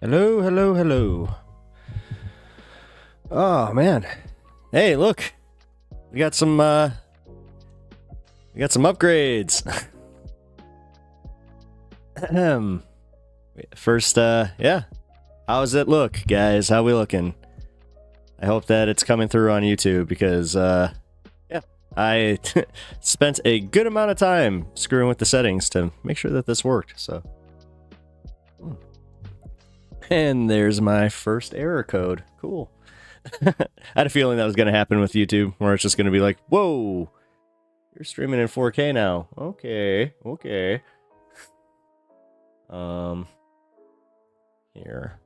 Hello, hello, hello. Oh man. Hey, look. We got some upgrades. First, yeah. How does it look, guys? How we looking? I hope that it's coming through on YouTube because yeah, I spent a good amount of time screwing with the settings to make sure that this worked, so. And there's my first error code. Cool. I had a feeling that was going to happen with YouTube, where it's just going to be like, whoa, you're streaming in 4K now. Okay, okay. Here.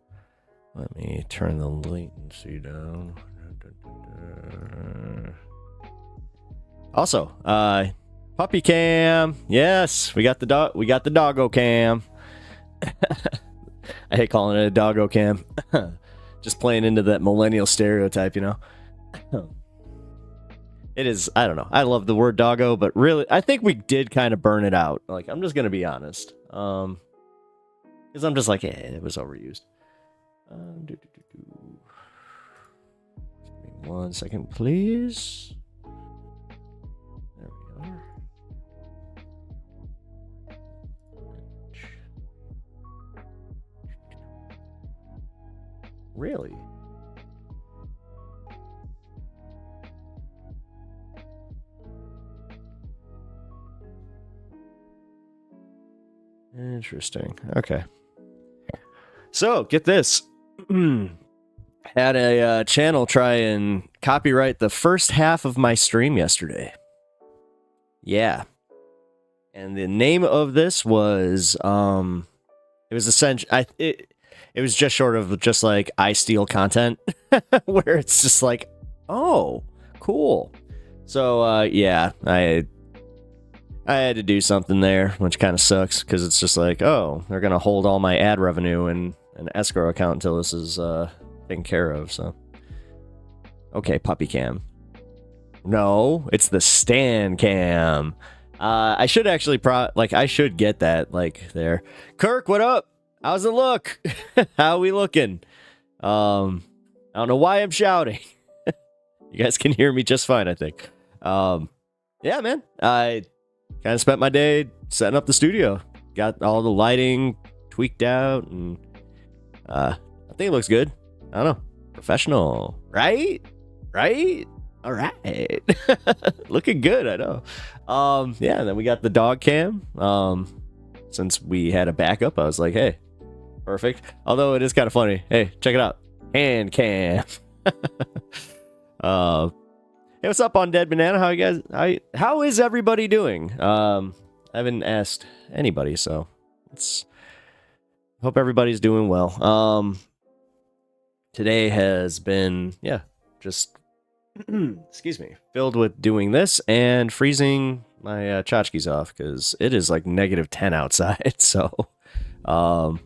Let me turn the latency down. Also, puppy cam. Yes, we got the doggo cam. I hate calling it a doggo cam. Just playing into that millennial stereotype, you know. It is, I don't know. I love the word doggo, but really, I think we did kind of burn it out. Like, I'm just going to be honest. Because I'm just like, it was overused. Give me 1 second, please. There we are. Really? Interesting. Okay. So, get this. Had a channel try and copyright the first half of my stream yesterday. Yeah. And the name of this was, it was essentially, it was just short of just like, I steal content, where it's just like, oh, cool. So, yeah, I had to do something there, which kind of sucks, because it's just like, oh, they're going to hold all my ad revenue in an escrow account until this is taken care of, so. Okay, puppy cam. No, it's the Stan cam. I should actually I should get that, like, there. Kirk, what up? How's it look? How we looking? I don't know why I'm shouting. You guys can hear me just fine, I think. Yeah, man. I kind of spent my day setting up the studio. Got all the lighting tweaked out, and I think it looks good. I don't know. Professional, right? Right? All right. Looking good, I know. Yeah, and then we got the dog cam. Since we had a backup, I was like, hey, perfect. Although it is kind of funny. Hey, check it out. Hand cam. Hey, what's up on Dead Banana? How you guys? How is everybody doing? I haven't asked anybody, so hope everybody's doing well. Today has been, yeah, just excuse me, filled with doing this and freezing my tchotchkes off because it is like -10 outside. So, dog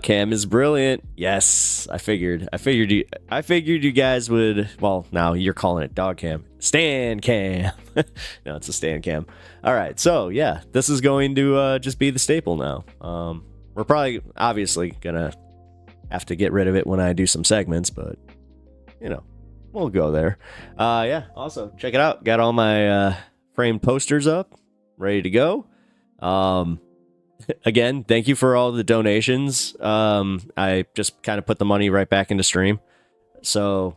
cam is brilliant. Yes, I figured you guys would. Well, now you're calling it dog cam. Stan cam. No, it's a Stan cam. All right, so yeah, this is going to just be the staple now. We're probably obviously gonna have to get rid of it when I do some segments, but you know, we'll go there. Yeah. Also, check it out. Got all my framed posters up, ready to go. Again, thank you for all the donations. I just kind of put the money right back into stream, so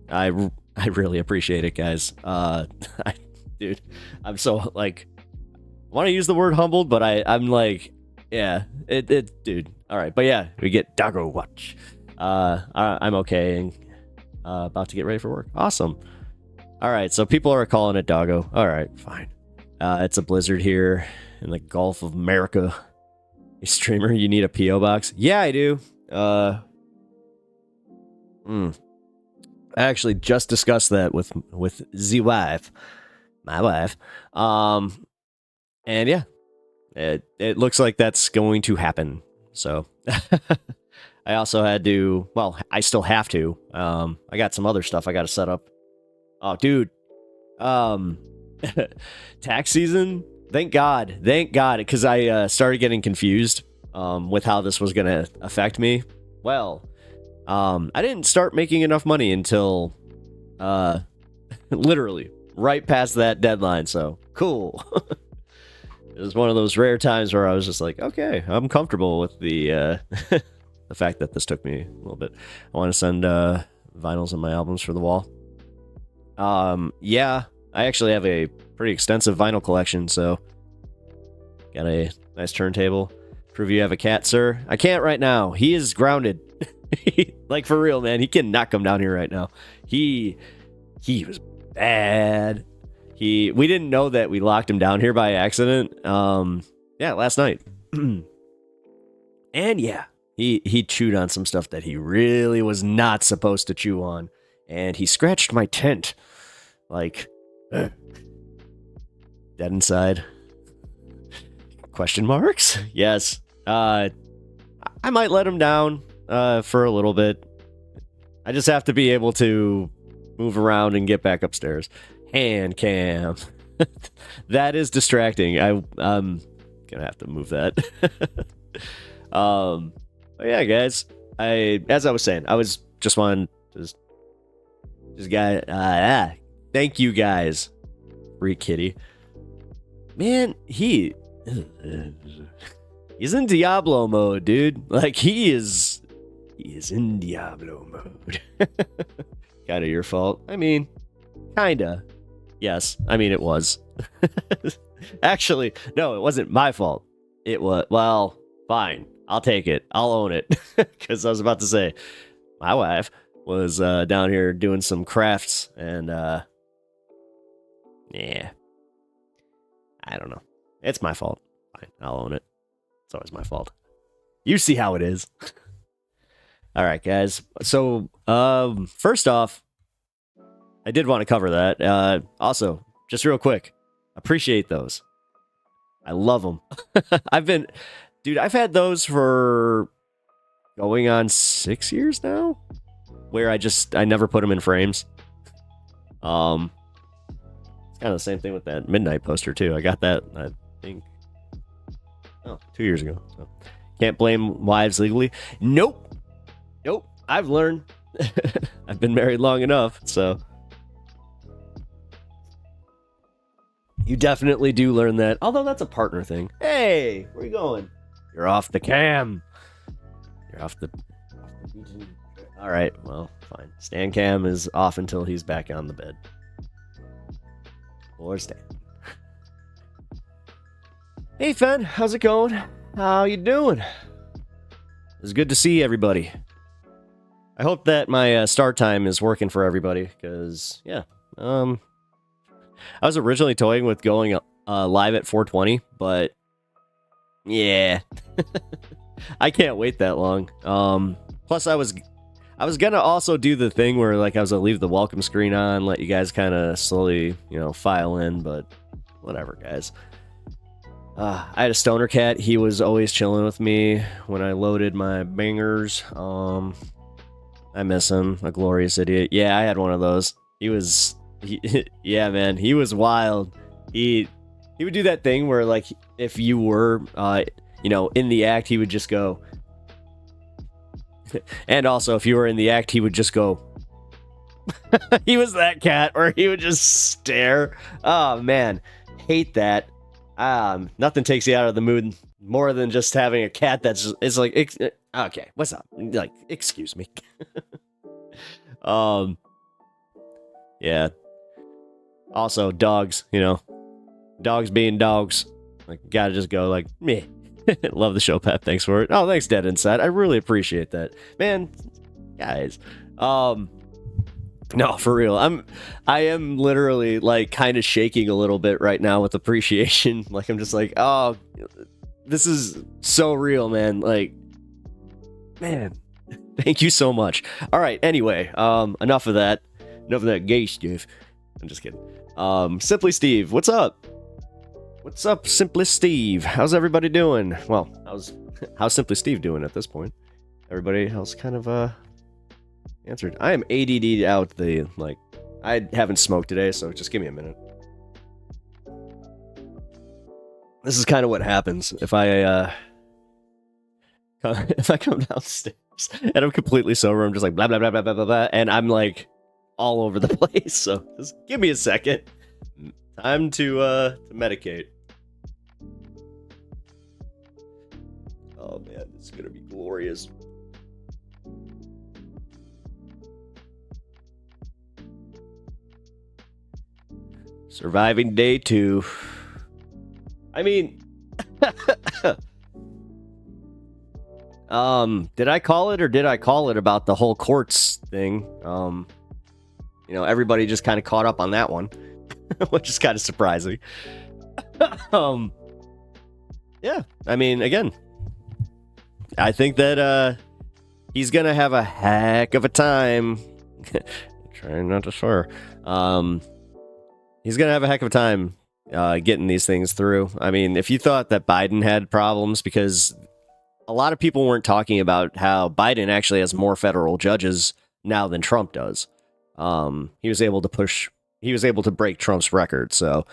I really appreciate it, guys. Dude, I'm so like, I want to use the word humbled, but I'm like, yeah, dude. All right, but yeah, we get Doggo Watch. I'm okay and about to get ready for work. Awesome. All right, so people are calling it Doggo. All right, fine. It's a blizzard here in the Gulf of America. A streamer, you need a PO box? Yeah, I do. I actually just discussed that with the wife, my wife. And yeah, it looks like that's going to happen. So I also had to, well, I still have to. I got some other stuff I got to set up. Oh, dude. Tax season. Thank God, because I started getting confused with how this was going to affect me. Well, I didn't start making enough money until literally right past that deadline. So cool. It was one of those rare times where I was just like, okay, I'm comfortable with the the fact that this took me a little bit. I want to send vinyls and my albums for the wall. Yeah, I actually have a pretty extensive vinyl collection, so got a nice turntable. Prove you have a cat, sir. I can't right now. He is grounded. Like, for real, man. He cannot come down here right now. He was bad. We didn't know that we locked him down here by accident. Yeah, last night. And yeah, he chewed on some stuff that he really was not supposed to chew on. And he scratched my tent. Like, dead inside. Question marks? Yes. I might let him down for a little bit. I just have to be able to move around and get back upstairs. Hand cam. That is distracting. I'm gonna have to move that. But yeah, guys. As I was saying, I was just wanting to thank you guys. Free kitty. Man, he's in Diablo mode, dude. Like, he is in Diablo mode. Kinda your fault. I mean, kinda. Yes, I mean, it was. Actually, no, it wasn't my fault. It was, well, fine. I'll take it. I'll own it. Because I was about to say, my wife was down here doing some crafts, and yeah. I don't know. It's my fault. Fine, I'll own it. It's always my fault. You see how it is. All right, guys. So, first off, I did want to cover that. Also, just real quick, appreciate those. I love them. I've had those for going on 6 years now, where I never put them in frames. It's kind of the same thing with that Midnight poster too. I got that, I think, 2 years ago. So can't blame wives legally. Nope. I've learned. I've been married long enough, so you definitely do learn that. Although that's a partner thing. Hey, where you going? You're off the cam. You're off the All right, well, fine. Stan cam is off until he's back on the bed. Or Stan. Hey, Fen, how's it going? How you doing? It's good to see everybody. I hope that my start time is working for everybody, because, yeah. I was originally toying with going live at 4:20, but yeah. I can't wait that long. Plus, I was gonna also do the thing where, like, I was gonna leave the welcome screen on, let you guys kind of slowly, file in, but whatever, guys. I had a stoner cat. He was always chilling with me when I loaded my bangers. I miss him. A glorious idiot. Yeah, I had one of those. Yeah, man, he was wild. He would do that thing where, like, if you were, in the act, he would just go. And also, if you were in the act, he would just go. He was that cat, or he would just stare. Oh, man. Hate that. Nothing takes you out of the mood more than just having a cat it's like, okay, what's up? Like, excuse me. Yeah. Also, dogs, dogs being dogs. Like, gotta just go like, meh. Love the show, Pep. Thanks for it. Oh, thanks, Dead Inside. I really appreciate that. Man, guys. No, for real. I am literally, like, kind of shaking a little bit right now with appreciation. Like, I'm just like, oh, this is so real, man. Like, man, thank you so much. All right, anyway, enough of that. Enough of that gay stuff. I'm just kidding. Simply Steve, what's up? What's up, Simply Steve? How's everybody doing? Well, how's Simply Steve doing at this point? Everybody else kind of answered. I am ADD'd out I haven't smoked today, so just give me a minute. This is kind of what happens if I if I come downstairs and I'm completely sober, I'm just like blah blah blah blah blah blah, blah and I'm like all over the place. So just give me a second. Time to medicate. Oh man, this is gonna be glorious. Surviving day 2. I mean, did I call it or did I call it about the whole courts thing? Everybody just kind of caught up on that one, which is kind of surprising. Yeah, I mean, again, I think that he's gonna have a heck of a time. Trying not to swear. He's gonna have a heck of a time getting these things through. I mean, if you thought that Biden had problems, because a lot of people weren't talking about how Biden actually has more federal judges now than Trump does. He was able to break Trump's record. So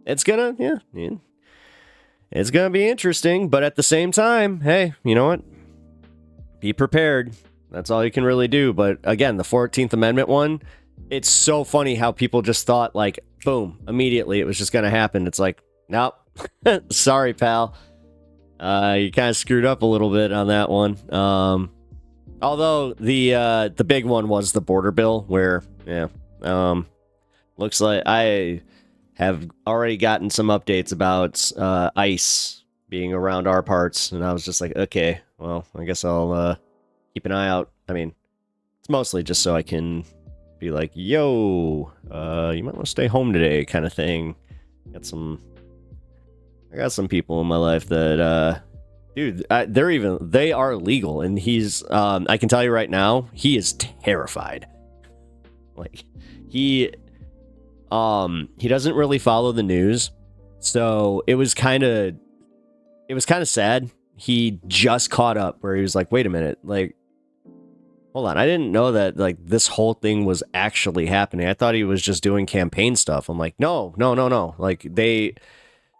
it's gonna be interesting. But at the same time, hey, you know what? Be prepared. That's all you can really do. But again, the 14th Amendment one, it's so funny how people just thought, like, boom, immediately it was just going to happen. It's like, nope. Sorry, pal. You kind of screwed up a little bit on that one. Although the big one was the border bill, where, looks like I have already gotten some updates about ICE being around our parts, and I was just like, okay, well, I guess I'll keep an eye out. I mean, it's mostly just so I can be like, yo, you might want to stay home today, kind of thing. I got some people in my life that, dude, they are legal, and he's, I can tell you right now, he is terrified. Like, he doesn't really follow the news, so it was kind of sad. He just caught up where he was like, wait a minute, like, hold on, I didn't know that, like, this whole thing was actually happening. I thought he was just doing campaign stuff. I'm like, no. Like,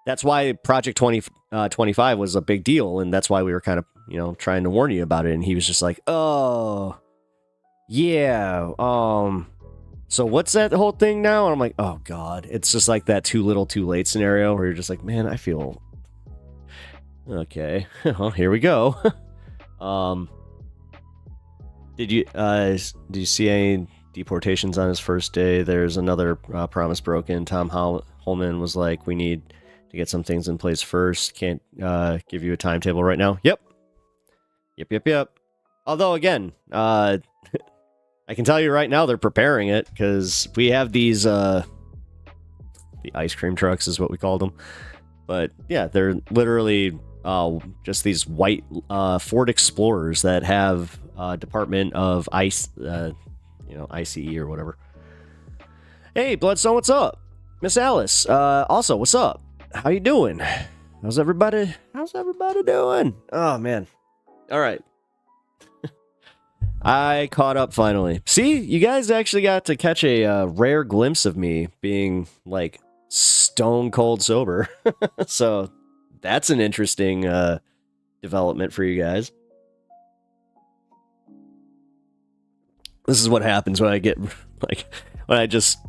that's why Project 2025 was a big deal, and that's why we were kind of, trying to warn you about it. And he was just like, oh, yeah, so what's that whole thing now? And I'm like, oh God, it's just like that too little too late scenario where you're just like, man, I feel okay. Well, here we go. Did you see any deportations on his first day? There's another promise broken. Tom Holman was like, we need to get some things in place first. Can't give you a timetable right now. Yep. Although, again, I can tell you right now they're preparing it, because we have these, the ice cream trucks is what we called them. But, yeah, they're literally just these white Ford Explorers that have Department of ICE, ICE or whatever. Hey, Bloodstone, what's up? Miss Alice, also, what's up? How you doing? How's everybody doing? Oh, man. All right. I caught up finally. See, you guys actually got to catch a rare glimpse of me being, like, stone cold sober. So that's an interesting development for you guys. This is what happens when I get, like, when I just,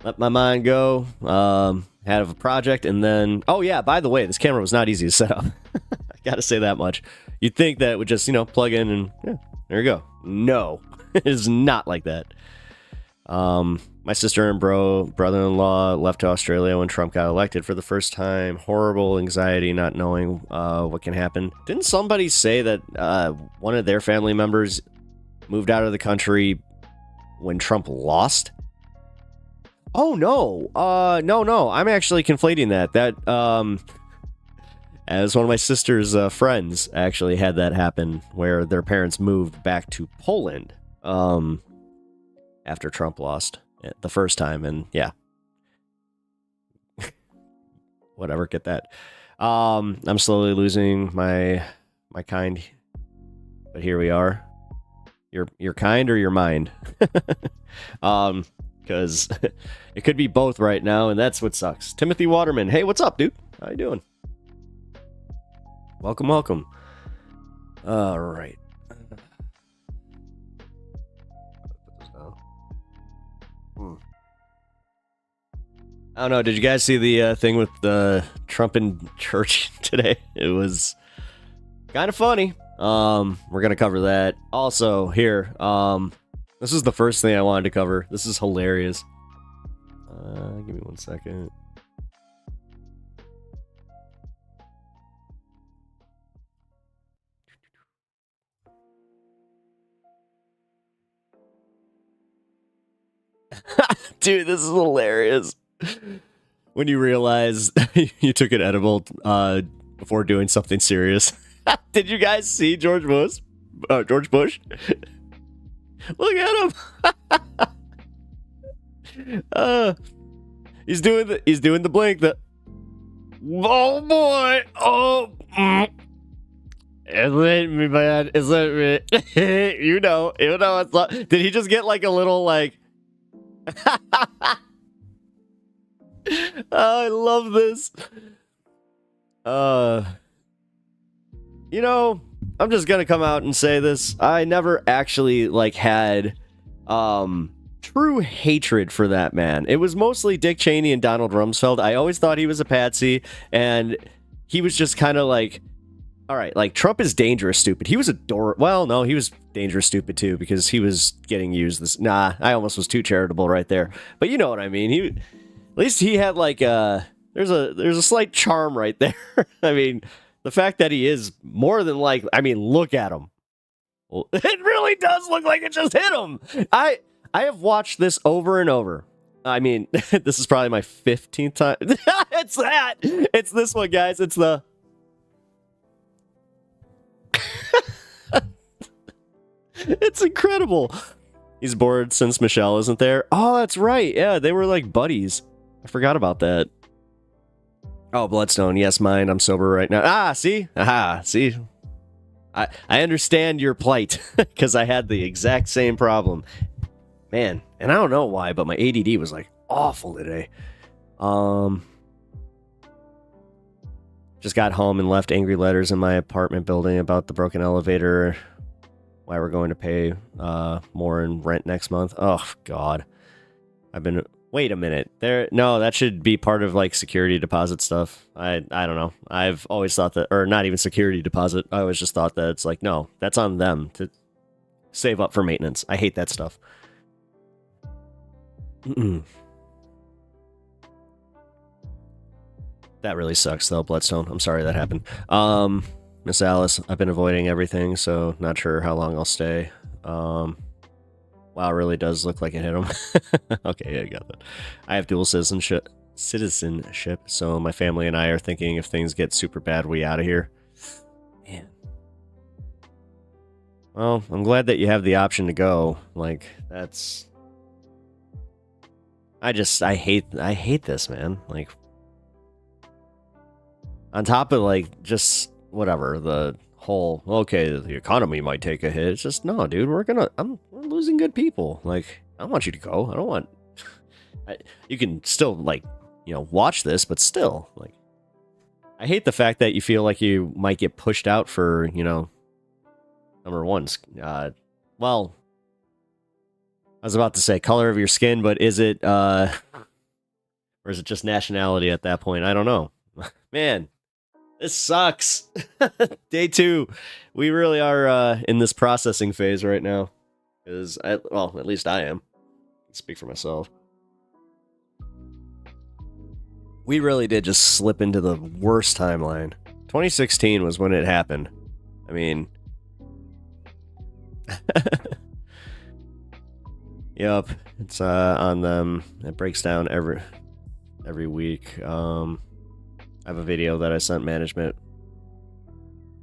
let my mind go, have a project, and then, oh yeah, by the way, this camera was not easy to set up. I gotta say that much. You'd think that it would just, plug in and, yeah, there you go. No, it is not like that. My sister and brother-in-law left to Australia when Trump got elected for the first time. Horrible anxiety, not knowing what can happen. Didn't somebody say that one of their family members moved out of the country when Trump lost? Oh, no. No. I'm actually conflating that. As one of my sister's friends actually had that happen, where their parents moved back to Poland after Trump lost the first time, and yeah. Whatever, get that. I'm slowly losing my kind, but here we are. Your kind or your mind? Because it could be both right now, and that's what sucks. Timothy Waterman, hey, what's up, dude? How you doing? Welcome, welcome. All right. I don't know. Did you guys see the thing with Trump in church today? It was kind of funny. We're gonna cover that. Also, here, this is the first thing I wanted to cover. This is hilarious. Give me 1 second. Dude, this is hilarious. When you realize you took an edible before doing something serious. Did you guys see George Bush? George Bush? Look at him. He's doing the blink. Oh boy. Oh. Isn't me, man? Isn't me? you know it's not. Did he just get like a little like? I love this. You know, I'm just gonna come out and say this. I never actually like had true hatred for that man. It was mostly Dick Cheney and Donald Rumsfeld. I always thought he was a patsy, and he was just kind of like, all right, like Trump is dangerous stupid. He was well, no, he was dangerous stupid too, because he was getting used. I almost was too charitable right there. But you know what I mean. At least he had like there's a slight charm right there. I mean, the fact that he is more than like, I mean, look at him. Well, it really does look like it just hit him. I have watched this over and over. I mean, this is probably my 15th time. It's that. It's this one, guys. It's the. It's incredible. He's bored since Michelle isn't there. Oh, that's right. Yeah, they were like buddies. I forgot about that. Oh, Bloodstone. Yes, mine. I'm sober right now. See? See? I understand your plight, because I had the exact same problem. Man, and I don't know why, but my ADD was like awful today. Just got home and left angry letters in my apartment building about the broken elevator. Why we're going to pay more in rent next month. Oh, God. Wait a minute. No, that should be part of like security deposit stuff. I don't know. I've always thought that, or not even security deposit. I always just thought that it's like, no, that's on them to save up for maintenance. I hate that stuff. That really sucks though, Bloodstone. I'm sorry that happened. Miss Alice, I've been avoiding everything, so not sure how long I'll stay. Wow, it really does look like it hit him. Okay, yeah, I got that. I have dual citizenship, so my family and I are thinking if things get super bad, we out of here. Man. Well, I'm glad that you have the option to go. Like, that's... I hate this, man. Like, on top of, like, just whatever, the whole, okay, the economy might take a hit. It's just, no, dude, we're losing good people. Like, I don't want you to go. I don't want... you can still, like, watch this, but still, like, I hate the fact that you feel like you might get pushed out for, number one, well, I was about to say color of your skin, but is it, or is it just nationality at that point? I don't know. Man, this sucks. Day 2. We really are in this processing phase right now. Well, at least I am. I can speak for myself. We really did just slip into the worst timeline. 2016 was when it happened. I mean... Yep, it's on them. It breaks down every week. I have a video that I sent management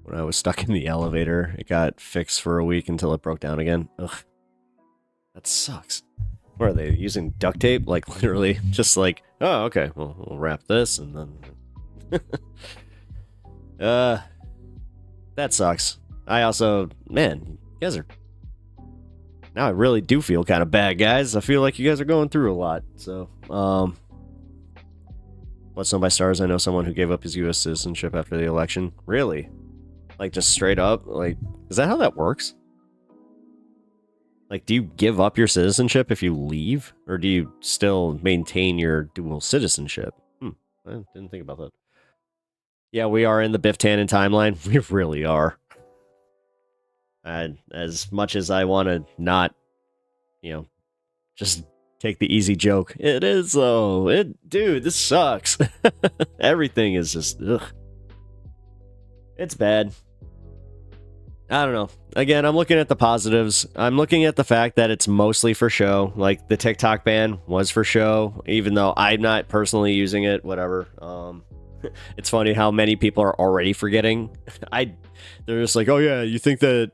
when I was stuck in the elevator. It got fixed for a week until it broke down again. Ugh. That sucks. What are they using duct tape? Like literally just like, oh, okay, well, we'll wrap this and then that sucks. I also, man, you guys are... Now I really do feel kind of bad, guys. I feel like you guys are going through a lot. So, Bloodstone by Stars, I know someone who gave up his U.S. citizenship after the election. Really? Like, just straight up? Like, is that how that works? Like, do you give up your citizenship if you leave? Or do you still maintain your dual citizenship? I didn't think about that. Yeah, we are in the Biff Tannen timeline. We really are. And as much as I want to not, just take the easy joke, it is though. Dude, this sucks. Everything is just, ugh. It's bad. I don't know. Again, I'm looking at the positives. I'm looking at the fact that it's mostly for show. Like, the TikTok ban was for show, even though I'm not personally using it, whatever. It's funny how many people are already forgetting. They're just like, oh yeah, you think that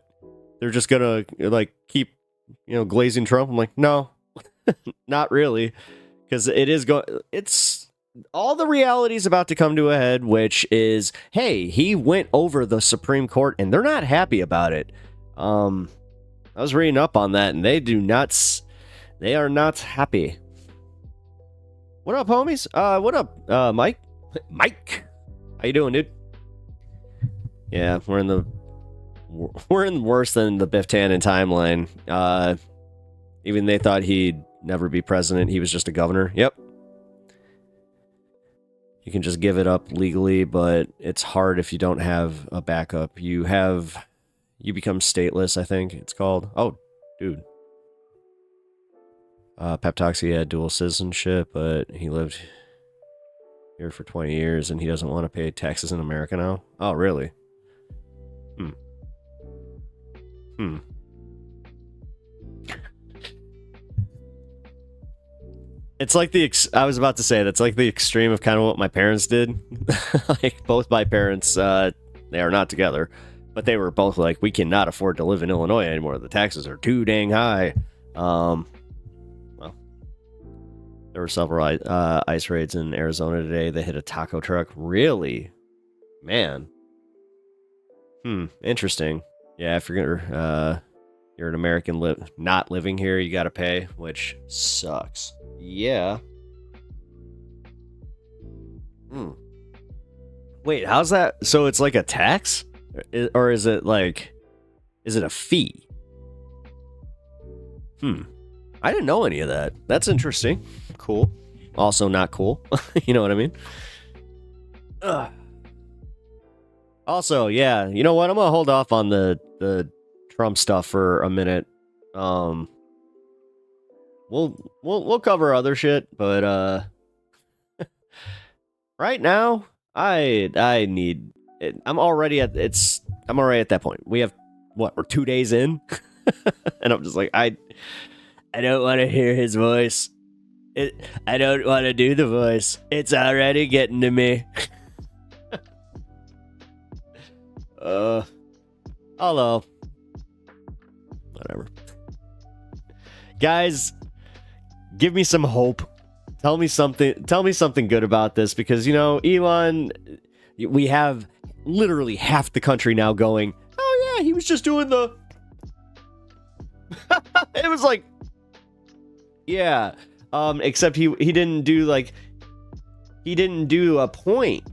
they're just gonna, like, keep, glazing Trump? I'm like, no, not really. Because it's all the reality is about to come to a head, which is, hey, he went over the Supreme Court and they're not happy about it. I was reading up on that and they are not happy. What up, homies? What up, Mike? Mike, how you doing, dude? Yeah, we're in worse than the Biff Tannen timeline. Even they thought he'd never be president. He was just a governor. Yep. You can just give it up legally, but it's hard if you don't have a backup. You become stateless, I think it's called. Oh, dude. Peptoxy had dual citizenship, but he lived here for 20 years and he doesn't want to pay taxes in America now. Oh, really? It's like I was about to say, that's like the extreme of kind of what my parents did. Like, both my parents, they are not together, but they were both like, we cannot afford to live in Illinois anymore. The taxes are too dang high. Well, there were several ice raids in Arizona today. They hit a taco truck. Really? Man. Interesting. Yeah, if you're an American not living here, you gotta pay, which sucks. Yeah. Wait, how's that? So it's like a tax? Or is it a fee? I didn't know any of that. That's interesting. Cool. Also not cool. You know what I mean? Ugh. Also, yeah, you know what? I'm gonna hold off on the Trump stuff for a minute. We'll cover other shit, but right now I need it. I'm already at that point. We have we're 2 days in, and I'm just like, I don't want to hear his voice. I don't want to do the voice. It's already getting to me. Hello. Whatever. Guys, give me some hope. Tell me something good about this, because, Elon, we have literally half the country now going, oh yeah, he was just doing the... It was like, yeah, except he didn't do a point.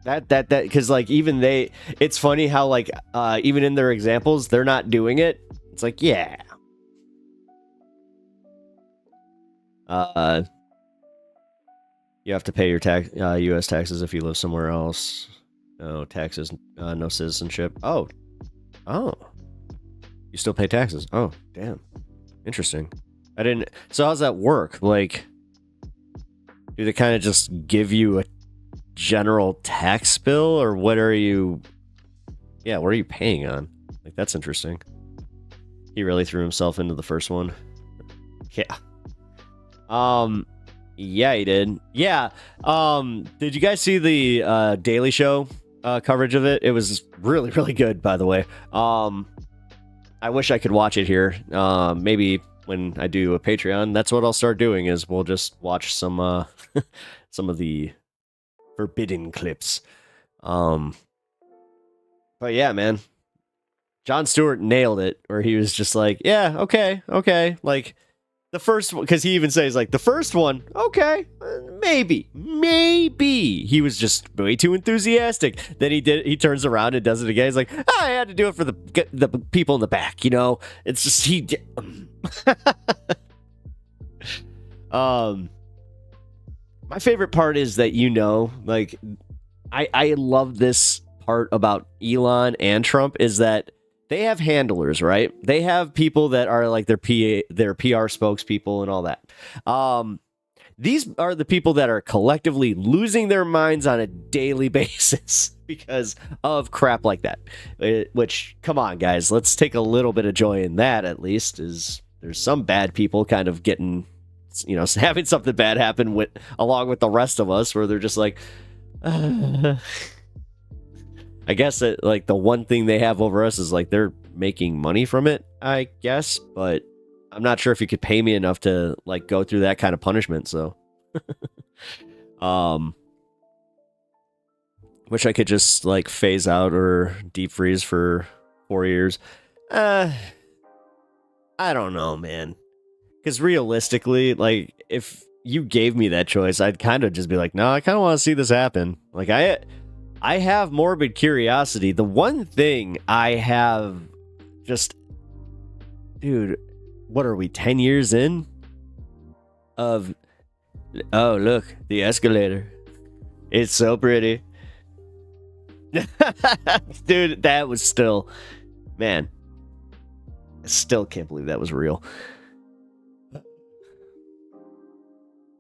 That because, like, even it's funny how, like, even in their examples, they're not doing it. It's like, yeah. You have to pay your U.S. taxes if you live somewhere else. No taxes, no citizenship. Oh. You still pay taxes. Oh, damn. Interesting. I didn't... So how's that work? Like, do they kind of just give you a general tax bill, or what are you... Yeah, what are you paying on? Like, that's interesting. He really threw himself into the first one. Yeah. Yeah, he did. Yeah. Did you guys see the Daily Show coverage of it? It was really, really good, by the way. I wish I could watch it here. Maybe when I do a Patreon, that's what I'll start doing, is we'll just watch some some of the forbidden clips. But yeah, man. Jon Stewart nailed it, where he was just like, yeah, okay. Like, The first one, because he even says, like, the first one, okay, maybe. He was just way too enthusiastic. Then he turns around and does it again. He's like, I had to do it for the people in the back, you know? It's just, my favorite part is that, like, I love this part about Elon and Trump is that they have handlers, right? They have people that are like their PR spokespeople and all that. These are the people that are collectively losing their minds on a daily basis because of crap like that. Which, come on, guys, let's take a little bit of joy in that. At least is there's some bad people kind of getting, having something bad happen along with the rest of us, where they're just like. I guess that, like, the one thing they have over us is, like, they're making money from it, I guess, but I'm not sure if you could pay me enough to, like, go through that kind of punishment, so. Wish I could just, like, phase out or deep freeze for 4 years. I don't know, man. Because realistically, like, if you gave me that choice, I'd kind of just be like, no, I kind of want to see this happen. Like, I have morbid curiosity. The one thing I have just... Dude, what are we, 10 years in? Oh, look, the escalator. It's so pretty. Dude, that was still... Man. I still can't believe that was real.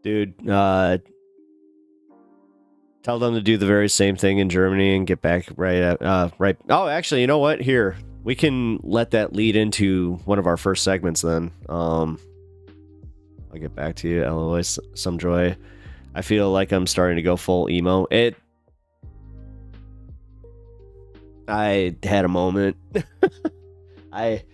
Dude, tell them to do the very same thing in Germany and get back right. Oh, actually, you know what? Here, we can let that lead into one of our first segments. Then, I'll get back to you. LOL, some joy. I feel like I'm starting to go full emo. I had a moment. I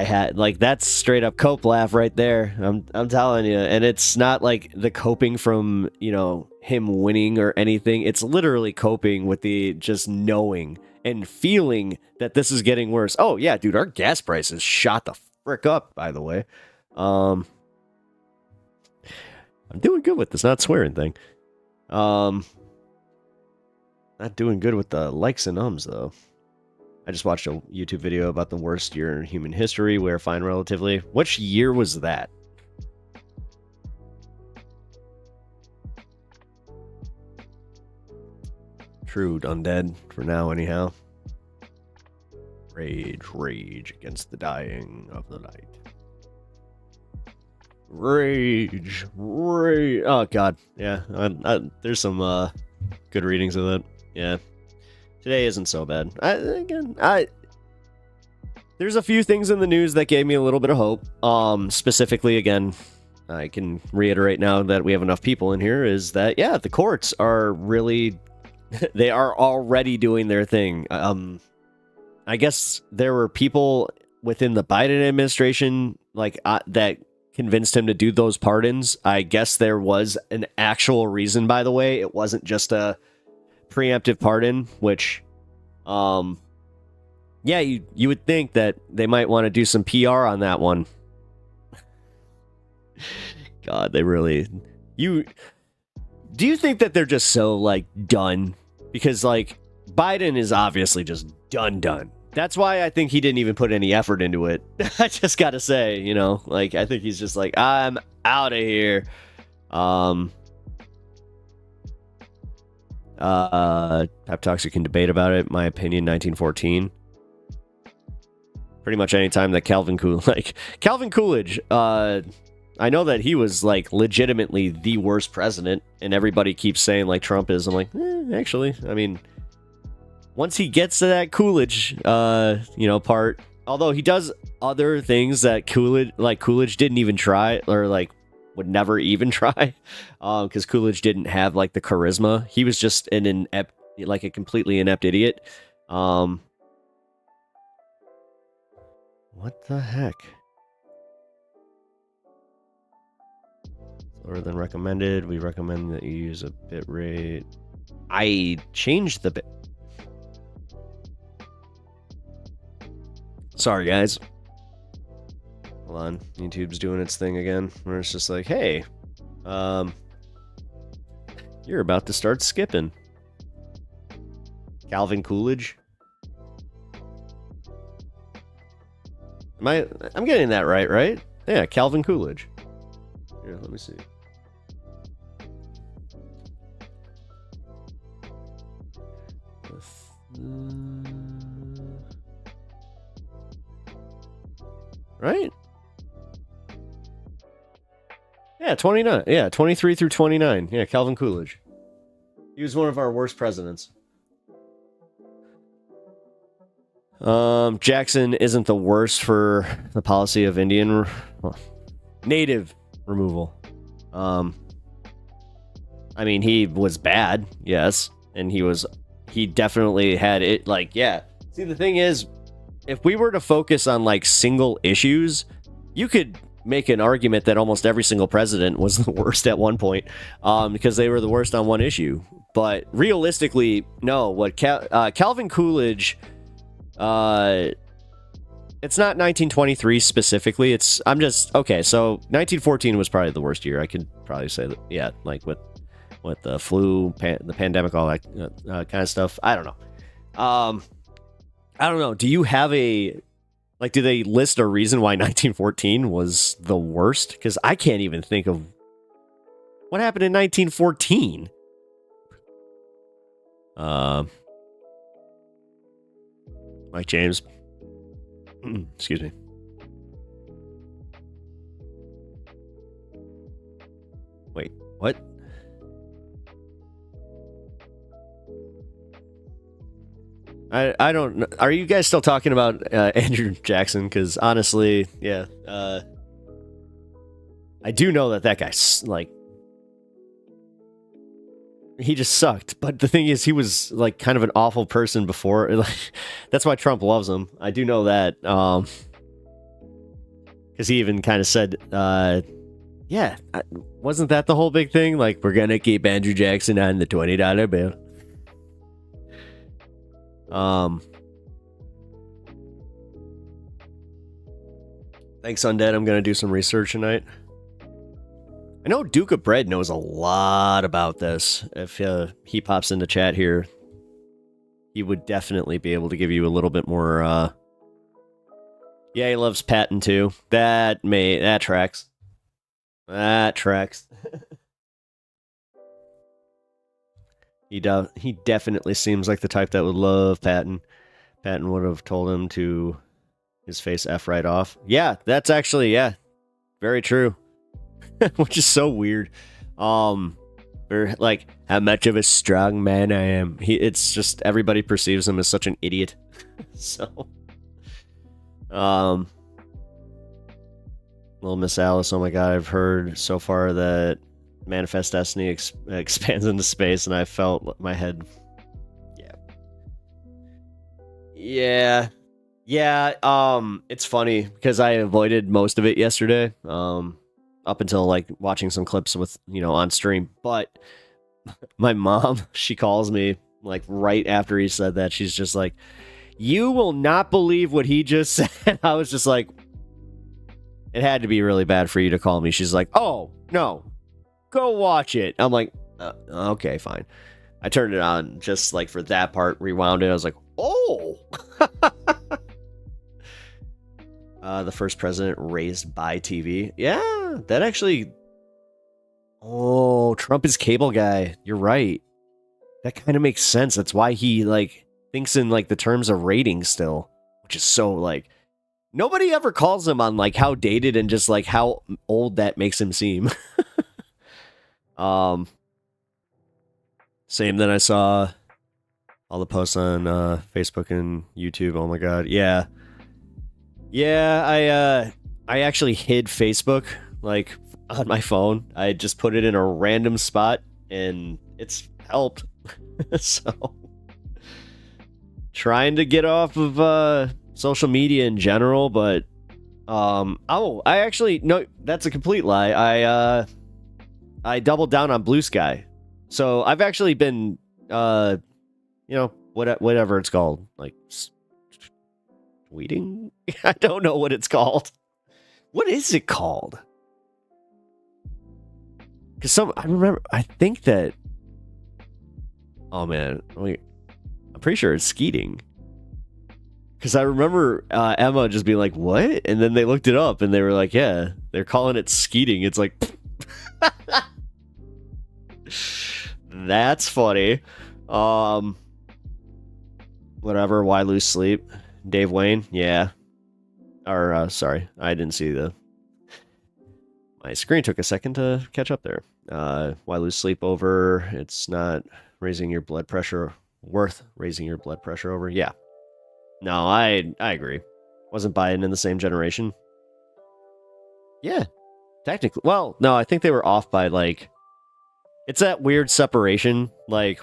had, like, that's straight up cope laugh right there. I'm telling you, and it's not like the coping from him winning or anything. It's literally coping with the just knowing and feeling that this is getting worse. Oh yeah, dude, our gas prices shot the frick up. By the way, I'm doing good with this not swearing thing. Not doing good with the likes and ums though. I just watched a YouTube video about the worst year in human history. We're fine relatively. Which year was that? True, undead for now anyhow. Rage against the dying of the light. Rage. Oh god, yeah. There's some good readings of that. Yeah. Today isn't so bad. There's a few things in the news that gave me a little bit of hope. Specifically, again, I can reiterate now that we have enough people in here, is that, yeah, the courts are really... they are already doing their thing. I guess there were people within the Biden administration that convinced him to do those pardons. I guess there was an actual reason, by the way. It wasn't just a preemptive pardon, which, yeah, you would think that they might want to do some PR on that one. God, they really... Do you think that they're just so, like, done? Because, like, Biden is obviously just done. That's why I think he didn't even put any effort into it. I just gotta say, like, I think he's just like, I'm out of here. Pep Talks, you can debate about it. My opinion, 1914. Pretty much any time that Calvin Coolidge, I know that he was, like, legitimately the worst president, and everybody keeps saying, like, Trump is. I'm like, actually, I mean, once he gets to that Coolidge, part, although he does other things that Coolidge didn't even try, or, like, would never even try, because Coolidge didn't have, like, the charisma. He was just a completely inept idiot. What the heck? Slower than recommended. We recommend that you use a bit rate. I changed the bit. Sorry, guys. Hold on, YouTube's doing its thing again, where it's just like, hey, you're about to start skipping. Calvin Coolidge. I'm getting that right? Yeah, Calvin Coolidge. Here, let me see. Right? Yeah, 29. Yeah, 23 through 29. Yeah, Calvin Coolidge. He was one of our worst presidents. Jackson isn't the worst for the policy of native removal. I mean, he was bad, yes, and he definitely had it, like, yeah. See, the thing is, if we were to focus on, like, single issues, you could make an argument that almost every single president was the worst at one point, because they were the worst on one issue. But realistically, no, what Calvin Coolidge, it's not 1923 specifically. Okay, so 1914 was probably the worst year. I could probably say that, yeah, like with the flu, the pandemic, all that kind of stuff. I don't know. I don't know. Do you have do they list a reason why 1914 was the worst? Because I can't even think of what happened in 1914. Mike James. Excuse me. Wait, what? I don't know. Are you guys still talking about Andrew Jackson? Because honestly, yeah, I do know that guy, like, he just sucked. But the thing is, he was like kind of an awful person before. That's why Trump loves him. I do know that. Because he even kind of said, yeah, wasn't that the whole big thing? Like, we're gonna keep Andrew Jackson on the $20 bill. Thanks, Undead. I'm gonna do some research tonight. I know Duke of Bread knows a lot about this. If he pops into chat here, he would definitely be able to give you a little bit more. Yeah, he loves Patton too. That tracks. That tracks. He definitely seems like the type that would love Patton. Patton would have told him to his face F right off. Yeah, that's actually, yeah, very true. Which is so weird. Or like how much of a strong man I am. It's just everybody perceives him as such an idiot. So, little Miss Alice. Oh my god, I've heard so far that Manifest Destiny expands into space, and I felt my head. Yeah. It's funny because I avoided most of it yesterday. Up until like watching some clips with, on stream. But my mom, she calls me like right after he said that. She's just like, "You will not believe what he just said." I was just like, it had to be really bad for you to call me. She's like, "Oh, no, go watch it." I'm like, okay, fine. I turned it on just like for that part, rewound it. I was like, oh. The first president raised by TV. Yeah, that actually... Oh, Trump is cable guy. You're right. That kind of makes sense. That's why he, like, thinks in, like, the terms of ratings still. Which is so, like... Nobody ever calls him on, like, how dated and just, like, how old that makes him seem. Same that I saw all the posts on Facebook and YouTube. Oh my god. Yeah. Yeah, I actually hid Facebook, like, on my phone. I just put it in a random spot, and it's helped. So, trying to get off of social media in general, but I actually, no, that's a complete lie. I doubled down on Blue Sky. So I've actually been whatever it's called, like tweeting. I don't know what it's called, What is it called? Because I remember, I think that. Oh man, wait, I'm pretty sure it's skeeting. Because I remember Emma just being like, "What?" And then they looked it up and they were like, "Yeah, they're calling it skeeting." It's like, that's funny. Whatever. Why lose sleep? Dave Wayne, yeah. Or sorry, I didn't see my screen took a second to catch up there. Why lose sleep over? It's not raising your blood pressure. Worth raising your blood pressure over? Yeah. No, I agree. Wasn't Biden in the same generation? Yeah, technically. Well, no, I think they were off by like. It's that weird separation. Like,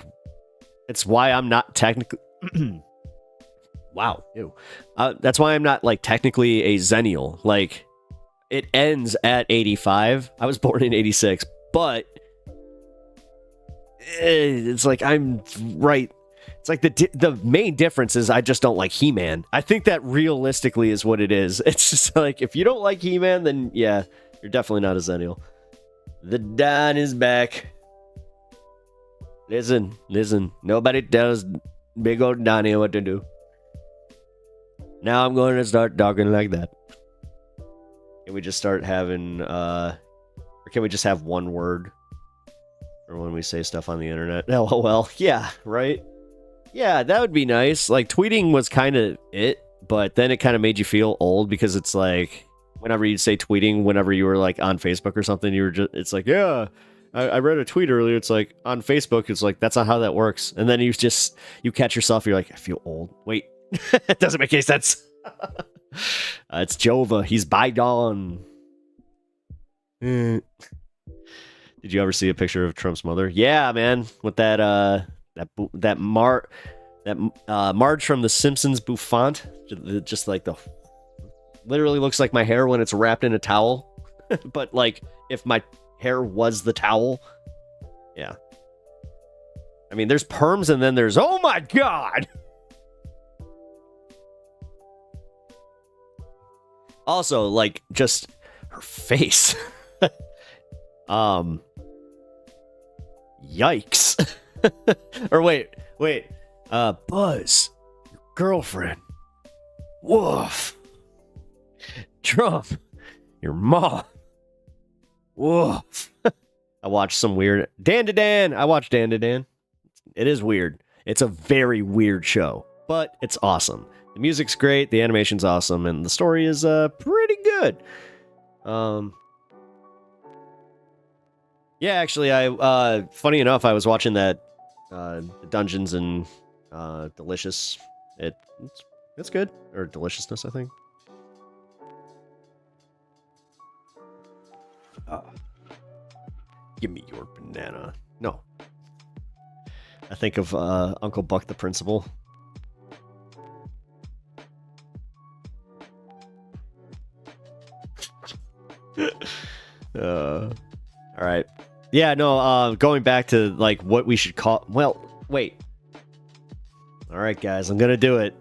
it's why I'm not technically. Wow. Ew. That's why I'm not like technically a Zennial. Like, it ends at 85. I was born in 86, but it's like I'm right. It's like the main difference is I just don't like He-Man. I think that realistically is what it is. It's just like if you don't like He-Man, then yeah, you're definitely not a Zennial. The Don is back. Listen. Nobody tells big old Donnie what to do. Now I'm going to start talking like that. Can we just start having, or can we just have one word? Or when we say stuff on the internet? LOL. Yeah, right? Yeah, that would be nice. Like, tweeting was kind of it, but then it kind of made you feel old because it's like, whenever you'd say tweeting, whenever you were like on Facebook or something, you were just, it's like, yeah, I read a tweet earlier. It's like, on Facebook, it's like, that's not how that works. And then you catch yourself, you're like, I feel old. Wait. It doesn't make any sense. It's Jova. He's bygone. Did you ever see a picture of Trump's mother? Yeah, man, with that Marge from The Simpsons bouffant, just like literally looks like my hair when it's wrapped in a towel. But like if my hair was the towel, yeah. I mean, there's perms and then there's oh my god. Also, like, just her face. Yikes. Or wait. Buzz, your girlfriend. Woof. Trump, your mom. Woof. I watched some weird Dan to Dan. I watched Dan to Dan. It is weird. It's a very weird show, but it's awesome. The music's great, the animation's awesome, and the story is pretty good. Yeah, actually, I funny enough, I was watching that Dungeons and Delicious. It's good, or Deliciousness, I think. Give me your banana. No. I think of Uncle Buck the Principal. All right. Yeah, no, going back to like what we should call. Well, wait. All right, guys, I'm gonna do it.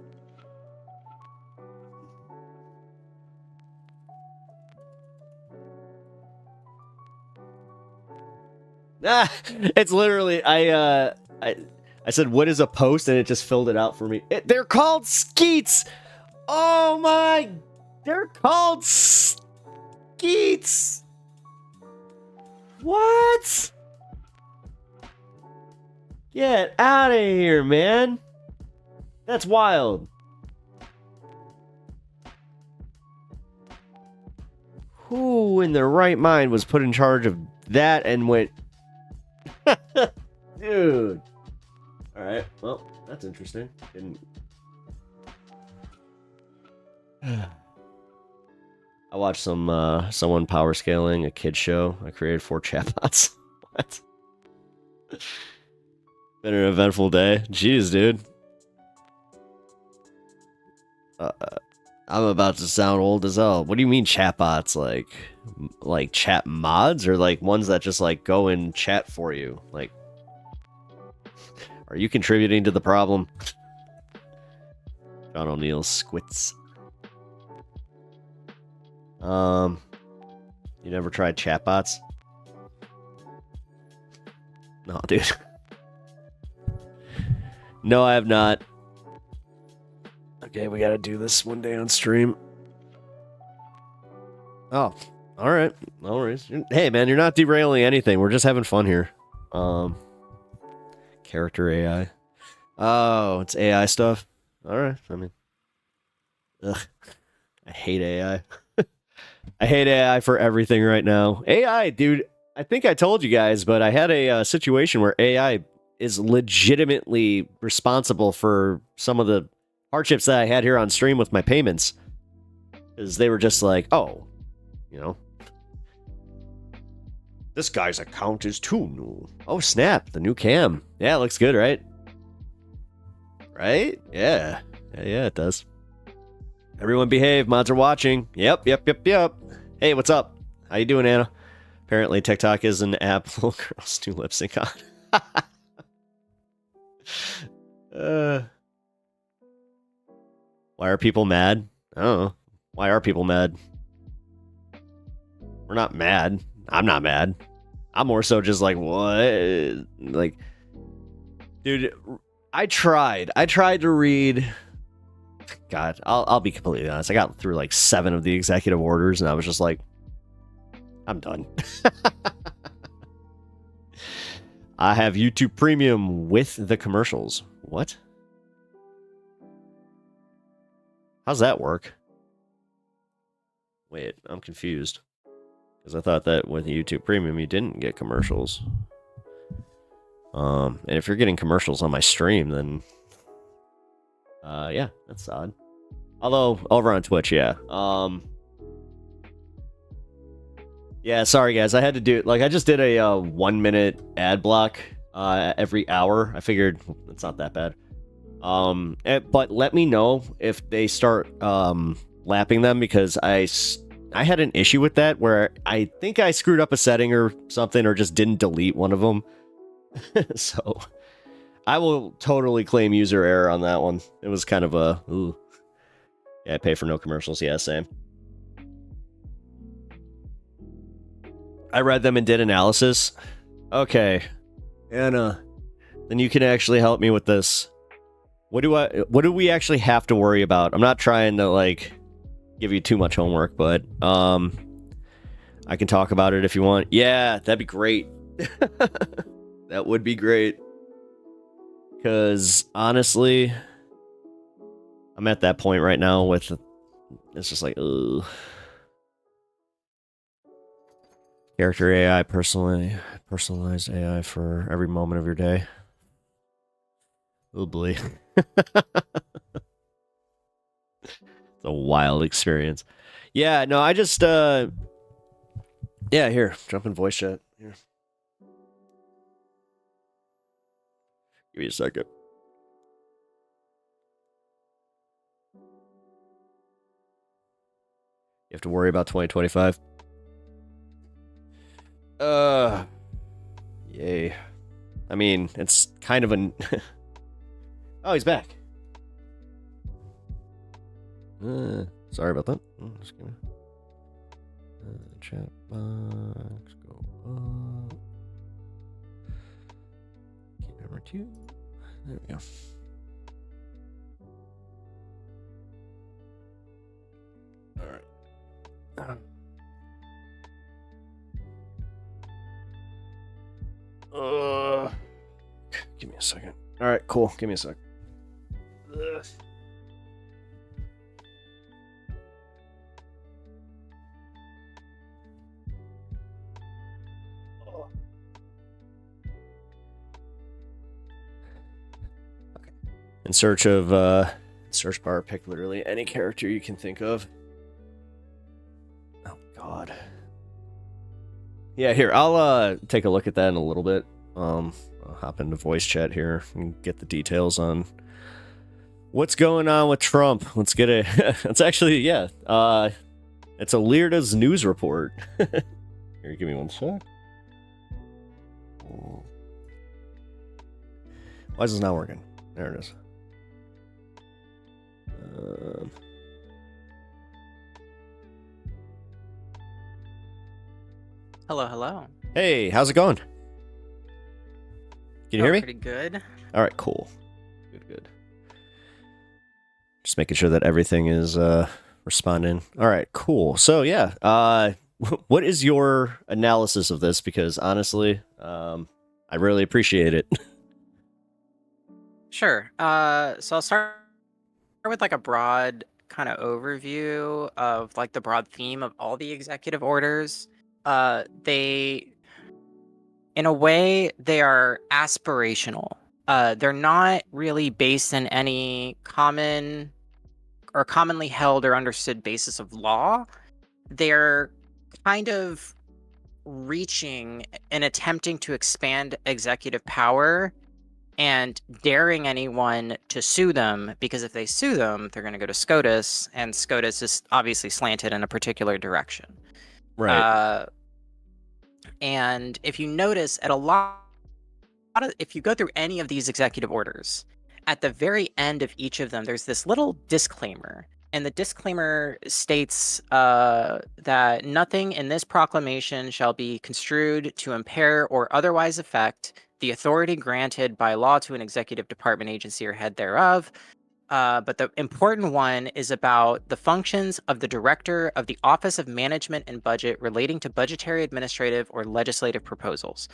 It's literally I said what is a post and it just filled it out for me. They're called skeets. Oh my, they're called skeets. What? Get out of here, man. That's wild. Who in their right mind was put in charge of that and went... Dude. Alright, well, that's interesting. I watched someone power scaling a kid show. I created 4 chatbots. What? Been an eventful day. Jeez, dude. I'm about to sound old as hell. What do you mean chatbots? Like chat mods or like ones that just like go and chat for you? Like, are you contributing to the problem? John O'Neill squits. You never tried chatbots? No, dude. No, I have not. Okay, we gotta do this one day on stream. Oh, all right. No worries. Hey, man, you're not derailing anything. We're just having fun here. Character AI. Oh, it's AI stuff. All right. I mean, ugh, I hate AI. I hate AI for everything right now. AI, dude. I think I told you guys, but I had a situation where AI is legitimately responsible for some of the hardships that I had here on stream with my payments, because they were just like, oh, you know, this guy's account is too new. Oh, snap. The new cam. Yeah, it looks good, right? Right? Yeah. Yeah, it does. Everyone behave. Mods are watching. Yep. Hey, what's up? How you doing, Anna? Apparently, TikTok is an app little girls do lip sync on. Why are people mad? I don't know. Why are people mad? We're not mad. I'm not mad. I'm more so just like, what? Like, dude, I tried to read. God, I'll be completely honest. I got through like 7 of the executive orders, and I was just like, I'm done. I have YouTube Premium with the commercials. What? How's that work? Wait, I'm confused. Because I thought that with YouTube Premium, you didn't get commercials. And if you're getting commercials on my stream, then yeah, that's odd. Although over on Twitch, yeah. Yeah, sorry guys, I had to do it. Like, I just did a 1-minute ad block every hour. I figured it's not that bad. But let me know if they start lapping them, because I had an issue with that where I think I screwed up a setting or something, or just didn't delete one of them. So I will totally claim user error on that one. It was kind of a, ooh. Yeah, I pay for no commercials. Yeah, same. I read them and did analysis. Okay. Anna, then you can actually help me with this. What do we actually have to worry about? I'm not trying to like give you too much homework, but I can talk about it if you want. Yeah, that'd be great. That would be great. Because honestly, I'm at that point right now with, it's just like, ugh. Character AI, personalized AI for every moment of your day. Oh boy. It's a wild experience. Yeah, no, I just yeah, here, jump in voice chat. Here. Give me a second. You have to worry about 2025. Yay. I mean, it's kind of an oh, he's back. Sorry about that. Just gonna chat box, go up. Key number 2. There we go. All right. Give me a second. All right, cool. Give me a sec. Ugh. Okay. In search of search bar, pick literally any character you can think of. Oh God. Yeah, here, I'll take a look at that in a little bit. I'll hop into voice chat here and get the details on what's going on with Trump. Let's get it. It's actually, yeah, it's a Learda's news report. Here, give me one sec. Why is this not working? There it is. Hello, hello. Hey, how's it going? Can you hear me? Pretty good. All right, cool. Good. Just making sure that everything is responding. All right, cool. So yeah, what is your analysis of this? Because honestly, I really appreciate it. Sure. So I'll start with like a broad kind of overview of like the broad theme of all the executive orders. They, in a way, they are aspirational. They're not really based in any common or commonly held or understood basis of law. They're kind of reaching and attempting to expand executive power and daring anyone to sue them, because if they sue them, they're going to go to SCOTUS, and SCOTUS is obviously slanted in a particular direction. Right. And if you notice, at a lot of, if you go through any of these executive orders, at the very end of each of them, there's this little disclaimer. And the disclaimer states that nothing in this proclamation shall be construed to impair or otherwise affect the authority granted by law to an executive department, agency, or head thereof. But the important one is about the functions of the director of the Office of Management and Budget relating to budgetary, administrative, or legislative proposals.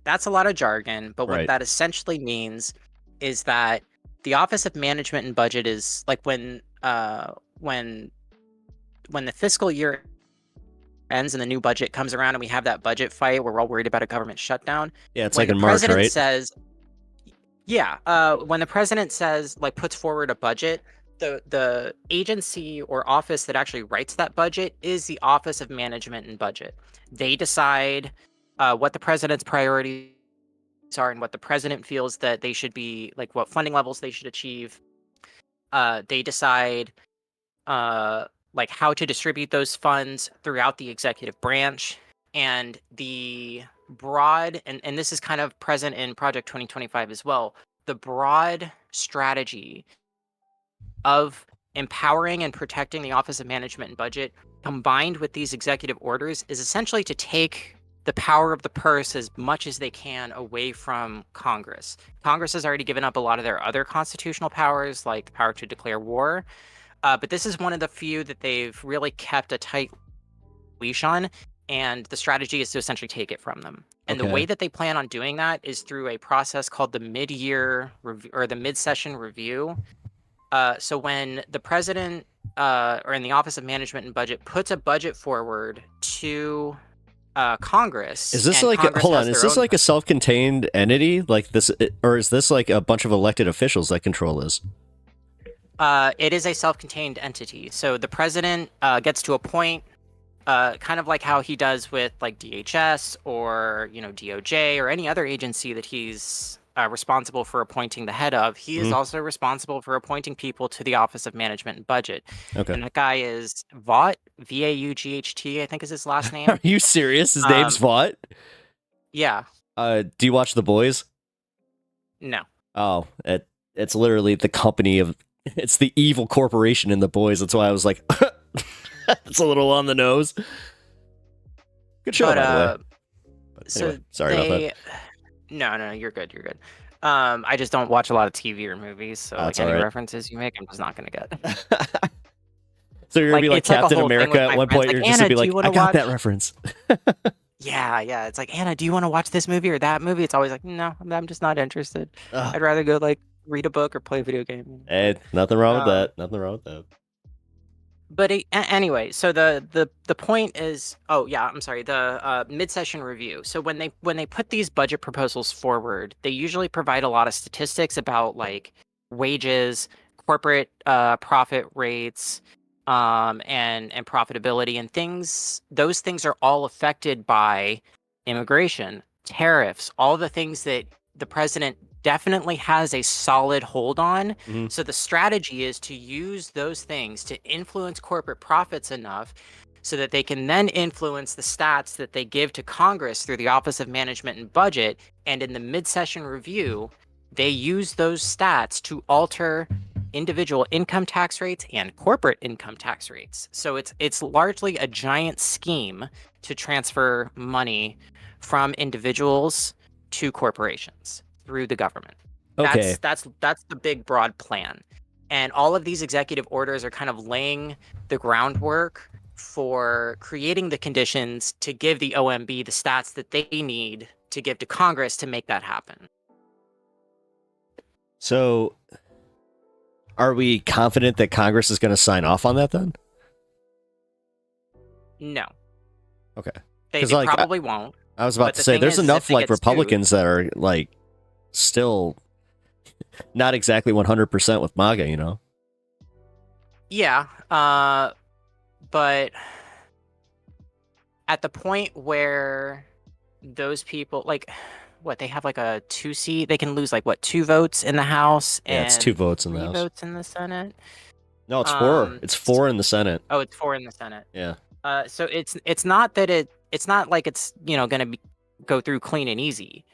That's a lot of jargon, but what Right. that essentially means is that the Office of Management and Budget is like when the fiscal year ends and the new budget comes around and we have that budget fight where we're all worried about a government shutdown. Yeah, it's When like the in March, president right? says, when the president says, like, puts forward a budget, the agency or office that actually writes that budget is the Office of Management and Budget. They decide what the president's priorities are and what the president feels that they should be, like what funding levels they should achieve. They decide like how to distribute those funds throughout the executive branch. And the broad, and this is kind of present in Project 2025 as well, the broad strategy of empowering and protecting the Office of Management and Budget combined with these executive orders is essentially to take the power of the purse as much as they can away from Congress. Congress has already given up a lot of their other constitutional powers, like the power to declare war. But this is one of the few that they've really kept a tight leash on, and the strategy is to essentially take it from them. And the way that they plan on doing that is through a process called the mid-year review or the mid-session review. So when the president or in the Office of Management and Budget puts a budget forward to Congress, Is this and like Congress hold has on? Is their this own like a self-contained entity, like this, or is this like a bunch of elected officials that control this? It is a self-contained entity. So the president gets to appoint, kind of like how he does with like DHS or DOJ or any other agency that he's responsible for appointing the head of. He is also responsible for appointing people to the Office of Management and Budget. Okay. And that guy is Vaught, Vaught, I think is his last name. Are you serious? His name's Vaught? Yeah. Do you watch The Boys? No. Oh, it's literally the company of, it's the evil corporation in The Boys. That's why I was like, it's a little on the nose. Good show, by the way. But So anyway, sorry about that. No, you're good. I just don't watch a lot of TV or movies, so like That's any all right. references you make, I'm just not gonna get. So you're gonna Like, be like it's like a Captain whole thing with America my at one friends, point. like, You're just gonna "Anna, be do like, you wanna I got that watch-" reference. Yeah. It's like, Anna, do you want to watch this movie or that movie? It's always like, no, I'm just not interested. Ugh. I'd rather go like read a book or play a video game. Hey, nothing wrong with that. Nothing wrong with that. But anyway, so the point is, I'm sorry, the mid-session review. So when they put these budget proposals forward, they usually provide a lot of statistics about like wages, corporate profit rates, and profitability and things. Those things are all affected by immigration, tariffs, all the things that the president definitely has a solid hold on. Mhm. So the strategy is to use those things to influence corporate profits enough so that they can then influence the stats that they give to Congress through the Office of Management and Budget. And in the mid-session review, they use those stats to alter individual income tax rates and corporate income tax rates. So it's largely a giant scheme to transfer money from individuals to corporations through the government. Okay. That's the big broad plan. And all of these executive orders are kind of laying the groundwork for creating the conditions to give the OMB the stats that they need to give to Congress to make that happen. So, are we confident that Congress is going to sign off on that then? No. Okay. They 'Cause, like, probably won't. I was about But to the say, thing there's is, if enough it like gets Republicans that are like still not exactly 100% with MAGA, you know? Yeah. But at the point where those people, like, what, they have like a 2 seat, they can lose like what, 2 votes in the House Yeah, and it's 2 votes in the 3 House. votes in the Senate. No, it's 4. It's 4 in the Senate. Oh, it's 4 in the Senate. Yeah. So it's not that it's not like it's, you know, going to go through clean and easy.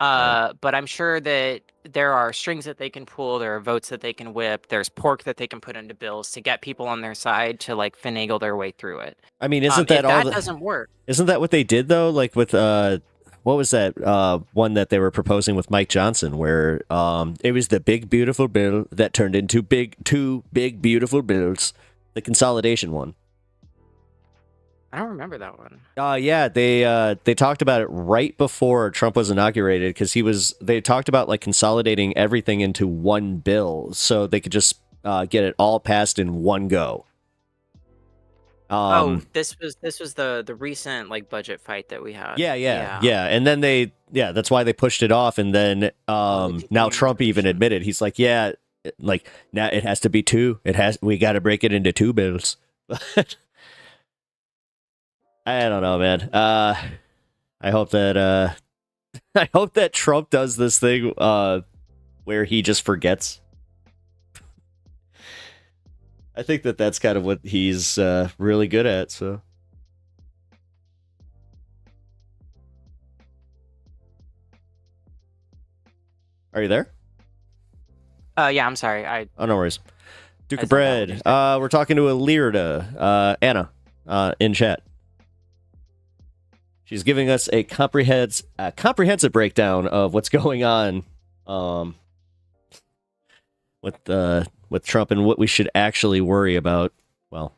Right. But I'm sure that there are strings that they can pull, there are votes that they can whip, there's pork that they can put into bills to get people on their side to like finagle their way through it. I mean, isn't that if all that doesn't work? Isn't that what they did though? Like with what was that one that they were proposing with Mike Johnson, where it was the big beautiful bill that turned into two big beautiful bills, the consolidation one. I don't remember that one. Yeah, they talked about it right before Trump was inaugurated because they talked about like consolidating everything into one bill so they could just get it all passed in one go. This was the recent like budget fight that we had. Yeah. And then that's why they pushed it off. And then now Trump even admitted, he's like, yeah, like now it has to be 2. We got to break it into 2 bills. I don't know, man. I hope that Trump does this thing where he just forgets. I think that's kind of what he's really good at. So, are you there? Yeah, I'm sorry. Oh, no worries. Duke I of thought Bread. that We're talking to Alirda, Anna, in chat. She's giving us a comprehensive breakdown of what's going on with Trump and what we should actually worry about. Well,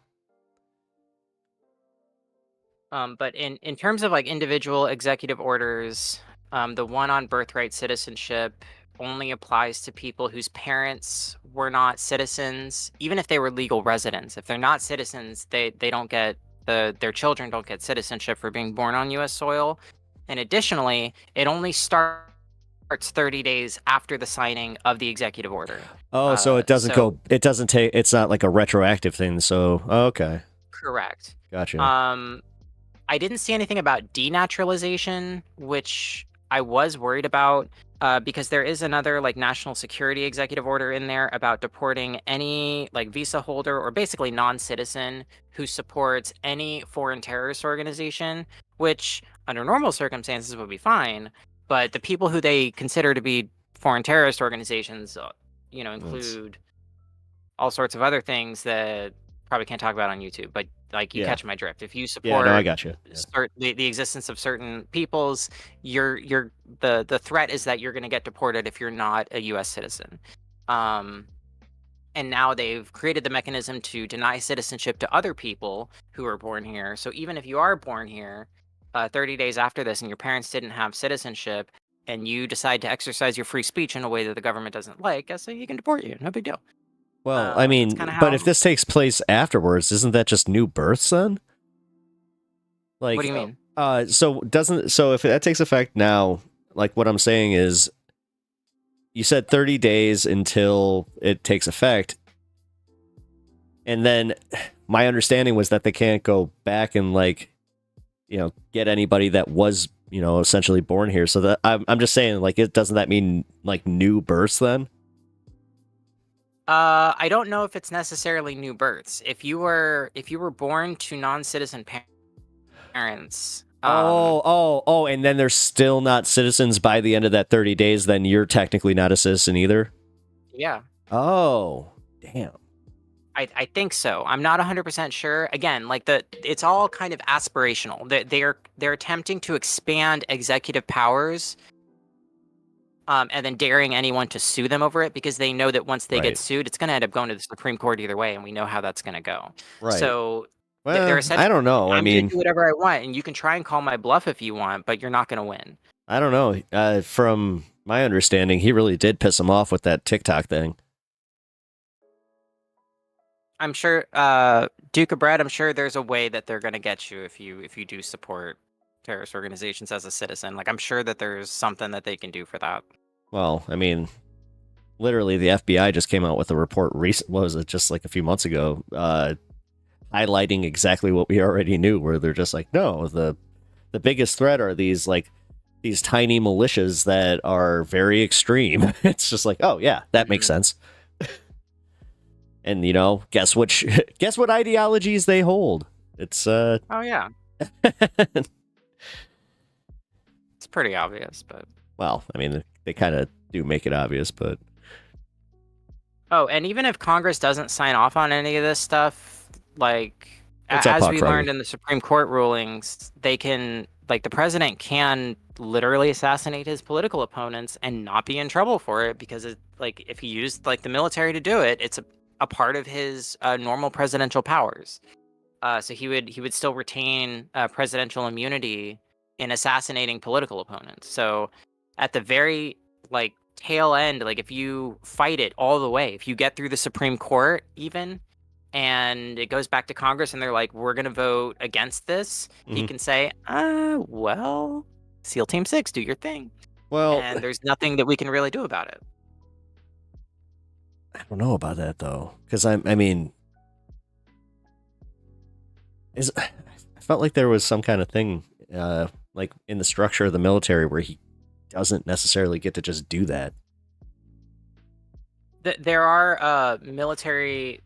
but in terms of like individual executive orders, the one on birthright citizenship only applies to people whose parents were not citizens, even if they were legal residents. If they're not citizens, they don't get their children don't get citizenship for being born on U.S. soil. And additionally, it only starts 30 days after the signing of the executive order. Oh, so it doesn't it's not like a retroactive thing. So, okay. Correct. Gotcha. I didn't see anything about denaturalization, which I was worried about, because there is another like national security executive order in there about deporting any like visa holder or basically non-citizen who supports any foreign terrorist organization, which under normal circumstances would be fine. But the people who they consider to be foreign terrorist organizations, include all sorts of other things that probably can't talk about on YouTube, but like you catch my drift. If you support I got you. the existence of certain peoples, the threat is that you're going to get deported if you're not a U.S. citizen. And now they've created the mechanism to deny citizenship to other people who are born here. So even if you are born here 30 days after this and your parents didn't have citizenship and you decide to exercise your free speech in a way that the government doesn't like, so you can deport you. No big deal. Well, I mean, but if this takes place afterwards, isn't that just new births then? Like, what do you mean? So if that takes effect now, like what I'm saying is, you said 30 days until it takes effect. And then my understanding was that they can't go back and like, get anybody that was, essentially born here. So that I'm just saying, like, doesn't that mean like new births then? I don't know if it's necessarily new births. If you were born to non-citizen parents. And then they're still not citizens by the end of that 30 days, then you're technically not a citizen either? Yeah. Oh. Damn. I think so. I'm not 100% sure. Again, like it's all kind of aspirational. They're attempting to expand executive powers, and then daring anyone to sue them over it because they know that once they get Right. sued, it's going to end up going to the Supreme Court either way, and we know how that's going to go. Right. So they're Well, essentially I don't saying, know. I I'm going to mean, do whatever I want, and you can try and call my bluff if you want, but you're not going to win. I don't know. From my understanding, he really did piss him off with that TikTok thing. I'm sure, Duke of Bread, I'm sure there's a way that they're going to get you if you do support terrorist organizations as a citizen. Like, I'm sure that there's something that they can do for that. Well, I mean, literally, the FBI just came out with a report. What was it? Just like a few months ago, highlighting exactly what we already knew. Where they're just like, no, the biggest threat are these tiny militias that are very extreme. It's just like, oh yeah, that makes sense. And guess what ideologies they hold? It's Oh yeah. It's pretty obvious, but well, I mean, they kind of do make it obvious, but oh, and even if Congress doesn't sign off on any of this stuff, like What's up, as Hawk we Froggy? learned in the Supreme Court rulings, they can, like, the president can literally assassinate his political opponents and not be in trouble for it because like if he used like the military to do it, it's a part of his normal presidential powers. So he would still retain presidential immunity in assassinating political opponents. So at the very like tail end, like if you fight it all the way, if you get through the Supreme Court even, and it goes back to Congress and they're like, we're going to vote against this, he can say, well, SEAL Team 6, do your thing. Well, And there's nothing that we can really do about it. I don't know about that though, because I mean, I felt like there was some kind of thing, like in the structure of the military where he doesn't necessarily get to just do that. There are the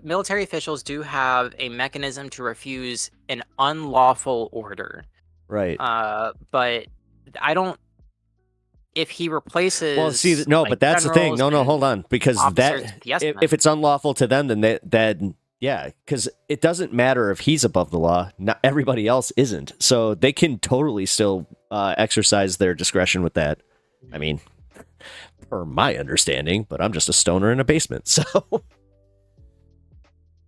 military officials do have a mechanism to refuse an unlawful order. Right. But I don't. If he replaces, Well, see, no, like, but that's the thing. generals No, and hold on, because officers that with yes if it's unlawful to them, then yeah, because it doesn't matter if he's above the law. Not everybody else isn't, so they can totally still exercise their discretion with that. I mean, per my understanding, but I'm just a stoner in a basement, so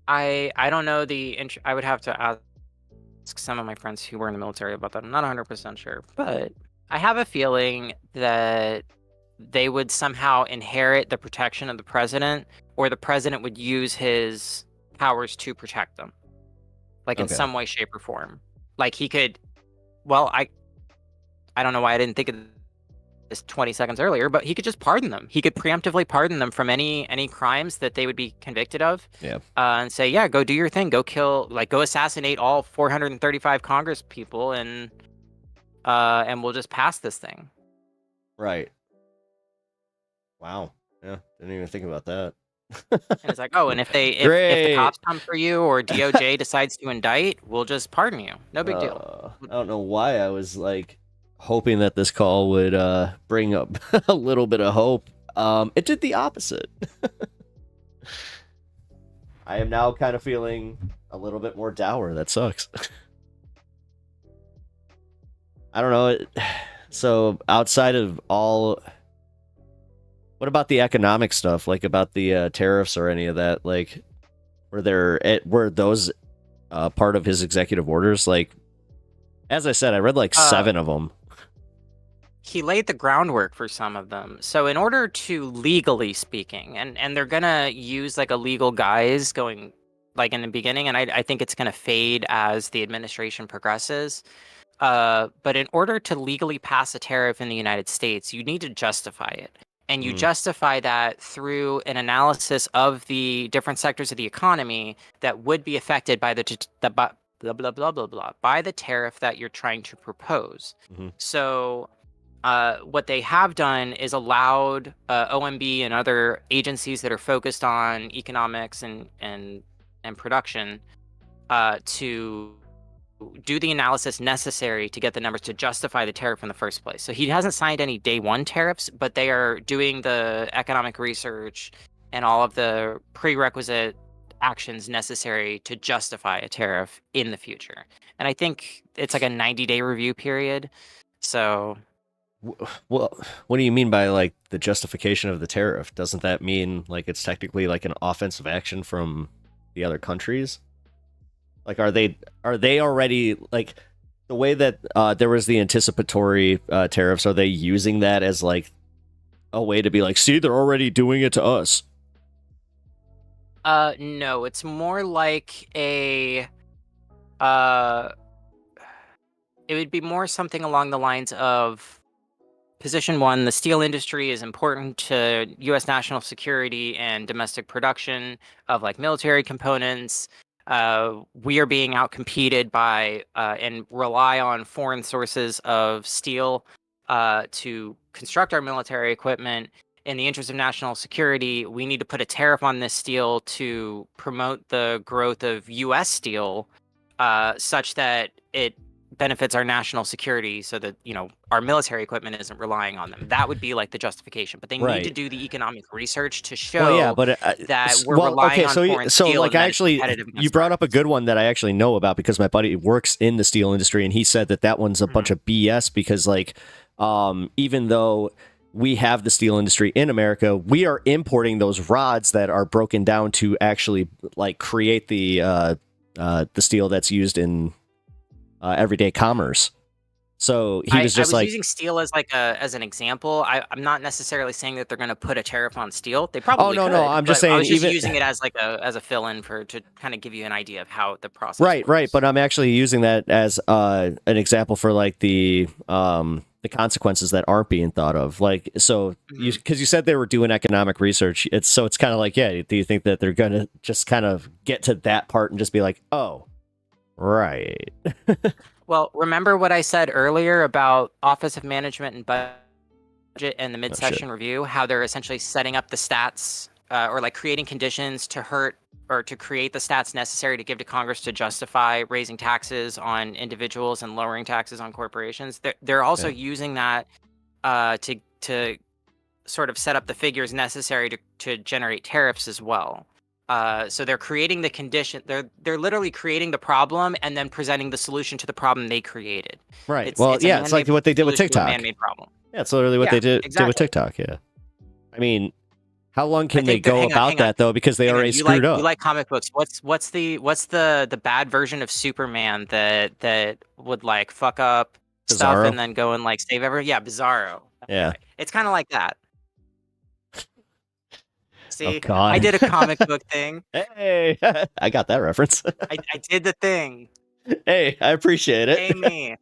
I don't know I would have to ask some of my friends who were in the military about that. I'm not 100% sure, but I have a feeling that they would somehow inherit the protection of the president, or the president would use his powers to protect them, like in Okay. some way, shape, or form. Like he could. Well, I don't know why I didn't think of this 20 seconds earlier, but he could just pardon them. He could preemptively pardon them from any crimes that they would be convicted of. Yeah. And say, yeah, go do your thing. Go go assassinate all 435 Congress people, and we'll just pass this thing. Right. Wow. Yeah, didn't even think about that. And it's like, oh, and if the cops come for you or DOJ decides to indict, we'll just pardon you. No big deal. I don't know why I was like hoping that this call would bring up a little bit of hope. It did the opposite. I am now kind of feeling a little bit more dour. That sucks. I don't know. So outside of all, what about the economic stuff? Like about the tariffs or any of that? Like, were those part of his executive orders? Like, as I said, I read like 7 of them. He laid the groundwork for some of them. So in order to, legally speaking, and they're gonna use like a legal guise going like in the beginning, and I think it's gonna fade as the administration progresses. But in order to legally pass a tariff in the United States, you need to justify it. And you justify that through an analysis of the different sectors of the economy that would be affected by the blah blah blah blah blah by the tariff that you're trying to propose. So what they have done is allowed OMB and other agencies that are focused on economics and production to do the analysis necessary to get the numbers to justify the tariff in the first place. So he hasn't signed any day one tariffs, but they are doing the economic research and all of the prerequisite actions necessary to justify a tariff in the future. And I think it's like a 90-day review period. So, Well, what do you mean by like the justification of the tariff? Doesn't that mean like it's technically like an offensive action from the other countries? Like, are they already like the way that there was the anticipatory tariffs? Are they using that as like a way to be like, see, they're already doing it to us? no, it's more like uh, it would be more something along the lines of position one, the steel industry is important to U.S. national security and domestic production of like military components. We are being outcompeted by and rely on foreign sources of steel to construct our military equipment. In the interest of national security, we need to put a tariff on this steel to promote the growth of U.S. steel, such that it benefits our national security, so that our military equipment isn't relying on them. That would be like the justification. But they need to Right. do the economic research to Well, yeah, show but that we're relying okay. on So, foreign so steel like, and I that it's actually, competitive you against brought up a ours. good one that I actually know about because my buddy works in the steel industry, and he said that that one's a bunch Mhm. of BS because, like, even though we have the steel industry in America, we are importing those rods that are broken down to actually like create the steel that's used in everyday commerce. So he was I just was like, using steel as like as an example. I'm not necessarily saying that they're going to put a tariff on steel. They oh probably no, no, could, I'm just but I saying was just even using it as like a fill-in to kind of give you an idea of how the process right, right, works. but I'm actually using that as an example for like the consequences that aren't being thought of. Like, so you, Mhm. because you said they were doing economic research, it's kind of like, yeah, do you think that they're gonna just kind of get to that part and just be like, oh, right, Well, remember what I said earlier about Office of Management and Budget and the oh shit, mid-session review, how they're essentially setting up the stats or like creating conditions to hurt or to create the stats necessary to give to Congress to justify raising taxes on individuals and lowering taxes on corporations. They're also yeah, using that to sort of set up the figures necessary to generate tariffs as well. So they're creating the condition. They're literally creating the problem and then presenting the solution to the problem they created. right. It's Well, it's a yeah, it's like man-made what they did with solution to a TikTok. man-made problem. Yeah, it's literally what Yeah, they did with exactly. TikTok. Yeah, I mean, how long I can they think that go about hang on. that though? Because they Hang on. already screwed You up. like comic books. What's the bad version of Superman that would like fuck up stuff Bizarro. and then go and like save everyone? Yeah, Bizarro. That Yeah. guy. It's kind of like that. Oh See, I God. did a comic book thing. Hey, I got that reference. I did the thing. Hey, I appreciate Pay it. me.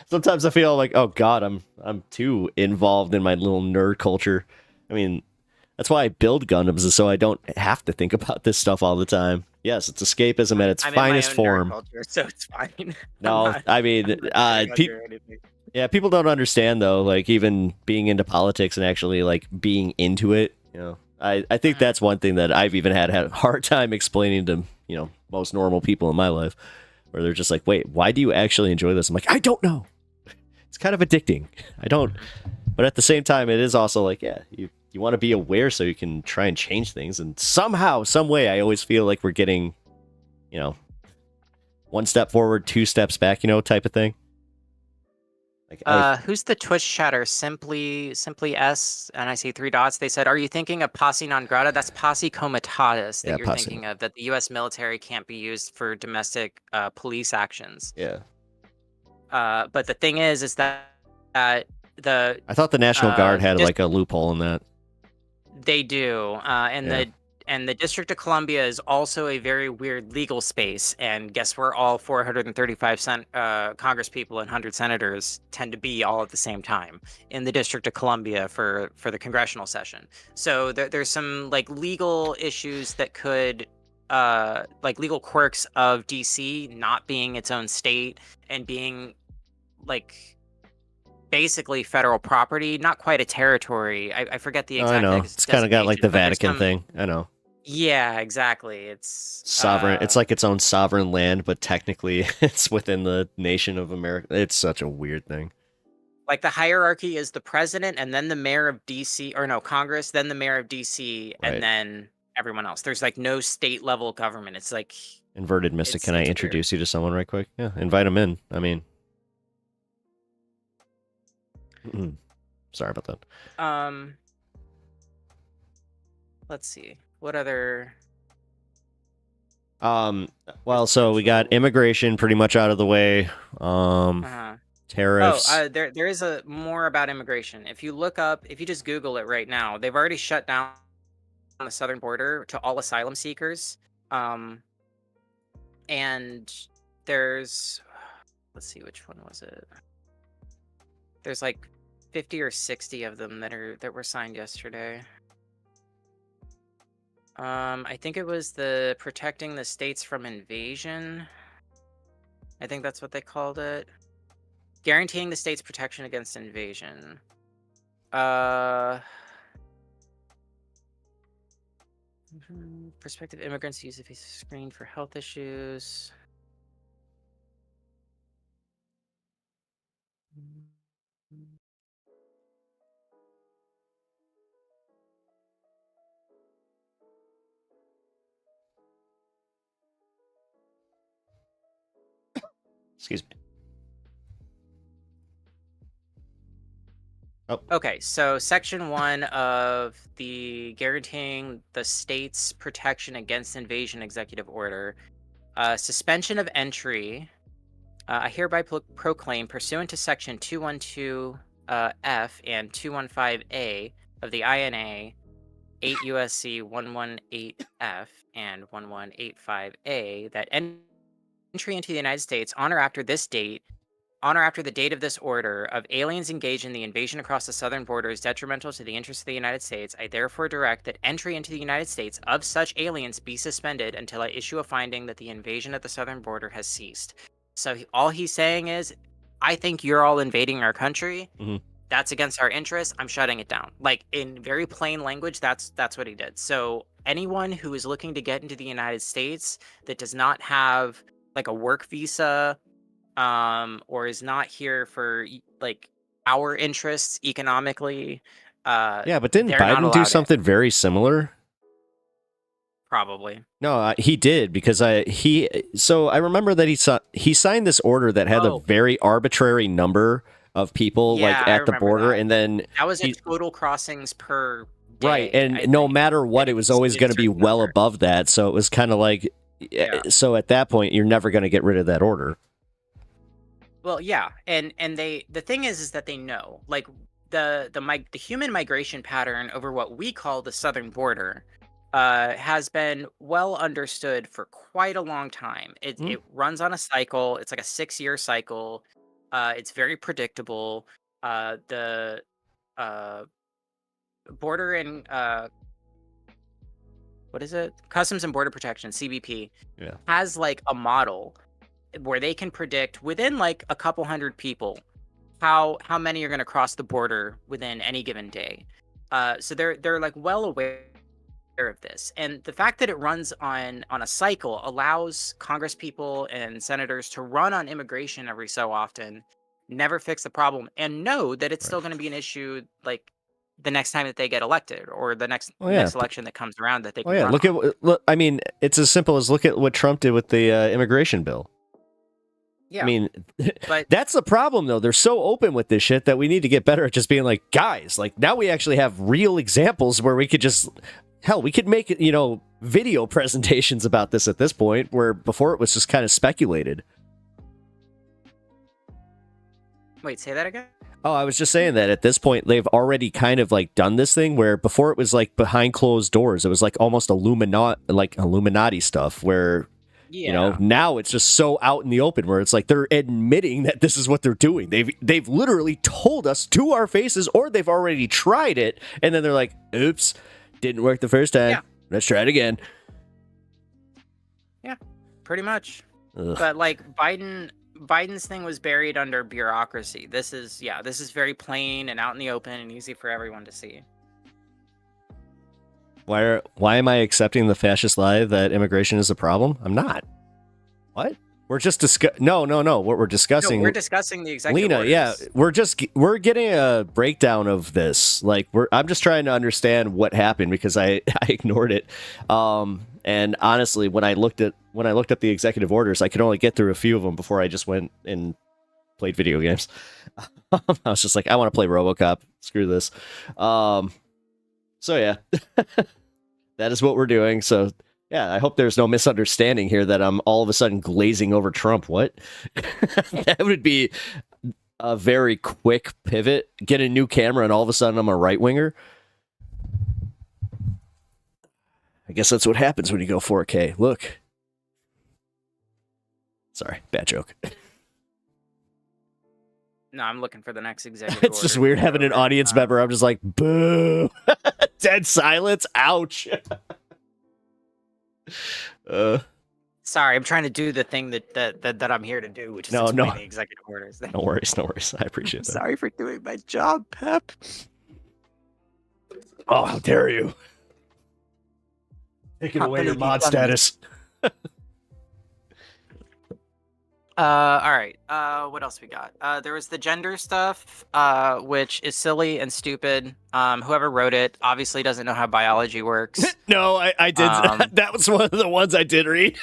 Sometimes I feel like, oh God, I'm too involved in my little nerd culture. I mean, that's why I build Gundams, is so I don't have to think about this stuff all the time. Yes, it's escapism at its I'm in my finest own nerd form. culture, so it's fine. I'm No, not I mean, pretending like you're anything. yeah, people don't understand though. Like even being into politics and actually like being into it, I think Mhm. that's one thing that I've even had a hard time explaining to most normal people in my life, where they're just like, wait, why do you actually enjoy this? I'm like, I don't know. It's kind of addicting. I don't, but at the same time, it is also like, yeah, you want to be aware so you can try and change things, and somehow, some way, I always feel like we're getting, you know, one step forward, two steps back, type of thing. Like Who's the Twitch chatter? Simply S, and I see 3 dots. They said, "Are you thinking of posse non grata?" That's posse comitatus that yeah, you're possibly, thinking of. That the U.S. military can't be used for domestic police actions. yeah. But the thing is that the I thought the National Guard had dis- like a loophole in that. they do, and Yeah. the District of Columbia is also a very weird legal space. And guess where all 435 Congress people and 100 senators tend to be all at the same time in the District of Columbia for the congressional session. So there's some like legal issues that could like legal quirks of DC not being its own state and being like basically federal property, not quite a territory. I forget the Oh, I exact know. It's kind of got like designation, the but there's Vatican some. thing. I know. Yeah, exactly. It's Sovereign. It's like its own sovereign land, but technically it's within the nation of America. It's such a weird thing. Like the hierarchy is the president and then the mayor of DC, or no, Congress, then the mayor of DC, Right. and then everyone else. There's like no state level government. It's like Inverted Mystic, can I it's weird. introduce you to someone right quick? Yeah, invite him in. I mean, sorry about that. Let's see. What other Well, so we got immigration pretty much out of the way. Tariffs. there is a more about immigration. If you look up, if you just Google it right now, they've already shut down the southern border to all asylum seekers. And there's, let's see, which one was it? There's like 50 or 60 of them that were signed yesterday. I think it was the protecting the states from invasion. I think that's what they called it. Guaranteeing the state's protection against invasion. Prospective immigrants use a visa screen for health issues. Excuse me. Oh. Okay, so section 1 of the guaranteeing the state's protection against invasion executive order, suspension of entry. I hereby proclaim, pursuant to section 212 F and 215A of the INA, 8 USC 118F and 1185A, that entry into the United States on or after this date, on or after the date of this order, of aliens engaged in the invasion across the southern border is detrimental to the interests of the United States. I therefore direct that entry into the United States of such aliens be suspended until I issue a finding that the invasion at the southern border has ceased. So all he's saying is, I think you're all invading our country. Mm-hmm. That's against our interests. I'm shutting it down. Like, in very plain language, that's what he did. So anyone who is looking to get into the United States that does not have like a work visa, or is not here for like our interests economically, yeah, but didn't Biden do something very similar? Probably. No, he did, because I remember that he signed this order that had a very arbitrary number of people like at the border, that. And then that was a total crossings per day, right, and no matter what, it was always going to be well above that. So it was kind of like, so at that point, you're never going to get rid of that order. Well, yeah, and the thing is that they know, like, the human migration pattern over what we call the southern border has been well understood for quite a long time. It runs on a cycle. It's like a 6-year cycle. It's very predictable. The border and what is it? Customs and Border Protection, CBP, has like a model where they can predict within like a couple hundred people how many are going to cross the border within any given day. So they're like well aware of this, and the fact that it runs on a cycle allows Congress people and senators to run on immigration every so often, never fix the problem, and know that it's still going to be an issue like the next time that they get elected, or the next election that comes around that they can run on. I mean, it's as simple as look at what Trump did with the immigration bill. Yeah. I mean, but that's the problem, though. They're so open with this shit that we need to get better at just being like, guys, like, now we actually have real examples where we could just, hell, we could make, video presentations about this at this point, where before it was just kind of speculated. Wait, say that again? Oh, I was just saying that at this point, they've already kind of like done this thing where before it was like behind closed doors. It was like almost Illuminati stuff where, now it's just so out in the open where it's like they're admitting that this is what they're doing. They've literally told us to our faces, or they've already tried it. And then they're like, oops, didn't work the first time. Yeah. Let's try it again. Yeah, pretty much. Ugh. But like Biden's thing was buried under bureaucracy. This is very plain and out in the open and easy for everyone to see. Why am I accepting the fascist lie that immigration is a problem? I'm not. What? We're just no. What we're discussing. No, we're discussing the executive Lena, orders. yeah, we're getting a breakdown of this. Like, I'm just trying to understand what happened because I ignored it. And honestly, when I looked up the executive orders, I could only get through a few of them before I just went and played video games. I was just like, I want to play RoboCop. Screw this. So yeah, that is what we're doing. So yeah, I hope there's no misunderstanding here that I'm all of a sudden glazing over Trump. What? That would be a very quick pivot. Get a new camera, and all of a sudden I'm a right winger. I guess that's what happens when you go 4K. Look. Sorry, bad joke. No, I'm looking for the next executive It's just weird having an audience member. I'm just like, boo. Dead silence. Ouch. Sorry, I'm trying to do the thing that I'm here to do, which is explain the executive orders. No worries. I appreciate that. Sorry for doing my job, Pep. Oh, how dare you. Taking away your mod status. All right. What else we got? There was the gender stuff, which is silly and stupid. Whoever wrote it obviously doesn't know how biology works. No, I did. That was one of the ones I did read.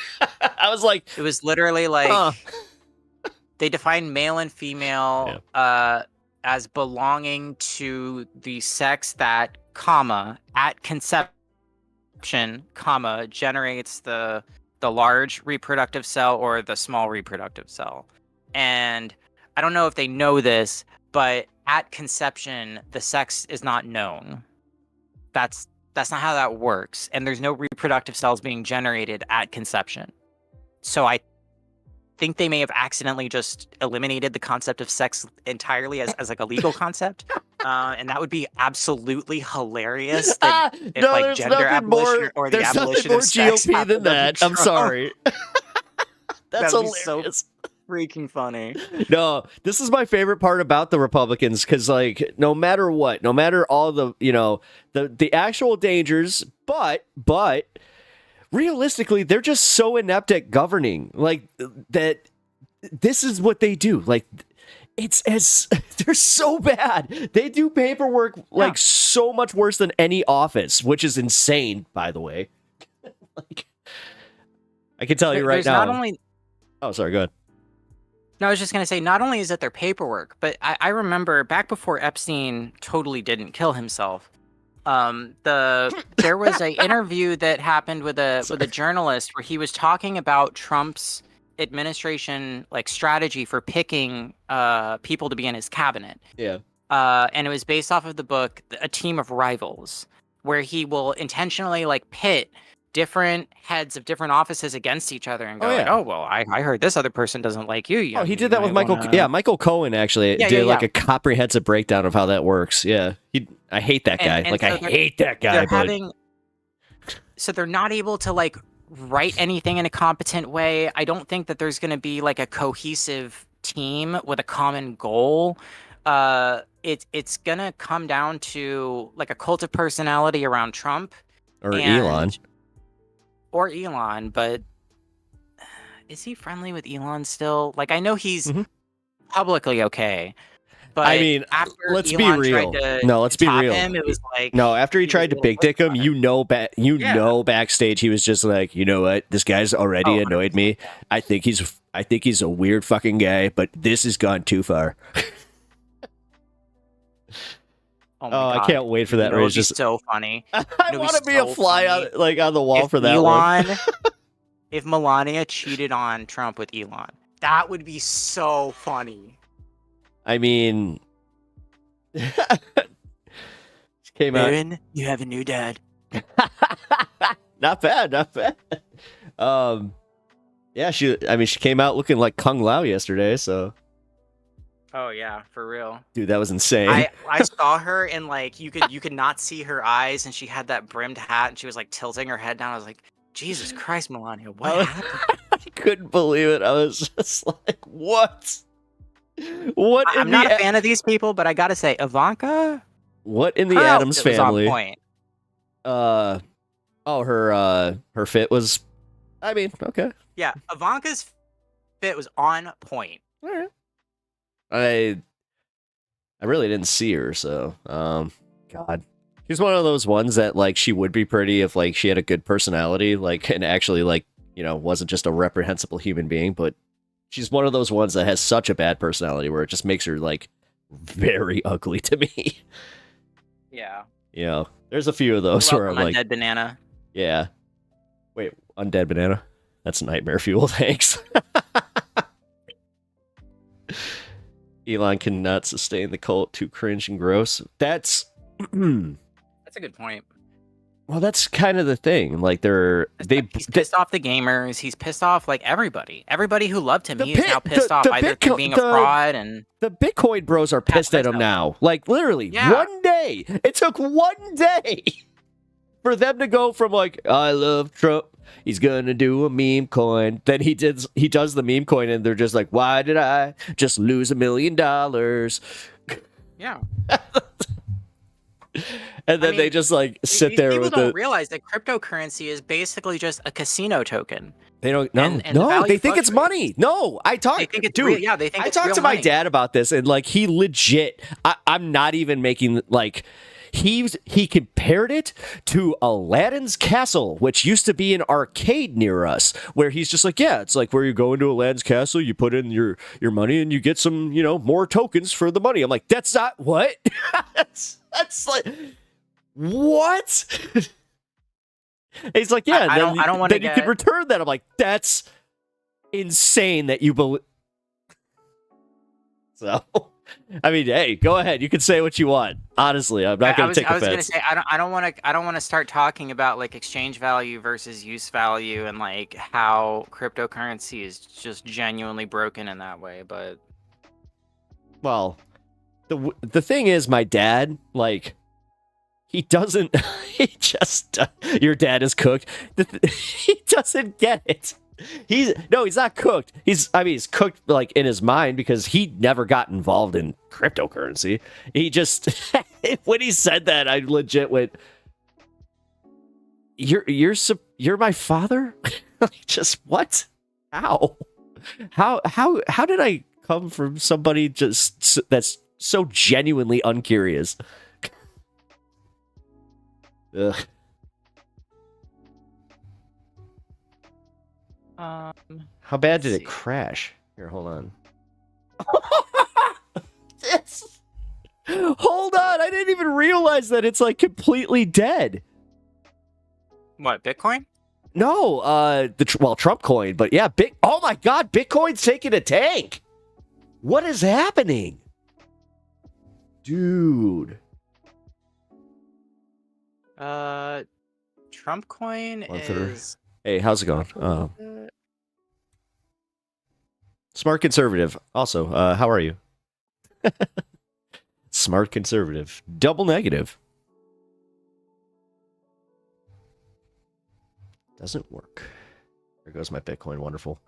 I was like, it was literally like they define male and female as belonging to the sex that, at conception, generates the large reproductive cell or the small reproductive cell. And I don't know if they know this, but at conception, the sex is not known. That's not how that works. And there's no reproductive cells being generated at conception. So I think they may have accidentally just eliminated the concept of sex entirely as like a legal concept. And that would be absolutely hilarious. If like gender abolition or the abolition of sex GOP than that. I'm sorry. That's hilarious. So freaking funny. No, this is my favorite part about the Republicans because, like, no matter what, no matter all the, the actual dangers, but realistically, they're just so inept at governing, like that. This is what they do. Like, they're so bad. They do paperwork like so much worse than any office, which is insane, by the way. Like, I can tell you right now. Oh, sorry. Go ahead. No, I was just going to say, not only is it their paperwork, but I remember back before Epstein totally didn't kill himself. There was an interview that happened with a journalist where he was talking about Trump's administration like strategy for picking people to be in his cabinet. Yeah. And it was based off of the book A Team of Rivals, where he will intentionally like pit different heads of different offices against each other and go oh well, I heard this other person doesn't like you. He did that with Michael. Yeah, Michael Cohen actually did like a comprehensive breakdown of how that works. Yeah, I hate that guy. I hate that guy. So they're not able to like write anything in a competent way. I don't think that there's going to be like a cohesive team with a common goal. It's gonna come down to like a cult of personality around Trump or Elon. Or Elon, but is he friendly with Elon still? Like, I know he's publicly okay, but I mean, let's be real. Let's be real. It was like after he tried to big dick him, know backstage he was just like, you know what, this guy's already annoyed me. I think he's a weird fucking guy, but this has gone too far. I can't wait for that. It's just so funny. I want to be a fly on the wall for that one. If Melania cheated on Trump with Elon, that would be so funny. I mean, she came Aaron, you have a new dad. Not bad. Yeah, she came out looking like Kung Lao yesterday, so. Oh yeah, for real. Dude, that was insane. I saw her and like you could not see her eyes, and she had that brimmed hat and she was like tilting her head down. I was like, Jesus Christ, Melania, what happened? I couldn't believe it. I was just like, what? I'm not a fan of these people, but I gotta say, Ivanka. What in the Addams Family? On point. Her fit was. I mean, okay. Yeah, Ivanka's outfit was on point. All right. I really didn't see her, so God. She's one of those ones that like she would be pretty if like she had a good personality, like and actually like, you know, wasn't just a reprehensible human being, but she's one of those ones that has such a bad personality where it just makes her like very ugly to me. Yeah. You know, there's a few of those where I'm like, Undead Banana. yeah. Wait, Undead Banana? That's nightmare fuel, thanks. Elon cannot sustain the cult, too cringe and gross. That's That's a good point. well, that's kind of the thing. Like He's pissed off the gamers. He's pissed off like everybody. Everybody who loved him. He is now pissed off either through being a fraud and the Bitcoin bros are pissed at him now. Like literally, one day. It took one day for them to go from like, I love Trump. He's gonna do a meme coin. Then he does the meme coin, and they're just like, why did I just lose $1 million? Yeah. And then they just like sit there people with don't realize that cryptocurrency is basically just a casino token. They don't. And the No, value they think it's fluctuates. money. No, I talked. They think it's dude. real. Yeah, they think I it's talked real to my money. dad about this, and like he legit. I'm not even making like. He compared it to Aladdin's Castle, which used to be an arcade near us, where he's just like, yeah, it's like where you go into Aladdin's Castle, you put in your money, and you get some, you know, more tokens for the money. I'm like, that's not what. that's like what. He's like, yeah, I don't want to. Then you can return that. I'm like, that's insane that you believe. So, I mean, hey, go ahead. You can say what you want. Honestly, I'm not going to take offense. I was going to say I don't want to start talking about like exchange value versus use value and like how cryptocurrency is just genuinely broken in that way. But well, the thing is, my dad, like, he doesn't. He just your dad is cooked. He doesn't get it. He's not cooked. He's cooked like in his mind because he never got involved in cryptocurrency. He just when he said that, I legit went, "You're my father?" Like, just what? How did I come from somebody just that's so genuinely uncurious? Ugh. How bad did it crash? Here, hold on. Hold on, I didn't even realize that it's like completely dead. What, Bitcoin? No, Trump coin, but yeah, oh my God, Bitcoin's taking a tank. What is happening? Dude. Trump coin is... Hey, how's it going? Smart conservative. Also, how are you? Smart conservative. Double negative. Doesn't work. There goes my Bitcoin. Wonderful.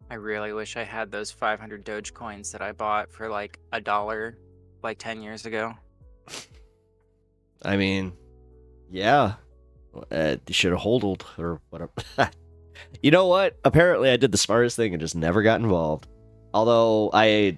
I really wish I had those 500 Dogecoins that I bought for like $1 like 10 years ago. I mean, yeah. You should have hodled or whatever. You know what? Apparently I did the smartest thing and just never got involved. Although I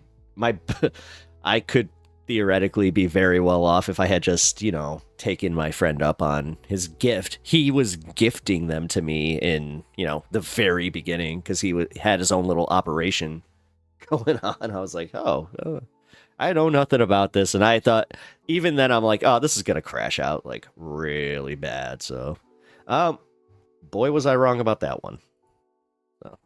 could theoretically be very well off if I had just, you know, taken my friend up on his gift. He was gifting them to me in, you know, the very beginning because he had his own little operation going on. I was like, oh, I know nothing about this. And I thought, even then, I'm like, oh, this is going to crash out like really bad. So, boy, was I wrong about that one. So.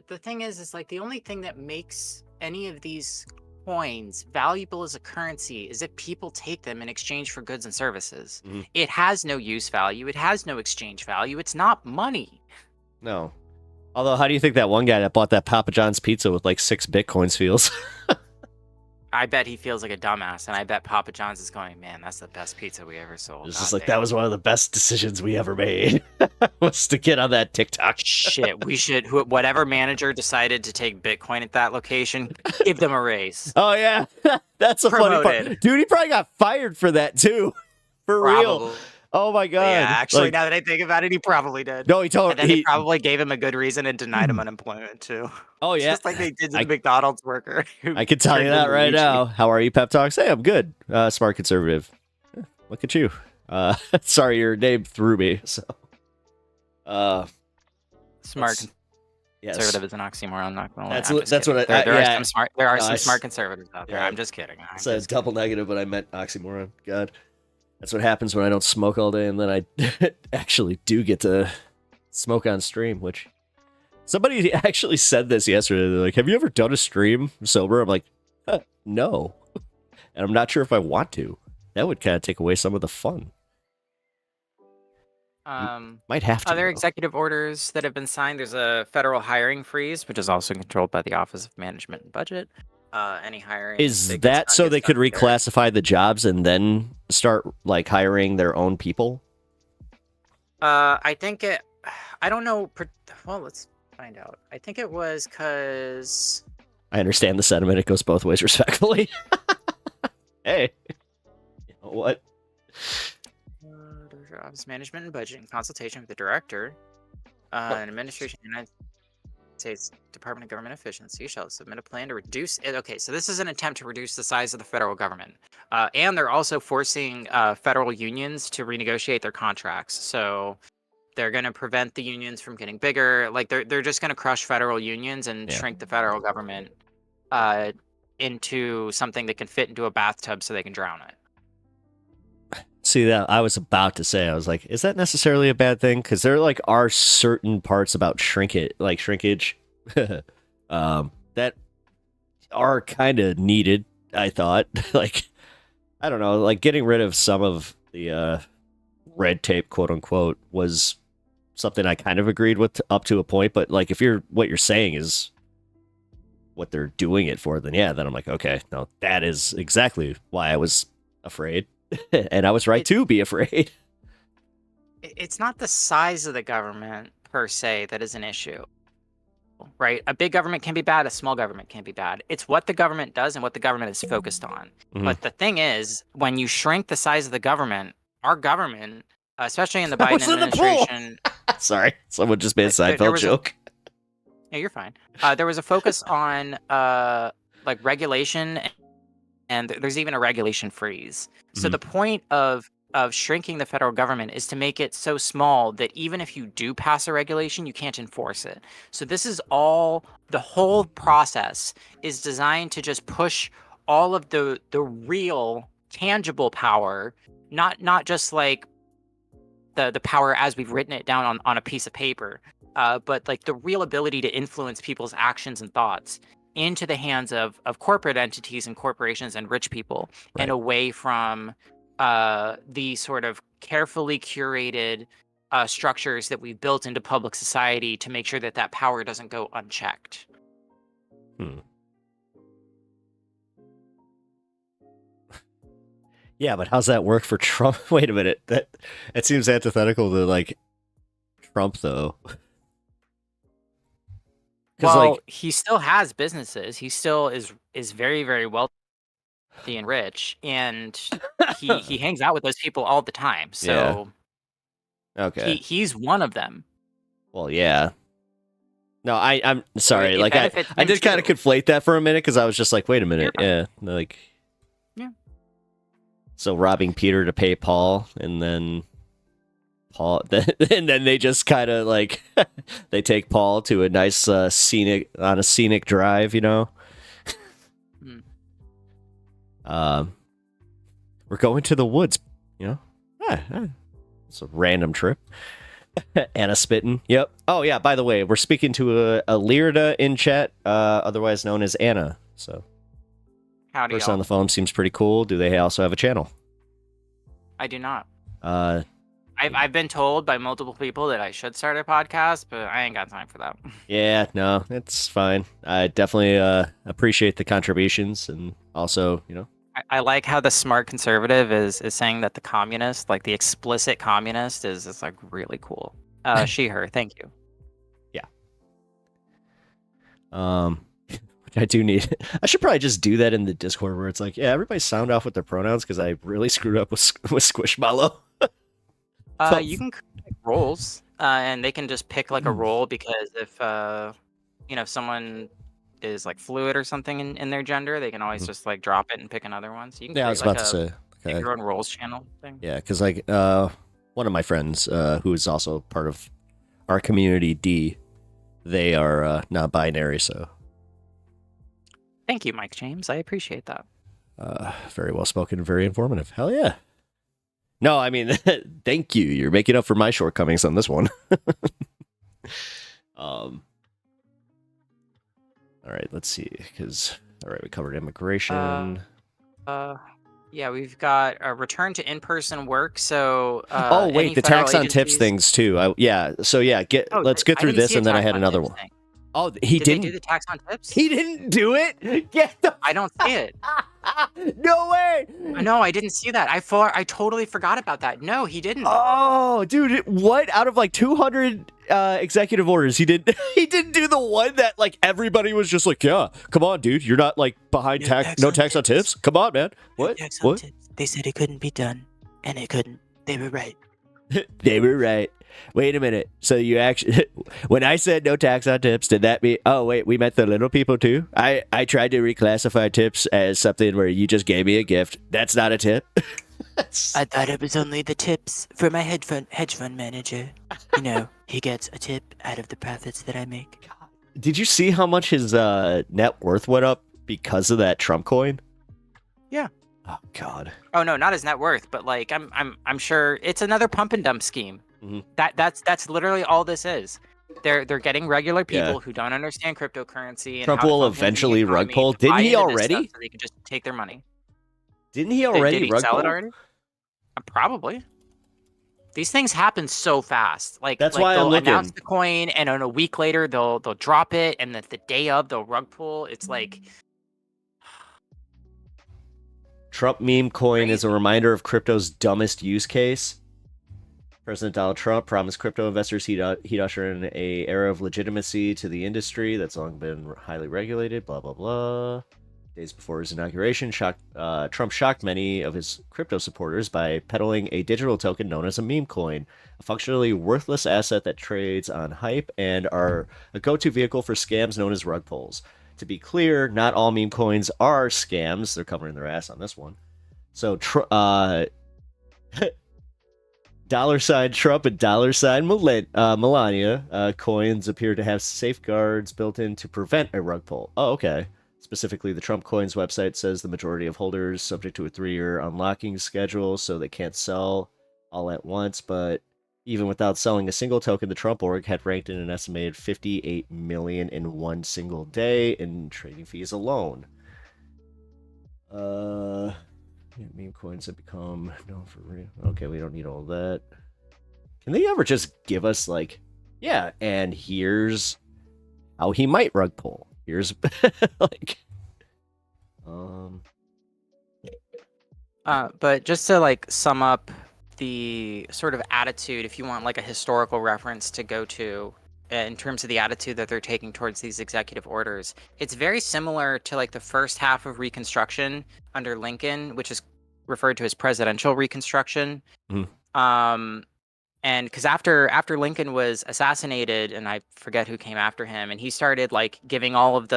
The thing is like the only thing that makes any of these coins valuable as a currency is if people take them in exchange for goods and services. Mm-hmm. It has no use value. It has no exchange value. It's not money. No. Although, how do you think that one guy that bought that Papa John's pizza with like 6 Bitcoins feels? I bet he feels like a dumbass, and I bet Papa John's is going, man, that's the best pizza we ever sold. It's just like, that was one of the best decisions we ever made, was to get on that TikTok. Shit, we should, whatever manager decided to take Bitcoin at that location, give them a raise. Oh, yeah. That's a funny part. Dude, he probably got fired for that, too. For real. Oh my But god! yeah, actually, Like, now that I think about it, he probably did. no, he told And then they he. probably gave him a good reason and denied him unemployment too. Oh yeah, Just like they did to the I McDonald's worker who I can tell you turned that into right Luigi. now. How are you, pep talks? Hey, I'm good. Smart conservative. Look at you. Sorry, your name threw me. So, Smart let's- yes, conservative is an oxymoron. Not gonna lie. That's I'm what- just that's kidding. what I- There are yeah. some smart. There are No, some I smart s- conservatives out there. yeah, I'm just kidding. I'm it's a just double negative, but I meant oxymoron. God, that's what happens when I don't smoke all day, and then I actually do get to smoke on stream. Which somebody actually said this yesterday. They're like, "Have you ever done a stream sober?" I'm like, no, and I'm not sure if I want to. That would kind of take away some of the fun. Might have to. Other though. executive orders that have been signed. There's a federal hiring freeze, which is also controlled by the Office of Management and Budget. Any hiring Is gets that done so gets they could done there. reclassify the jobs and then start like hiring their own people? I think it. I don't know. Well, let's find out. I think it was because. I understand the sentiment. It goes both ways, respectfully. Hey, you know what? Office Management and Budget in consultation with the Director and Administration of the United States Department of Government Efficiency shall submit a plan to reduce it. Okay, so this is an attempt to reduce the size of the federal government. And they're also forcing federal unions to renegotiate their contracts. So they're going to prevent the unions from getting bigger. Like they're just going to crush federal unions and shrink the federal government into something that can fit into a bathtub so they can drown it. See, that I was about to say, I was like, is that necessarily a bad thing? Because there like are certain parts about shrinkage, that are kind of needed. I thought, like, I don't know, like getting rid of some of the red tape, quote unquote, was something I kind of agreed with up to a point. But like, if what you're saying is what they're doing it for, then yeah, then I'm like, okay, no, that is exactly why I was afraid. And I was right to be afraid. It's not the size of the government per se that is an issue, right? A big government can be bad, a small government can be bad. It's what the government does and what the government is focused on. Mhm. But the thing is, when you shrink the size of the government, our government, especially in the I was Biden in the pool. administration, Sorry, someone just made a There Seinfeld was joke. yeah, you're fine. There was a focus on like regulation, and there's even a regulation freeze. So Mhm. the point of shrinking the federal government is to make it so small that even if you do pass a regulation, you can't enforce it. So this is all, the whole process is designed to just push all of the real tangible power, not just like the power as we've written it down on a piece of paper, but like the real ability to influence people's actions and thoughts into the hands of corporate entities and corporations and rich people, and Right. away from the sort of carefully curated structures that we've built into public society to make sure that that power doesn't go unchecked. Yeah, but how's that work for Trump? Wait a minute. That it seems antithetical to like Trump though. 'Cause, Well, like, he still has businesses. He still is very, very wealthy and rich, and he hangs out with those people all the time. So okay. he's one of them. Well, yeah. No, I'm sorry. it Like benefits I him did kind of too. conflate that for a minute because I was just like, wait a minute. You're fine. Yeah. Like. Yeah. So robbing Peter to pay Paul, and then Paul, and then they just kind of like they take Paul to a nice scenic drive, you know. Hmm. We're going to the woods, you know. It's a random trip. Anna Spittin. Yep. Oh yeah. By the way, we're speaking to a Lyrda in chat, otherwise known as Anna. So Howdy, person on y'all. the phone seems pretty cool. Do they also have a channel? I do not. Uh, I've been told by multiple people that I should start a podcast, but I ain't got time for that. Yeah, no, it's fine. I definitely appreciate the contributions, and also, you know, I like how the smart conservative is saying that the communist, like the explicit communist, is like really cool. She, her. Thank you. which I do need. I should probably just do that in the Discord where it's like, yeah, everybody sound off with their pronouns because I really screwed up with Squishmallow. You can create roles, and they can just pick like a role, because if someone is like fluid or something in their gender, they can always just like drop it and pick another one. So you can Yeah, I create was like about to say. pick Okay. your own roles channel thing. Yeah, because like one of my friends who is also part of our community D, they are non-binary, so Thank you, Mike James. I appreciate that. very well spoken, very informative. Hell yeah. No, I mean, thank you. You're making up for my shortcomings on this one. All right, let's see. Because all right, we covered immigration. Yeah, we've got a return to in-person work. So oh wait, any the federal tax on tips agencies- things too. Yeah. So yeah, let's get I through didn't this, see a and then I tax had on another tips one. thing. Oh, he Did didn't they do the tax on tips? He didn't do it. Get the. I don't see it. No way. No, I didn't see that. I totally forgot about that. No, he didn't. Oh, dude, what? Out of like 200 executive orders, he didn't do the one that like everybody was just like, yeah, come on, dude, you're not like behind no tax on tips. Come on, man. What? What? They said it couldn't be done, and it couldn't. They were right. They were right. Wait a minute. So you actually, when I said no tax on tips, did that mean? Oh wait, we meant the little people too. I tried to reclassify tips as something where you just gave me a gift. That's not a tip. I thought it was only the tips for my hedge fund manager. You know, he gets a tip out of the profits that I make. Did you see how much his net worth went up because of that Trump coin? Yeah. Oh God. Oh no, not his net worth, but like I'm sure it's another pump and dump scheme. Mm-hmm. That's literally all this is. They're getting regular people Yeah. who don't understand cryptocurrency. And Trump how to will function in the eventually rug economy pull. to Didn't buy he into this already? stuff so they can just take their money. Didn't he Did already he rug sell pull? it already? Probably. These things happen so fast. That's like why they'll I'm looking. announce the coin, and then a week later they'll drop it, and then the day of they'll rug pull. It's like Trump meme coin is a reminder of crypto's dumbest use case. President Donald Trump promised crypto investors he'd usher in a era of legitimacy to the industry that's long been highly regulated. Blah blah blah. Days before his inauguration, Trump shocked many of his crypto supporters by peddling a digital token known as a meme coin, a functionally worthless asset that trades on hype and are a go-to vehicle for scams known as rug pulls. To be clear, not all meme coins are scams. They're covering their ass on this one. So, $sign Trump and $sign Melania coins appear to have safeguards built in to prevent a rug pull. Oh, okay. Specifically, the Trump Coins website says the majority of holders subject to a 3-year unlocking schedule, so they can't sell all at once. But even without selling a single token, the Trump org had ranked in an estimated 58 million in one single day in trading fees alone. Meme coins have become known for real. Okay, we don't need all that. Can they ever just give us like, yeah, and here's how he might rug pull. Here's like, but just to like sum up the sort of attitude, if you want like a historical reference to go to in terms of the attitude that they're taking towards these executive orders, it's very similar to like the first half of Reconstruction under Lincoln, which is referred to as presidential Reconstruction. And because after Lincoln was assassinated, and I forget who came after him, and he started like giving all of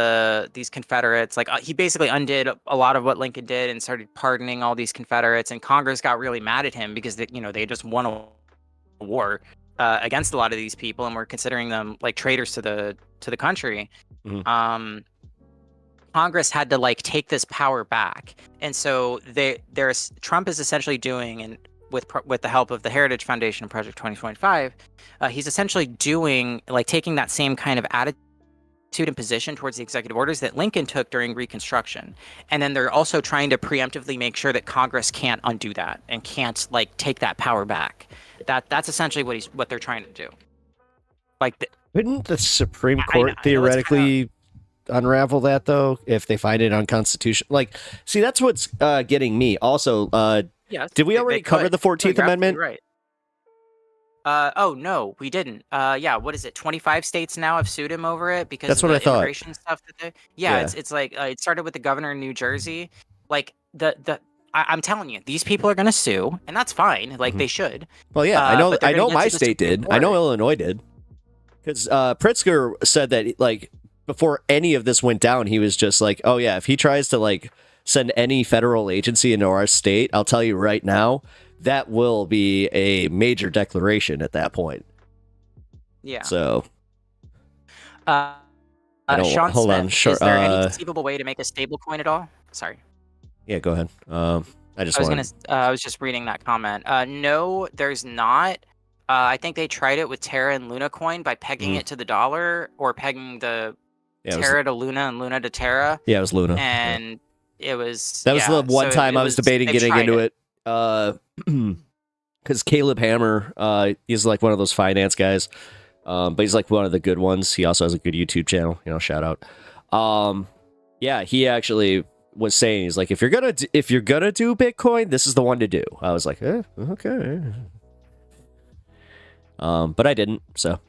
these Confederates, like he basically undid a lot of what Lincoln did and started pardoning all these Confederates, and Congress got really mad at him because they just won a war against a lot of these people and were considering them like traitors to the country. Congress had to like take this power back, and so Trump is essentially doing, and with the help of the Heritage Foundation and Project 2025, he's essentially doing like taking that same kind of attitude and position towards the executive orders that Lincoln took during Reconstruction, and then they're also trying to preemptively make sure that Congress can't undo that and can't like take that power back. That's essentially what they're trying to do. Like, couldn't the Supreme Court theoretically unravel that though if they find it unconstitutional? Like, see, that's what's getting me. Also, yes, did we already cover the 14th Amendment? Right. Oh no, we didn't. Yeah, what is it? 25 states now have sued him over it because that's of what the I thought. Immigration stuff that they. Yeah, it's like it started with the governor in New Jersey. Like the I'm telling you, these people are gonna sue, and that's fine. Like they should. Well, yeah, I know. But they're I gonna know get my to the state Supreme did. I know Court. Illinois did. Because Pritzker said that, like, before any of this went down, he was just like, "Oh yeah, if he tries to like send any federal agency into our state, I'll tell you right now, that will be a major declaration at that point." Yeah. So, Uh, I don't- Sean hold Smith, on, sure, is there any conceivable way to make a stable coin at all? Sorry. yeah, go ahead. I just wanted. I was just reading that comment. No, there's not. I think they tried it with Terra and Luna coin by pegging it to the dollar, or pegging the Yeah, it was, Terra to Luna and Luna to Terra, yeah, it was Luna. Yeah. and it was That was the one time I was debating they've getting tried into it. Because Caleb Hammer, he's like one of those finance guys, but he's like one of the good ones. He also has a good YouTube channel. Shout out. Yeah, he actually was saying, he's like, if you're gonna do Bitcoin, this is the one to do. I was like, okay. But I didn't. So,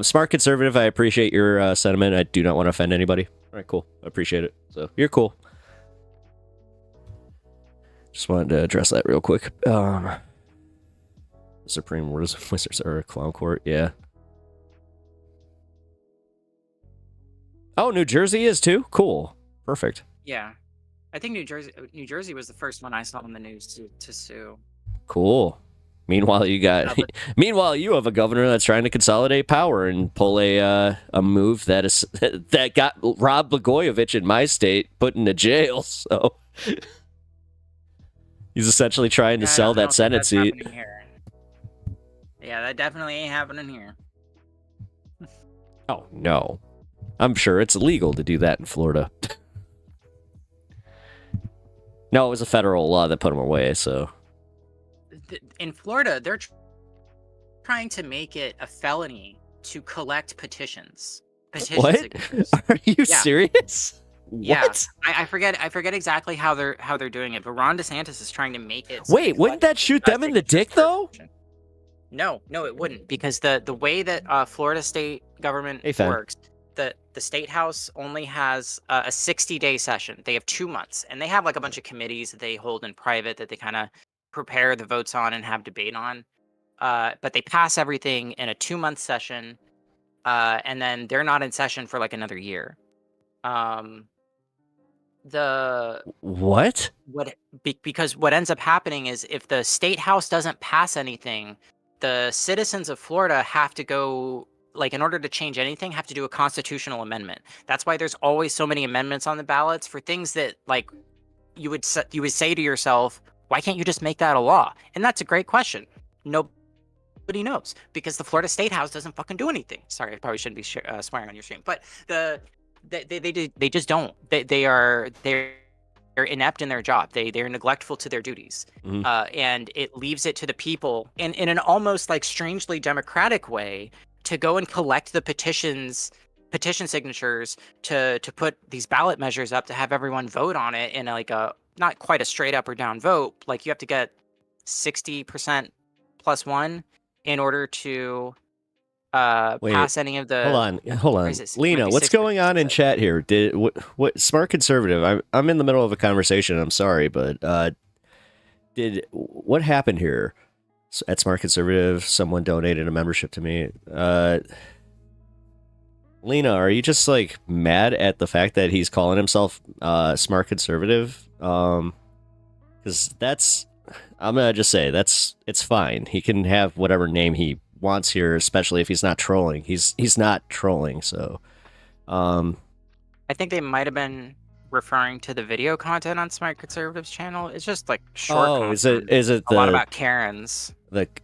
smart conservative, I appreciate your sentiment. I do not want to offend anybody. All right, cool. I appreciate it. So you're cool. Just wanted to address that real quick. Supreme Wizards or Clown Court, yeah. Oh, New Jersey is too? Cool. Perfect. Yeah, I think New Jersey was the first one I saw on the news to sue. Cool. Meanwhile, you got. Meanwhile, you have a governor that's trying to consolidate power and pull a move that got Rod Blagojevich in my state put into jail. So he's essentially trying to sell that Senate seat. Yeah, that definitely ain't happening here. Oh no, I'm sure it's illegal to do that in Florida. No, it was a federal law that put him away. So. In Florida, they're trying to make it a felony to collect petitions. What? Signatures. Are you serious? Yeah. What? I forget exactly how they're doing it, but Ron DeSantis is trying to make it. Wait, wouldn't that shoot them in the dick though? No, it wouldn't, because the way that Florida state government works, the state house only has a 60-day session. They have 2 months, and they have like a bunch of committees that they hold in private that they kind of prepare the votes on and have debate on, but they pass everything in a 2-month session, and then they're not in session for like another year. Because what ends up happening is, if the state house doesn't pass anything, the citizens of Florida have to go, like, in order to change anything, have to do a constitutional amendment. That's why there's always so many amendments on the ballots for things that, like, you would say to yourself, why can't you just make that a law? And that's a great question. Nobody knows, because the Florida State House doesn't fucking do anything. Sorry, I probably shouldn't be swearing on your stream, but they just don't. They're inept in their job. They're neglectful to their duties, and it leaves it to the people in an almost like strangely democratic way to go and collect the petition signatures to put these ballot measures up, to have everyone vote on it in like a, not quite a straight up or down vote. Like, you have to get 60% plus one in order to pass any of the. Hold on, Lena. What's going on in chat here? What smart conservative? I'm in the middle of a conversation. I'm sorry, but what happened here? At Smart Conservative, someone donated a membership to me. Lena, are you just like mad at the fact that he's calling himself Smart Conservative? Because I'm gonna just say it's fine. He can have whatever name he wants here, especially if he's not trolling. He's not trolling, so. I think they might have been referring to the video content on Smart Conservative's channel. It's just like short. Oh, content. is it a lot about Karens?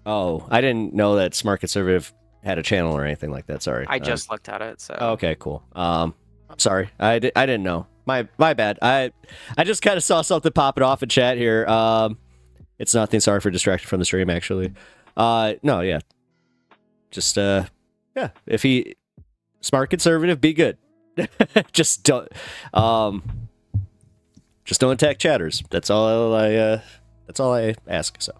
I didn't know that Smart Conservative had a channel or anything like that. Sorry, I just looked at it. So okay, cool. Sorry, I didn't know. My bad. I just kind of saw something popping off in chat here. It's nothing. Sorry for distracting from the stream. Actually, no, yeah, just yeah. If he Smart Conservative, be good. just don't attack chatters. That's all I ask. So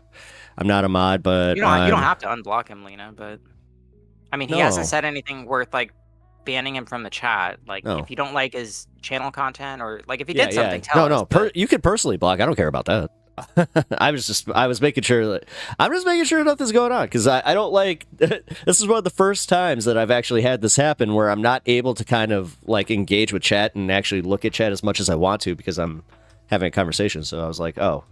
I'm not a mod, but you don't have to unblock him, Lena. But I mean, he hasn't said anything worth like banning him from the chat. Like, Oh. if you don't like his channel content, or like if he Yeah, did something, tell us. No, but- you could personally block. I don't care about that. I was making sure that I'm just making sure nothing's going on, because I don't like this is one of the first times that I've actually had this happen where I'm not able to kind of like engage with chat and actually look at chat as much as I want to because I'm having a conversation. So I was like, oh,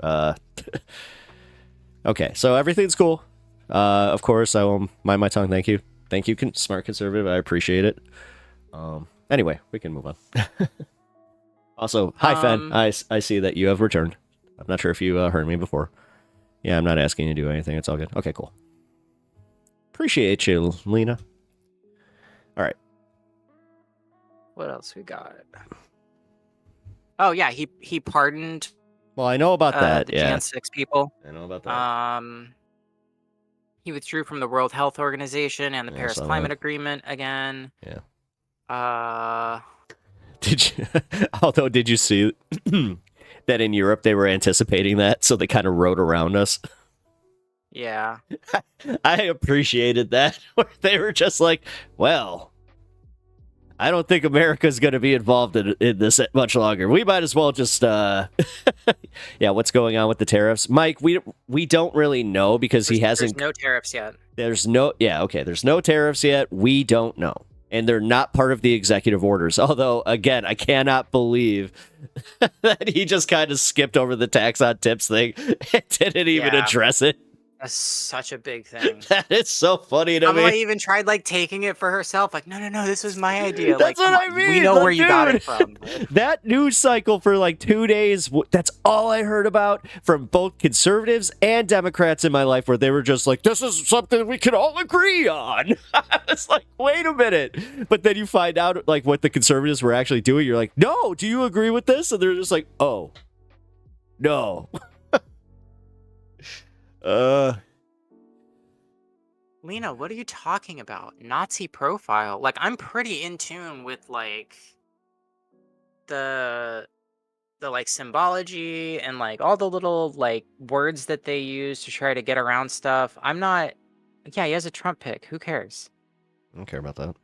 okay, so everything's cool. Of course, I will mind my tongue. Thank you, smart conservative. I appreciate it. Anyway, we can move on. Also, hi Fen. I see that you have returned. I'm not sure if you heard me before. Yeah, I'm not asking you to do anything. It's all good. Okay, cool. Appreciate you, Lena. All right. What else we got? Oh yeah, he pardoned. Well, I know about that. The Yeah, Jan 6 people. I know about that. He withdrew from the World Health Organization and the Yeah, I Paris saw Climate that. Agreement again. Yeah. Did you? Although, did you see that in Europe they were anticipating that, so they kind of rode around us? Yeah. I appreciated that. Where they were just like, well, I don't think America's going to be involved in this much longer. We might as well just, yeah, what's going on with the tariffs? Mike, we don't really know because he hasn't. There's no tariffs yet. There's no tariffs yet. We don't know. And they're not part of the executive orders. Although, again, I cannot believe that he just kind of skipped over the tax on tips thing and didn't even address it. That's such a big thing. That is so funny to me. Kamala even tried like taking it for herself. Like, no, this was my idea. That's like, what I mean. We know like, where you got it from. That news cycle for like 2 days, that's all I heard about from both conservatives and Democrats in my life, where they were just like, this is something we can all agree on. I was like, wait a minute. But then you find out like what the conservatives were actually doing. You're like, no, do you agree with this? And they're just like, oh, no. Lena, what are you talking about? Nazi profile? Like, I'm pretty in tune with like the like symbology and like all the little like words that they use to try to get around stuff. I'm not. Yeah, he has a Trump pick. Who cares? I don't care about that.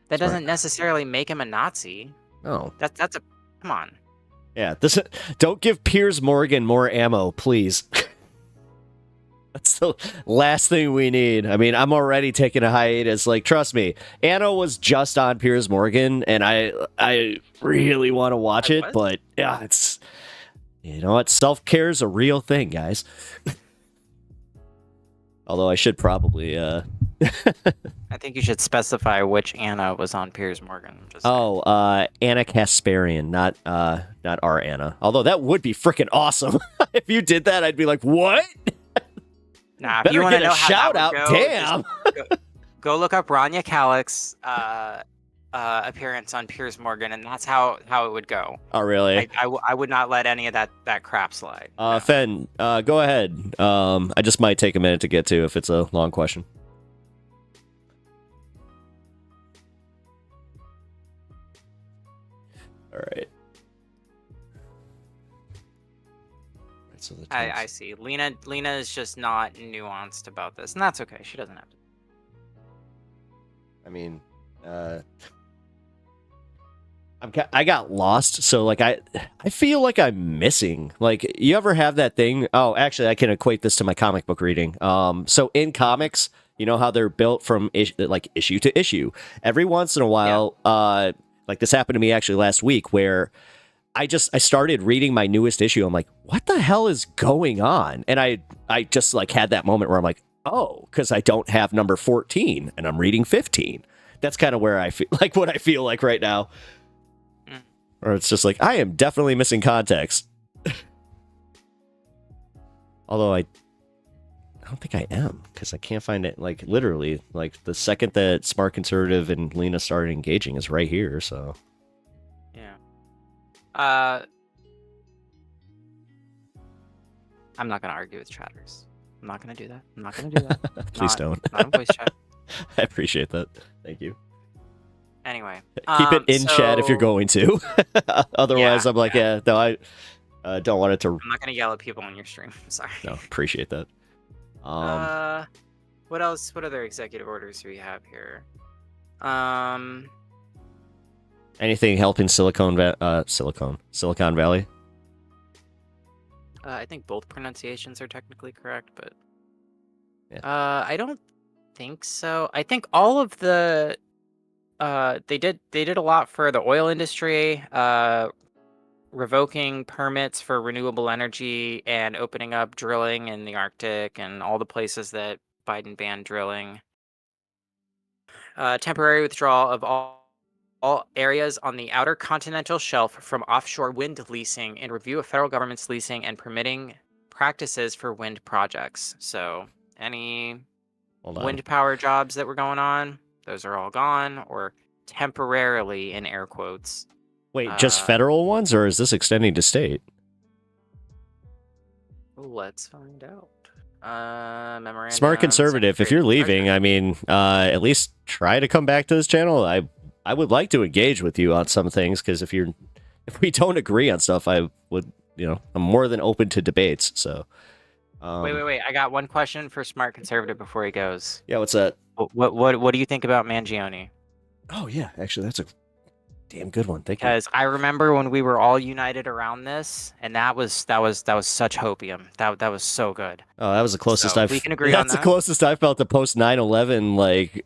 That Smart. doesn't necessarily make him a Nazi. No. That's a. Come on. Yeah, don't give Piers Morgan more ammo, please. That's the last thing we need. I mean, I'm already taking a hiatus. Like, trust me, Anna was just on Piers Morgan, and I really want to watch it, but yeah, it's, you know what, self-care is a real thing, guys. Although I should probably I think you should specify which Anna was on Piers Morgan. Anna Kasparian, not our Anna. Although that would be freaking awesome. If you did that, I'd be like, what? Nah, if you want to know how shout that out, would go, damn. Go look up Rania Calyx's appearance on Piers Morgan, and that's how it would go. Oh, really? I would not let any of that crap slide. No. Fen, go ahead. I just might take a minute to get to if it's a long question. All right. So I see. Lena is just not nuanced about this, and that's okay. She doesn't have to. I mean, I got lost, so like I feel like I'm missing. Like, you ever have that thing? Oh, actually, I can equate this to my comic book reading. So in comics, you know how they're built from issue to issue. Every once in a while, like this happened to me actually last week, where I started reading my newest issue. I'm like, what the hell is going on? And I just like had that moment where I'm like, oh, because I don't have number 14 and I'm reading 15. That's kind of where I feel like what I feel like right now. Or it's just like, I am definitely missing context. Although I don't think I am, because I can't find it. Like, literally, like the second that Smart Conservative and Lena started engaging is right here. So yeah. I'm not gonna argue with chatters. I'm not gonna do that. Please don't. Not in voice chat. I appreciate that. Thank you. Anyway, keep it in chat if you're going to. Otherwise, I'm like, no, I don't want it to. I'm not gonna yell at people on your stream. Sorry. No, appreciate that. What else? What other executive orders do we have here? Um, Anything helping Silicon Valley? I think both pronunciations are technically correct, but Yeah. I don't think so. I think all of the they did a lot for the oil industry, revoking permits for renewable energy and opening up drilling in the Arctic and all the places that Biden banned drilling. Temporary withdrawal of all areas on the outer continental shelf from offshore wind leasing and review of federal government's leasing and permitting practices for wind projects. So any Hold on. wind power jobs that were going on, those are all gone or temporarily in air quotes. Wait, just federal ones, or is this extending to state? Let's find out. Memorandum. Smart conservative. If you're leaving, I mean, at least try to come back to this channel. I would like to engage with you on some things, because if we don't agree on stuff, I would, I'm more than open to debates. So, wait. I got one question for smart conservative before he goes. Yeah, what's that? What do you think about Mangione? Oh yeah, actually, that's a damn good one. Thank you. Because I remember when we were all united around this, and that was such hopium. That was so good. Oh, that was the closest we can agree on That's the closest I felt to post 9/11, like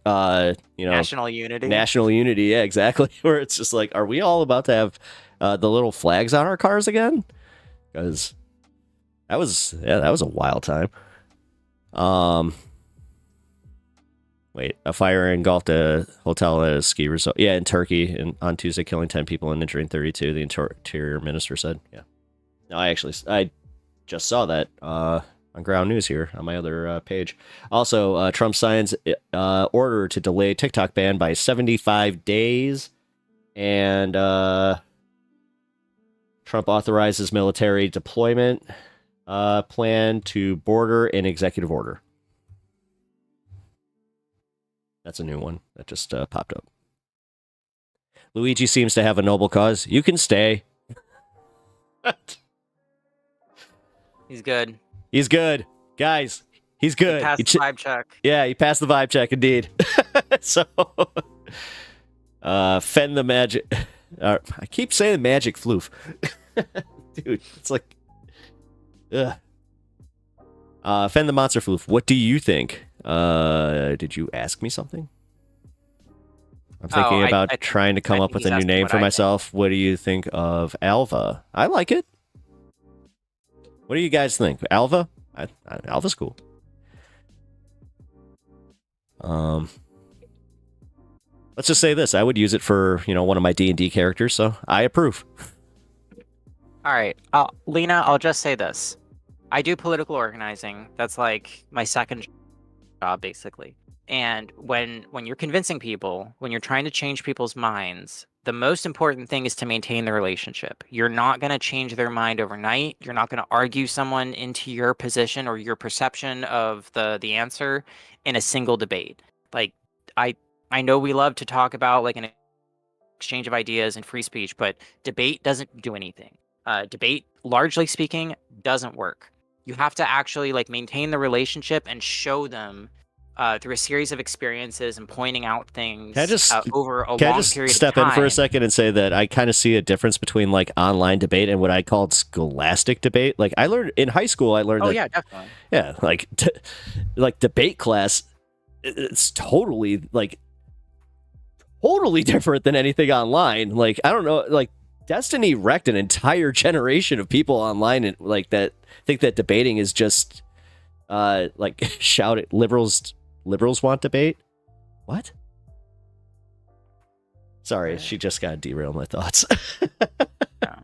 national unity. National unity, yeah, exactly. Where it's just like, are we all about to have the little flags on our cars again? Because that was a wild time. Wait, a fire engulfed a hotel at a ski resort. Yeah, in Turkey on Tuesday, killing 10 people and injuring 32, the interior minister said. Yeah. No, I just saw that on Ground News here on my other page. Also, Trump signs order to delay TikTok ban by 75 days. And Trump authorizes military deployment plan to border in executive order. That's a new one that just popped up. Luigi seems to have a noble cause. You can stay. He's good. He's good. Guys, he's good. He passed the vibe check. Yeah, he passed the vibe check, indeed. So, fend the magic. I keep saying magic floof. Dude, it's like... Ugh. Fend the monster floof. What do you think? Did you ask me something? I'm thinking about trying to come up with a new name for myself. What do you think of Alva? I like it. What do you guys think? Alva? Alva's cool. Let's just say this. I would use it for, one of my D&D characters, so I approve. All right. Lena, I'll just say this. I do political organizing. That's like my second job, basically. And when you're convincing people, when you're trying to change people's minds, the most important thing is to maintain the relationship. You're not going to change their mind overnight. You're not going to argue someone into your position or your perception of the answer in a single debate. Like, I know we love to talk about like an exchange of ideas and free speech, but debate doesn't do anything. Debate, largely speaking, doesn't work. You have to actually like maintain the relationship and show them through a series of experiences and pointing out things over a long period of time. Can I just step in for a second and say that I kind of see a difference between like online debate and what I called scholastic debate. Like I learned in high school, yeah, definitely. Yeah, like like debate class, it's totally different than anything online. Like I don't know, like Destiny wrecked an entire generation of people online and like that think that debating is just like shout it liberals want debate. What? Sorry, she just got derailed my thoughts. Yeah.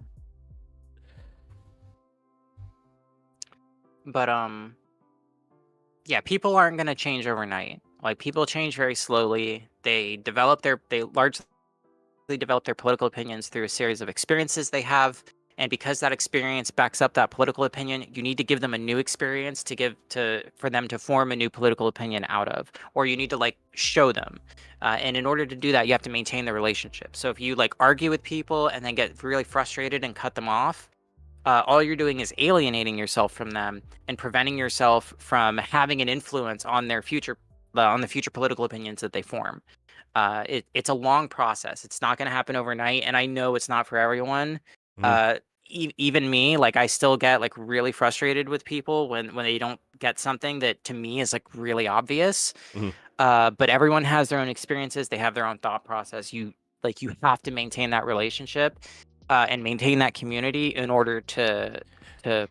But yeah, people aren't going to change overnight. Like people change very slowly. They largely develop their political opinions through a series of experiences they have. And because that experience backs up that political opinion, you need to give them a new experience for them to form a new political opinion out of, or you need to like show them. And in order to do that, you have to maintain the relationship. So if you like argue with people and then get really frustrated and cut them off, all you're doing is alienating yourself from them and preventing yourself from having an influence on their future on the future political opinions that they form. It's a long process. It's not going to happen overnight, and I know it's not for everyone. Mhm. Even me, like I still get like really frustrated with people when they don't get something that to me is like really obvious. Mhm. But everyone has their own experiences. They have their own thought process. You have to maintain that relationship and maintain that community in order to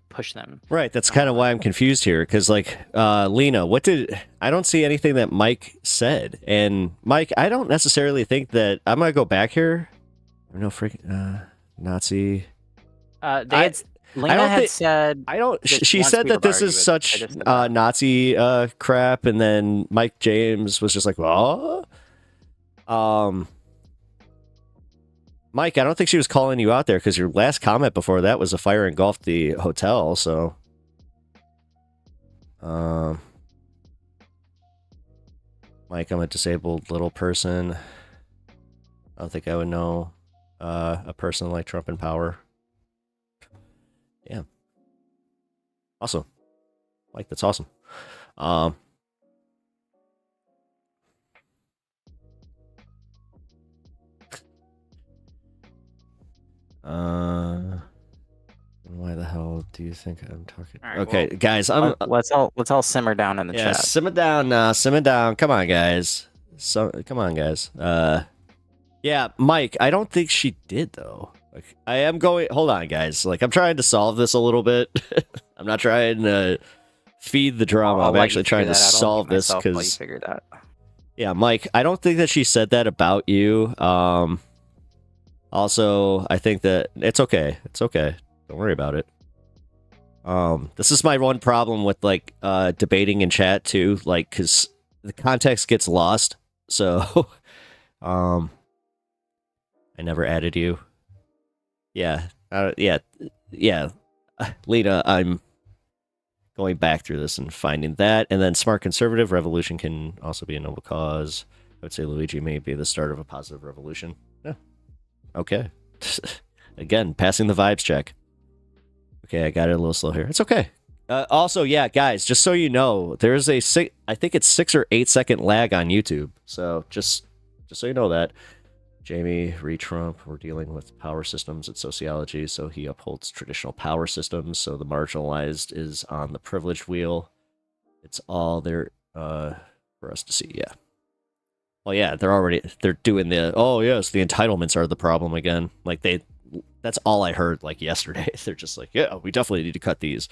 push them Right. That's kind of somewhere. why I'm confused here. Because, like, Lena, I don't see anything that Mike said. And, Mike, I don't necessarily think that. I'm going to go back here. No freaking Nazi. They I, had I Lena don't had think. said I don't. that she She wants said me to that this argue is it. I such just said that. Nazi crap. And then Mike James was just like, oh. Mike, I don't think she was calling you out there because your last comment before that was a fire engulfed the hotel. So, Mike, I'm a disabled little person. I don't think I would know a person like Trump in power. Yeah, awesome, Mike. That's awesome. Um, why the hell do you think I'm talking? All right, Okay, well, guys, I'm. let's all simmer down in the Yeah, chat. simmer down now. Simmer down. Come on, guys. So, come on, guys. Yeah, Mike, I don't think she did though. Like, I am going. Hold on, guys. Like, I'm trying to solve this a little bit. I'm not trying to feed the drama. I'll I'm let you actually figure trying to that out. I'll mute solve this myself while you because, figure that. yeah, Mike, I don't think that she said that about you. Also, I think that it's okay. It's okay. Don't worry about it. This is my one problem with like debating in chat too, like because the context gets lost. So, I never added you. Yeah, yeah. Lena, I'm going back through this and finding that, and then smart conservative revolution can also be a noble cause. I would say Luigi may be the start of a positive revolution. Yeah. Okay. Again, passing the vibes check. Okay, I got it a little slow here. It's okay. Also, yeah, guys, just so you know, there's I think it's 6 or 8 second lag on YouTube. So just so you know that. Jamie Trump, we're dealing with power systems and sociology, so he upholds traditional power systems. So the marginalized is on the privileged wheel. It's all there for us to see. Yeah. Well, yeah, they're doing the yes, the entitlements are the problem again. Like that's all I heard like yesterday. They're just like, yeah, we definitely need to cut these.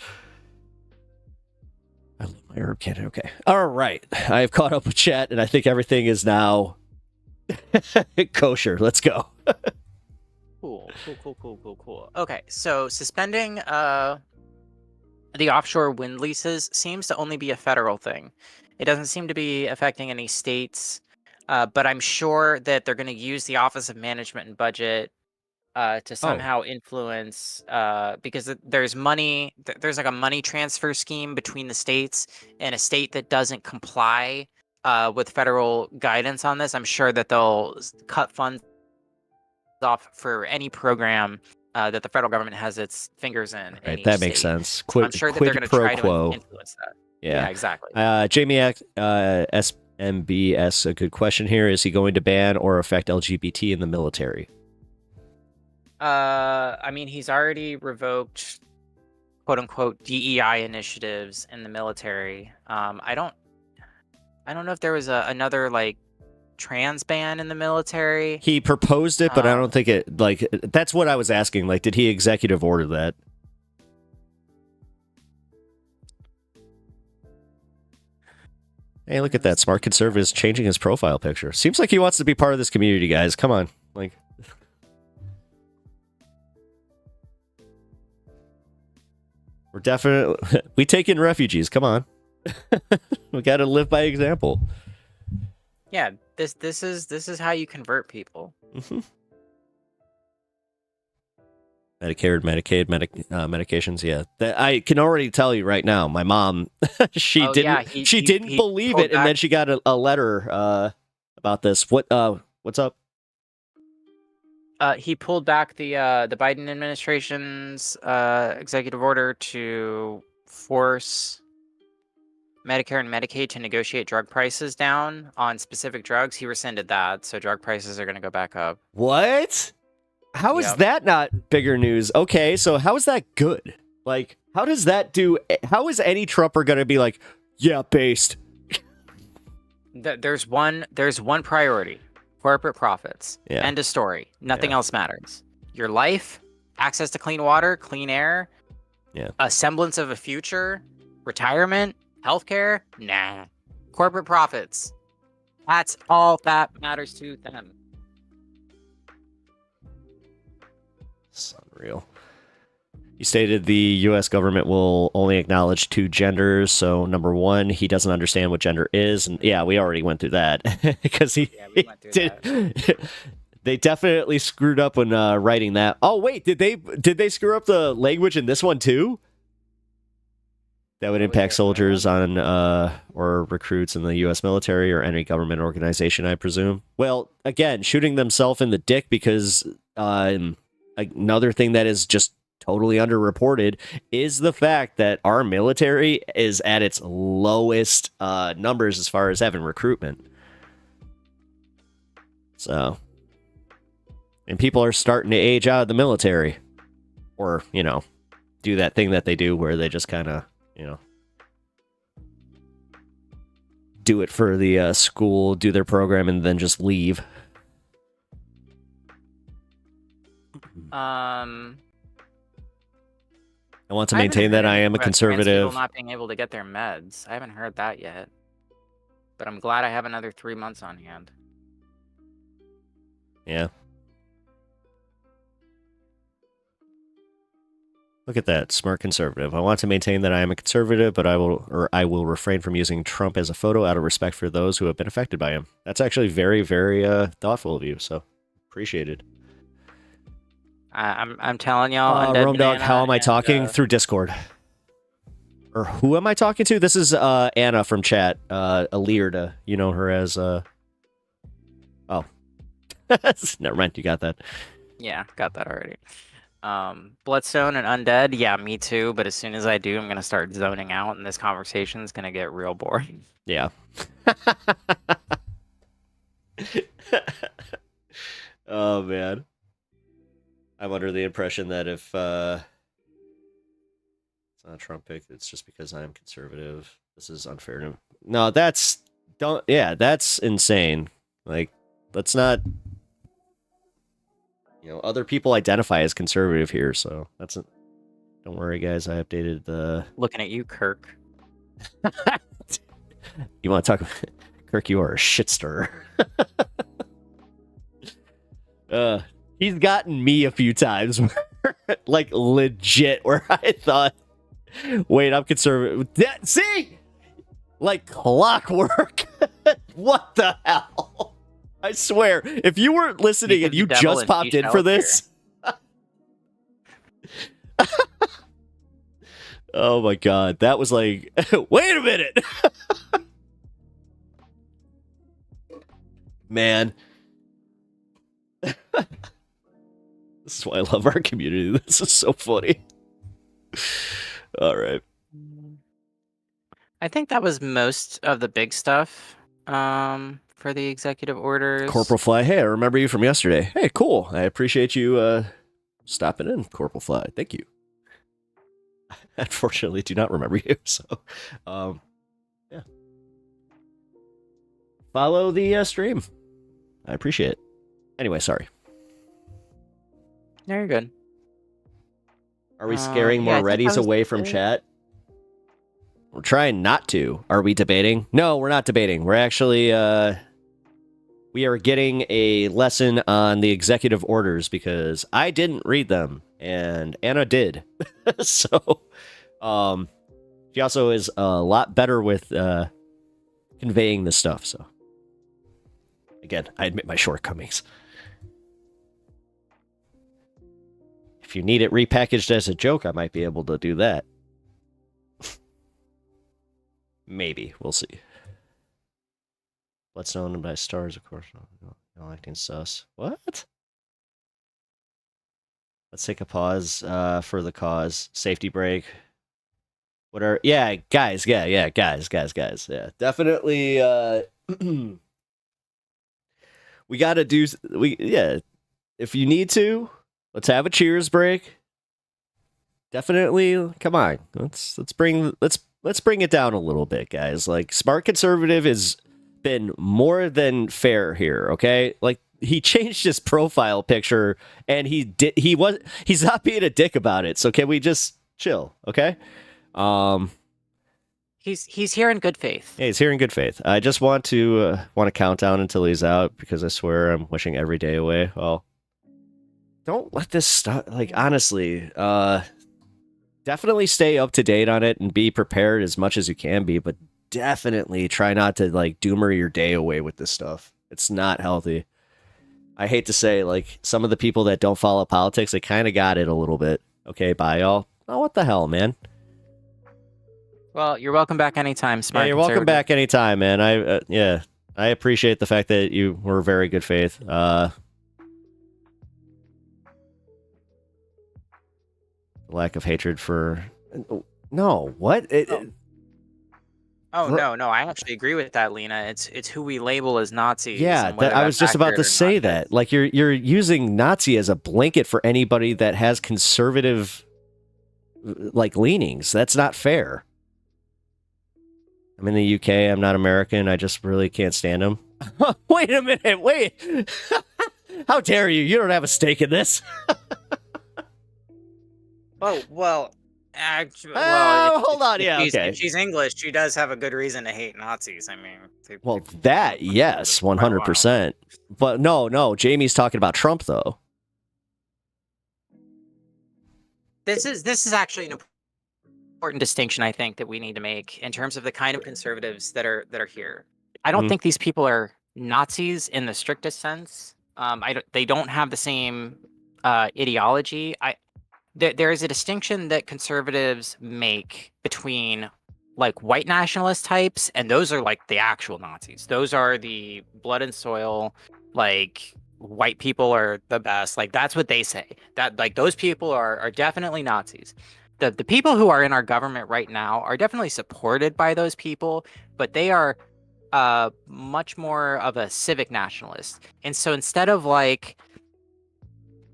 I love my herb cannon. Okay. All right. I've caught up with chat and I think everything is now kosher. Let's go. Cool. Okay, so suspending the offshore wind leases seems to only be a federal thing. It doesn't seem to be affecting any states, but I'm sure that they're going to use the Office of Management and Budget to somehow influence because there's money. There's like a money transfer scheme between the states, and a state that doesn't comply with federal guidance on this, I'm sure that they'll cut funds off for any program that the federal government has its fingers in Right, each that makes state. sense. So I'm sure that they're Quid going to pro try to quo. influence that. Yeah, exactly. Jamie SMB asks a good question here. Is he going to ban or affect LGBT in the military? I mean, he's already revoked quote unquote DEI initiatives in the military. I don't know if there was another like trans ban in the military. He proposed it, but I don't think it like that's what I was asking. Like, did he executive order that? Hey, look at that. Smart conservative is changing his profile picture. Seems like he wants to be part of this community, guys. Come on. Like, we're definitely we take in refugees. Come on. We got to live by example. Yeah, this is how you convert people. Mm-hmm. Medicare, Medicaid, medications. Yeah, I can already tell you right now. My mom, she didn't believe it, and then she got a letter about this. What's up? He pulled back the Biden administration's executive order to force Medicare and Medicaid to negotiate drug prices down on specific drugs. He rescinded that, so drug prices are going to go back up. What? How is Yep. that not bigger news? Okay, so how is that good? Like, how does that do? How is any Trumper gonna be like, yeah, based? There's one priority: corporate profits. Yeah. End of story. Nothing Yeah. else matters. Your life, access to clean water, clean air, Yeah. a semblance of a future, retirement, healthcare. Nah. Corporate profits. That's all that matters to them. It's unreal. He stated the U.S. government will only acknowledge 2 genders. So, number one, he doesn't understand what gender is, and yeah, we already went through that because we went through did. They definitely screwed up when writing that. Oh wait, did they screw up the language in this one too? That would What was impact it? soldiers on or recruits in the U.S. military or any government organization, I presume. Well, again, shooting themselves in the dick because another thing that is just totally underreported is the fact that our military is at its lowest numbers as far as having recruitment. So, and people are starting to age out of the military, or do that thing that they do where they just kind of do it for the school, do their program, and then just leave. I want to maintain that I am a conservative. People not being able to get their meds. I haven't heard that yet, but I'm glad I have another 3 months on hand. Yeah. Look at that, smart conservative. I want to maintain that I am a conservative, but I will refrain from using Trump as a photo out of respect for those who have been affected by him. That's actually very, very thoughtful of you. So appreciated. I'm telling y'all. Rome Dog, how am I talking? Through Discord. Or who am I talking to? This is Anna from chat. Alirda. You know her as oh. Never mind, you got that. Yeah, got that already. Bloodstone and Undead, yeah, me too. But as soon as I do, I'm gonna start zoning out, and this conversation is gonna get real boring. Yeah. Oh man, I'm under the impression that if it's not a Trump pick, it's just because I am conservative. This is unfair to. No, that's insane. Like, let's not. Other people identify as conservative here, so that's it. Don't worry, guys. I updated the. Looking at you, Kirk. You want to talk? Kirk, you are a shit stirrer. He's gotten me a few times, like legit, where I thought, wait, I'm conservative. See, like clockwork. What the hell? I swear, if you weren't listening and you just popped in for this. Oh my god, that was like, wait a minute. Man. This is why I love our community. This is so funny. All right. I think that was most of the big stuff. For the executive orders. Corporal Fly, hey, I remember you from yesterday. Hey, cool. I appreciate you stopping in, Corporal Fly. Thank you. I unfortunately do not remember you, so yeah. Follow the stream. I appreciate it. Anyway, sorry. No, you're good. Are we scaring more Reddies away from chat? We're trying not to. Are we debating? No, we're not debating. We're actually we are getting a lesson on the executive orders because I didn't read them and Anna did. So she also is a lot better with conveying the stuff. So again, I admit my shortcomings. If you need it repackaged as a joke, I might be able to do that. Maybe. We'll see. Bloodstone by stars, of course. No acting sus. What? Let's take a pause for the cause. Safety break. What are guys? Yeah, guys. Yeah, definitely. We got to do. If you need to, let's have a cheers break. Definitely, come on. Let's bring it down a little bit, guys. Like, smart conservative has been more than fair here. Okay, like, he changed his profile picture, and he's not being a dick about it. So can we just chill? Okay. Um. He's here in good faith. Yeah, he's here in good faith. I just want to count down until he's out, because I swear I'm wishing every day away. Well, don't let this stop. Like, honestly, definitely stay up to date on it and be prepared as much as you can be, but definitely try not to, like, doomer your day away with this stuff. It's not healthy. I hate to say, like, some of the people that don't follow politics, they kind of got it a little bit. Okay, bye, y'all. Oh, what the hell, man? Well, you're welcome back anytime, smart. Yeah, you're welcome back anytime, man. I appreciate the fact that you were very good faith. Lack of hatred for no what Oh no, I actually agree with that, Lena. It's who we label as Nazis. Yeah, I was just about to say that. Like, you're using Nazi as a blanket for anybody that has conservative, like, leanings. That's not fair. I'm in the UK. I'm not American. I just really can't stand them. Wait a minute. Wait. How dare you? You don't have a stake in this. Well, actually, hold on. Yeah, okay. If she's English, she does have a good reason to hate Nazis. I mean, yes, 100%. But no, Jamie's talking about Trump, though. This is actually an important distinction, I think, that we need to make in terms of the kind of conservatives that are here. I don't think these people are Nazis in the strictest sense. They don't have the same ideology. There is a distinction that conservatives make between, like, white nationalist types, and those are, like, the actual Nazis. Those are the blood and soil, like, white people are the best. Like, that's what they say. That, like, those people are definitely Nazis. The people who are in our government right now are definitely supported by those people, but they are much more of a civic nationalist. And so instead of, like,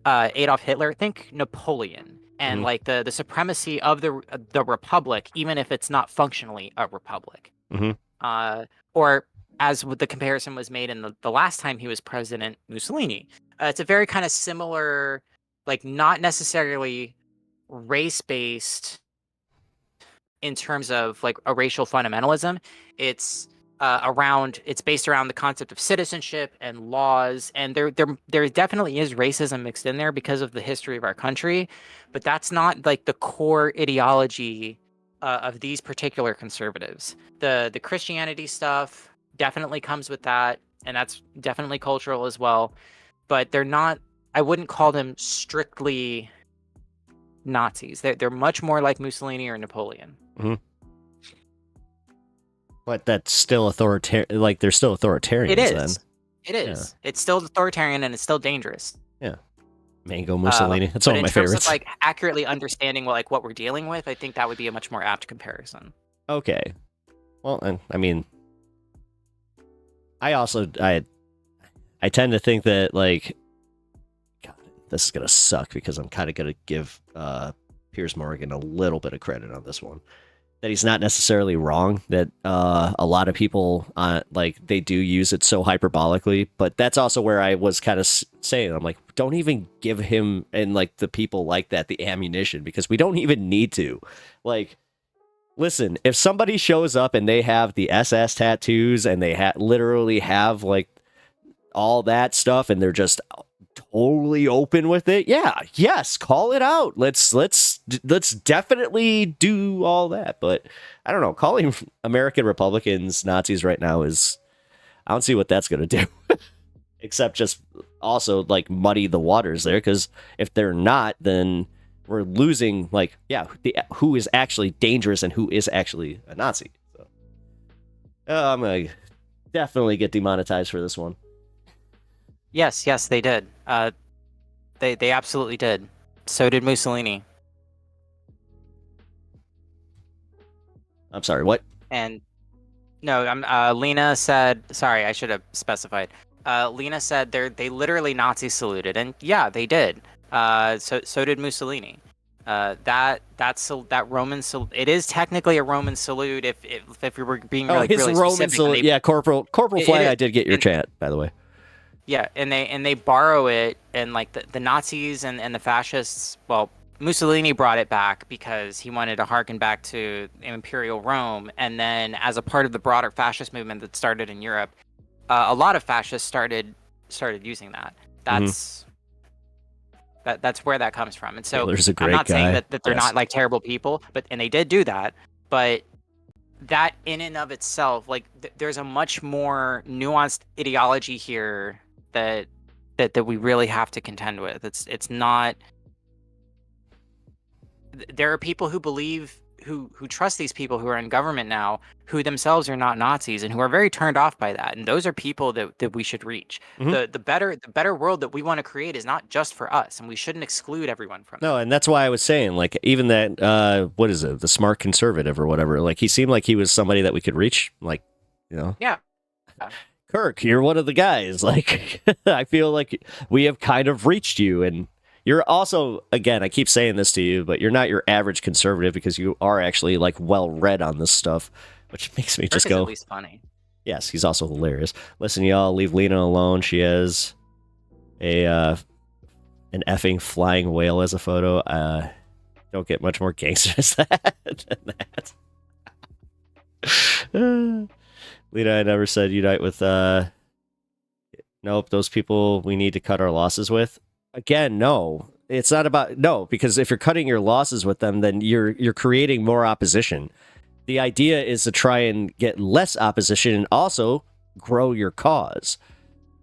Adolf Hitler, think Napoleon and like the supremacy of the republic, even if it's not functionally a republic. Or, as the comparison was made in the last time he was president, Mussolini. It's a very kind of similar, like, not necessarily race-based in terms of, like, a racial fundamentalism. It's based around the concept of citizenship and laws, and there definitely is racism mixed in there because of the history of our country, but that's not, like, the core ideology of these particular conservatives. The Christianity stuff definitely comes with that, and that's definitely cultural as well, but they're not. I wouldn't call them strictly Nazis. They're much more like Mussolini or Napoleon. But that's still authoritarian. Like, they're still authoritarians. It is. Then. It is. Yeah. It's still authoritarian, and it's still dangerous. Yeah. Mango Mussolini. That's one of my favorites. In terms of, like, accurately understanding what we're dealing with, I think that would be a much more apt comparison. Okay. Well, and I mean, I tend to think that, like, God, this is gonna suck because I'm kind of gonna give Piers Morgan a little bit of credit on this one. That he's not necessarily wrong. That a lot of people like, they do use it so hyperbolically, but that's also where I was kind of saying, I'm like, don't even give him and, like, the people like that the ammunition, because we don't even need to. Like, listen, if somebody shows up and they have the SS tattoos and they literally have, like, all that stuff, and they're just totally open with it, yes, call it out. Let's definitely do all that. But I don't know, calling American Republicans Nazis right now is, I don't see what that's gonna do. Except just also, like, muddy the waters there, because if they're not, then we're losing, like, who is actually dangerous and who is actually a Nazi. So I'm gonna definitely get demonetized for this one. Yes, they did. They absolutely did. So did Mussolini. I'm sorry, what? And no, Lena said. Sorry, I should have specified. Lena said they literally Nazi saluted, and yeah, they did. So did Mussolini. That Roman salute. It is technically a Roman salute if we were being Oh, like his really Roman specific. salute. Yeah, Corporal Flag. I did get your and- chant, by the way. Yeah, and they borrow it, and like the Nazis and the fascists. Well, Mussolini brought it back because he wanted to harken back to Imperial Rome, and then as a part of the broader fascist movement that started in Europe, a lot of fascists started using that. That's that's where that comes from. And so Hitler's a I'm great not saying guy. that they're Yes. not like terrible people, but and they did do that, but that in and of itself, like there's a much more nuanced ideology here that we really have to contend with. It's not. There are people who believe who trust these people who are in government now, who themselves are not Nazis and who are very turned off by that. And those are people that we should reach. Mhm. The better world that we want to create is not just for us, and we shouldn't exclude everyone from No, and that's why I was saying, like, even that, what is it, the smart conservative or whatever, like, he seemed like he was somebody that we could reach, like, you know. Yeah. Kirk, you're one of the guys. Like, I feel like we have kind of reached you, and you're also, again, I keep saying this to you, but you're not your average conservative because you are actually, like, well read on this stuff, which makes me Kirk just is go, at least funny. yes, he's also hilarious. Listen, y'all, leave Lena alone. She has an effing flying whale as a photo. Don't get much more gangsters than that. Lena, I never said unite with. Nope, those people we need to cut our losses with. Again, no, it's not about no, because if you're cutting your losses with them, then you're creating more opposition. The idea is to try and get less opposition and also grow your cause.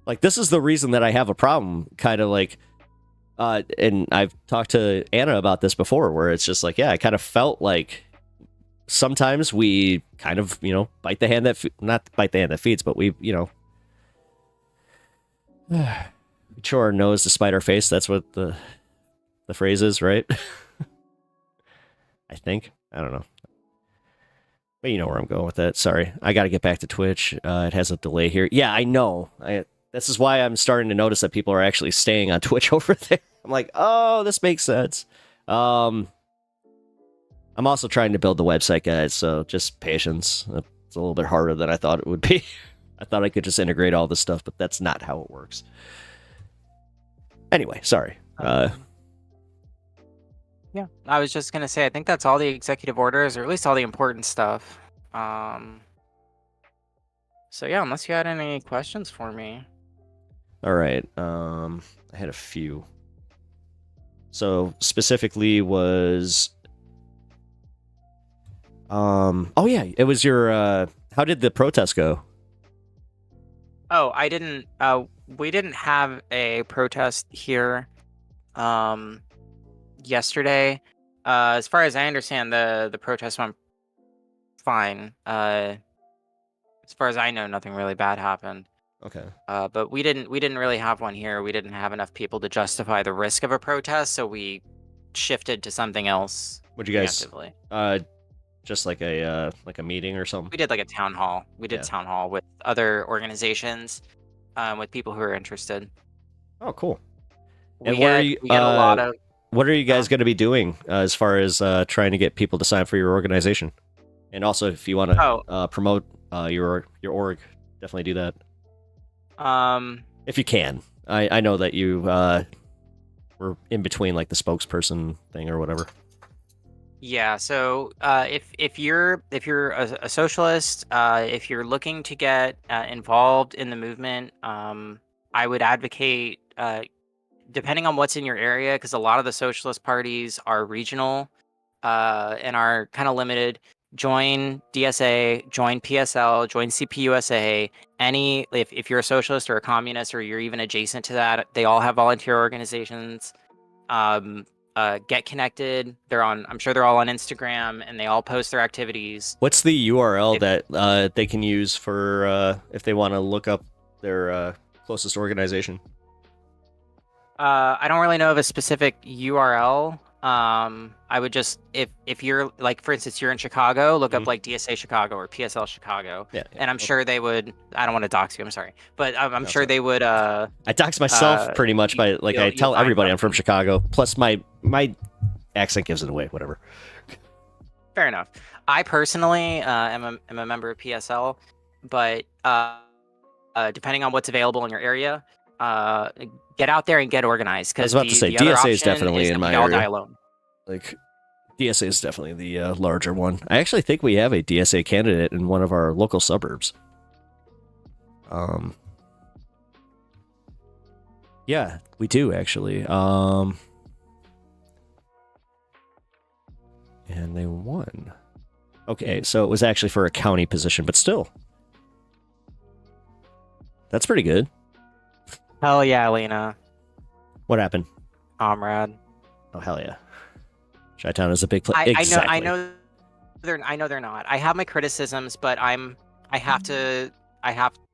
Like, this is the reason that I have a problem, kind of like, and I've talked to Anna about this before, where it's just like, yeah, I kind of felt like sometimes we kind of, bite the hand that, not bite the hand that feeds, but we, we show our nose to spite our face. That's what the phrase is, right? I think. I don't know. But you know where I'm going with that. Sorry. I got to get back to Twitch. It has a delay here. Yeah, I know. This is why I'm starting to notice that people are actually staying on Twitch over there. I'm like, oh, this makes sense. I'm also trying to build the website, guys, so just patience. It's a little bit harder than I thought it would be. I thought I could just integrate all this stuff, but that's not how it works. Anyway, sorry. Yeah, I was just gonna say, I think that's all the executive orders, or at least all the important stuff. So yeah, unless you had any questions for me. All right. I had a few. So specifically was, oh yeah, it was your. How did the protest go? Oh, I didn't. We didn't have a protest here. Yesterday, as far as I understand, the protest went fine. As far as I know, nothing really bad happened. Okay. But we didn't really have one here. We didn't have enough people to justify the risk of a protest, so we shifted to something else. Would you guys preemptively. just like a meeting or something? We did like a town hall. We did town hall with other organizations, with people who are interested. Oh, cool. And we get a lot of. What are you guys going to be doing as far as trying to get people to sign for your organization? And also, if you want to promote your org, definitely do that. If you can. I know that you were in between like the spokesperson thing or whatever. Yeah, so if you're a socialist, if you're looking to get involved in the movement, I would advocate, depending on what's in your area, because a lot of the socialist parties are regional and are kind of limited. Join DSA, join PSL, join CPUSA. If you're a socialist or a communist or you're even adjacent to that, they all have volunteer organizations. Get connected. I'm sure they're all on Instagram, and they all post their activities. What's the URL that they can use for if they want to look up their closest organization? I don't really know of a specific URL. I would just if you're like, for instance, you're in Chicago, look up Mhm. like DSA Chicago or PSL Chicago, Yeah. and I'm Okay. sure they would. I don't want to dox you. I'm sorry, but I'm No, sure sorry. they would. I dox myself pretty much by like I You'll tell find everybody I'm from something. Chicago. Plus my accent gives it away. Whatever. Fair enough. I personally am a member of PSL, but depending on what's available in your area, uh, get out there and get organized, I was because about to say the other DSA is option definitely is in that my we all die area. alone. Like DSA is definitely the larger one. I actually think we have a DSA candidate in one of our local suburbs. Yeah, we do actually. And they won. Okay, so it was actually for a county position, but still. That's pretty good. Hell yeah, Lena, What happened? comrade. Oh hell yeah. Chi-Town is a big place. I Exactly. I know they're not. I have my criticisms, but I'm in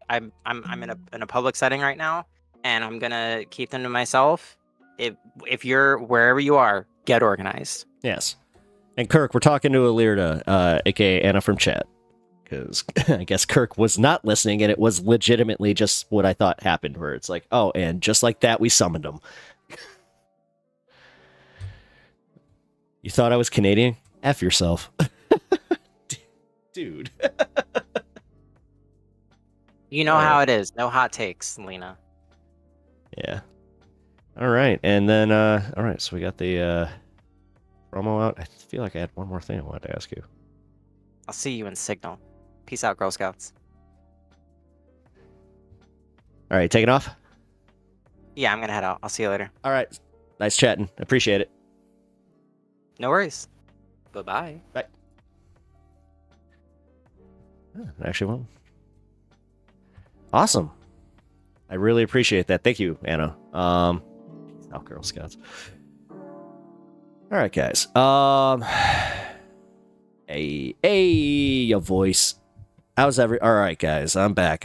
a public setting right now, and I'm gonna keep them to myself. If you're wherever you are, get organized. Yes. And Kirk, we're talking to Alirda, aka Anna from chat. Because I guess Kirk was not listening, and it was legitimately just what I thought happened, where it's like, oh, and just like that, we summoned him. You thought I was Canadian? F yourself. Dude. You know how it is. No hot takes, Lena. Yeah. All right. And then, all right, so we got the promo out. I feel like I had one more thing I wanted to ask you. I'll see you in Signal. Peace out, Girl Scouts. All right, taking off? Yeah, I'm gonna head out. I'll see you later. All right. Nice chatting. Appreciate it. No worries. Bye-bye. Bye. Actually, well. Awesome. I really appreciate that. Thank you, Anna. Oh, Girl Scouts. All right, guys. Your voice. How's all right, guys? I'm back.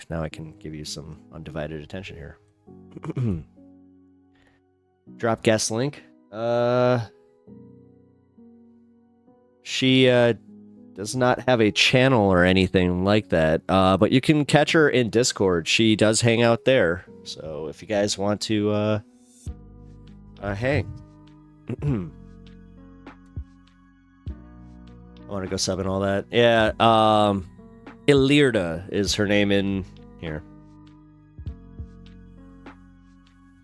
Now I can give you some undivided attention here. Drop guest link. She does not have a channel or anything like that. But you can catch her in Discord. She does hang out there. So if you guys want to hang. I want to go sub and all that. Yeah, Ilirda is her name in here.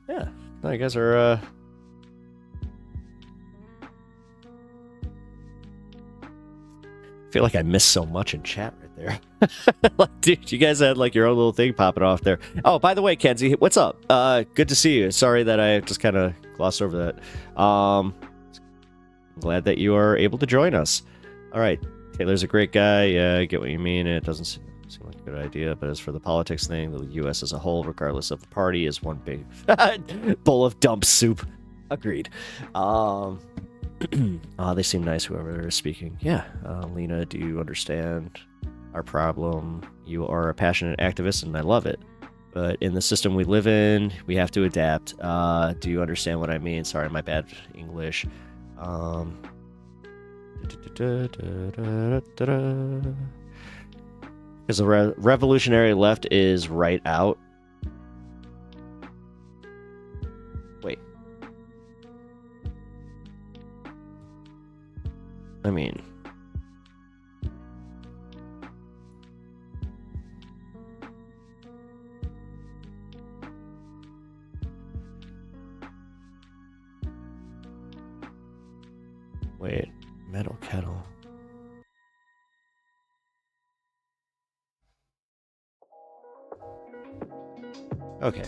Yeah, no, you guys are I feel like I missed so much in chat right there. Like, dude, you guys had like your own little thing popping off there. Oh, by the way, Kenzie, what's up? Good to see you. Sorry that I just kind of glossed over that. I'm glad that you are able to join us. All right, Taylor's a great guy. Yeah, I get what you mean. It doesn't seem like a good idea, but as for the politics thing, the U.S. as a whole, regardless of the party, is one big bowl of dump soup. Agreed. They seem nice, whoever is speaking. Yeah, Lena, do you understand our problem? You are a passionate activist, and I love it. But in the system we live in, we have to adapt. Do you understand what I mean? Sorry, my bad English. Because the revolutionary left is right out. Wait. I mean... Wait, metal kettle. Okay.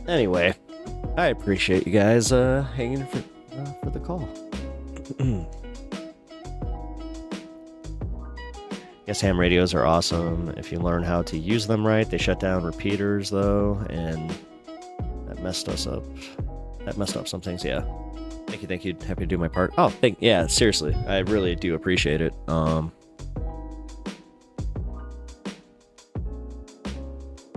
Anyway, I appreciate you guys hanging for the call. Yes, ham radios are awesome if you learn how to use them right. They shut down repeaters though, and that messed us up. That messed up some things, yeah. Thank you. Happy to do my part. Oh, yeah, seriously. I really do appreciate it.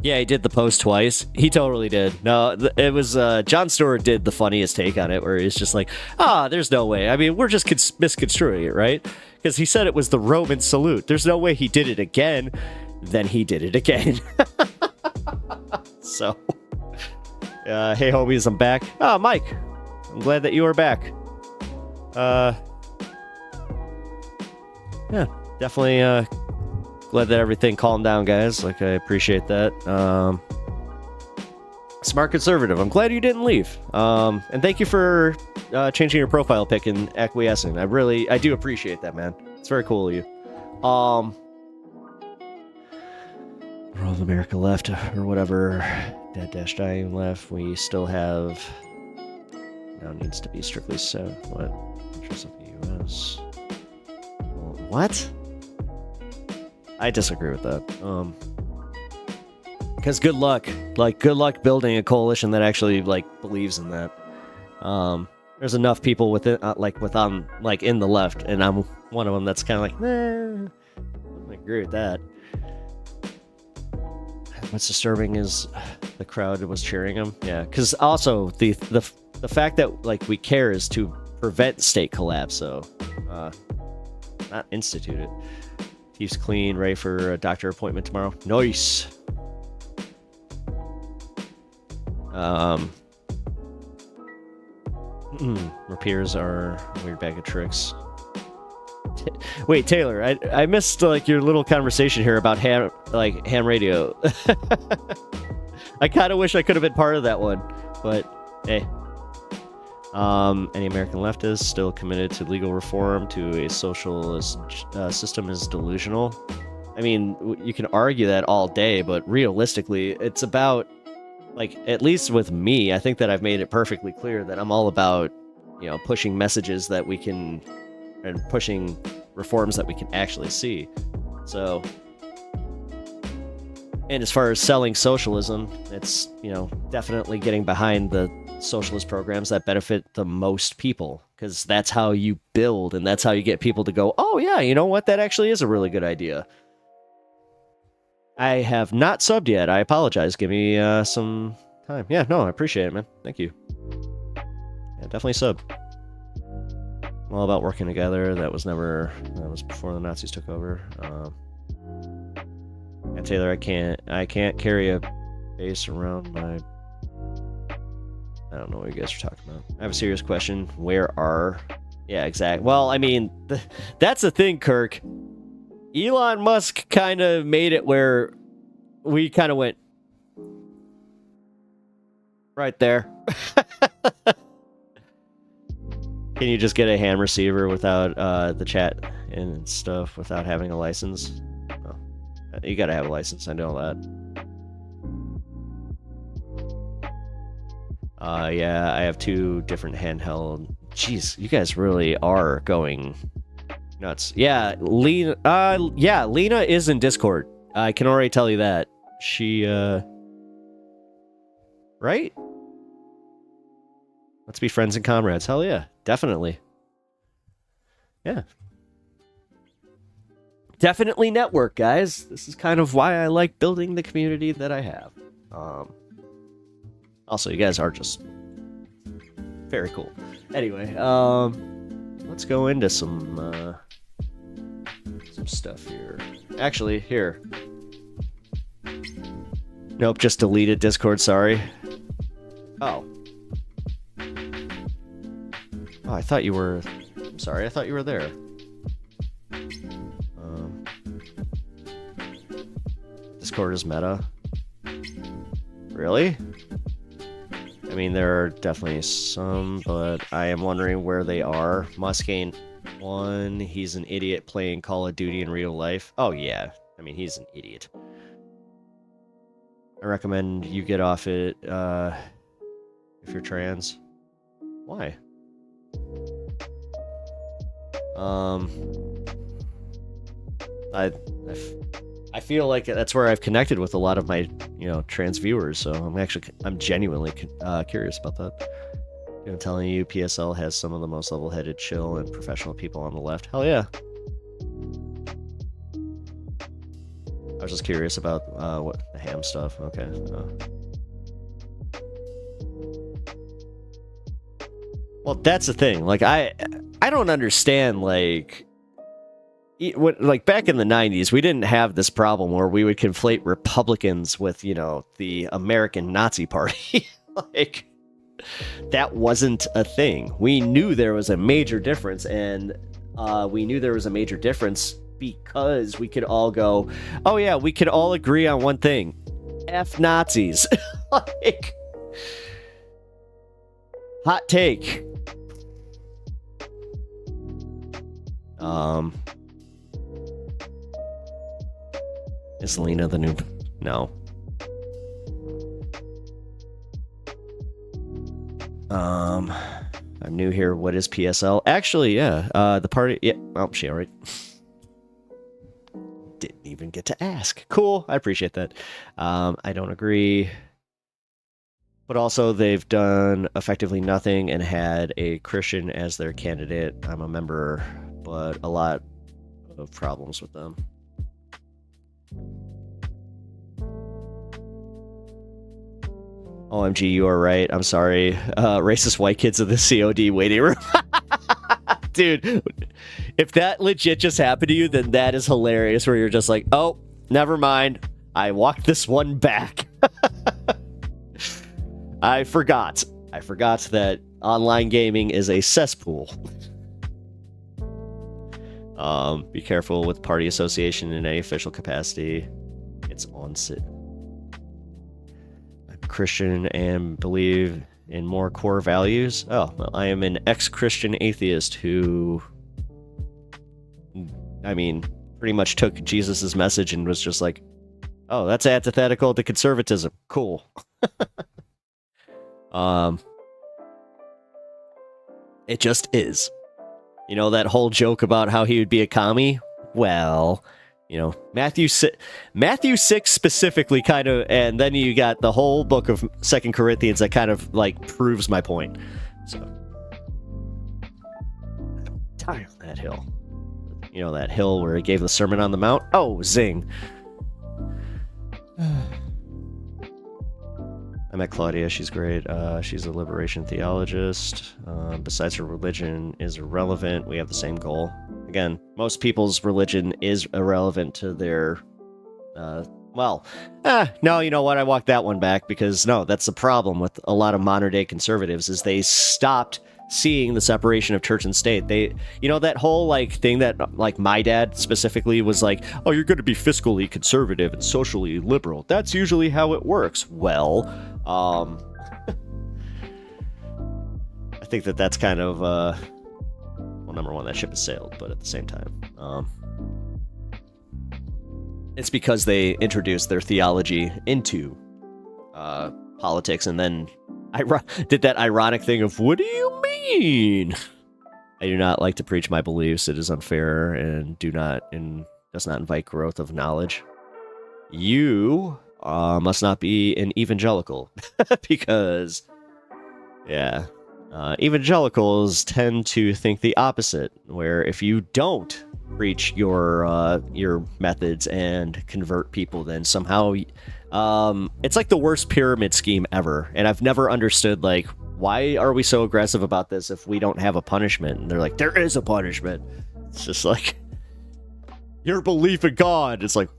Yeah, he did the post twice. He totally did. No, it was Jon Stewart did the funniest take on it, where he's just like, there's no way. I mean, we're just misconstruing it, right? Because he said it was the Roman salute. There's no way he did it again. Then he did it again. So, hey homies, I'm back. Mike, I'm glad that you are back. Yeah, definitely glad that everything calmed down, guys. Like, I appreciate that. Smart conservative, I'm glad you didn't leave. And thank you for changing your profile pic and acquiescing. I do appreciate that, man. It's very cool of you. World of America left, or whatever. Dead-Dying left. We still have... Now needs to be strictly so. What? Interest of the U.S. What? I disagree with that. Because good luck. Like, good luck building a coalition that actually, like, believes in that. There's enough people within, in the left, and I'm one of them that's kind of like, I agree with that. What's disturbing is the crowd was cheering him. Yeah, because also the fact that, like, we care is to prevent state collapse, so not institute it. He's clean, ready for a doctor appointment tomorrow. Nice. Repairs are a weird bag of tricks. Wait, Taylor, I missed like your little conversation here about ham radio. I kind of wish I could have been part of that one, but hey. Any American leftists still committed to legal reform to a socialist system is delusional. I mean, you can argue that all day, but realistically, it's about, like, at least with me, I think that I've made it perfectly clear that I'm all about, pushing messages that we can, and pushing reforms that we can actually see. So, and as far as selling socialism, it's, definitely getting behind the socialist programs that benefit the most people, because that's how you build, and that's how you get people to go, oh yeah, you know what, that actually is a really good idea. I have not subbed yet. I apologize. Give me some time. Yeah, no, I appreciate it, man. Thank you. Yeah, definitely sub. I'm all about working together. That was before the Nazis took over. And Taylor, I can't carry a base around my... I don't know what you guys are talking about. I have a serious question. Where are... Yeah, exactly. Well, I mean, that's the thing, Kirk. Elon Musk kind of made it where we kind of went right there. Can you just get a ham receiver without the chat and stuff, without having a license? Oh, you gotta have a license, I know that. Yeah, I have 2 different handheld. Jeez, you guys really are going nuts. Yeah, Lena is in Discord. I can already tell you that. She right? Let's be friends and comrades. Hell yeah, definitely. Yeah. Definitely network, guys. This is kind of why I like building the community that I have. Also, you guys are just very cool. Anyway, let's go into some stuff here. Actually, here. Nope, just deleted Discord, sorry. Oh. Oh, I thought you were... I'm sorry, I thought you were there. Discord is meta. Really? I mean, there are definitely some, but I am wondering where they are. Musk ain't one. He's an idiot playing Call of Duty in real life. Oh, yeah. I mean, he's an idiot. I recommend you get off it if you're trans. Why? I feel like that's where I've connected with a lot of my, trans viewers. So I'm genuinely curious about that. I'm telling you, PSL has some of the most level-headed, chill, and professional people on the left. Hell yeah. was just curious about what the ham stuff. Okay. Well, that's the thing. Like, I don't understand. Like back in the 90s, we didn't have this problem where we would conflate Republicans with, you know, the American Nazi Party. Like, that wasn't a thing. We knew there was a major difference, and we knew there was a major difference because we could all go, oh yeah, we could all agree on one thing. F Nazis. Like, hot take. Is Lena the new... No. I'm new here. What is PSL? Actually, yeah. The party... Yeah. Oh, she already... Didn't even get to ask. Cool. I appreciate that. I don't agree. But also, they've done effectively nothing and had a Christian as their candidate. I'm a member, but a lot of problems with them. OMG, you are right. I'm sorry. Racist white kids in the COD waiting room. Dude, if that legit just happened to you, then that is hilarious, where you're just like, oh, never mind. I walked this one back. I forgot. I forgot that online gaming is a cesspool. Be careful with party association in any official capacity. It's on sit. I'm Christian and believe in more core values. Oh, well, I am an ex-Christian atheist who, I mean, pretty much took Jesus's message and was just like, oh, that's antithetical to conservatism. Cool. It just is. You know, that whole joke about how he would be a commie? Well, you know, Matthew 6 specifically kind of, and then you got the whole book of 2 Corinthians that kind of, like, proves my point. So, I don't die on that hill. You know, that hill where he gave the Sermon on the Mount? Oh, zing. I met Claudia. She's great. She's a liberation theologist. Besides, her religion is irrelevant. We have the same goal. Again, most people's religion is irrelevant to their... no, you know what? I walked that one back because, no, that's the problem with a lot of modern-day conservatives is they stopped seeing the separation of church and state. They, you know, that whole, like, thing that, like, my dad specifically was like, oh, you're going to be fiscally conservative and socially liberal. That's usually how it works. Well, I think that that's kind of, well, number one, that ship has sailed, but at the same time, it's because they introduced their theology into politics and then did that ironic thing of, what do you mean? I do not like to preach my beliefs. It is unfair and does not invite growth of knowledge. You must not be an evangelical because, yeah, evangelicals tend to think the opposite, where if you don't preach your methods and convert people, then somehow it's like the worst pyramid scheme ever. And I've never understood, like, why are we so aggressive about this if we don't have a punishment? And they're like, there is a punishment. It's just like, your belief in God. It's like,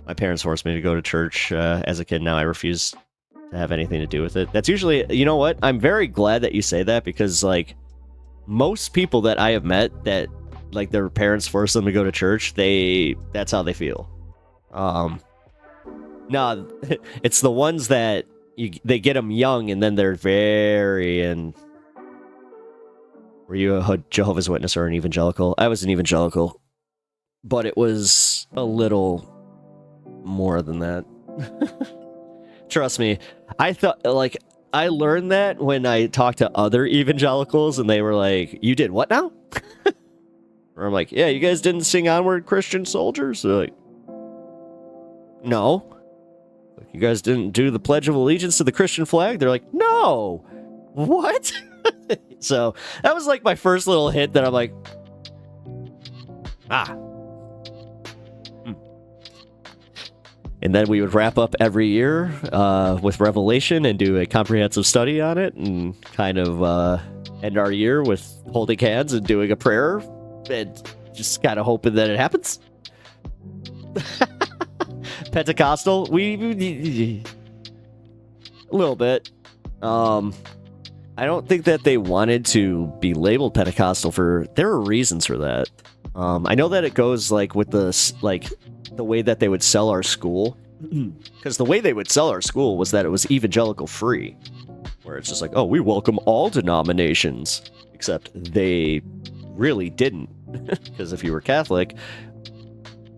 my parents forced me to go to church as a kid. Now I refuse to have anything to do with it. That's usually, you know what? I'm very glad that you say that because, like, most people that I have met that, like, their parents forced them to go to church, that's how they feel. No, it's the ones that they get them young and then they're very Were you a Jehovah's Witness or an evangelical? I was an evangelical, but it was a little more than that. Trust me, I thought, like, I learned that when I talked to other evangelicals and they were like, you did what now? Or I'm like, yeah, you guys didn't sing Onward Christian Soldiers? They're like, no. Like, you guys didn't do the Pledge of Allegiance to the Christian flag? They're like, no. What? So that was like my first little hit that I'm like, And then we would wrap up every year with Revelation and do a comprehensive study on it, and kind of end our year with holding hands and doing a prayer and just kind of hoping that it happens. Pentecostal, we a little bit. I don't think that they wanted to be labeled Pentecostal there are reasons for that. I know that it goes like with the way that they would sell our school, because the way they would sell our school was that it was evangelical free, where it's just like, oh, we welcome all denominations, except they really didn't, because if you were Catholic,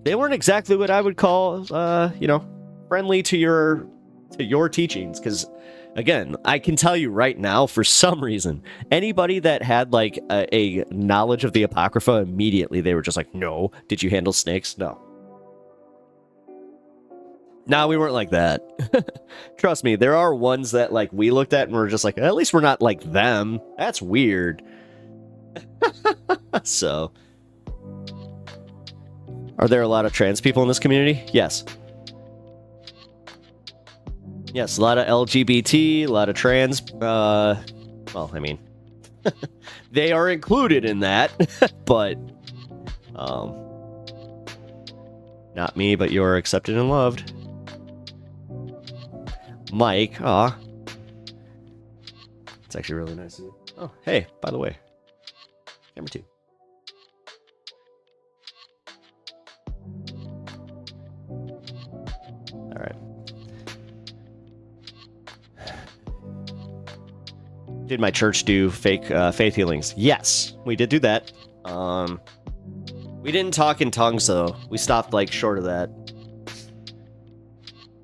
they weren't exactly what I would call, friendly to your teachings. Because again, I can tell you right now, for some reason, anybody that had like a knowledge of the Apocrypha, immediately they were just like, no. Did you handle snakes? No. No, we weren't like that. Trust me, there are ones that like we looked at and we're just like, at least we're not like them. That's weird. So, are there a lot of trans people in this community? Yes. Yes, a lot of LGBT, a lot of trans. Well, I mean, they are included in that, but not me, but you're accepted and loved. Mike, aw. It's actually really nice of you. Oh, hey, by the way, camera 2. All right. Did my church do fake faith healings? Yes, we did do that. We didn't talk in tongues though. We stopped like short of that.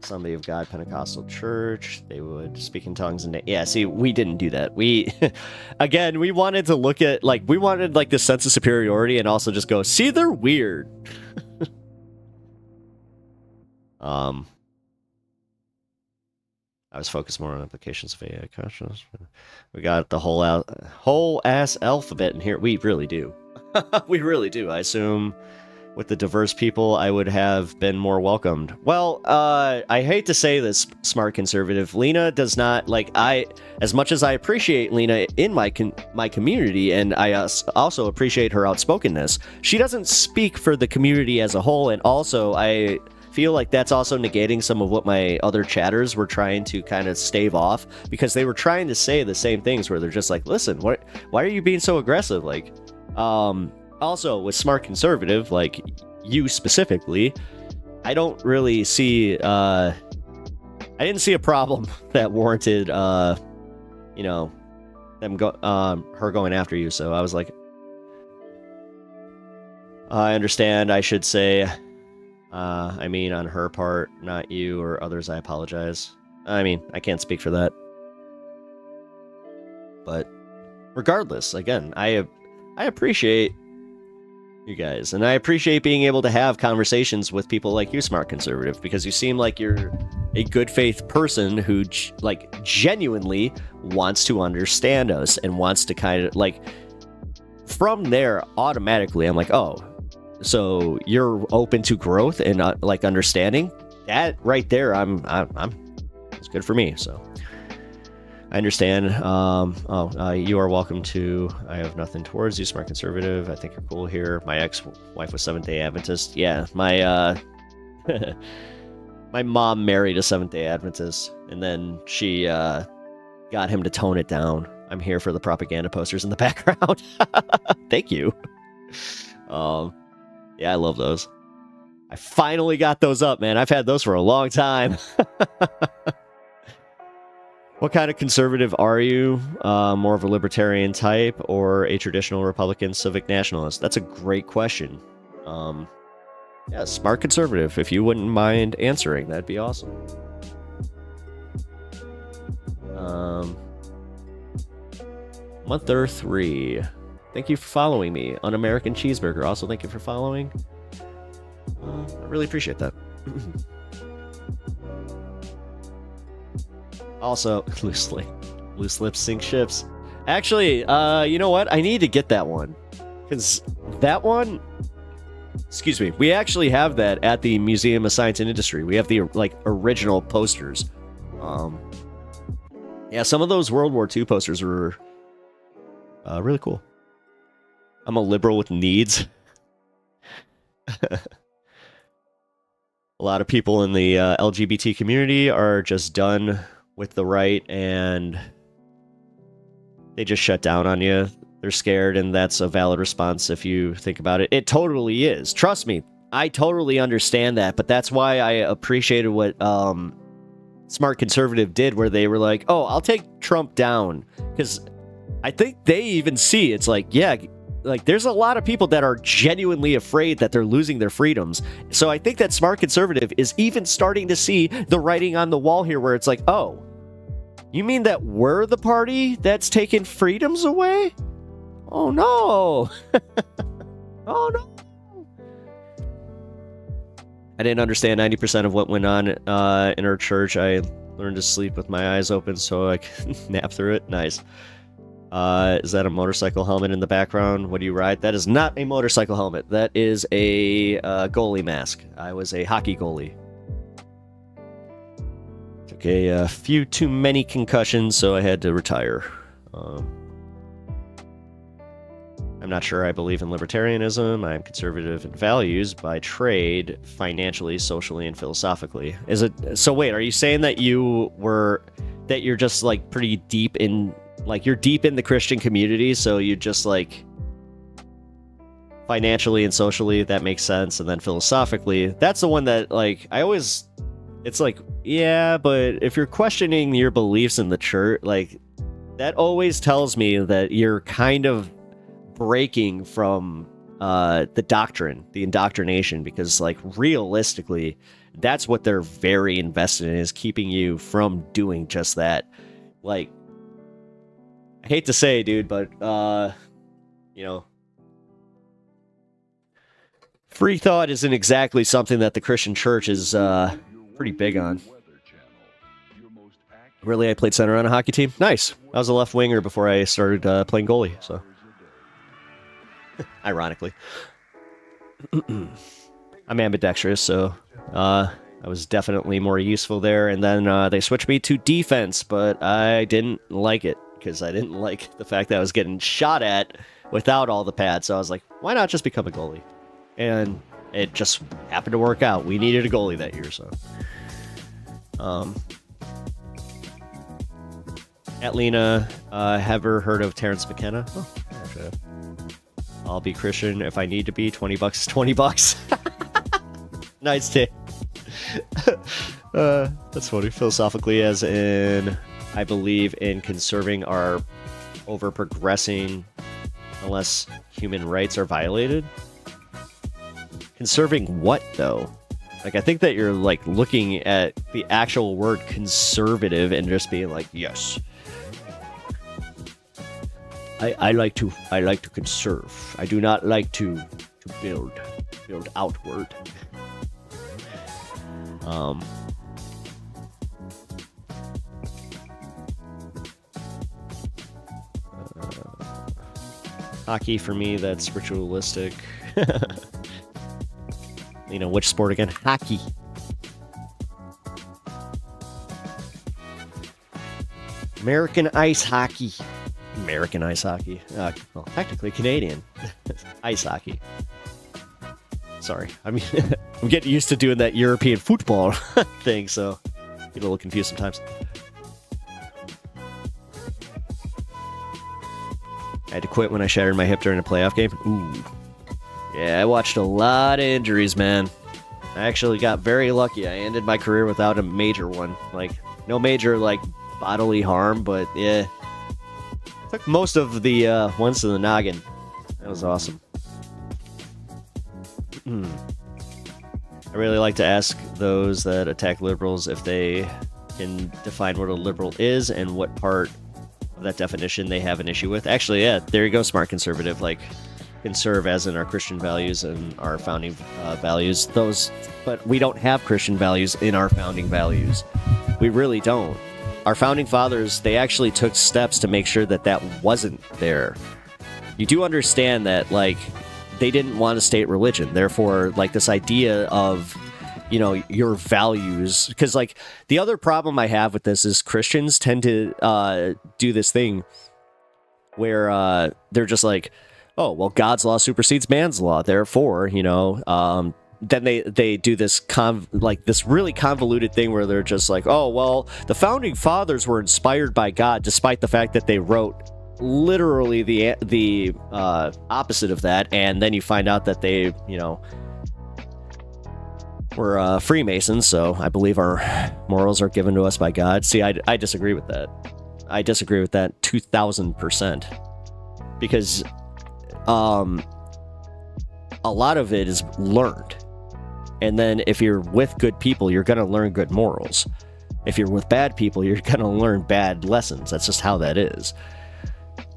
Assembly of God Pentecostal Church, they would speak in tongues and yeah, see, we didn't do that. We again, we wanted to look at we wanted like the sense of superiority and also just go, see, they're weird. I was focused more on applications of AI consciousness. We got the whole ass alphabet in here. We really do. We really do. I assume with the diverse people, I would have been more welcomed. Well, I hate to say this, smart conservative. Lena does not, as much as I appreciate Lena in my community, and I also appreciate her outspokenness, she doesn't speak for the community as a whole, and also I feel like that's also negating some of what my other chatters were trying to kind of stave off, because they were trying to say the same things where they're just like, listen, why are you being so aggressive? Also, with smart conservative, like you specifically, I don't really see, I didn't see a problem that warranted, her going after you. So I was like, I understand. I should say, on her part, not you or others. I apologize. I mean, I can't speak for that. But regardless, again, I appreciate you guys, and I appreciate being able to have conversations with people like you, smart conservative, because you seem like you're a good faith person who genuinely wants to understand us and wants to kind of from there automatically I'm like, oh, so you're open to growth and understanding. That right there, it's good for me. So I understand. You are welcome to. I have nothing towards you, smart conservative. I think you're cool here. My ex-wife was Seventh-day Adventist. Yeah, my my mom married a Seventh-day Adventist, and then she got him to tone it down. I'm here for the propaganda posters in the background. Thank you. Yeah, I love those. I finally got those up, man. I've had those for a long time. What kind of conservative are you? More of a libertarian type or a traditional Republican civic nationalist? That's a great question. Yeah, smart conservative. If you wouldn't mind answering, that'd be awesome. Month 3. Thank you for following me. Un-American Cheeseburger. Also, thank you for following. I really appreciate that. Also, loose lips sink ships. Actually, you know what? I need to get that one. Because that one... excuse me, we actually have that at the Museum of Science and Industry. We have the original posters. Yeah, some of those World War II posters were really cool. I'm a liberal with needs. A lot of people in the LGBT community are just done with the right, and they just shut down on you. They're scared, and that's a valid response if you think about it. It totally is. Trust me, I totally understand that, but that's why I appreciated what Smart Conservative did, where they were like, oh, I'll take Trump down. Because I think they even see, it's like, yeah, like there's a lot of people that are genuinely afraid that they're losing their freedoms. So I think that Smart Conservative is even starting to see the writing on the wall here, where it's like, oh, you mean that we're the party that's taking freedoms away? Oh no. Oh no. I didn't understand 90% of what went on in our church. I learned to sleep with my eyes open so I can nap through it. Nice. Is that a motorcycle helmet in the background? What do you ride? That is not a motorcycle helmet. That is a goalie mask. I was a hockey goalie. Took a few too many concussions, so I had to retire. I'm not sure I believe in libertarianism. I'm conservative in values by trade, financially, socially, and philosophically. Is it so? Wait, are you saying that you're just like pretty deep in, like you're deep in the Christian community, so you just like financially and socially that makes sense, and then philosophically, that's the one that like I always, it's like, yeah, but if you're questioning your beliefs in the church, like that always tells me that you're kind of breaking from the doctrine, the indoctrination, because like realistically that's what they're very invested in, is keeping you from doing just that. Like, I hate to say, dude, but you know, free thought isn't exactly something that the Christian church is pretty big on. Really, I played center on a hockey team. Nice. I was a left winger before I started playing goalie, so ironically. I'm ambidextrous, so I was definitely more useful there. And then they switched me to defense, but I didn't like it because I didn't like the fact that I was getting shot at without all the pads. So I was like, why not just become a goalie? And it just happened to work out. We needed a goalie that year, so. Atlina, ever heard of Terrence McKenna? Oh, actually, I'll be Christian if I need to be. $20 is $20. Nice tip. That's funny. Philosophically, as in, I believe in conserving our over progressing unless human rights are violated. Conserving what, though? Like, I think that you're like looking at the actual word conservative and just being like, yes. I like to conserve. I do not like to build outward. Hockey for me, that's ritualistic. You know, which sport again? Hockey. American ice hockey. American ice hockey. Well, technically Canadian ice hockey. Sorry. I mean, I'm getting used to doing that European football thing, so I get a little confused sometimes. I had to quit when I shattered my hip during a playoff game. Ooh. Yeah, I watched a lot of injuries, man. I actually got very lucky. I ended my career without a major one. Like, no major, like, bodily harm, but yeah. Took most of the ones to the noggin. That was awesome. I really like to ask those that attack liberals if they can define what a liberal is and what part of that definition they have an issue with. Actually, yeah, there you go, smart conservative. Like, conserve as in our Christian values and our founding values. Those, but we don't have Christian values in our founding values. We really don't. Our founding fathers, they actually took steps to make sure that that wasn't there. You do understand that, like, they didn't want a state religion. Therefore, like this idea of, you know, your values, because like the other problem I have with this is Christians tend to do this thing where they're just like, oh, well, God's law supersedes man's law, therefore, you know, then they do this this really convoluted thing where they're just like, oh, well, the founding fathers were inspired by God, despite the fact that they wrote literally the opposite of that, and then you find out that they, you know, were Freemasons, so I believe our morals are given to us by God. See, I disagree with that. I disagree with that 2,000%, because a lot of it is learned. And then if you're with good people, you're going to learn good morals. If you're with bad people, you're going to learn bad lessons. That's just how that is.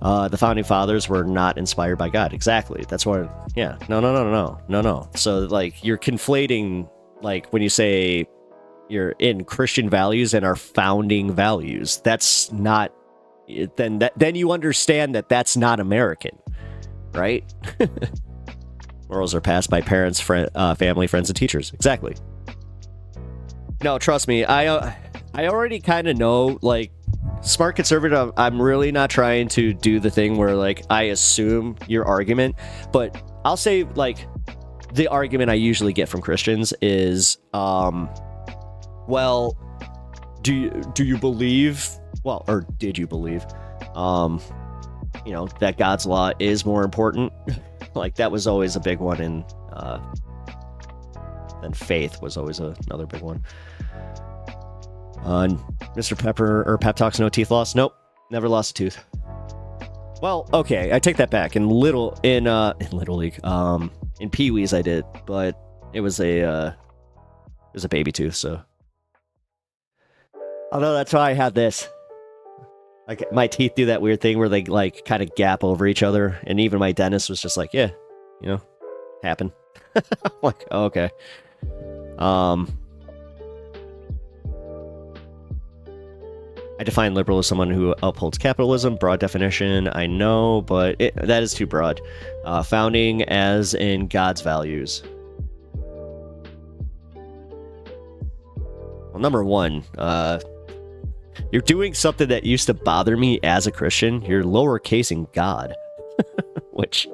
The founding fathers were not inspired by God. Exactly. That's what, yeah. No. So, like, you're conflating, like, when you say you're in Christian values and our founding values, that's not, then you understand that that's not American, right? Morals are passed by parents, family, friends, and teachers. Exactly. No, trust me. I already kind of know, like, smart conservative. I'm really not trying to do the thing where, like, I assume your argument, but I'll say, like, the argument I usually get from Christians is, well, do you believe? Well, or did you believe? You know, that God's law is more important. Like, that was always a big one, and then faith was always another big one. Mr. Pepper or Pep Talks, no teeth lost? Nope, never lost a tooth. Well, okay, I take that back. In Little League, in Pee Wee's I did, but it was a baby tooth. So, although that's why I had this. Like, my teeth do that weird thing where they, like, kind of gap over each other, and even my dentist was just like, yeah, you know, happen. I'm like, oh, okay. I define liberal as someone who upholds capitalism. Broad definition, I know, but that is too broad. Founding as in God's values. Well, number one, you're doing something that used to bother me as a Christian. You're lowercasing God, which,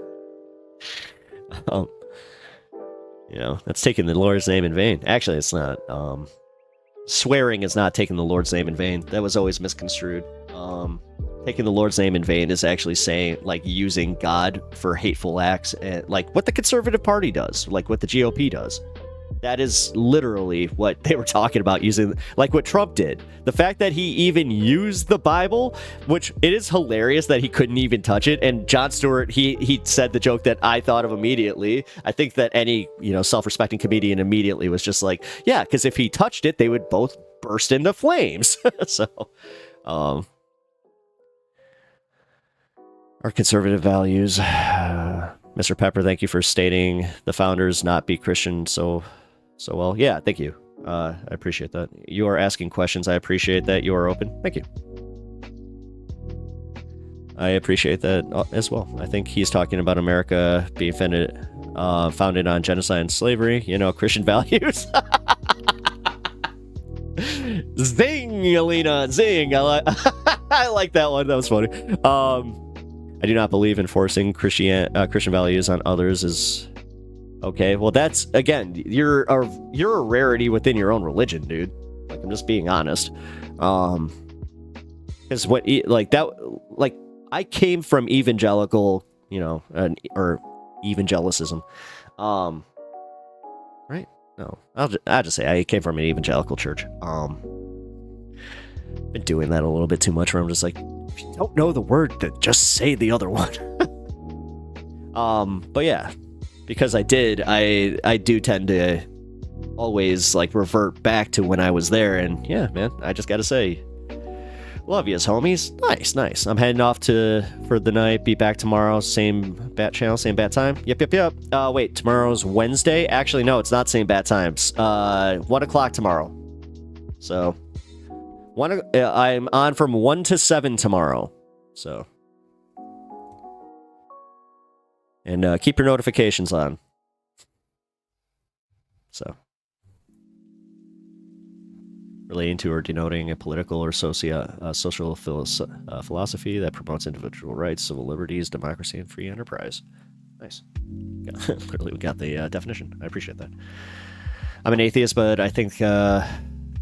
you know, that's taking the Lord's name in vain. Actually, it's not. Swearing is not taking the Lord's name in vain. That was always misconstrued. Taking the Lord's name in vain is actually saying, like, using God for hateful acts, and like what the Conservative Party does, like what the GOP does. That is literally what they were talking about, using, like what Trump did. The fact that he even used the Bible, which it is hilarious that he couldn't even touch it. And Jon Stewart, he said the joke that I thought of immediately. I think that any, you know, self-respecting comedian immediately was just like, yeah, because if he touched it, they would both burst into flames. So, our conservative values. Mr. Pepper, thank you for stating the founders not be Christian so well. Yeah, thank you. I appreciate that. You are asking questions. I appreciate that you are open. Thank you. I appreciate that as well. I think he's talking about America being founded on genocide and slavery. You know, Christian values. Zing, Alina, zing. I like that one. That was funny. I do not believe in forcing Christian values on others is okay. Well, that's, again, you're a rarity within your own religion, dude. Like, I'm just being honest. Because what, like, that, like, I came from evangelical, you know, or evangelicism, right? No, I'll just say I came from an evangelical church. Been doing that a little bit too much, where I'm just like, if you don't know the word, then just say the other one. But yeah, because I do tend to always, like, revert back to when I was there, and yeah, man, I just gotta say, love yous, homies. Nice. I'm heading off for the night. Be back tomorrow, same bat channel, same bat time. Yep. Wait, tomorrow's Wednesday? Actually, no, it's not same bat times. 1 o'clock tomorrow. So, I'm on from 1 to 7 tomorrow. So, And keep your notifications on. So, relating to or denoting a political or social philosophy that promotes individual rights, civil liberties, democracy, and free enterprise. Nice. Literally, we got the definition. I appreciate that. I'm an atheist, but I think the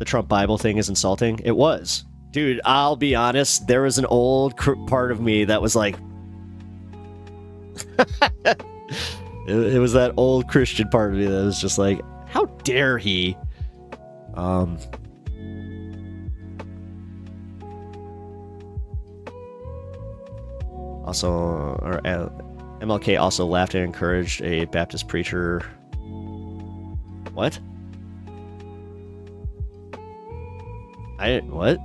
Trump Bible thing is insulting. It was. Dude, I'll be honest. There was an old part of me that was like... it was that old Christian part of me that was just like, how dare he? Also, MLK also laughed and encouraged a Baptist preacher. What? What?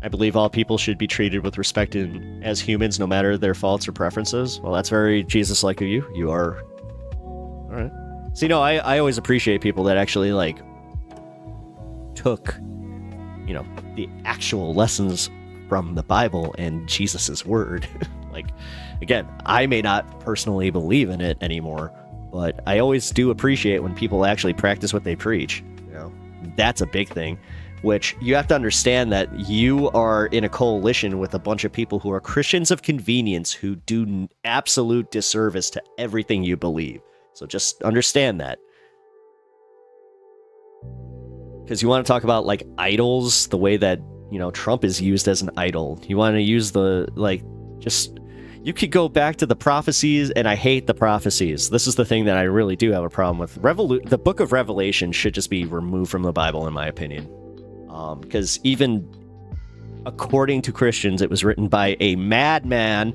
I believe all people should be treated with respect as humans, no matter their faults or preferences. Well, that's very Jesus-like of you. You are... Alright. See, no, I always appreciate people that actually, like, took, you know, the actual lessons from the Bible and Jesus's word. Like, again, I may not personally believe in it anymore, but I always do appreciate when people actually practice what they preach. You know, that's a big thing. Which you have to understand that you are in a coalition with a bunch of people who are Christians of convenience who do absolute disservice to everything you believe. So just understand that. Because you want to talk about, like, idols, the way that, you know, Trump is used as an idol. You want to use the, like, just... You could go back to the prophecies, and I hate the prophecies. This is the thing that I really do have a problem with. The Book of Revelation should just be removed from the Bible, in my opinion. Because even according to Christians, it was written by a madman.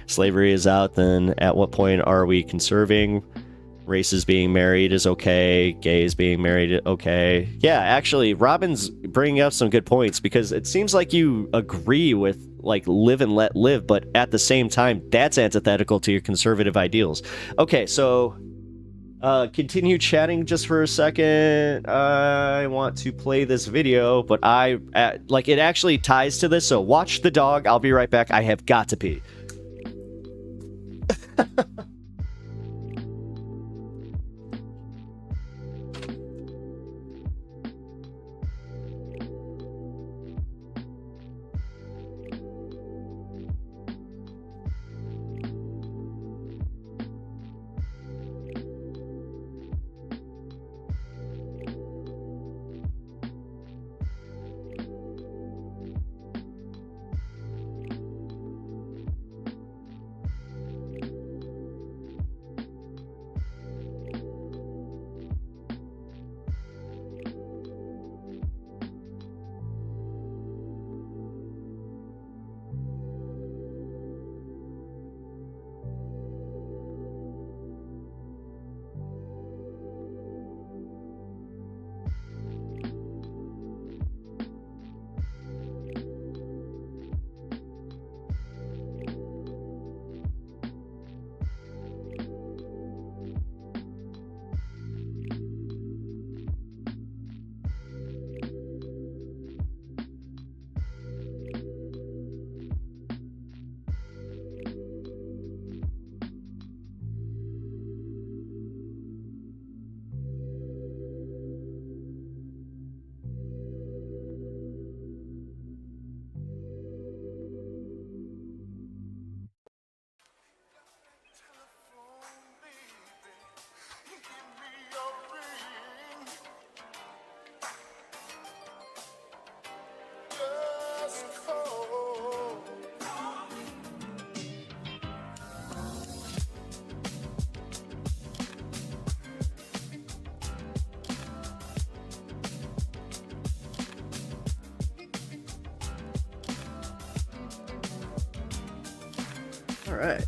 Slavery is out, then at what point are we conserving? Races being married is okay. Gays being married, okay. Yeah, actually, Robin's bringing up some good points, because it seems like you agree with, like, live and let live, but at the same time, that's antithetical to your conservative ideals. Okay, so... continue chatting just for a second. I want to play this video, but like, it actually ties to this, so watch the dog. I'll be right back. I have got to pee. All right.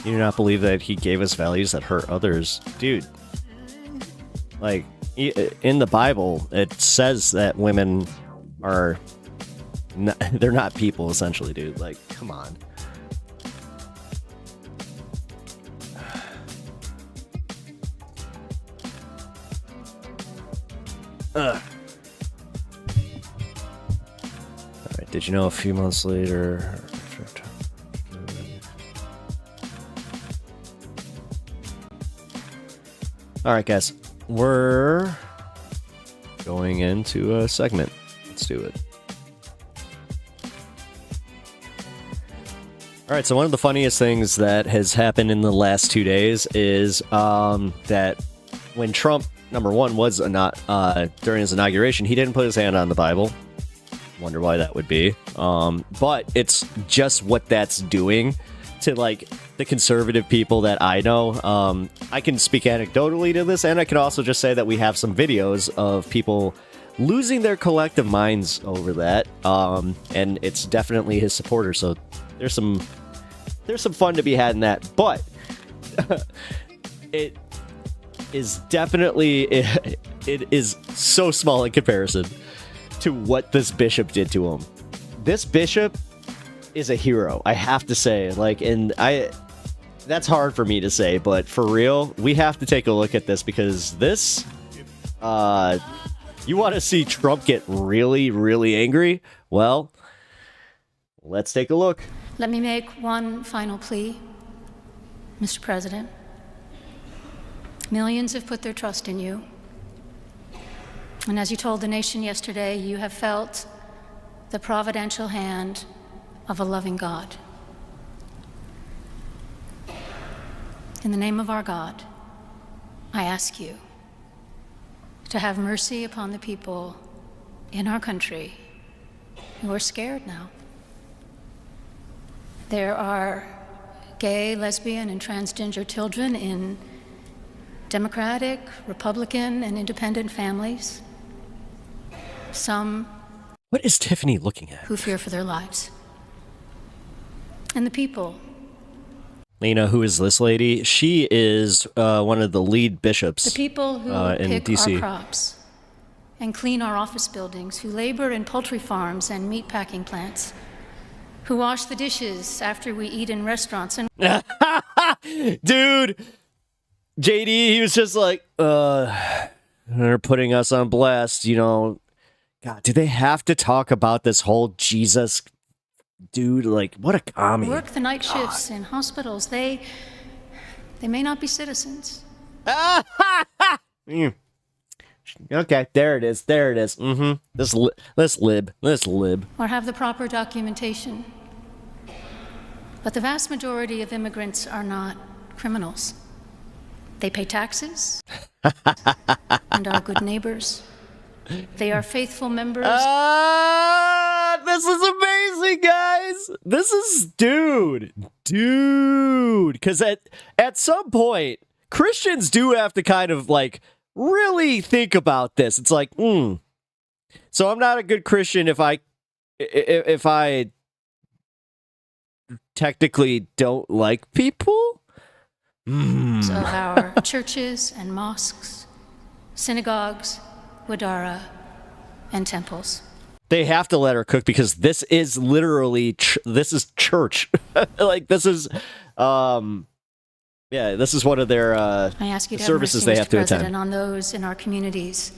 You do not believe that he gave us values that hurt others. Dude. Like, in the Bible, it says that women are they're not people, essentially, dude. Like, come on. Ugh. Alright, did you know a few months later... Alright, guys. We're going into a segment. Let's do it. Alright, so one of the funniest things that has happened in the last 2 days is that when Trump, number one, was during his inauguration, he didn't put his hand on the Bible. Wonder why that would be. But it's just what that's doing to, like, the conservative people that I know. I can speak anecdotally to this, and I can also just say that we have some videos of people losing their collective minds over that. And it's definitely his supporters, so there's some fun to be had in that. But it is definitely it is so small in comparison to what this bishop did to him. This bishop is a hero, I have to say. Like, and that's hard for me to say, but for real, we have to take a look at this, because this, you want to see Trump get really, really angry? Well, let's take a look. Let me make one final plea, Mr. President. Millions have put their trust in you. And as you told the nation yesterday, you have felt the providential hand of a loving God. In the name of our God, I ask you to have mercy upon the people in our country who are scared now. There are gay, lesbian, and transgender children in Democratic, Republican, and independent families. Some What is Tiffany looking at? who fear for their lives. And the people. You know, who is this lady? She is one of the lead bishops. The people who in pick DC. our crops and clean our office buildings, who labor in poultry farms and meat packing plants, who wash the dishes after we eat in restaurants and Dude, JD, he was just like, they're putting us on blast, you know. God, do they have to talk about this whole Jesus dude? Like, what a commie. work the night shifts in hospitals. They may not be citizens. Mm. Okay, there it is. There it is. Mm-hmm. This lib. Or have the proper documentation. But the vast majority of immigrants are not criminals. They pay taxes and are good neighbors. They are faithful members. This is amazing, guys. This is dude. Because at some point, Christians do have to kind of like really think about this. It's like, so I'm not a good Christian if I technically don't like people. Of our churches and mosques, synagogues, wadara, and temples. They have to let her cook, because this is literally this is church. Like, this is this is one of their I ask you to services have they mercy, have Mr. to President, attend. on those in our communities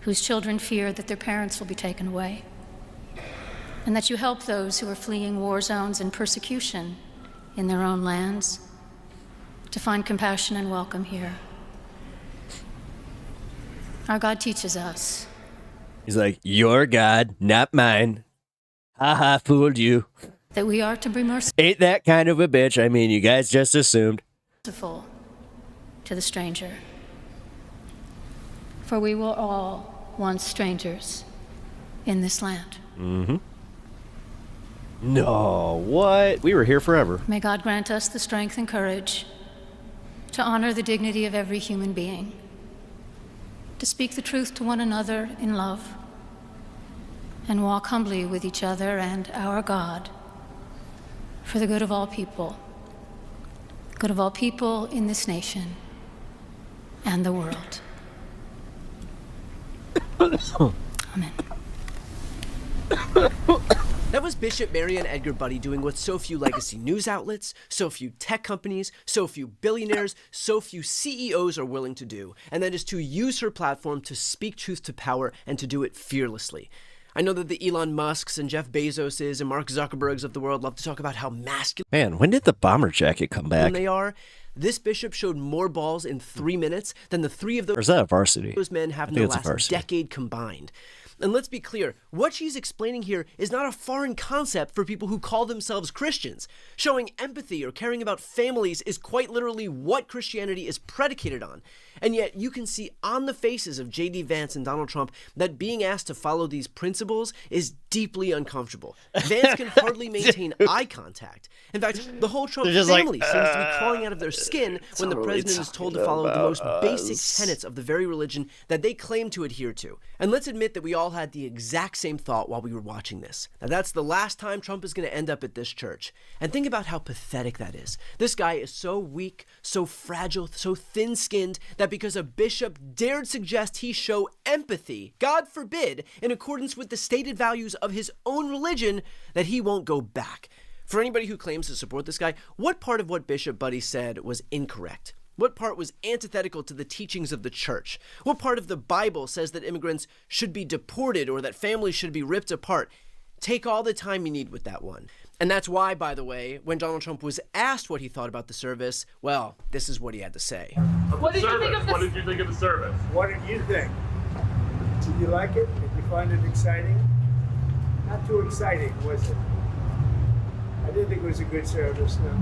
whose children fear that their parents will be taken away, and that you help those who are fleeing war zones and persecution in their own lands to find compassion and welcome here. Our God teaches us He's like, your God, not mine. Haha, fooled you. that we are to be Ain't that kind of a bitch. I mean, you guys just assumed. merciful to the stranger. For we were all once strangers in this land. Mm-hmm. No, what? We were here forever. May God grant us the strength and courage to honor the dignity of every human being, to speak the truth to one another in love, and walk humbly with each other and our God for the good of all people in this nation and the world. Amen. That was Bishop Marianne Edgar Budde doing what so few legacy news outlets, so few tech companies, so few billionaires, so few CEOs are willing to do, and that is to use her platform to speak truth to power and to do it fearlessly. I know that the Elon Musks and Jeff Bezoses and Mark Zuckerbergs of the world love to talk about how masculine Man, when did the bomber jacket come back? they are. This bishop showed more balls in 3 minutes than the three of Or is that a varsity? those men have in I the think it's a last varsity. decade combined. And let's be clear, what she's explaining here is not a foreign concept for people who call themselves Christians. Showing empathy or caring about families is quite literally what Christianity is predicated on. And yet you can see on the faces of J.D. Vance and Donald Trump that being asked to follow these principles is deeply uncomfortable. Vance can hardly maintain eye contact. In fact, the whole Trump They're just like, family seems to be crawling out of their skin when the president is told to follow the most basic tenets of the very religion that they claim to adhere to. And let's admit that we all had the exact same thought while we were watching this. Now that's the last time Trump is going to end up at this church. And think about how pathetic that is. This guy is so weak, so fragile, so thin-skinned that because a bishop dared suggest he show empathy, God forbid, in accordance with the stated values of his own religion, that he won't go back. For anybody who claims to support this guy, what part of what Bishop Budde said was incorrect? What part was antithetical to the teachings of the church? What part of the Bible says that immigrants should be deported or that families should be ripped apart? Take all the time you need with that one. And that's why, by the way, when Donald Trump was asked what he thought about the service, well, this is what he had to say. What did you think of What did you think of the service? What did you think? Did you like it? Did you find it exciting? Not too exciting, was it? I didn't think it was a good service, no.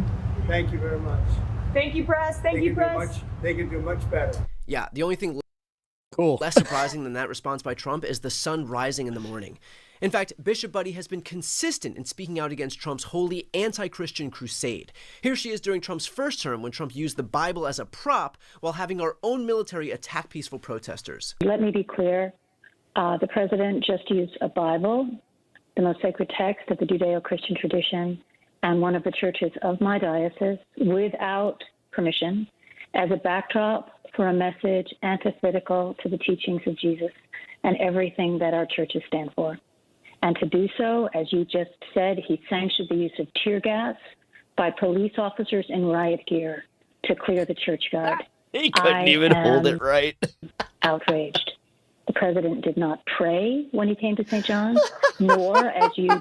Thank you very much. Thank you, press. Thank you, press. They could do much better. Yeah, the only thing Cool. less surprising than that response by Trump is the sun rising in the morning. In fact, Bishop Budde has been consistent in speaking out against Trump's wholly anti-Christian crusade. Here she is during Trump's first term when Trump used the Bible as a prop while having our own military attack peaceful protesters. Let me be clear. The president just used a Bible, the most sacred text of the Judeo-Christian tradition, and one of the churches of my diocese, without permission, as a backdrop for a message antithetical to the teachings of Jesus and everything that our churches stand for. And to do so, as you just said, he sanctioned the use of tear gas by police officers in riot gear to clear the church guard. He couldn't even hold it right. Outraged. The president did not pray when he came to St. John's, nor, as you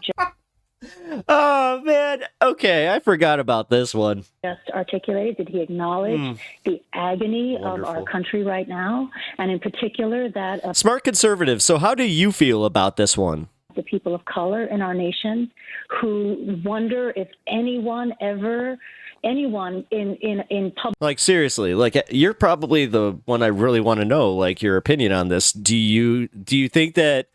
Oh, man. Okay, I forgot about this one. just articulated, did he acknowledge the agony of our Wonderful. country right now, and in particular that of Smart conservative. So how do you feel about this one? the people of color in our nation who wonder if anyone in public Like, seriously, like, you're probably the one I really want to know, like, your opinion on this. Do you think that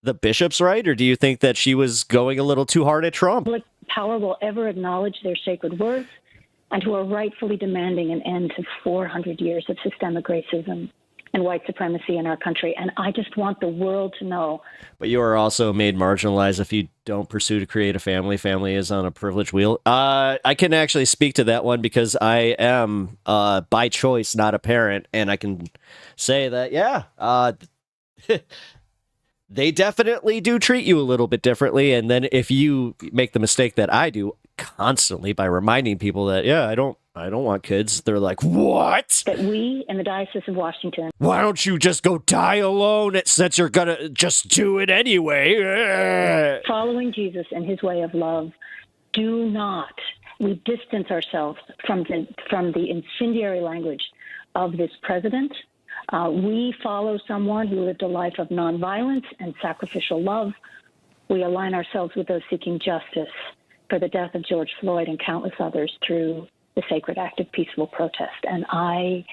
the bishop's right, or do you think that she was going a little too hard at Trump? power will ever acknowledge their sacred worth and who are rightfully demanding an end to 400 years of systemic racism and white supremacy in our country. And I just want the world to know. But you are also made marginalized if you don't pursue to create a family. Family is on a privilege wheel. I can actually speak to that one because I am, by choice, not a parent. And I can say that, yeah, they definitely do treat you a little bit differently. And then if you make the mistake that I do constantly by reminding people that, yeah, I don't want kids, they're like, what? That we in the Diocese of Washington Why don't you just go die alone since you're gonna just do it anyway? following Jesus and his way of love, we distance ourselves from the incendiary language of this president. We follow someone who lived a life of nonviolence and sacrificial love. We align ourselves with those seeking justice for the death of George Floyd and countless others through the sacred act of peaceful protest. And I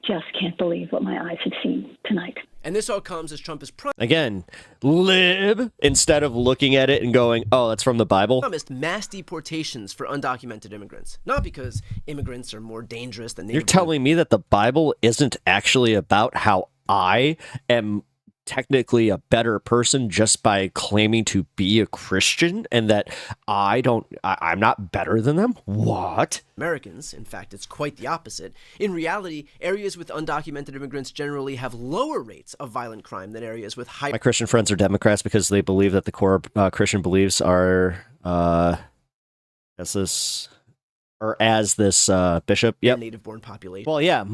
just can't believe what my eyes have seen tonight. And this all comes as Trump is Again, lib, instead of looking at it and going, oh, that's from the Bible. promised mass deportations for undocumented immigrants. Not because immigrants are more dangerous than You're native telling me that the Bible isn't actually about how I am technically a better person just by claiming to be a Christian, and that I'm not better than them? What? Americans. In fact, it's quite the opposite. In reality, areas with undocumented immigrants generally have lower rates of violent crime than areas with high. My Christian friends are Democrats because they believe that the core Christian beliefs are as this bishop. Yep. Native-born population. Well, yeah,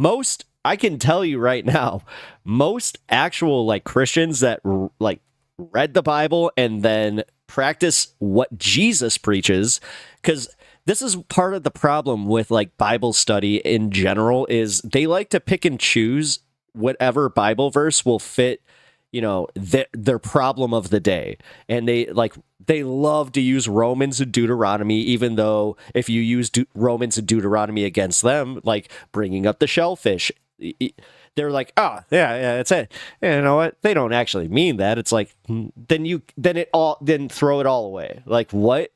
I can tell you right now, most actual like Christians that like read the Bible and then practice what Jesus preaches, because this is part of the problem with like Bible study in general, is they like to pick and choose whatever Bible verse will fit, their problem of the day. And they love to use Romans and Deuteronomy, even though if you use Romans and Deuteronomy against them, like bringing up the shellfish, they're like, oh yeah, that's it. You know what? They don't actually mean that. It's like, then throw it all away. Like, what?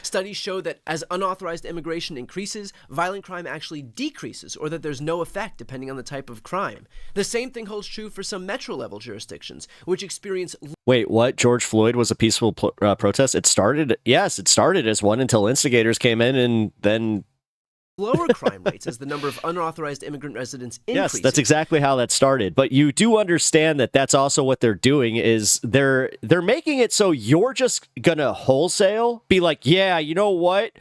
Studies show that as unauthorized immigration increases, violent crime actually decreases, or that there's no effect depending on the type of crime. The same thing holds true for some metro-level jurisdictions, which experience... Wait, what? George Floyd was a peaceful protest? It started as one until instigators came in and then... lower crime rates as the number of unauthorized immigrant residents increases. Yes, that's exactly how that started. But you do understand that that's also what they're doing, is they're making it so you're just gonna wholesale be like, yeah, you know what?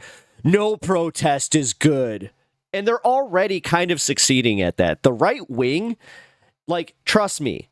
No protest is good. And they're already kind of succeeding at that. The right wing, like, trust me,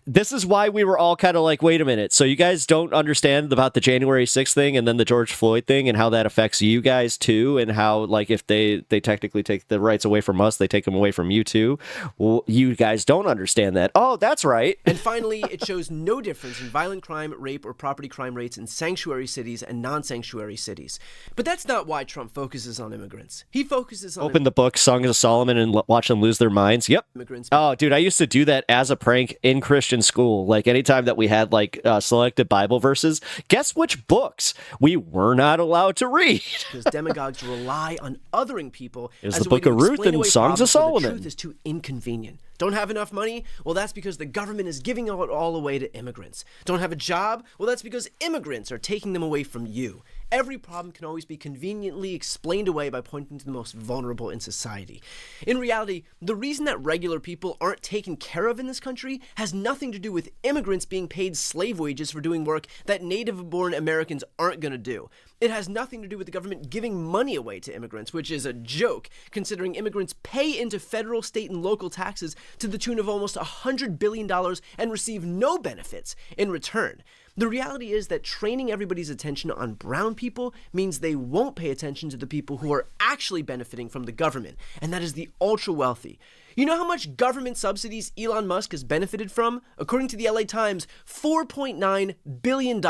this is why we were all kind of like, wait a minute. So you guys don't understand about the January 6th thing and then the George Floyd thing and how that affects you guys too, and how like if they technically take the rights away from us, they take them away from you too. Well, you guys don't understand that. Oh, that's right. And finally, it shows no difference in violent crime, rape, or property crime rates in sanctuary cities and non-sanctuary cities. But that's not why Trump focuses on immigrants. He focuses on... Open the book, Songs of Solomon, and watch them lose their minds. Yep. Immigrants. Oh, dude, I used to do that as a prank in Christian school. Like anytime that we had like selected Bible verses, guess which books we were not allowed to read? Because demagogues rely on othering people. Is the Book of Ruth and Songs of Solomon. The truth is too inconvenient. Don't have enough money? Well, that's because the government is giving it all away to immigrants. Don't have a job? Well, that's because immigrants are taking them away from you. Every problem can always be conveniently explained away by pointing to the most vulnerable in society. In reality, the reason that regular people aren't taken care of in this country has nothing to do with immigrants being paid slave wages for doing work that native-born Americans aren't going to do. It has nothing to do with the government giving money away to immigrants, which is a joke, considering immigrants pay into federal, state, and local taxes to the tune of almost $100 billion and receive no benefits in return. The reality is that training everybody's attention on brown people means they won't pay attention to the people who are actually benefiting from the government, and that is the ultra-wealthy. You know how much government subsidies Elon Musk has benefited from? According to the LA Times, $4.9 billion.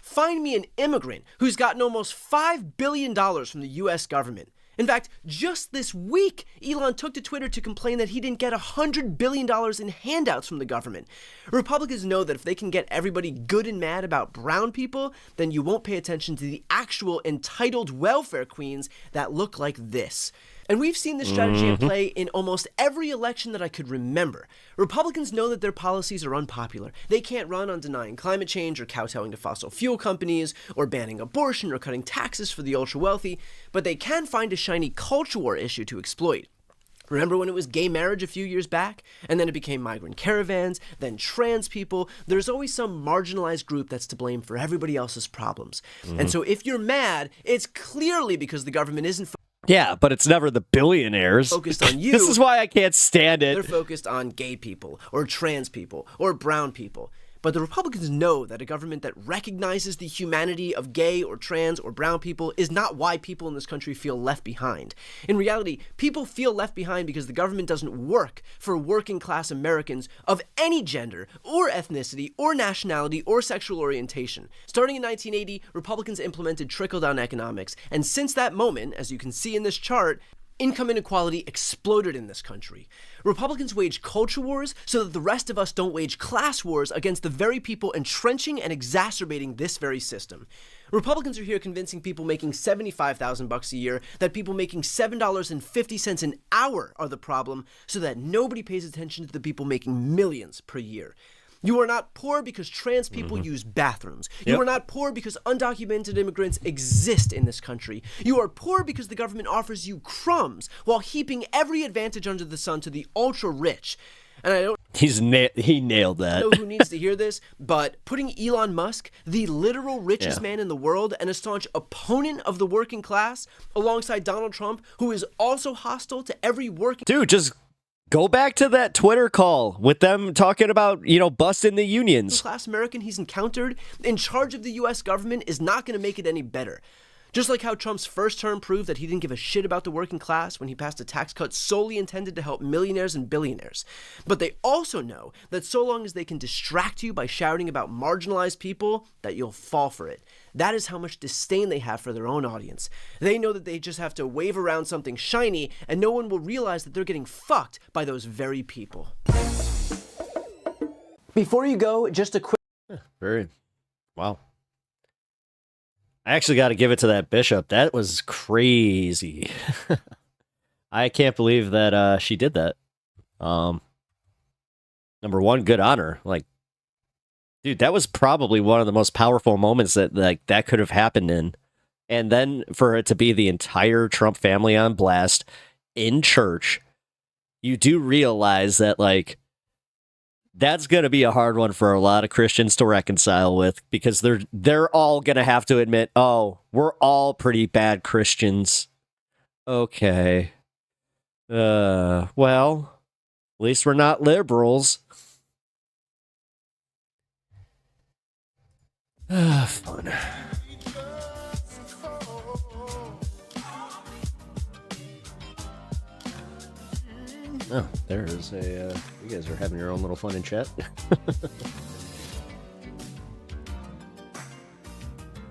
Find me an immigrant who's gotten almost $5 billion from the US government. In fact, just this week, Elon took to Twitter to complain that he didn't get $100 billion in handouts from the government. Republicans know that if they can get everybody good and mad about brown people, then you won't pay attention to the actual entitled welfare queens that look like this. And we've seen this strategy at play in almost every election that I could remember. Republicans know that their policies are unpopular. They can't run on denying climate change or kowtowing to fossil fuel companies or banning abortion or cutting taxes for the ultra-wealthy, but they can find a shiny culture war issue to exploit. Remember when it was gay marriage a few years back? And then it became migrant caravans, then trans people. There's always some marginalized group that's to blame for everybody else's problems. And so if you're mad, it's clearly because the government isn't yeah, but it's never the billionaires. Focused on you. This is why I can't stand it. They're focused on gay people, or trans people, or brown people. But the Republicans know that a government that recognizes the humanity of gay or trans or brown people is not why people in this country feel left behind. In reality, people feel left behind because the government doesn't work for working class Americans of any gender or ethnicity or nationality or sexual orientation. Starting in 1980, Republicans implemented trickle-down economics, and since that moment, as you can see in this chart, income inequality exploded in this country. Republicans wage culture wars so that the rest of us don't wage class wars against the very people entrenching and exacerbating this very system. Republicans are here convincing people making $75,000 a year that people making $7.50 an hour are the problem, so that nobody pays attention to the people making millions per year. You are not poor because trans people use bathrooms. You are not poor because undocumented immigrants exist in this country. You are poor because the government offers you crumbs while heaping every advantage under the sun to the ultra-rich. And I don't he nailed that. know who needs to hear this, but putting Elon Musk, the literal richest man in the world and a staunch opponent of the working class, alongside Donald Trump, who is also hostile to every working... Dude, just go back to that Twitter call with them talking about, busting the unions. ...class American he's encountered in charge of the U.S. government is not going to make it any better. Just like how Trump's first term proved that he didn't give a shit about the working class when he passed a tax cut solely intended to help millionaires and billionaires. But they also know that so long as they can distract you by shouting about marginalized people, that you'll fall for it. That is how much disdain they have for their own audience. They know that they just have to wave around something shiny and no one will realize that they're getting fucked by those very people. Before you go, just a quick... Wow. I actually got to give it to that bishop. That was crazy. I can't believe that she did that. Number one, good honor. Like, dude, that was probably one of the most powerful moments that could have happened in. And then for it to be the entire Trump family on blast in church, you do realize that, that's going to be a hard one for a lot of Christians to reconcile with, because they're all going to have to admit, oh, we're all pretty bad Christians. Okay. Well, at least we're not liberals. Fun. Oh, there is a, you guys are having your own little fun in chat.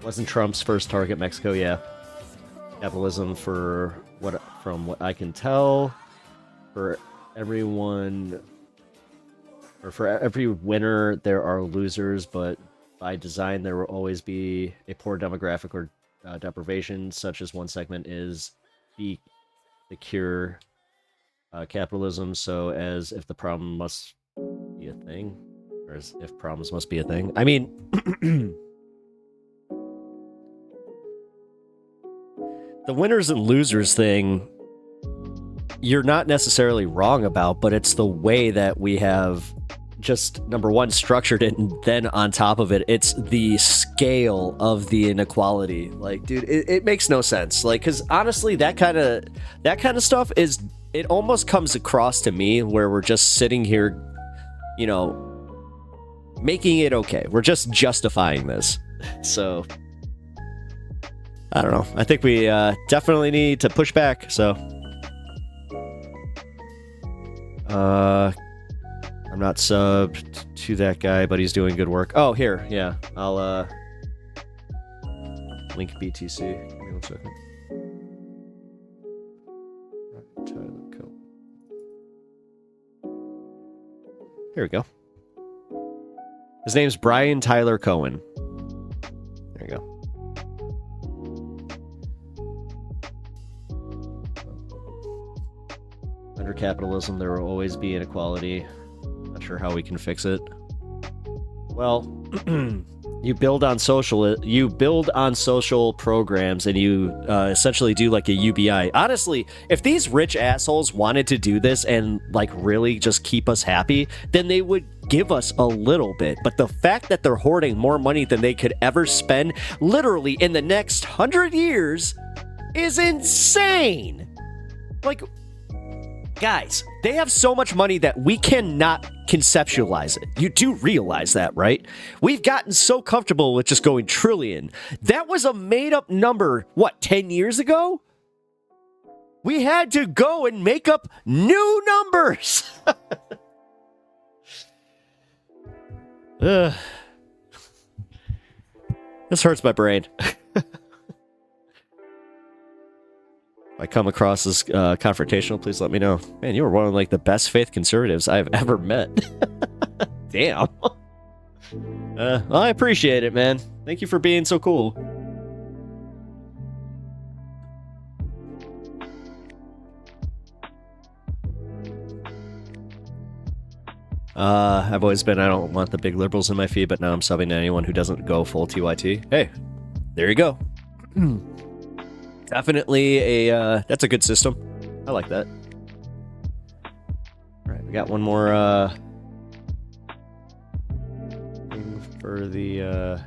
Wasn't Trump's first target Mexico? Yeah. Capitalism from what I can tell, for everyone, or for every winner, there are losers, but by design, there will always be a poor demographic or deprivation, such as one segment is the cure. Capitalism, so as if the problem must be a thing, or as if problems must be a thing. I mean, the winners and losers thing, you're not necessarily wrong about, but it's the way that we have just, number one, structured it, and then on top of it, it's the scale of the inequality. Like, dude, it makes no sense. Like, because honestly, that kind of stuff is... It almost comes across to me where we're just sitting here, making it okay. We're just justifying this. So, I don't know. I think we definitely need to push back, so. I'm not subbed to that guy, but he's doing good work. Oh, here, yeah. I'll, link BTC. Give me 1 second. Here we go. His name's Brian Tyler Cohen. There you go. Under capitalism, there will always be inequality. Not sure how we can fix it. Well, you build on social programs, and you essentially do like a UBI. Honestly, if these rich assholes wanted to do this and really just keep us happy, then they would give us a little bit. But the fact that they're hoarding more money than they could ever spend literally in the next 100 years is insane. Guys, they have so much money that we cannot conceptualize it. You do realize that, right? We've gotten so comfortable with just going trillion. That was a made-up number, 10 years ago? We had to go and make up new numbers. This hurts my brain. I come across as confrontational, please let me know. Man, you were one of the best faith conservatives I've ever met. Damn. Well, I appreciate it, man. Thank you for being so cool. I've always been, I don't want the big liberals in my feed, but now I'm subbing to anyone who doesn't go full TYT. Hey, there you go. Definitely that's a good system. I like that. All right, we got one more thing for the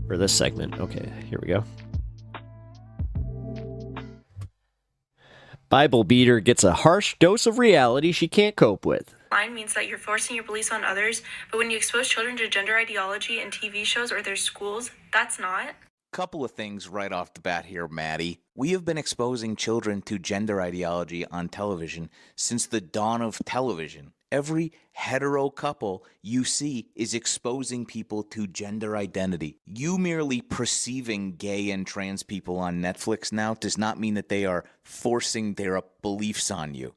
for this segment. Okay, here we go. Bible beater gets a harsh dose of reality she can't cope with. Line means that you're forcing your beliefs on others, but when you expose children to gender ideology in TV shows or their schools, that's not. Couple of things right off the bat here, Maddie. We have been exposing children to gender ideology on television since the dawn of television. Every hetero couple you see is exposing people to gender identity. You merely perceiving gay and trans people on Netflix now does not mean that they are forcing their beliefs on you.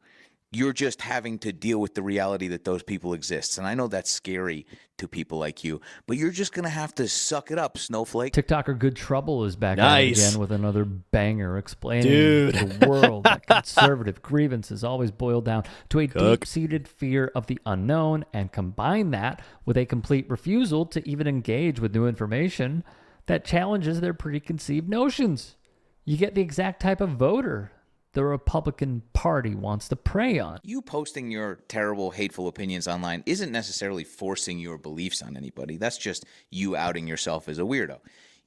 You're just having to deal with the reality that those people exist. And I know that's scary to people like you, but you're just going to have to suck it up, Snowflake. TikToker Good Trouble is back at it Nice. again with another banger explaining Dude. to the world that conservative grievances always boil down to a deep-seated fear of the unknown, and combine that with a complete refusal to even engage with new information that challenges their preconceived notions. You get the exact type of voter the Republican Party wants to prey on. You posting your terrible, hateful opinions online isn't necessarily forcing your beliefs on anybody. That's just you outing yourself as a weirdo.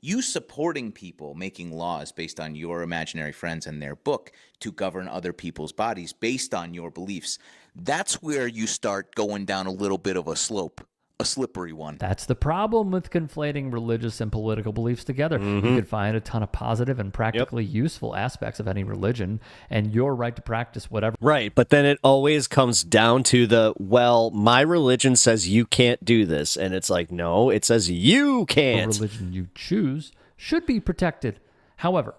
You supporting people making laws based on your imaginary friends and their book to govern other people's bodies based on your beliefs. That's where you start going down a little bit of a slope. A slippery one. That's the problem with conflating religious and political beliefs together. You could find a ton of positive and practically useful aspects of any religion, and your right to practice whatever. Right, but then it always comes down to well, my religion says you can't do this. And it's like, no, it says you The can't. religion you choose should be protected. However,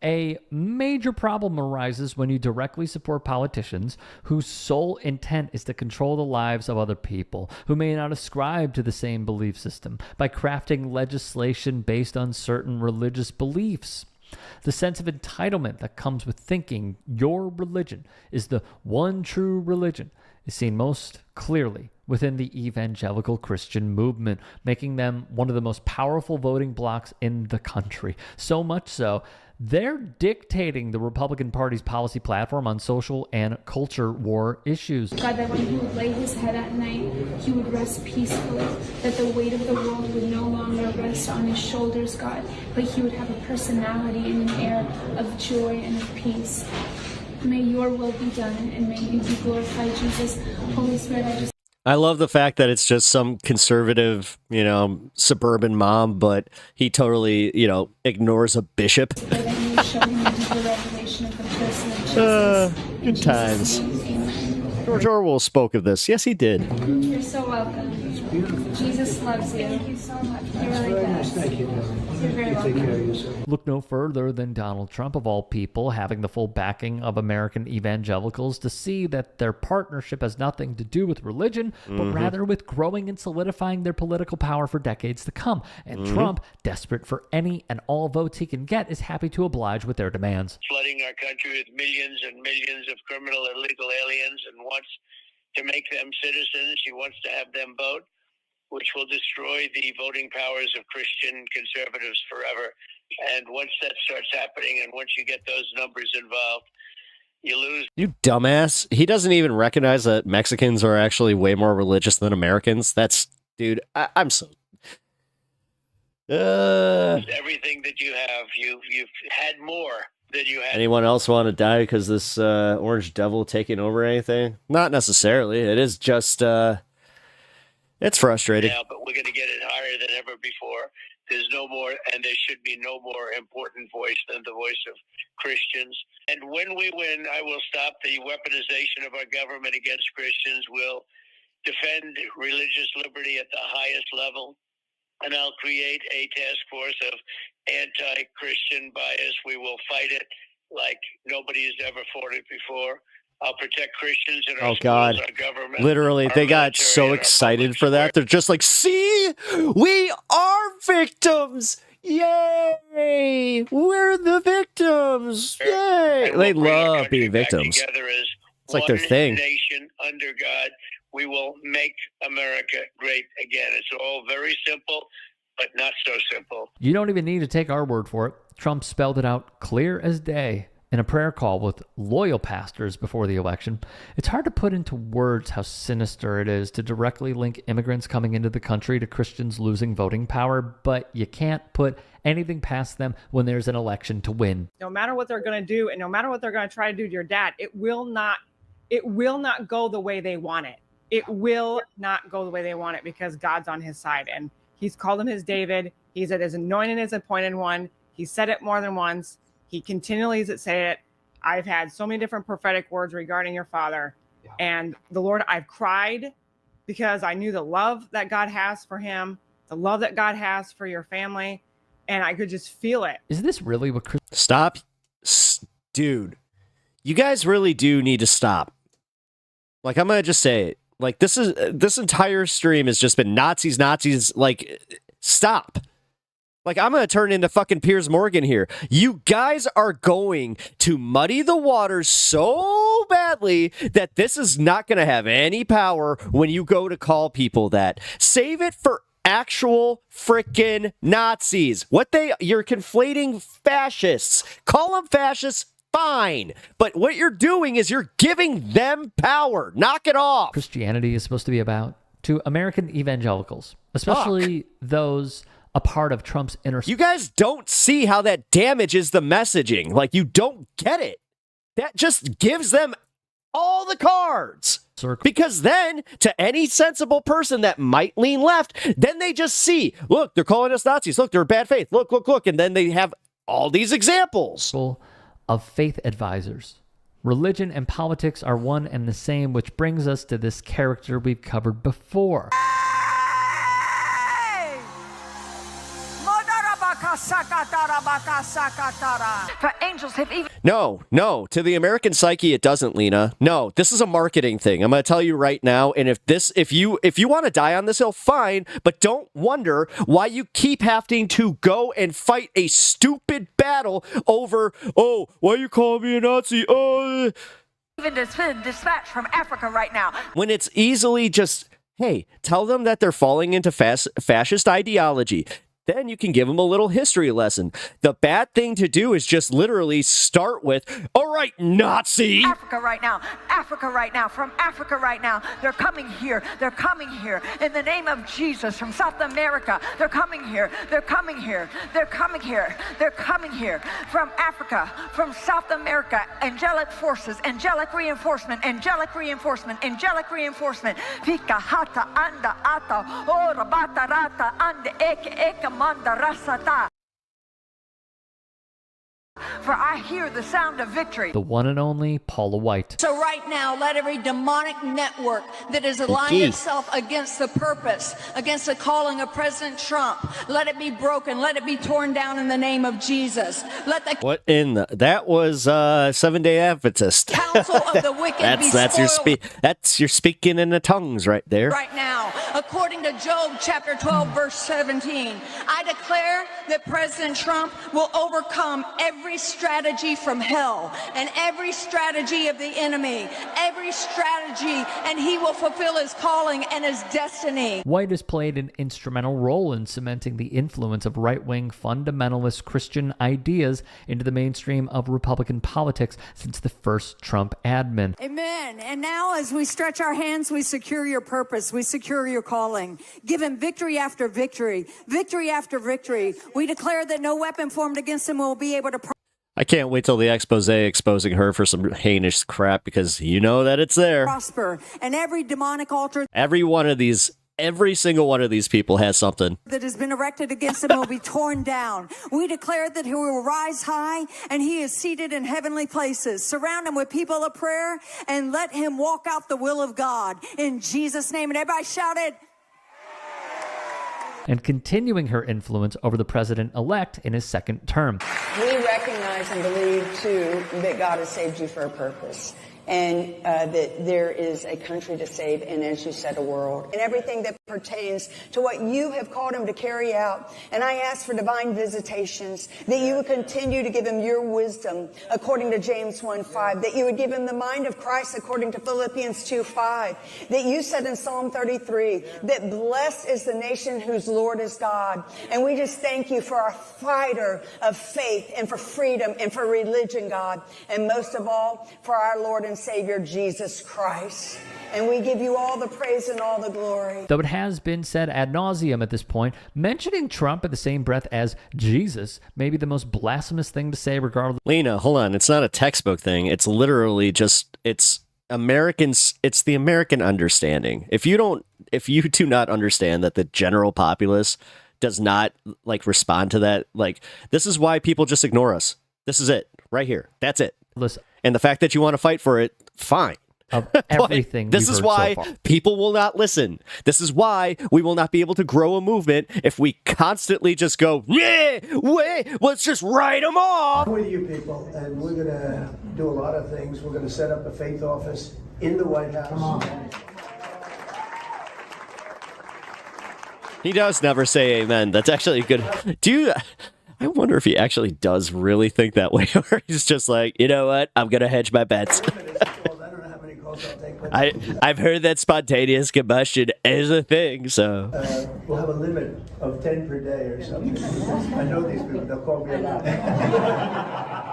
a major problem arises when you directly support politicians whose sole intent is to control the lives of other people who may not ascribe to the same belief system by crafting legislation based on certain religious beliefs. The sense of entitlement that comes with thinking your religion is the one true religion is seen most clearly within the evangelical Christian movement, making them one of the most powerful voting blocs in the country. So much so, they're dictating the Republican Party's policy platform on social and culture war issues. God, that when he would lay his head at night, he would rest peacefully, that the weight of the world would no longer rest on his shoulders, God, but he would have a personality and an air of joy and of peace. May your will be done, and may you be glorified, Jesus. Holy Spirit, I love the fact that it's just some conservative, suburban mom, but he totally, ignores a bishop. pray that you show him a deeper revelation of the person of Jesus. In Good Jesus' times. name, amen. George Orwell spoke of this. Yes, he did. You're so welcome. Jesus loves you. Thank you so much. He really does. Thank you. You're very Take care of welcome. yourself. Look no further than Donald Trump, of all people, having the full backing of American evangelicals to see that their partnership has nothing to do with religion, but rather with growing and solidifying their political power for decades to come. And Trump, desperate for any and all votes he can get, is happy to oblige with their demands. Flooding our country with millions and millions of criminal and illegal aliens and wants to make them citizens. He wants to have them vote, which will destroy the voting powers of Christian conservatives forever. And once that starts happening and once you get those numbers involved, you lose. You dumbass. He doesn't even recognize that Mexicans are actually way more religious than Americans. Dude, I'm so... Everything that you have, you've had more than you had. Anyone else want to die because this orange devil taking over anything? Not necessarily. It is just... It's frustrating. Yeah, but we're going to get it higher than ever before. There's no more, and there should be no more important voice than the voice of Christians. And when we win, I will stop the weaponization of our government against Christians. We'll defend religious liberty at the highest level. And I'll create a task force of anti-Christian bias. We will fight it like nobody has ever fought it before. I'll protect Christians in our schools, our government. Literally, our they got military, so and our excited public for that. square. They're just like, see, we are victims. Yay! We're the victims! Yay! They love being victims. It's like their thing. Nation under God, we will make America great again. It's all very simple, but not so simple. You don't even need to take our word for it. Trump spelled it out clear as day in a prayer call with loyal pastors before the election. It's hard to put into words how sinister it is to directly link immigrants coming into the country to Christians losing voting power, but you can't put anything past them when there's an election to win. No matter what they're going to do, and no matter what they're going to try to do to your dad, it will not go the way they want it. It will not go the way they want it because God's on his side. And he's called him his David. He's his anointed, his appointed one. He said it more than once. He continually say it. I've had so many different prophetic words regarding your father. Yeah. And the Lord, I've cried because I knew the love that God has for him, the love that God has for your family. And I could just feel it. Is this really what... Stop. Dude, you guys really do need to stop. Like, I'm going to just say it. Like, this entire stream has just been Nazis. Like, stop. Like, I'm going to turn into fucking Piers Morgan here. You guys are going to muddy the waters so badly that this is not going to have any power when you go to call people that. Save it for actual freaking Nazis. You're conflating fascists. Call them fascists, fine. But what you're doing is you're giving them power. Knock it off. Christianity is supposed to be about to American evangelicals, especially those a part of Trump's inner... You guys don't see how that damages the messaging. Like, you don't get it. That just gives them all the cards. Because then, to any sensible person that might lean left, then they just see, look, they're calling us Nazis. Look, they're bad faith. Look. And then they have all these examples. Of faith advisors. Religion and politics are one and the same, which brings us to this character we've covered before. For angels have even... No, to the American psyche, it doesn't, Lena. No, this is a marketing thing. I'm going to tell you right now. And if you want to die on this hill, fine, but don't wonder why you keep having to go and fight a stupid battle over, oh, why you calling me a Nazi? Even dispatched from Africa right now. When it's easily just, hey, tell them that they're falling into fascist ideology. Then you can give them a little history lesson. The bad thing to do is just literally start with, all right, Nazi. Africa right now, from Africa right now. They're coming here. In the name of Jesus, from South America. They're coming here. From Africa, from South America. Angelic forces, angelic reinforcement. Fika hata anda ata, ora bata rata anda eke manda rasata. For I hear the sound of victory. The one and only Paula White. So right now, let every demonic network that is aligned itself against the purpose, against the calling of President Trump, let it be broken, let it be torn down in the name of Jesus. That was 7-Day Adventist. Counsel of the wicked be spoiled. That's your speaking in the tongues right there. Right now, according to Job chapter 12, verse 17, I declare that President Trump will overcome every strategy from hell and every strategy of the enemy, and he will fulfill his calling and his destiny. White has played an instrumental role in cementing the influence of right-wing fundamentalist Christian ideas into the mainstream of Republican politics since the first Trump admin. Amen. And now as we stretch our hands, we secure your purpose, we secure your calling. Give him victory after victory, victory after victory. We declare that no weapon formed against him will be able to I can't wait till the expose exposing her for some heinous crap, because you know that it's there. Prosper, and every demonic altar, every single one of these people has something that has been erected against him will be torn down. We declare that he will rise high, and he is seated in heavenly places. Surround him with people of prayer, and let him walk out the will of God in Jesus' name. And everybody shouted. And continuing her influence over the president-elect in his second term. We recognize and believe, too, that God has saved you for a purpose. and that there is a country to save, and as you said, a world, and everything that pertains to what you have called him to carry out. And I ask for divine visitations, that you would continue to give him your wisdom according to James 1:5, that you would give him the mind of Christ according to Philippians 2:5, that you said in Psalm 33 that blessed is the nation whose Lord is God. And we just thank you for our fighter of faith and for freedom and for religion, God, and most of all for our Lord and Savior Jesus Christ. And we give you all the praise and all the glory. Though it has been said ad nauseum at this point, mentioning Trump in the same breath as Jesus may be the most blasphemous thing to say regardless. Lena, hold on. It's not a textbook thing. It's literally just, it's Americans. It's the American understanding. If you do not understand that the general populace does not like respond to that, like, this is why people just ignore us. This is it right here. That's it. Listen. And the fact that you want to fight for it, fine. Of everything this is why people will not listen. This is why we will not be able to grow a movement if we constantly just go, yeah, wait, let's just write them off. I'm with you people, and we're going to do a lot of things. We're going to set up a faith office in the White House. He does never say amen. That's actually good. I wonder if he actually does really think that way, or he's just like, you know what, I'm going to hedge my bets. I've heard that spontaneous combustion is a thing, so. We'll have a limit of 10 per day or something. I know these people, they'll call me a lot.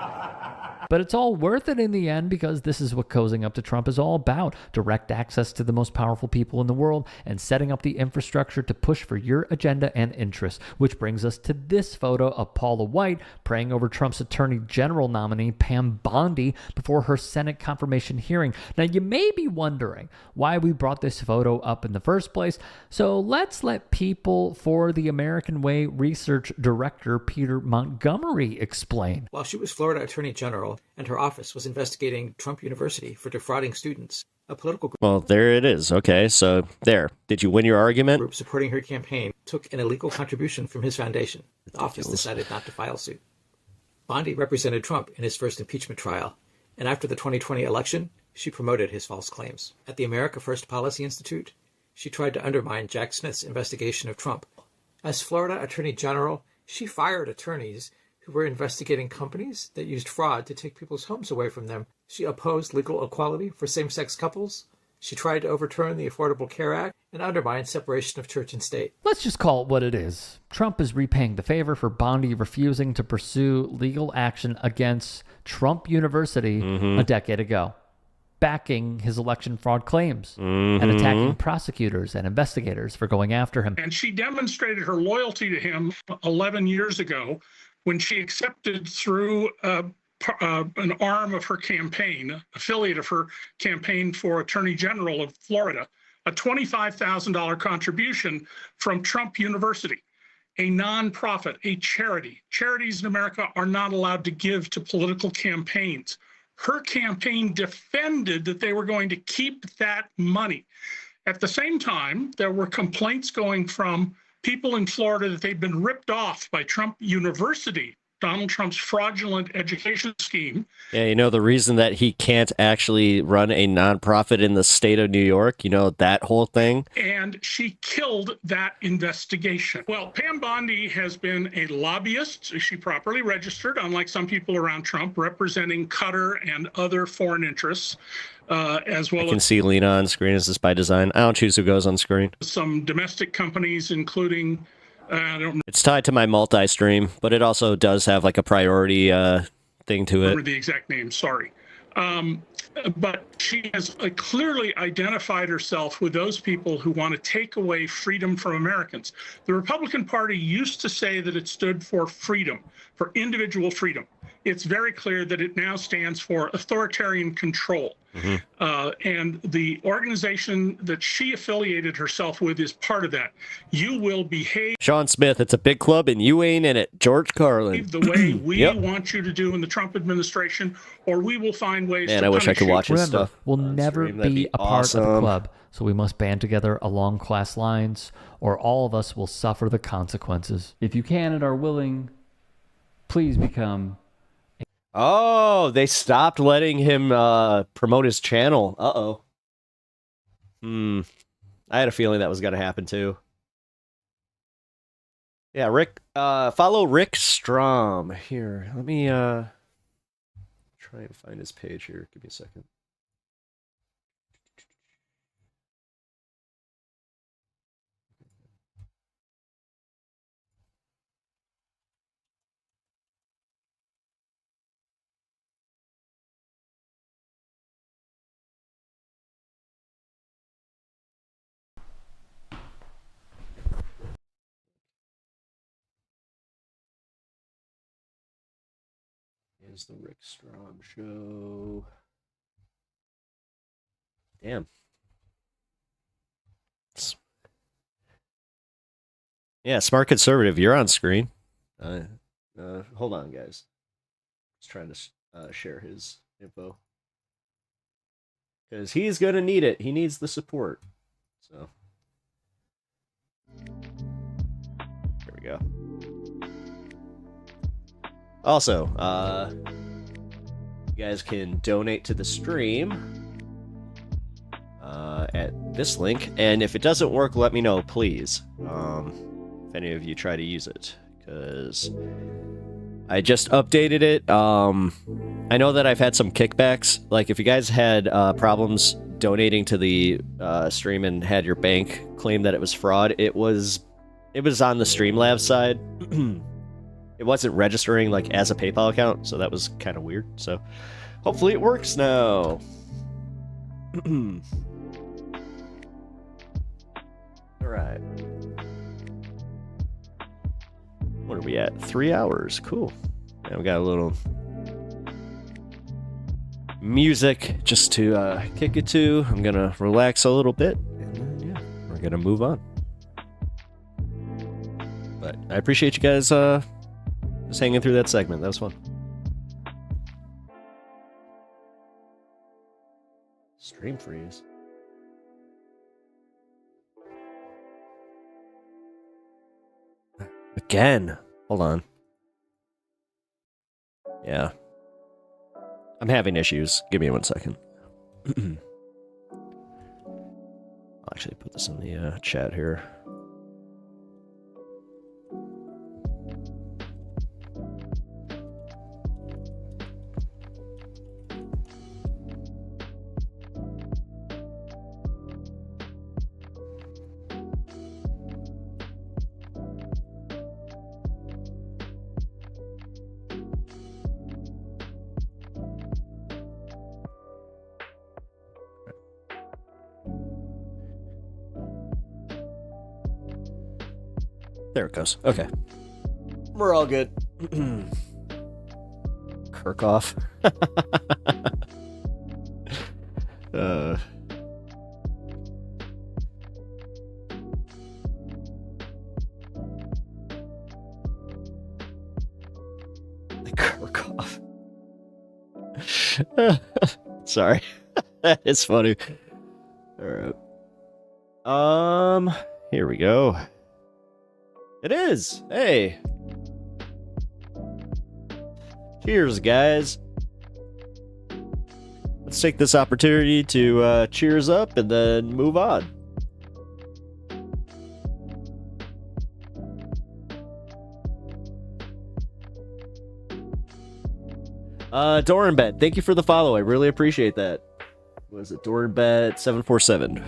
But it's all worth it in the end, because this is what cozying up to Trump is all about. Direct access to the most powerful people in the world and setting up the infrastructure to push for your agenda and interests. Which brings us to this photo of Paula White praying over Trump's Attorney General nominee, Pam Bondi, before her Senate confirmation hearing. Now, you may be wondering why we brought this photo up in the first place. So let's let People for the American Way Research Director Peter Montgomery explain. While she was Florida Attorney General, and her office was investigating Trump University for defrauding students, a political group, well, there it is. Okay, so there. Did you win your argument? Group supporting her campaign took an illegal contribution from his foundation. The office decided not to file suit. Bondi represented Trump in his first impeachment trial, and after the 2020 election, she promoted his false claims. At the America First Policy Institute, she tried to undermine Jack Smith's investigation of Trump. As Florida Attorney General, she fired attorneys who were investigating companies that used fraud to take people's homes away from them. She opposed legal equality for same-sex couples. She tried to overturn the Affordable Care Act and undermine separation of church and state. Let's just call it what it is. Trump is repaying the favor for Bondi refusing to pursue legal action against Trump University a decade ago, backing his election fraud claims and attacking prosecutors and investigators for going after him. And she demonstrated her loyalty to him 11 years ago when she accepted through an arm of her campaign, affiliate of her campaign for Attorney General of Florida, a $25,000 contribution from Trump University, a nonprofit, a charity. Charities in America are not allowed to give to political campaigns. Her campaign defended that they were going to keep that money. At the same time, there were complaints going from people in Florida that they'd been ripped off by Trump University, Donald Trump's fraudulent education scheme. Yeah, you know, the reason that he can't actually run a nonprofit in the state of New York, you know, that whole thing. And she killed that investigation. Well, Pam Bondi has been a lobbyist. Is she properly registered, unlike some people around Trump, representing Qatar and other foreign interests, as well I can as see Lena on screen. Is this by design? I don't choose who goes on screen. some domestic companies, including I don't It's tied to my multi-stream, but it also does have like a priority thing to remember it. the exact name, sorry. But she has clearly identified herself with those people who want to take away freedom from Americans. The Republican Party used to say that it stood for freedom, for individual freedom. It's very clear that it now stands for authoritarian control. And the organization that she affiliated herself with is part of that. You will behave Sean Smith, it's a big club and you ain't in it. George Carlin. the way we want you to do in the Trump administration, or we will find ways Man, to I wish I punish could you. watch his Remember, stuff. we'll never stream. That'd be be a part of the awesome. club, so we must band together along class lines, or all of us will suffer the consequences. If you can and are willing, please become Oh, they stopped letting him promote his channel. Uh-oh. I had a feeling that was going to happen too. Yeah, Rick, follow Rick Strom. Here, let me try and find his page here. Give me a second. Here's the Rick Strom Show. Damn. Yeah, Smart Conservative, you're on screen. Hold on, guys. Just trying to share his info. Because he's going to need it. He needs the support. So. There we go. Also, you guys can donate to the stream at this link. And if it doesn't work, let me know, please. If any of you try to use it. Because I just updated it. I know that I've had some kickbacks. Like, if you guys had problems donating to the stream and had your bank claim that it was fraud, it was on the Streamlabs side. It wasn't registering like as a PayPal account, so that was kind of weird. So hopefully it works now. All right. What are we at? 3 hours. Cool. And we got a little music just to kick it to. I'm gonna relax a little bit, and then yeah, we're gonna move on. But I appreciate you guys just hanging through that segment. That was fun. Stream freeze. Again. Hold on. Yeah. I'm having issues. Give me 1 second. I'll actually put this in the chat here. There it goes. Okay. We're all good. Kirchhoff. Kirchhoff. Sorry. That is funny. All right. Here we go. It is. Hey. Cheers, guys. Let's take this opportunity to cheers up and then move on. Doranbet, thank you for the follow. I really appreciate that. What is it? Doranbet 747.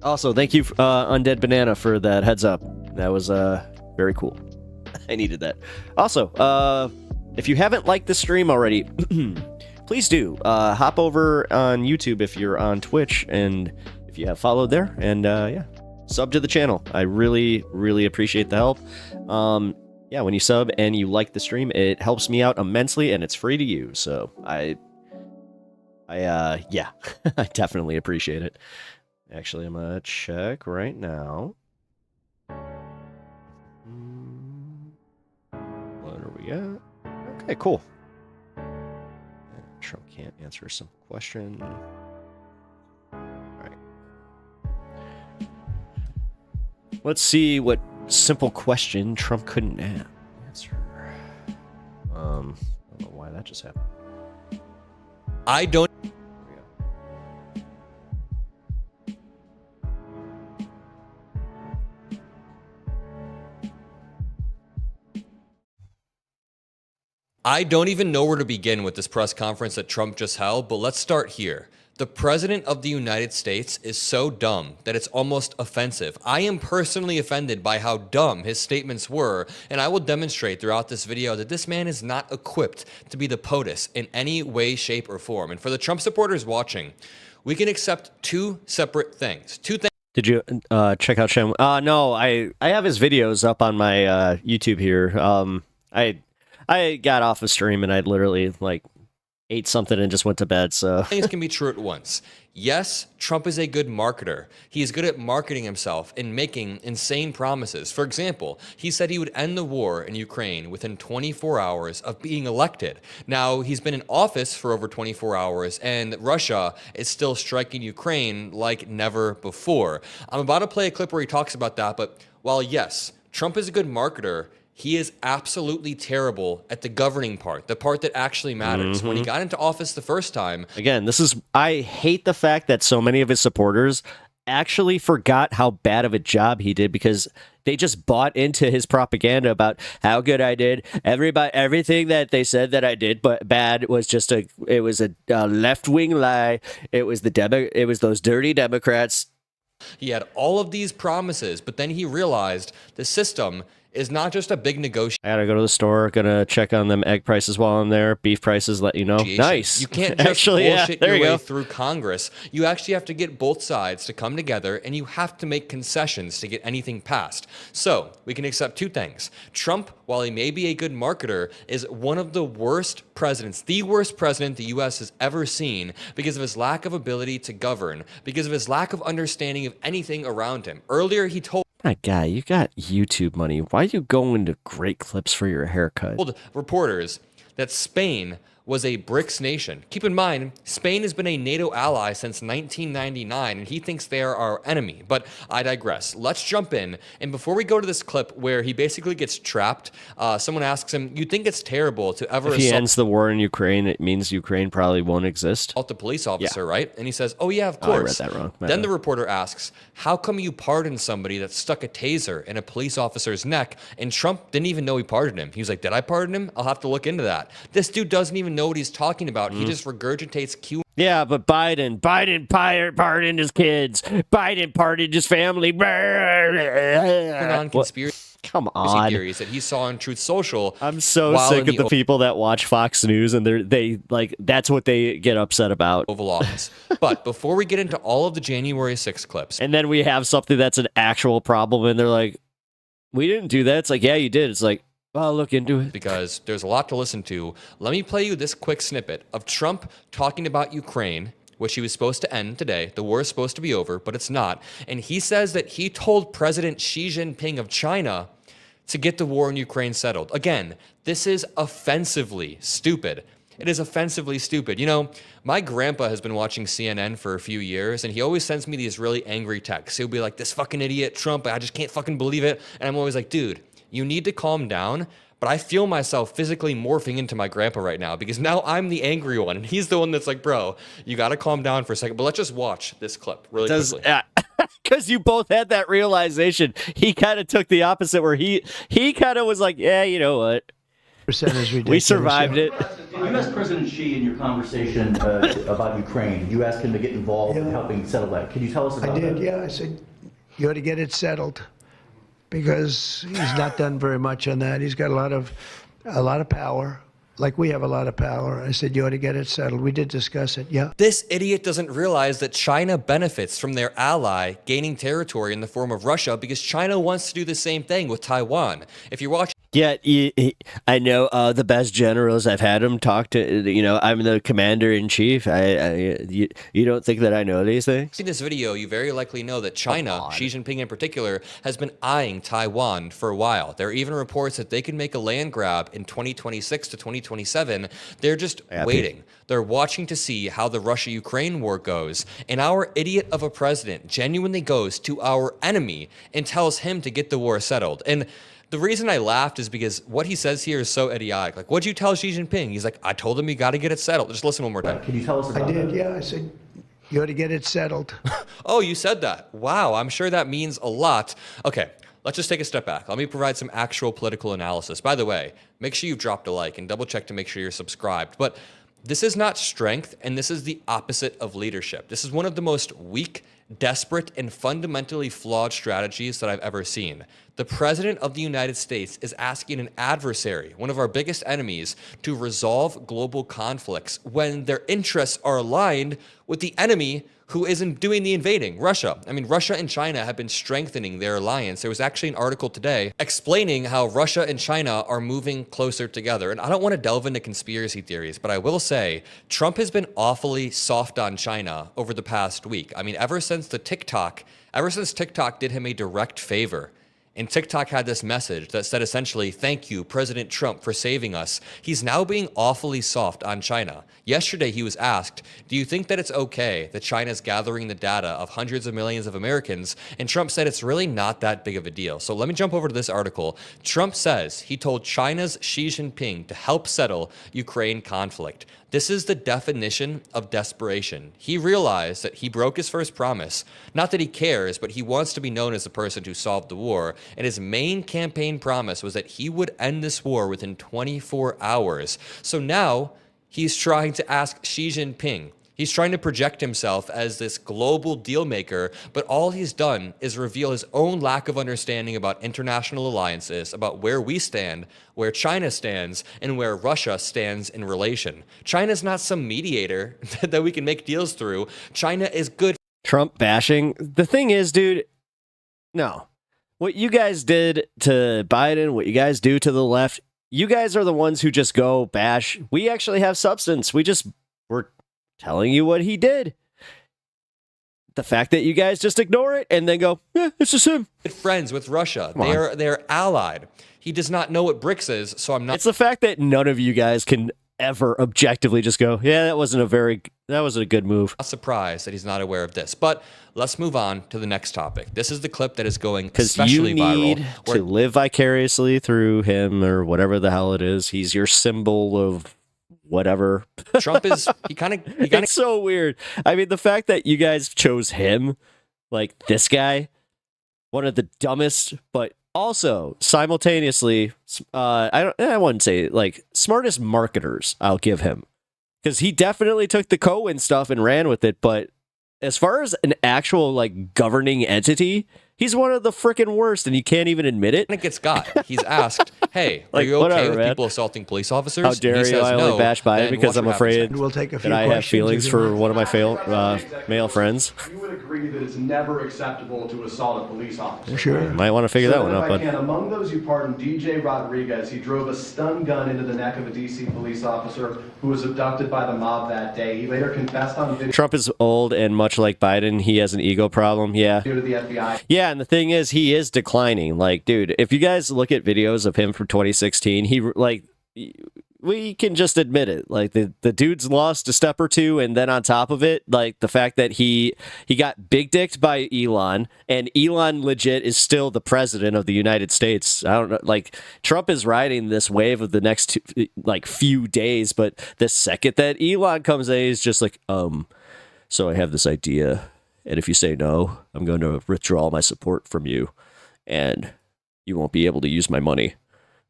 Also, thank you, Undead Banana, for that heads up. That was very cool. I needed that. Also, if you haven't liked the stream already, please do. Hop over on YouTube if you're on Twitch, and if you have followed there, and yeah, sub to the channel. I really, really appreciate the help. Yeah, when you sub and you like the stream, it helps me out immensely, and it's free to use. So yeah, I definitely appreciate it. Actually, I'm gonna check right now. What are we at? Okay, cool. Trump can't answer a simple question. All right. Let's see what simple question Trump couldn't answer. I don't know why that just happened. I don't. I don't even know where to begin with this press conference that Trump just held, but let's start here. The President of the United States is so dumb that it's almost offensive. I am personally offended by how dumb his statements were, and I will demonstrate throughout this video that this man is not equipped to be the POTUS in any way, shape, or form. And for the Trump supporters watching, we can accept two separate things. Did you check out Shem? No, I have his videos up on my YouTube here. I got off a stream and I literally ate something and just went to bed. So things can be true at once. Yes, Trump is a good marketer. He is good at marketing himself and making insane promises. For example, he said he would end the war in Ukraine within 24 hours of being elected. Now, he's been in office for over 24 hours, and Russia is still striking Ukraine like never before. I'm about to play a clip where he talks about that, but while yes, Trump is a good marketer, he is absolutely terrible at the governing part, the part that actually matters. When he got into office the first time. Again, I hate the fact that so many of his supporters actually forgot how bad of a job he did because they just bought into his propaganda about how good I did. Everything that they said that I did but bad was just a left-wing lie. It was those dirty Democrats. He had all of these promises, but then he realized the system is not just a big negotiation. I gotta go to the store, gonna check on them egg prices while I'm there, beef prices, let you know. Nice. You can't just actually, bullshit there your you way go. through Congress. You actually have to get both sides to come together, and you have to make concessions to get anything passed. So we can accept two things. Trump, while he may be a good marketer, is one of the worst presidents, the worst president the U.S. has ever seen because of his lack of ability to govern, because of his lack of understanding of anything around him. Earlier, he told My guy, you got YouTube money. Why are you going to great clips for your haircut? Told reporters that Spain was a BRICS nation. Keep in mind, Spain has been a NATO ally since 1999, and he thinks they are our enemy. But I digress. Let's jump in. And before we go to this clip where he basically gets trapped, someone asks him, you think it's terrible to ever If he ends the war in Ukraine, it means Ukraine probably won't exist? assault the police officer, right? And he says, oh yeah, of course. I read that wrong. Then the reporter asks, how come you pardoned somebody that stuck a taser in a police officer's neck? And Trump didn't even know he pardoned him. He was like, did I pardon him? I'll have to look into that. This dude doesn't even know what he's talking about. He just regurgitates Yeah, but Biden pardoned his kids. Biden pardoned his family. on conspiracy Come on. theories that he saw on Truth Social. I'm so sick of the people that watch Fox News and they that's what they get upset about. Oval Office. But before we get into all of the January 6th clips, and then we have something that's an actual problem and they're like, we didn't do that. It's like, yeah, you did. It's like, well, I'll look into it. Because there's a lot to listen to. Let me play you this quick snippet of Trump talking about Ukraine, which he was supposed to end today. The war is supposed to be over, but it's not. And he says that he told President Xi Jinping of China to get the war in Ukraine settled. Again, this is offensively stupid. It is offensively stupid. You know, my grandpa has been watching CNN for a few years, and he always sends me these really angry texts. He'll be like, this fucking idiot, Trump, I just can't fucking believe it. And I'm always like, dude, you need to calm down. But I feel myself physically morphing into my grandpa right now because now I'm the angry one. And he's the one that's like, bro, you got to calm down for a second. But let's just watch this clip really quickly. Because you both had that realization. He kind of took the opposite where he kind of was like, yeah, you know what? We survived it. You asked President Xi in your conversation about Ukraine. You asked him to get involved in helping settle that. Can you tell us about that? I did, yeah. I said, you ought to get it settled. Because he's not done very much on that. He's got a lot of power, like we have a lot of power. I said, you ought to get it settled. We did discuss it, yeah. This idiot doesn't realize that China benefits from their ally gaining territory in the form of Russia because China wants to do the same thing with Taiwan. If you're watching... Yeah, I know the best generals. I've had them talk to. I'm the commander in chief. You don't think that I know these things? In this video, you very likely know that China, Xi Jinping in particular, has been eyeing Taiwan for a while. There are even reports that they can make a land grab in 2026 to 2027. They're just waiting. They're watching to see how the Russia-Ukraine war goes. And our idiot of a president genuinely goes to our enemy and tells him to get the war settled. And the reason I laughed is because what he says here is so idiotic. Like, what'd you tell Xi Jinping? He's like, I told him you got to get it settled. Just listen one more time. Can you tell us about I did, that? yeah. I said, you ought to get it settled. Oh, you said that. Wow, I'm sure that means a lot. Okay, let's just take a step back. Let me provide some actual political analysis. By the way, make sure you've dropped a like and double check to make sure you're subscribed. But this is not strength, and this is the opposite of leadership. This is one of the most weak, desperate, and fundamentally flawed strategies that I've ever seen. The President of the United States is asking an adversary, one of our biggest enemies, to resolve global conflicts when their interests are aligned with the enemy who isn't doing the invading, Russia. I mean, Russia and China have been strengthening their alliance. There was actually an article today explaining how Russia and China are moving closer together. And I don't want to delve into conspiracy theories, but I will say Trump has been awfully soft on China over the past week. I mean, ever since TikTok did him a direct favor, and TikTok had this message that said essentially, thank you, President Trump, for saving us. He's now being awfully soft on China. Yesterday, he was asked, do you think that it's okay that China's gathering the data of hundreds of millions of Americans? And Trump said it's really not that big of a deal. So let me jump over to this article. Trump says he told China's Xi Jinping to help settle Ukraine conflict. This is the definition of desperation. He realized that he broke his first promise. Not that he cares, but he wants to be known as the person who solved the war. And his main campaign promise was that he would end this war within 24 hours. So now he's trying to ask Xi Jinping. He's trying to project himself as this global deal maker, but all he's done is reveal his own lack of understanding about international alliances, about where we stand, where China stands, and where Russia stands in relation. China's not some mediator that we can make deals through. China is good. Trump bashing. The thing is, dude, no. What you guys did to Biden, what you guys do to the left, you guys are the ones who just go bash. We actually have substance. We're telling you what he did. The fact that you guys just ignore it and then go, yeah, it's just him. Friends with Russia. They're allied. He does not know what BRICS is, so I'm not. It's the fact that none of you guys can ever objectively just go, yeah, that wasn't a good move. Not surprised that he's not aware of this. But let's move on to the next topic. This is the clip that is going especially viral. Because you need to live vicariously through him or whatever the hell it is. He's your symbol of whatever. Trump is, it's so weird. I mean, the fact that you guys chose him, like this guy, one of the dumbest, but also simultaneously, I wouldn't say like smartest marketers, I'll give him. Because he definitely took the Cohen stuff and ran with it, but as far as an actual like governing entity, he's one of the freaking worst, and you can't even admit it. And it gets got. He's asked, "Hey, are like, you okay whatever, with man. people assaulting police officers?" How dare he you? says I only no, bash Biden then because watch I'm what happens afraid next. We'll take a few that I have questions, feelings if you for want. one of my male friends. You would agree that it's never acceptable to assault a police officer. Sure. Might want to figure that one out, If I bud. can, among those you pardoned, DJ Rodriguez, he drove a stun gun into the neck of a D.C. police officer who was abducted by the mob that day. He later confessed on video Trump is old, and much like Biden, he has an ego problem. Yeah. to the FBI. Yeah, and the thing is, he is declining. Like, dude, if you guys look at videos of him from 2016, we can just admit it. Like, the dude's lost a step or two, and then on top of it, like, the fact that he got big dicked by Elon, and Elon legit is still the president of the United States. I don't know, like, Trump is riding this wave of the next few days, but the second that Elon comes in, he's just like, so I have this idea, and if you say no, I'm going to withdraw my support from you, and you won't be able to use my money.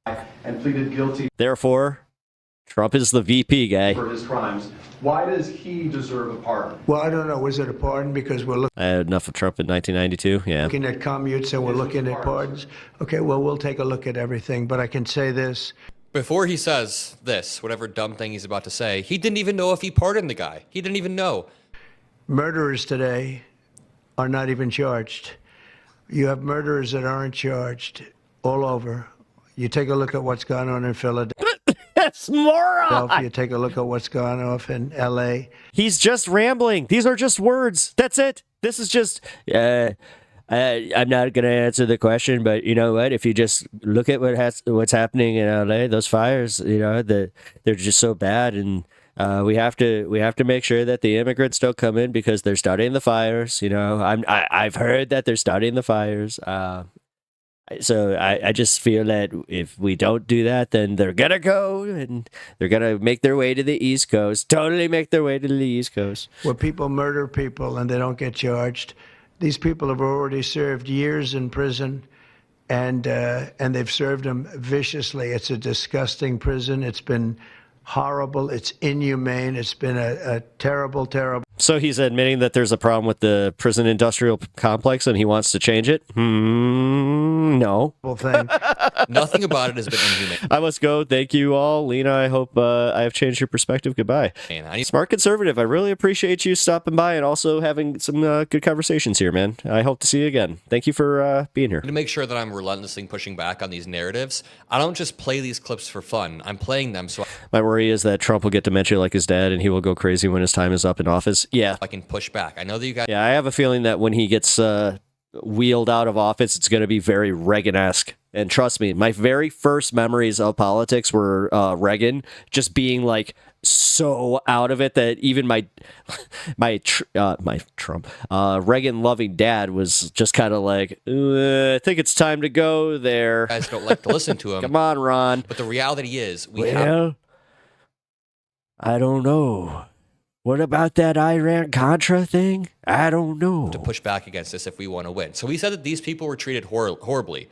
And pleaded guilty Therefore, Trump is the VP guy. for his crimes. Why does he deserve a pardon? Well, I don't know. Was it a pardon? Because we're I had enough of Trump in 1992. Yeah. looking at commutes and we're looking at pardons. Okay, well, we'll take a look at everything. But I can say this. Before he says this, whatever dumb thing he's about to say, he didn't even know if he pardoned the guy. He didn't even know. Murderers today are not even charged. You have murderers that aren't charged all over. You take a look at what's gone on in Philadelphia. That's moron. You take a look at what's gone off in L.A. He's just rambling. These are just words. That's it. This is just. I'm not going to answer the question, but you know what? If you just look at what's happening in LA, those fires, they're just so bad, and we have to make sure that the immigrants don't come in because they're starting the fires. I've heard that they're starting the fires. So I just feel that if we don't do that, then they're gonna go and they're gonna make their way to the East Coast. Totally make their way to the East Coast. Where people murder people and they don't get charged. These people have already served years in prison, and they've served them viciously. It's a disgusting prison. It's been horrible. It's inhumane. It's been a terrible, terrible. So he's admitting that there's a problem with the prison industrial complex and he wants to change it? No. Thing. Nothing about it has been inhumane. I must go. Thank you all. Lena, I hope I have changed your perspective. Goodbye. Smart conservative. I really appreciate you stopping by and also having some good conversations here, man. I hope to see you again. Thank you for being here. To make sure that I'm relentlessly pushing back on these narratives, I don't just play these clips for fun. I'm playing them so my worry is that Trump will get dementia like his dad and he will go crazy when his time is up in office. Yeah. I can push back. I know that you guys... Yeah, I have a feeling that when he gets wheeled out of office, it's going to be very Reagan-esque. And trust me, my very first memories of politics were Reagan just being like so out of it that even my Trump Reagan-loving dad was just kind of like, I think it's time to go there. You guys don't like to listen to him. Come on, Ron. But the reality is, I don't know. What about that Iran-Contra thing? I don't know. To push back against this if we want to win. So we said that these people were treated horribly.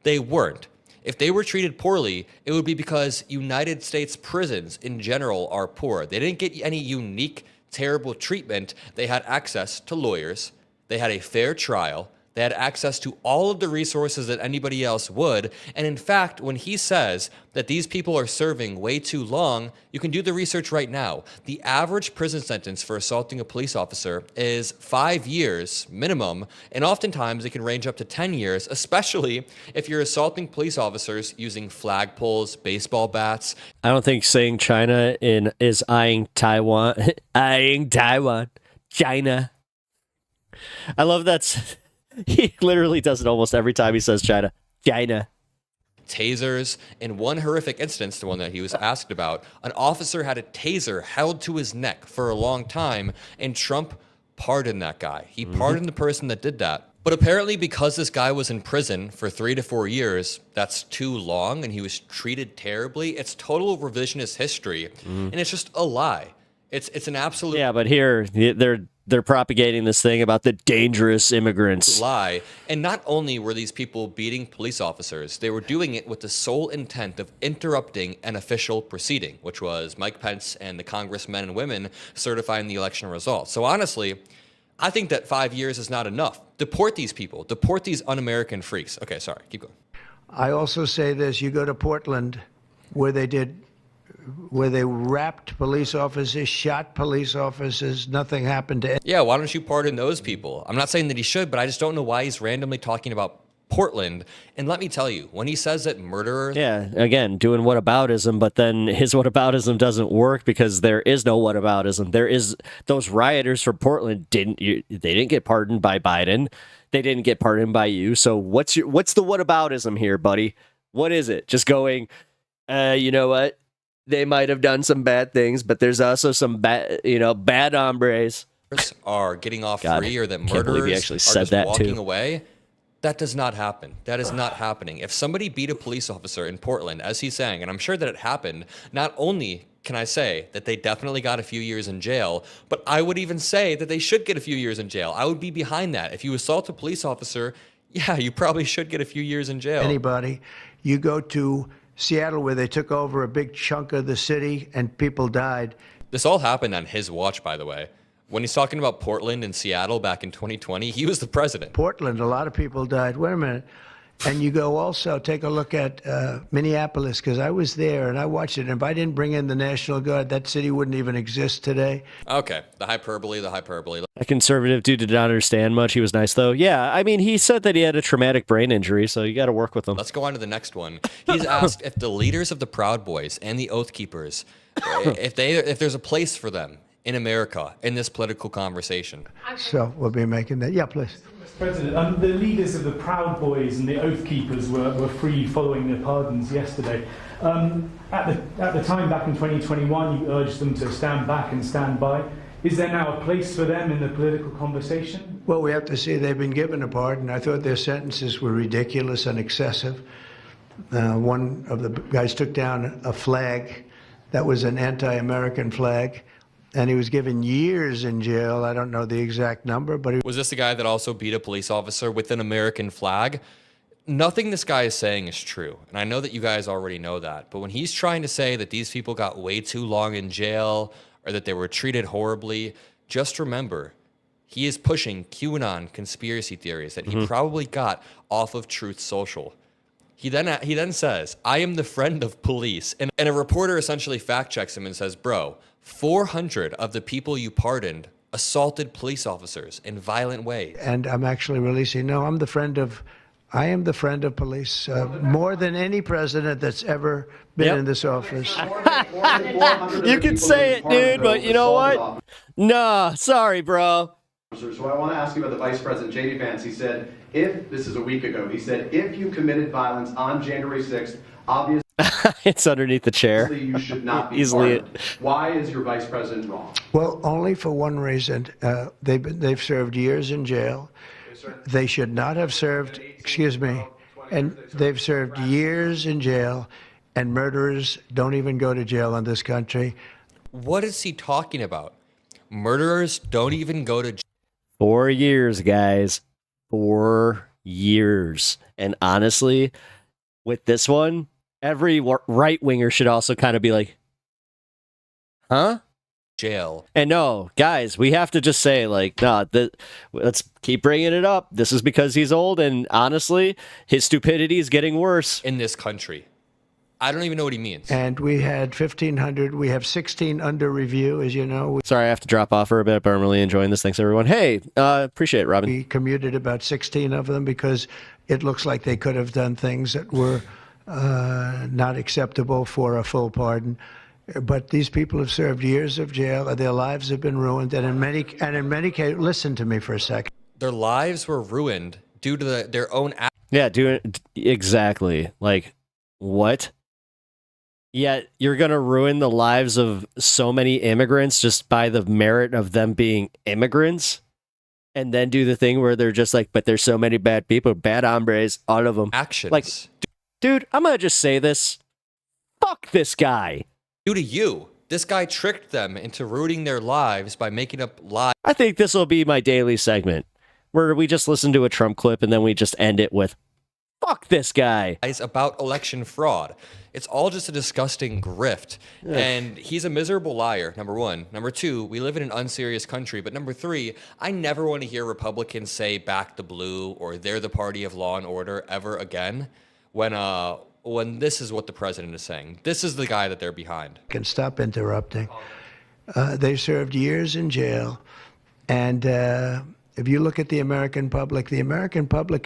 They weren't. If they were treated poorly, it would be because United States prisons in general are poor. They didn't get any unique, terrible treatment. They had access to lawyers. They had a fair trial. They had access to all of the resources that anybody else would. And in fact, when he says that these people are serving way too long, you can do the research right now. The average prison sentence for assaulting a police officer is 5 years minimum, and oftentimes it can range up to 10 years, especially if you're assaulting police officers using flagpoles, baseball bats. I don't think saying China is eyeing Taiwan. China. I love that. He literally does it almost every time he says China. Tasers. In one horrific instance, the one that he was asked about, an officer had a taser held to his neck for a long time, and Trump pardoned that guy. He pardoned the person that did that. But apparently because this guy was in prison for 3 to 4 years, that's too long, and he was treated terribly. It's total revisionist history, and it's just a lie. It's an absolute... Yeah, but here, they're propagating this thing about the dangerous immigrants. Lie. And not only were these people beating police officers, they were doing it with the sole intent of interrupting an official proceeding, which was Mike Pence and the congressmen and women certifying the election results. So honestly, I think that 5 years is not enough. Deport these people. Deport these un-American freaks. Okay, sorry. Keep going. I also say this. You go to Portland, where they wrapped police officers, shot police officers, nothing happened to Yeah, why don't you pardon those people? I'm not saying that he should, but I just don't know why he's randomly talking about Portland. And let me tell you, when he says that murderers... Yeah, again, doing whataboutism, but then his whataboutism doesn't work because there is no whataboutism. There is... Those rioters from Portland they didn't get pardoned by Biden. They didn't get pardoned by you. So what's the whataboutism here, buddy? What is it? Just going, you know what? They might have done some bad things, but there's also some bad hombres are getting off free, or that murderers actually are said just that walking too. away. That does not happen. That is not happening. If somebody beat a police officer in Portland, as he's saying, and I'm sure that it happened, not only can I say that they definitely got a few years in jail, but I would even say that they should get a few years in jail. I would be behind that. If you assault a police officer, yeah, you probably should get a few years in jail. Anybody. You go to Seattle, where they took over a big chunk of the city and people died. This all happened on his watch, by the way. When he's talking about Portland and Seattle back in 2020, he was the president. Portland, a lot of people died. Wait a minute. And you go also take a look at Minneapolis, because I was there and I watched it. And if I didn't bring in the National Guard, that city wouldn't even exist today. Okay, the hyperbole. A conservative dude did not understand much. He was nice, though. Yeah, I mean, he said that he had a traumatic brain injury, so you got to work with him. Let's go on to the next one. He's asked if the leaders of the Proud Boys and the Oath Keepers, if there's a place for them in America in this political conversation. So we'll be making that. Yeah, please. President, the leaders of the Proud Boys and the Oath Keepers were free following their pardons yesterday. At the time, back in 2021, you urged them to stand back and stand by. Is there now a place for them in the political conversation? Well, we have to see they've been given a pardon. I thought their sentences were ridiculous and excessive. One of the guys took down a flag that was an anti-American flag, and he was given years in jail. I don't know the exact number, but was this the guy that also beat a police officer with an American flag? Nothing this guy is saying is true, and I know that you guys already know that, but when he's trying to say that these people got way too long in jail or that they were treated horribly, just remember, he is pushing QAnon conspiracy theories that he probably got off of Truth Social. He then says, I am the friend of police. And a reporter essentially fact checks him and says, bro, 400 of the people you pardoned assaulted police officers in violent ways. And I'm actually releasing, no, I am the friend of police, more than any president that's ever been in this office. You can say it, dude, but you know what? Nah, sorry, bro. So I want to ask you about the Vice President, J.D. Vance. He said, this is a week ago, he said, if you committed violence on January 6th, obviously it's underneath the chair. You should not be Easily. pardoned. Why is your Vice President wrong? Well, only for one reason. They've served years in jail. They should not have served, excuse me, and they've served years in jail, and murderers don't even go to jail in this country. What is he talking about? Murderers don't even go to jail. 4 years, guys. 4 years. And honestly, with this one, every right-winger should also kind of be like, huh? Jail. And no, guys, we have to just say, like, no, let's keep bringing it up. This is because he's old, and honestly, his stupidity is getting worse. In this country. I don't even know what he means. And we had 1,500. We have 16 under review, as you know. Sorry, I have to drop off for a bit, but I'm really enjoying this. Thanks, everyone. Hey, appreciate it, Robin. We commuted about 16 of them because it looks like they could have done things that were not acceptable for a full pardon. But these people have served years of jail, and their lives have been ruined. And in many cases, listen to me for a second. Their lives were ruined due to their own act. Yeah, exactly. Like, what? Yet you're going to ruin the lives of so many immigrants just by the merit of them being immigrants? And then do the thing where they're just like, but there's so many bad people, bad hombres, all of them. Actions. Like, dude, I'm going to just say this. Fuck this guy. Due to you. This guy tricked them into ruining their lives by making up lies. I think this will be my daily segment where we just listen to a Trump clip and then we just end it with, fuck this guy. About election fraud. It's all just a disgusting grift. Ugh. And he's a miserable liar, number one. Number two, we live in an unserious country. But number three, I never want to hear Republicans say back the blue or they're the party of law and order ever again when this is what the president is saying. This is the guy that they're behind. Can stop interrupting. They served years in jail. And if you look at the American public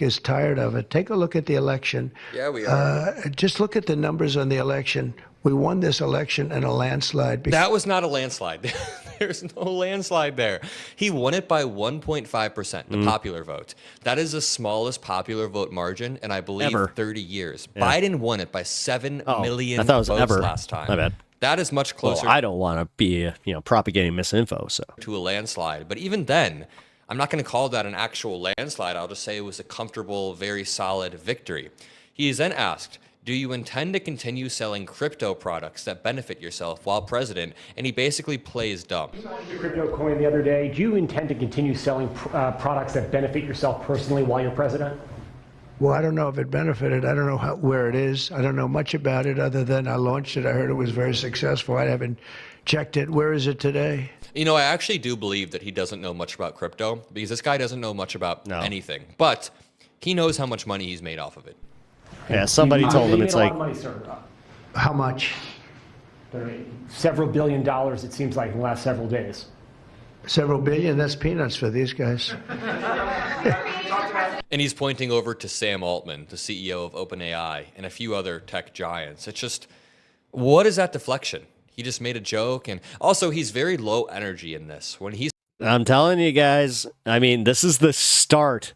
is tired of it. Take a look at the election. Yeah, we are. Just look at the numbers on the election. We won this election in a landslide. That was not a landslide. There's no landslide there. He won it by 1.5%, the popular vote. That is the smallest popular vote margin in, I believe, 30 years. Yeah. Biden won it by 7 million I thought it was votes ever. last time. My bad. That is much closer. Well, I don't want to be, propagating misinfo. So to a landslide. But even then, I'm not going to call that an actual landslide. I'll just say it was a comfortable, very solid victory. He is then asked, do you intend to continue selling crypto products that benefit yourself while president? And he basically plays dumb. You launched a crypto coin the other day. Do you intend to continue selling products that benefit yourself personally while you're president? Well, I don't know if it benefited. I don't know where it is. I don't know much about it other than I launched it. I heard it was very successful. I haven't checked it. Where is it today? I actually do believe that he doesn't know much about crypto because this guy doesn't know much about anything. But He knows how much money he's made off of it. Yeah, somebody told him it's like... Money, sir. How much? Several $1 billion, it seems like, in the last several days. Several billion? That's peanuts for these guys. And he's pointing over to Sam Altman, the CEO of OpenAI, and a few other tech giants. It's just, what is that deflection? He just made a joke, and also he's very low energy in this. When he's, I'm telling you guys, I mean, this is the start.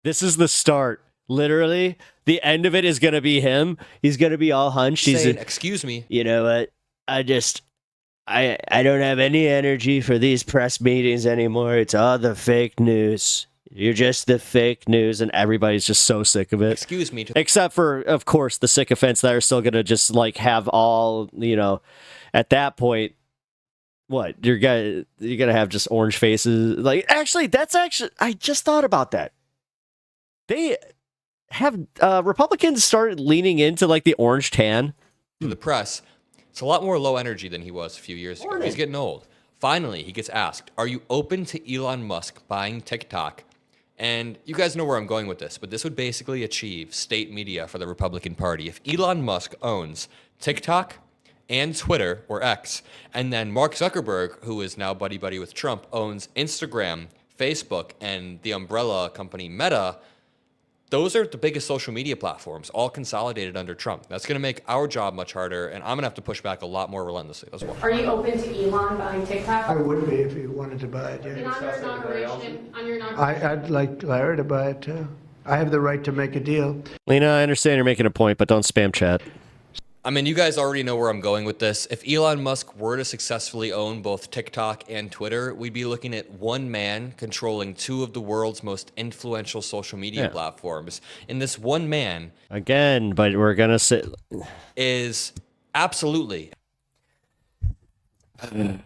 This is the start. Literally, the end of it is going to be him. He's going to be all hunched. saying, excuse me. You know what? I don't have any energy for these press meetings anymore. It's all the fake news. You're just the fake news, and everybody's just so sick of it. Excuse me. Except for, of course, the sycophants that are still going to just, like, have all, you know, at that point, what? You're going to have just orange faces. Like, actually, I just thought about that. They have, Republicans started leaning into, like, the orange tan. The press, it's a lot more low energy than he was a few years ago. He's getting old. Finally, he gets asked, are you open to Elon Musk buying TikTok? And you guys know where I'm going with this, but this would basically achieve state media for the Republican Party. If Elon Musk owns TikTok and Twitter, or X, and then Mark Zuckerberg, who is now buddy-buddy with Trump, owns Instagram, Facebook, and the umbrella company Meta, those are the biggest social media platforms, all consolidated under Trump. That's going to make our job much harder, and I'm going to have to push back a lot more relentlessly. That's why. Are you open to Elon buying TikTok? I would be if he wanted to buy it, And yeah. on your inauguration, I'd like Larry to buy it, too. I have the right to make a deal. Lena, I understand you're making a point, but don't spam chat. I mean, you guys already know where I'm going with this. If Elon Musk were to successfully own both TikTok and Twitter, we'd be looking at one man controlling two of the world's most influential social media platforms. And this one man... Again, but we're going to sit... ...is absolutely in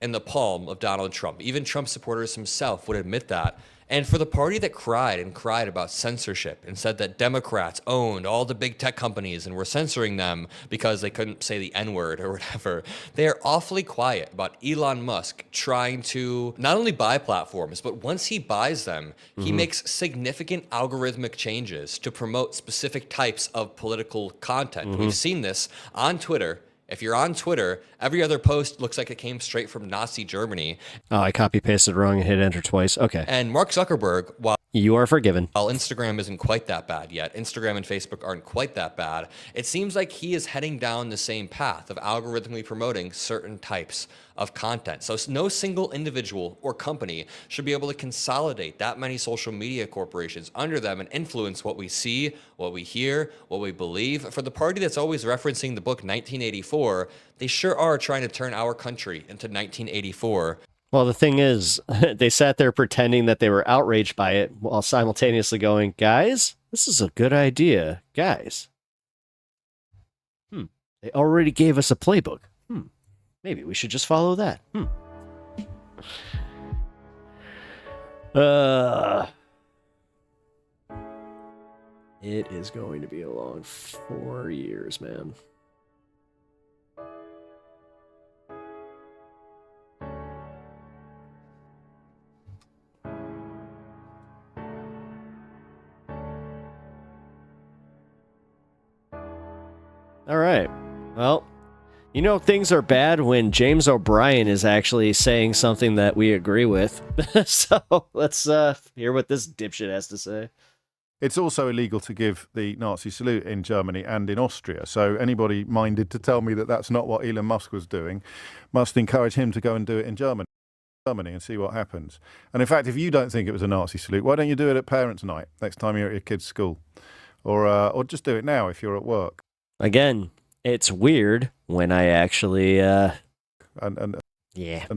the palm of Donald Trump. Even Trump supporters himself would admit that. And for the party that cried about censorship and said that Democrats owned all the big tech companies and were censoring them because they couldn't say the N-word or whatever, they are awfully quiet about Elon Musk trying to not only buy platforms, but once he buys them, he makes significant algorithmic changes to promote specific types of political content. We've seen this on Twitter. If you're on Twitter, every other post looks like it came straight from Nazi Germany. Oh, I copy-pasted wrong and hit enter twice. Okay. And Mark Zuckerberg, while you are forgiven. While Instagram isn't quite that bad yet, Instagram and Facebook aren't quite that bad, it seems like he is heading down the same path of algorithmically promoting certain types of content. So no single individual or company should be able to consolidate that many social media corporations under them and influence what we see, what we hear, what we believe. For the party that's always referencing the book 1984, they sure are trying to turn our country into 1984. Well, the thing is, they sat there pretending that they were outraged by it while simultaneously going, guys, this is a good idea. Guys. They already gave us a playbook. Maybe we should just follow that. It is going to be a long 4 years, man. All right. Well, you know things are bad when James O'Brien is actually saying something that we agree with. So let's hear what this dipshit has to say. It's also illegal to give the Nazi salute in Germany and in Austria. So anybody minded to tell me that that's not what Elon Musk was doing must encourage him to go and do it in Germany and see what happens. And in fact, if you don't think it was a Nazi salute, why don't you do it at parents' night next time you're at your kid's school? Or just do it now if you're at work. Again, it's weird when I actually and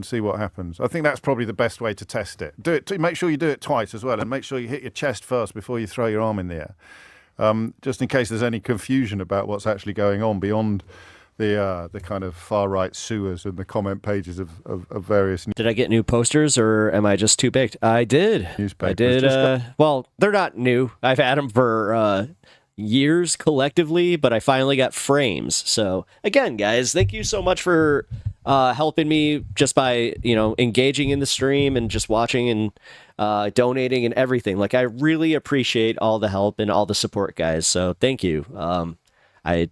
see what happens. I think that's probably the best way to test it. Do it. Make sure you do it twice as well, and make sure you hit your chest first before you throw your arm in the air, just in case there's any confusion about what's actually going on beyond the kind of far right sewers and the comment pages of various. Did I get new posters, or am I just too big? I did. Newspapers. I did. Well, they're not new. I've had them for years collectively, but I finally got frames. So again, guys, thank you so much for helping me just by engaging in the stream and just watching and donating and everything. Like, I really appreciate all the help and all the support, guys. So thank you. I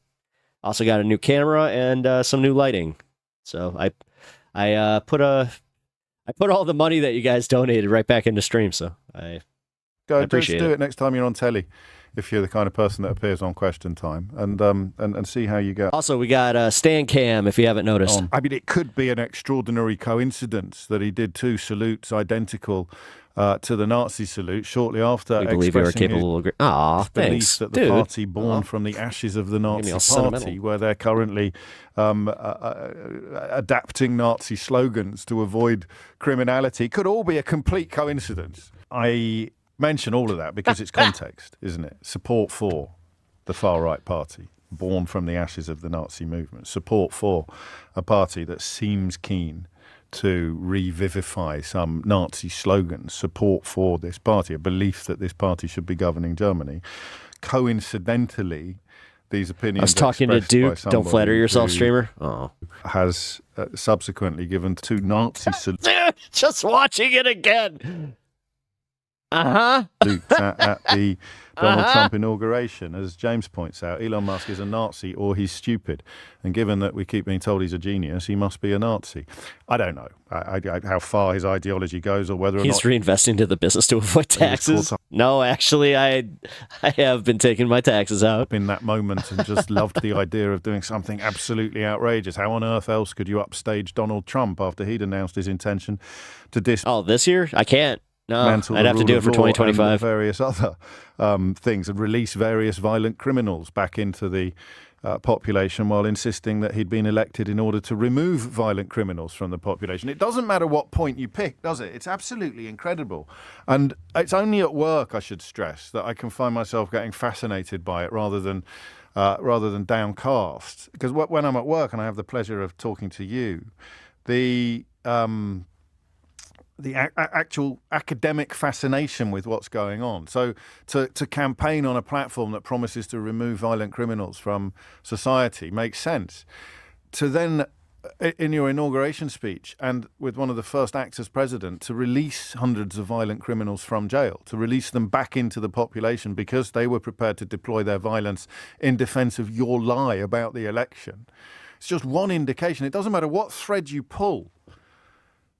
also got a new camera and some new lighting. So I put all the money that you guys donated right back into stream. So I appreciate do it next time you're on telly, if you're the kind of person that appears on Question Time, and see how you go. Also, we got Stan Cam, if you haven't noticed. I mean, it could be an extraordinary coincidence that he did 2 salutes identical to the Nazi salute shortly after We believe you are expressing capable his of... Aw, belief thanks, that the dude. party born from the ashes of the Nazi me all party, sentimental. where they're currently adapting Nazi slogans to avoid criminality, could all be a complete coincidence. I mention all of that because it's context, isn't it? Support for the far-right party, born from the ashes of the Nazi movement. Support for a party that seems keen to revivify some Nazi slogans. Support for this party, a belief that this party should be governing Germany. Coincidentally, these opinions I was talking to expressed by Duke. Don't flatter somebody yourself, who streamer. Oh. has subsequently given 2 Nazi salutes. Just watching it again. At the Donald Trump inauguration. As James points out, Elon Musk is a Nazi or he's stupid. And given that we keep being told he's a genius, he must be a Nazi. I don't know how far his ideology goes or whether or He's not... reinvesting into the business to avoid taxes. No, actually, I have been taking my taxes out. In that moment and just loved the idea of doing something absolutely outrageous. How on earth else could you upstage Donald Trump after he'd announced his intention to Oh, this year? I can't. No, dismantle I'd the have to rule do it of for law and 2025. various other things, and release various violent criminals back into the population while insisting that he'd been elected in order to remove violent criminals from the population. It doesn't matter what point you pick, does it? It's absolutely incredible. And it's only at work, I should stress, that I can find myself getting fascinated by it rather than downcast. Because when I'm at work and I have the pleasure of talking to you, the actual academic fascination with what's going on. So to campaign on a platform that promises to remove violent criminals from society makes sense. To then, in your inauguration speech, and with one of the first acts as president, to release hundreds of violent criminals from jail, to release them back into the population because they were prepared to deploy their violence in defense of your lie about the election. It's just one indication. It doesn't matter what thread you pull.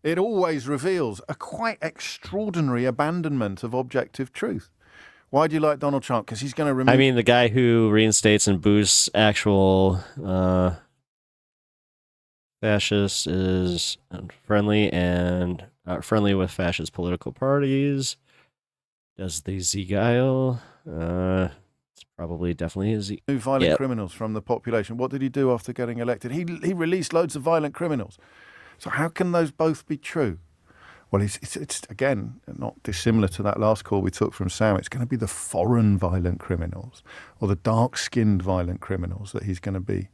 It always reveals a quite extraordinary abandonment of objective truth. Why do you like Donald Trump? Because he's going to remove... I mean, the guy who reinstates and boosts actual fascists is friendly with fascist political parties. Does the Z-Guile? It's probably definitely a Z. Remove violent criminals from the population. What did he do after getting elected? He released loads of violent criminals. So how can those both be true? Well, it's again, not dissimilar to that last call we took from Sam. It's going to be the foreign violent criminals or the dark-skinned violent criminals that he's going to be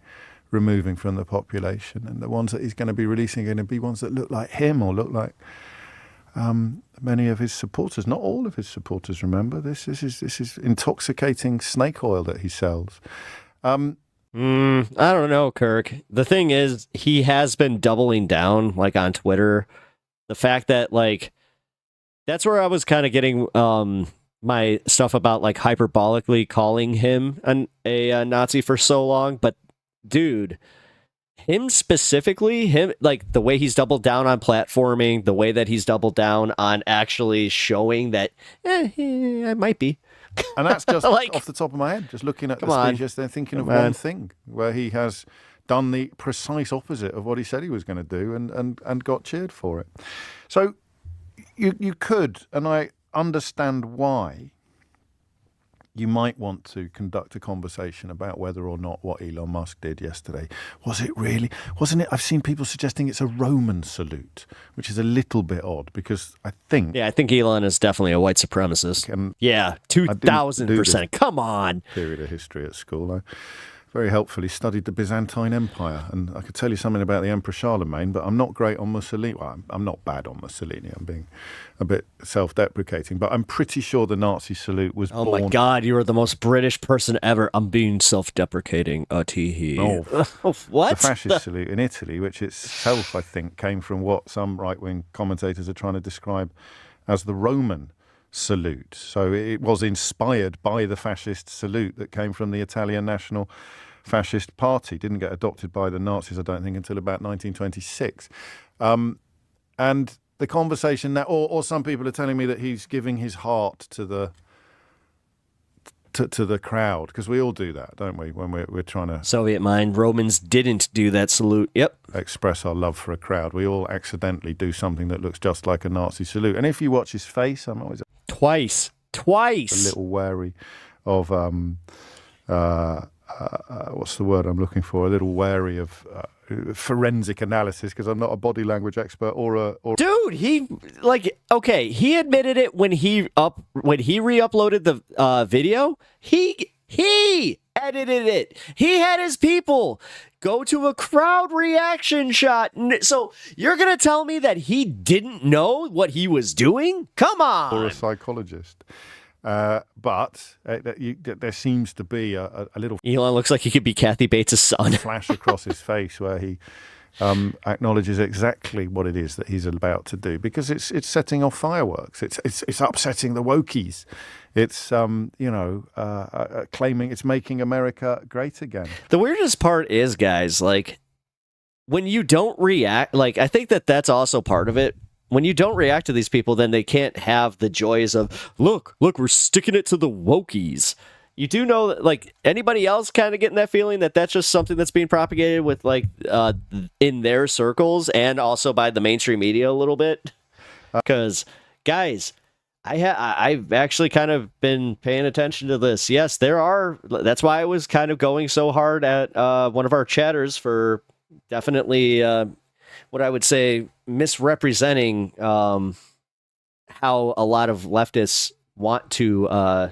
removing from the population. And the ones that he's going to be releasing are going to be ones that look like him or look like many of his supporters. Not all of his supporters, remember. This is intoxicating snake oil that he sells. I don't know, Kirk. The thing is, he has been doubling down, like, on Twitter. The fact that, like, that's where I was kind of getting my stuff about, like, hyperbolically calling him a Nazi for so long. But, dude, him specifically, like, the way he's doubled down on platforming, the way that he's doubled down on actually showing that, I might be. And that's just like, off the top of my head, just looking at the on. speech yesterday, thinking of one thing where he has done the precise opposite of what he said he was going to do and got cheered for it. So you could, and I understand why, you might want to conduct a conversation about whether or not what Elon Musk did yesterday, was it really, wasn't it? I've seen people suggesting it's a Roman salute, which is a little bit odd because I think Elon is definitely a white supremacist. Yeah, 2,000%. Come on. Period of history at school. I very helpfully studied the Byzantine Empire, and I could tell you something about the Emperor Charlemagne, but I'm not great on Mussolini. Well, I'm not bad on Mussolini. I'm being a bit self-deprecating, but I'm pretty sure the Nazi salute was Oh born... my God, you are the most British person ever. I'm being self-deprecating. Tee-hee. What? The fascist salute in Italy, which itself, I think, came from what some right-wing commentators are trying to describe as the Roman salute. So it was inspired by the fascist salute that came from the Italian National Fascist Party. Didn't get adopted by the Nazis, I don't think, until about 1926. And the conversation that, or some people are telling me that he's giving his heart to the crowd, because we all do that, don't we, when we're trying to... Soviet mind, Romans didn't do that salute. Yep. Express our love for a crowd. We all accidentally do something that looks just like a Nazi salute. And if you watch his face, I'm always... Twice. A little wary of... what's the word I'm looking for? A little wary of forensic analysis, because I'm not a body language expert or Dude, he admitted it when he re-uploaded the video. He edited it. He had his people go to a crowd reaction shot. So you're gonna tell me that he didn't know what he was doing? Come on. Or a psychologist. But there seems to be a little... Elon looks like he could be Kathy Bates' son. Flash across his face where he acknowledges exactly what it is that he's about to do, because it's setting off fireworks. It's upsetting the wokies. It's claiming it's making America great again. The weirdest part is, guys, like, when you don't react, like, I think that's also part of it. When you don't react to these people, then they can't have the joys of, look, we're sticking it to the wokies. You do know that, like, anybody else kind of getting that feeling that that's just something that's being propagated with, like, in their circles and also by the mainstream media a little bit? Because, guys, I've actually kind of been paying attention to this. Yes, that's why I was kind of going so hard at one of our chatters for definitely what I would say misrepresenting how a lot of leftists want to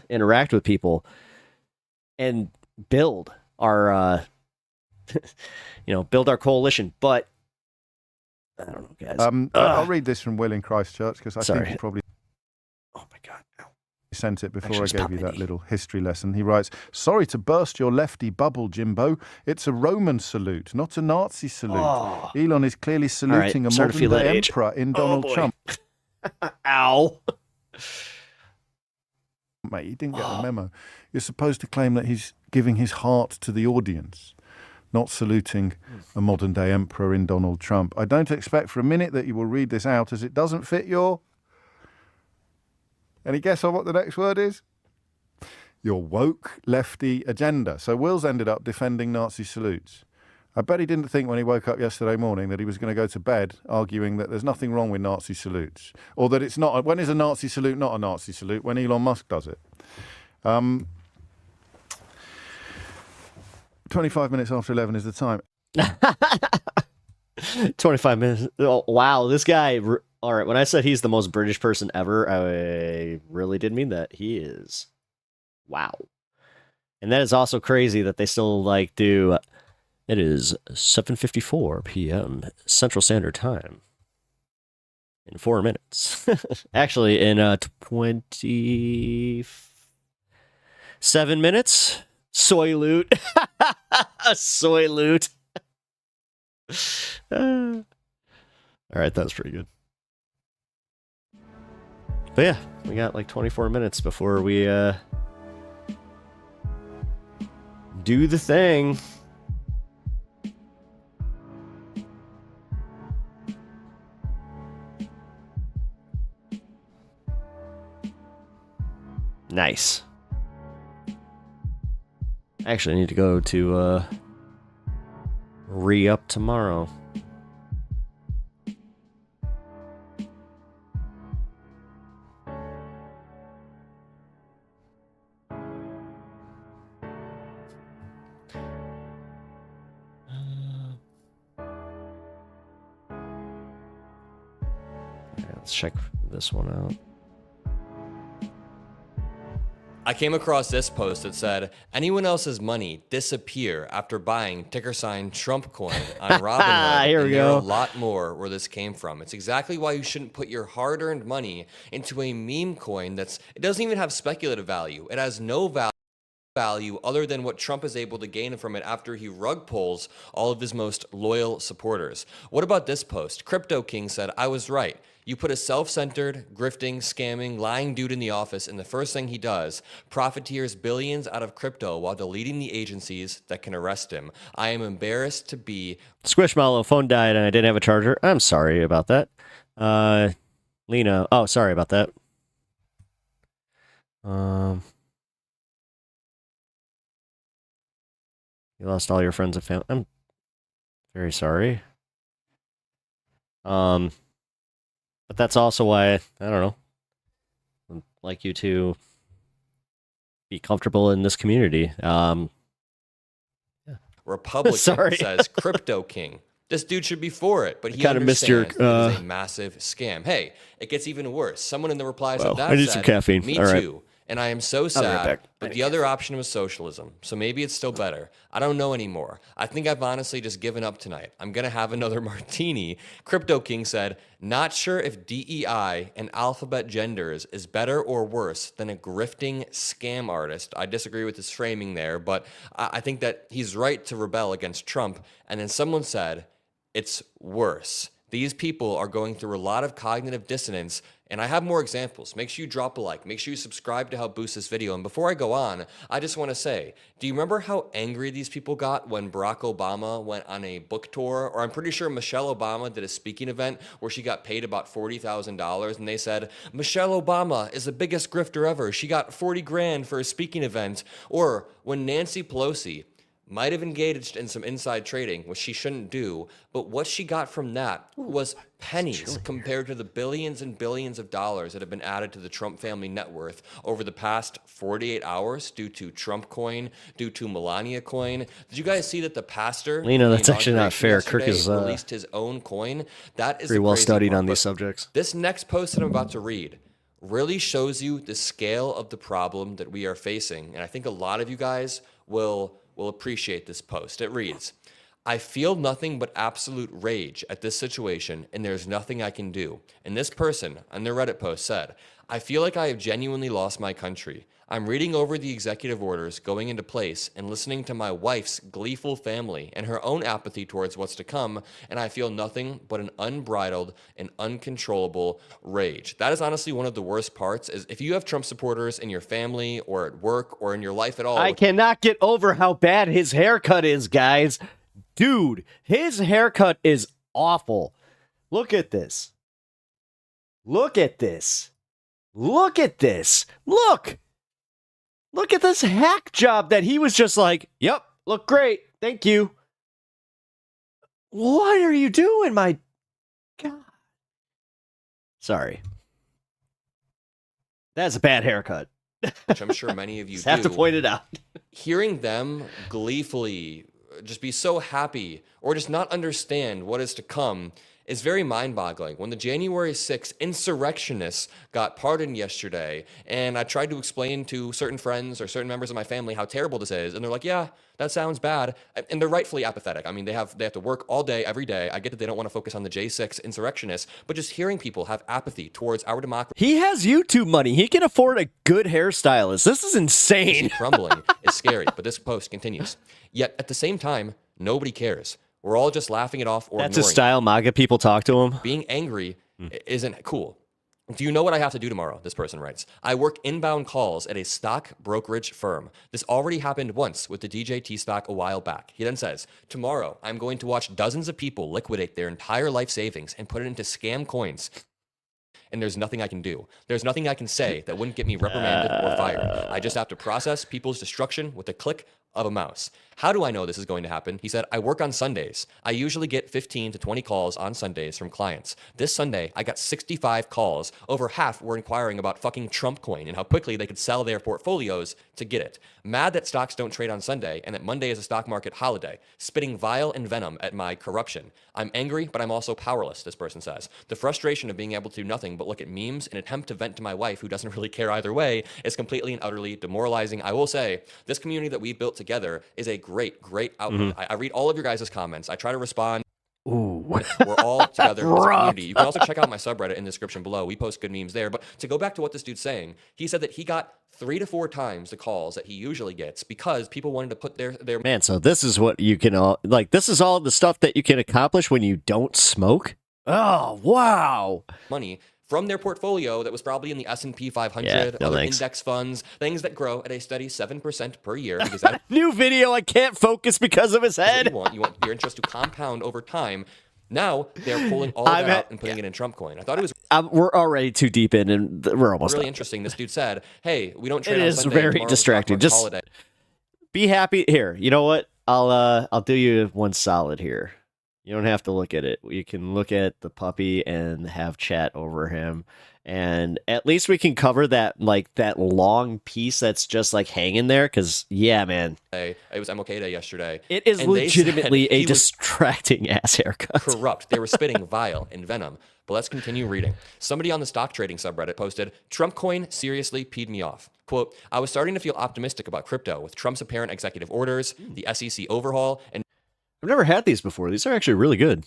interact with people and build our build our coalition. But I don't know, guys. I'll read this from Will in Christchurch, because I think he probably... Oh my God. Sent it before I gave you that little history lesson. He writes, "Sorry to burst your lefty bubble, Jimbo. It's a Roman salute, not a Nazi salute. Oh. Elon is clearly saluting a modern-day emperor in Donald Trump." Ow. Mate, you didn't get the memo. You're supposed to claim that he's giving his heart to the audience, not saluting a modern-day emperor in Donald Trump. I don't expect for a minute that you will read this out, as it doesn't fit your... Any guess on what the next word is? Your woke lefty agenda. So Will's ended up defending Nazi salutes. I bet he didn't think when he woke up yesterday morning that he was going to go to bed arguing that there's nothing wrong with Nazi salutes, or that it's not... When is a Nazi salute not a Nazi salute? When Elon Musk does it. 25 minutes after 11 is the time. 25 minutes. Oh, wow, this guy... All right, when I said he's the most British person ever, I really did mean that. He is. Wow. And that is also crazy that they still do... It is 7:54 p.m. Central Standard Time. In 4 minutes. Actually, in 27 minutes. Soy loot. Soy loot. All right, that was pretty good. But yeah, we got 24 minutes before we do the thing. Nice. Actually, I need to go to re-up tomorrow. Let's check this one out. I came across this post that said, anyone else's money disappear after buying ticker sign Trump coin on Robinhood. Here we and there are go. a lot more where this came from. It's exactly why you shouldn't put your hard-earned money into a meme coin it doesn't even have speculative value. It has no value. value other than what Trump is able to gain from it after he rug pulls all of his most loyal supporters. What about this post? Crypto King said, I was right. You put a self-centered, grifting, scamming, lying dude in the office, and the first thing he does, profiteers billions out of crypto while deleting the agencies that can arrest him. I am embarrassed to be... Squishmallow, phone died and I didn't have a charger. I'm sorry about that. Lena, oh, sorry about that. You lost all your friends and family. I'm very sorry. But that's also why, I don't know, I'd like you to be comfortable in this community. Republican Sorry. says Crypto King. This dude should be for it, but he kinda missed your, understands it is a massive scam. Hey, it gets even worse. Someone in the replies Wow. of that I need said, some caffeine. Me All right. too. And I am so I'll be right sad, back. but the other option was socialism. So maybe it's still better. I don't know anymore. I think I've honestly just given up tonight. I'm going to have another martini. Crypto King said, not sure if DEI and alphabet genders is better or worse than a grifting scam artist. I disagree with his framing there, but I think that he's right to rebel against Trump. And then someone said, it's worse. These people are going through a lot of cognitive dissonance, and I have more examples. Make sure you drop a like. Make sure you subscribe to help boost this video. And before I go on, I just want to say, do you remember how angry these people got when Barack Obama went on a book tour? Or I'm pretty sure Michelle Obama did a speaking event where she got paid about $40,000, and they said, Michelle Obama is the biggest grifter ever. She got 40 grand for a speaking event. Or when Nancy Pelosi might have engaged in some inside trading, which she shouldn't do, but what she got from that was pennies compared to the billions and billions of dollars that have been added to the Trump family net worth over the past 48 hours due to Trump coin, due to Melania coin. Did you guys see that the pastor, Lena, in the that's actually not fair. Kirk yesterday is released his own coin? That is pretty the well crazy studied part. on But these subjects. this next post that I'm about to read really shows you the scale of the problem that we are facing, and I think a lot of you guys will appreciate this post. It reads, I feel nothing but absolute rage at this situation, and there's nothing I can do. And this person on their Reddit post said, I feel like I have genuinely lost my country. I'm reading over the executive orders going into place and listening to my wife's gleeful family and her own apathy towards what's to come, and I feel nothing but an unbridled and uncontrollable rage. That is honestly one of the worst parts, is if you have Trump supporters in your family or at work or in your life at all. I cannot get over how bad his haircut is, guys. Dude, his haircut is awful. Look at this. Look at this. Look at this. Look. Look at this hack job that he was just like, yep, look great. Thank you. What are you doing, my God? Sorry. That's a bad haircut. Which I'm sure many of you Just have to point it out. Hearing them gleefully just be so happy or just not understand what is to come is very mind-boggling. When the January 6th insurrectionists got pardoned yesterday, and I tried to explain to certain friends or certain members of my family how terrible this is, and they're like, yeah, that sounds bad. And they're rightfully apathetic. I mean, they have to work all day, every day. I get that they don't want to focus on the J6 insurrectionists, but just hearing people have apathy towards our democracy. He has YouTube money. He can afford a good hairstylist. This is insane. Crumbling is scary, but this post continues. Yet at the same time, nobody cares. We're all just laughing it off or That's a ignoring style MAGA people talk to him. Being angry isn't cool. Do you know what I have to do tomorrow? This person writes. I work inbound calls at a stock brokerage firm. This already happened once with the DJT stock a while back. He then says, tomorrow I'm going to watch dozens of people liquidate their entire life savings and put it into scam coins. And there's nothing I can do. There's nothing I can say that wouldn't get me reprimanded or fired. I just have to process people's destruction with a click of a mouse. How do I know this is going to happen? He said, I work on Sundays. I usually get 15 to 20 calls on Sundays from clients. This Sunday, I got 65 calls. Over half were inquiring about fucking Trump coin and how quickly they could sell their portfolios to get it. Mad that stocks don't trade on Sunday and that Monday is a stock market holiday. Spitting vile and venom at my corruption. I'm angry, but I'm also powerless, this person says. The frustration of being able to do nothing but look at memes and attempt to vent to my wife, who doesn't really care either way, is completely and utterly demoralizing. I will say, this community that we built together is a great outlet. I read all of your guys' comments. I try to respond. Ooh. We're all together as a Rough. community. You can also check out my subreddit in the description below. We post good memes there. But to go back to what this dude's saying, he said that he got 3 to 4 times the calls that he usually gets because people wanted to put their Man, so this is what you can all like. This is all the stuff that you can accomplish when you don't smoke. Oh wow! money from their portfolio that was probably in the S&P 500, Yeah, no other thanks. index funds, things that grow at a steady 7% per year. Because that's New video. I can't focus because of his what head. you want. You want your interest to compound over time. Now they're pulling all of I've that had- out and putting it in Trump coin. I thought it was We're already too deep in, and we're almost really done. interesting. This dude said, "Hey, we don't trade It on is Sunday. very Tomorrow's distracting. March Just holiday." be happy here. You know what? I'll do you one solid here. You don't have to look at it. You can look at the puppy and have chat over him, and at least we can cover that that long piece that's just like hanging there. Because yeah, man, It was MLK Day yesterday. it is and they said legitimately a he was distracting ass haircut. corrupt. They were spitting vile and venom. But let's continue reading. Somebody on the stock trading subreddit posted, Trump coin seriously peed me off. Quote, I was starting to feel optimistic about crypto with Trump's apparent executive orders, the SEC overhaul, and I've never had these before. These are actually really good.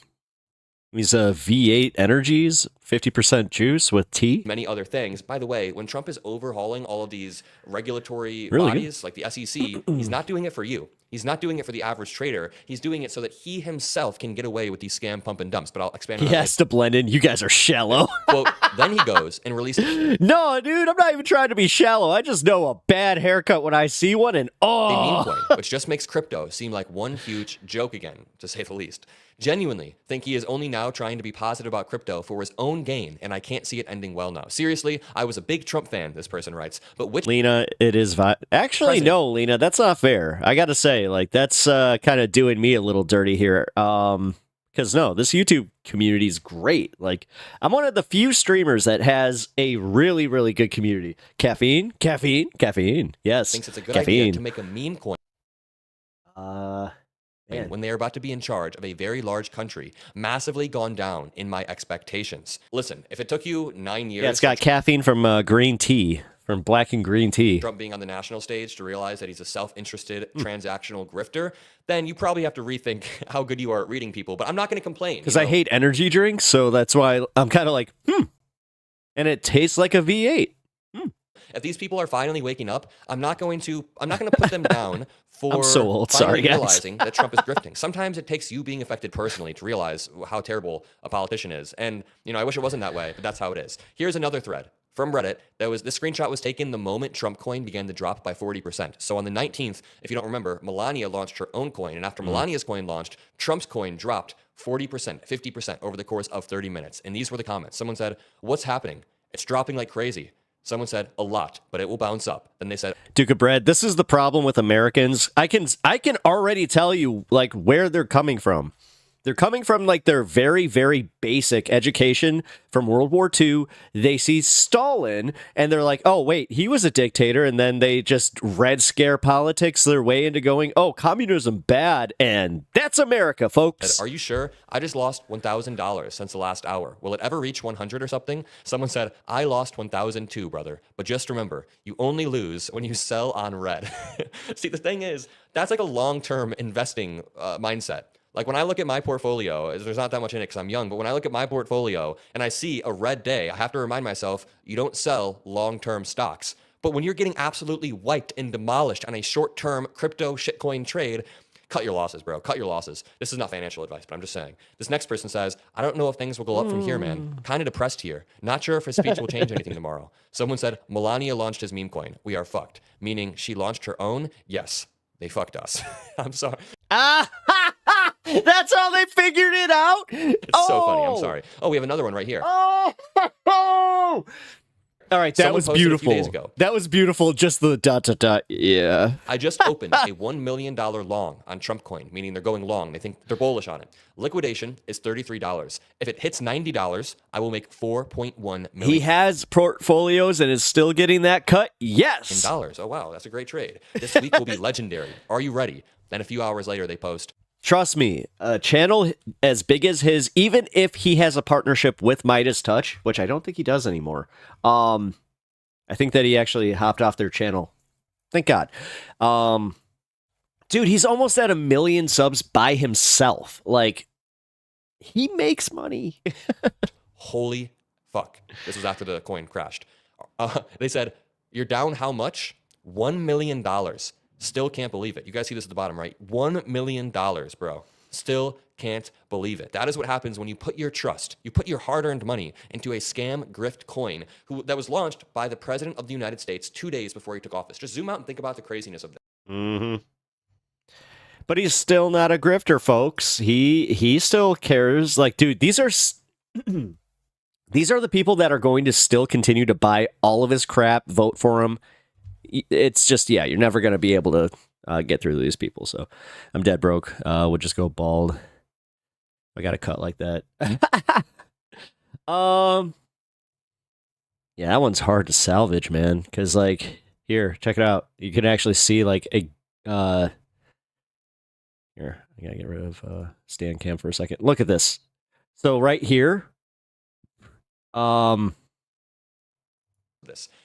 These V8 Energies, 50% juice with tea. many other things. By the way, when Trump is overhauling all of these regulatory Really good. bodies like the SEC, he's not doing it for you. He's not doing it for the average trader. He's doing it so that he himself can get away with these scam pump and dumps. But I'll expand on He that has to blend in. You guys are shallow. later. Quote, then he goes and releases No, dude, I'm not even trying to be shallow. I just know a bad haircut when I see one, and a meme oh, coin, which just makes crypto seem like one huge joke again, to say the least. Genuinely think he is only now trying to be positive about crypto for his own gain, and I can't see it ending well now. Seriously, I was a big Trump fan, this person writes, but which Lena, it is actually President. no, Lena, that's not fair. I got to say, like that's kind of doing me a little dirty here. Because no, this YouTube community is great. Like I'm one of the few streamers that has a really, really good community. Caffeine. Yes, thinks it's a good idea caffeine. to make a meme coin Man. when they are about to be in charge of a very large country, massively gone down in my expectations. Listen, if it took you 9 years Yeah, it's got caffeine from green tea, from black and green tea. Trump being on the national stage to realize that he's a self-interested, Hmm. transactional grifter, then you probably have to rethink how good you are at reading people. But I'm not going to complain. Because I hate energy drinks, so that's why I'm kind of like, and it tastes like a V8. If these people are finally waking up, I'm not going to put them down for I'm so old. finally Sorry, guys. realizing that Trump is grifting. Sometimes it takes you being affected personally to realize how terrible a politician is. And, I wish it wasn't that way, but that's how it is. Here's another thread from Reddit. This screenshot was taken the moment Trump coin began to drop by 40%. So on the 19th, if you don't remember, Melania launched her own coin. And after Melania's coin launched, Trump's coin dropped 40%, 50% over the course of 30 minutes. And these were the comments. Someone said, what's happening? It's dropping like crazy. Someone said a lot, but it will bounce up. Then they said, Duke of Bread, this is the problem with Americans. I can already tell you like where they're coming from. They're coming from like their very, very basic education from World War II. They see Stalin and they're like, oh, wait, he was a dictator. And then they just Red Scare politics their way into going, oh, communism bad. And that's America, folks. are you sure? I just lost $1,000 since the last hour. Will it ever reach 100 or something? Someone said, I lost 1,002, brother. But just remember, you only lose when you sell on red. See, the thing is, that's like a long-term investing mindset. Like when I look at my portfolio, there's not that much in it because I'm young, but when I look at my portfolio and I see a red day, I have to remind myself, you don't sell long-term stocks. But when you're getting absolutely wiped and demolished on a short-term crypto shitcoin trade, cut your losses, bro. Cut your losses. This is not financial advice, but I'm just saying. This next person says, I don't know if things will go up from here, man. Kind of depressed here. Not sure if his speech will change anything tomorrow. Someone said, Melania launched his meme coin. We are fucked. Meaning she launched her own? Yes. They fucked us. I'm sorry. That's how they figured it out. It's so funny. I'm sorry. Oh, we have another one right here. Oh. All right, that Someone was posted a few beautiful. days ago. That was beautiful. Just the ... Yeah. I just opened a $1 million long on Trump coin, meaning they're going long. They think they're bullish on it. Liquidation is $33. If it hits $90, I will make $4.1 million. He has portfolios and is still getting that cut. Yes. In dollars. Oh, wow. That's a great trade. This week will be legendary. Are you ready? Then a few hours later, they post, Trust me, a channel as big as his, even if he has a partnership with Midas Touch, which I don't think he does anymore. I think that he actually hopped off their channel. Thank God. Dude, he's almost at 1 million subs by himself. Like, He makes money. Holy fuck. This was after the coin crashed. They said, you're down how much? $1 million. Still can't believe it. You guys see this at the bottom, right? $1 million, bro. Still can't believe it. That is what happens when you put your trust, you put your hard-earned money into a scam grift coin that was launched by the President of the United States 2 days before he took office. Just zoom out and think about the craziness of that. Mm-hmm. But he's still not a grifter, folks. He still cares. Like, dude, these are the people that are going to still continue to buy all of his crap, vote for him. It's just, yeah, you're never going to be able to get through these people. So I'm dead broke. We'll just go bald. I got a cut like that. Yeah, that one's hard to salvage, man. Because, like, here, check it out. You can actually see, like, a... Here, I gotta get rid of stand cam for a second. Look at this. So right here,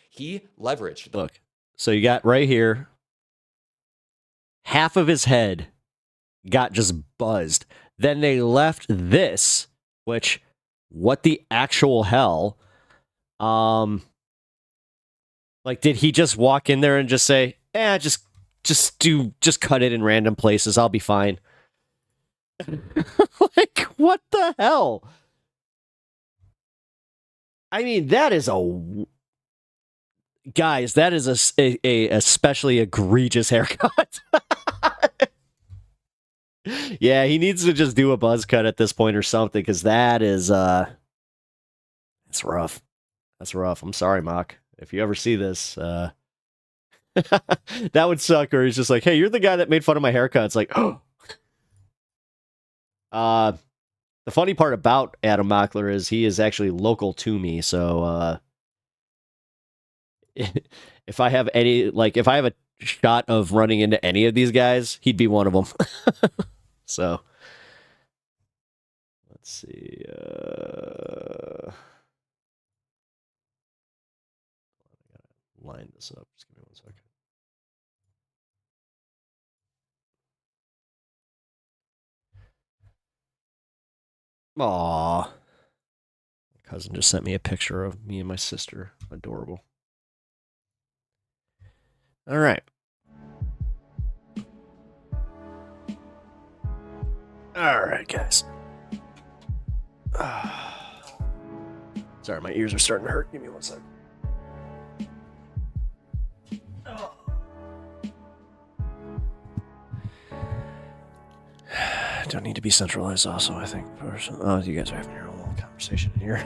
he leveraged. Look, so you got right here, half of his head got just buzzed. Then they left this, which, what the actual hell? Like, did he just walk in there and just say, just cut it in random places, I'll be fine? Like, what the hell? I mean, that is guys, that is a especially egregious haircut. Yeah, he needs to just do a buzz cut at this point or something, because that is it's rough. That's rough. I'm sorry, Mock. If you ever see this, that would suck. Or he's just like, hey, you're the guy that made fun of my haircut. It's like, oh. The funny part about Adam Mockler is he is actually local to me. So if I have if I have a shot of running into any of these guys, he'd be one of them. So let's see. Line this up. Just give me 1 second. Aw. My cousin just sent me a picture of me and my sister. Adorable. All right. All right, guys. Sorry, my ears are starting to hurt. Give me 1 second. Don't need to be centralized also, I think. Oh, you guys are having your own little conversation in here.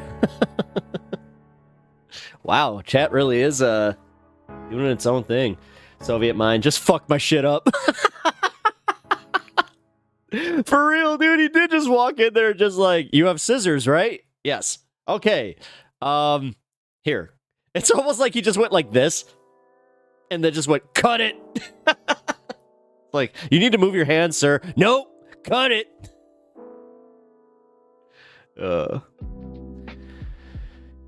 Wow, chat really is doing its own thing. Soviet mind, just fuck my shit up. For real, dude, he did just walk in there just like, you have scissors, right? Yes. Okay. Here. It's almost like he just went like this and then just went, cut it. Like, you need to move your hands, sir. Nope. Cut it. You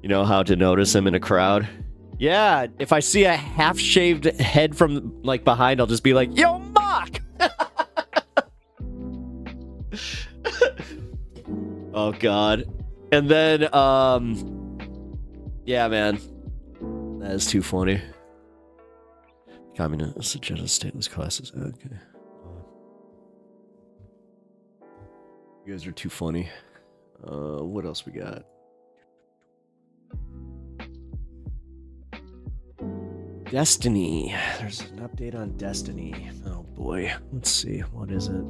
know how to notice him in a crowd? Yeah, if I see a half-shaved head from like behind, I'll just be like, yo, Mock! Oh god. And then yeah, man. That is too funny. Communist agenda stateless classes. Okay. You guys are too funny. What else we got? Destiny. There's an update on Destiny. Oh boy. Let's see. What is it?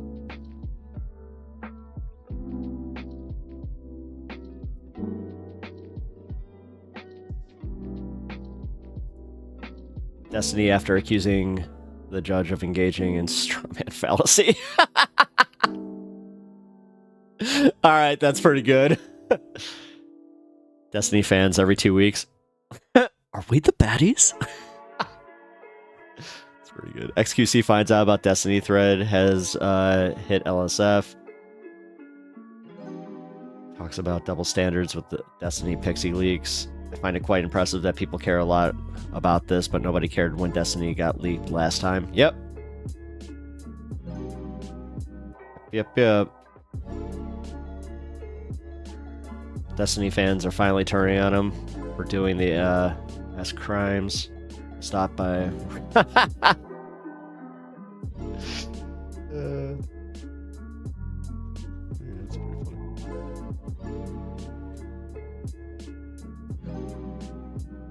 Destiny after accusing the judge of engaging in strawman fallacy. All right, that's pretty good. Destiny fans every 2 weeks. Are we the baddies? That's pretty good. XQC finds out about Destiny thread has hit LSF. Talks about double standards with the Destiny Pixie leaks. I find it quite impressive that people care a lot about this, but nobody cared when Destiny got leaked last time. Yep. Yep. Destiny fans are finally turning on him for doing the S crimes. Stopped by.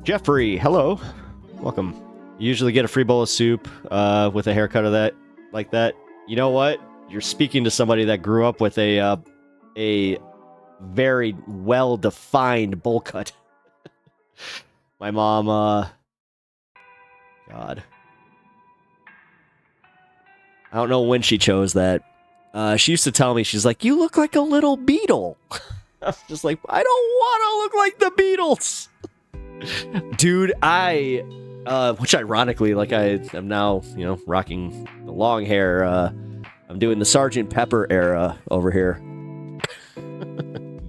Jeffrey, hello. Welcome. You usually get a free bowl of soup with a haircut of that, like that. You know what? You're speaking to somebody that grew up with a very well-defined bowl cut. My mom, God. I don't know when she chose that. She used to tell me, she's like, you look like a little beetle. I was just like, I don't want to look like the Beatles. Dude, which ironically, like I am now, rocking the long hair. I'm doing the Sgt. Pepper era over here.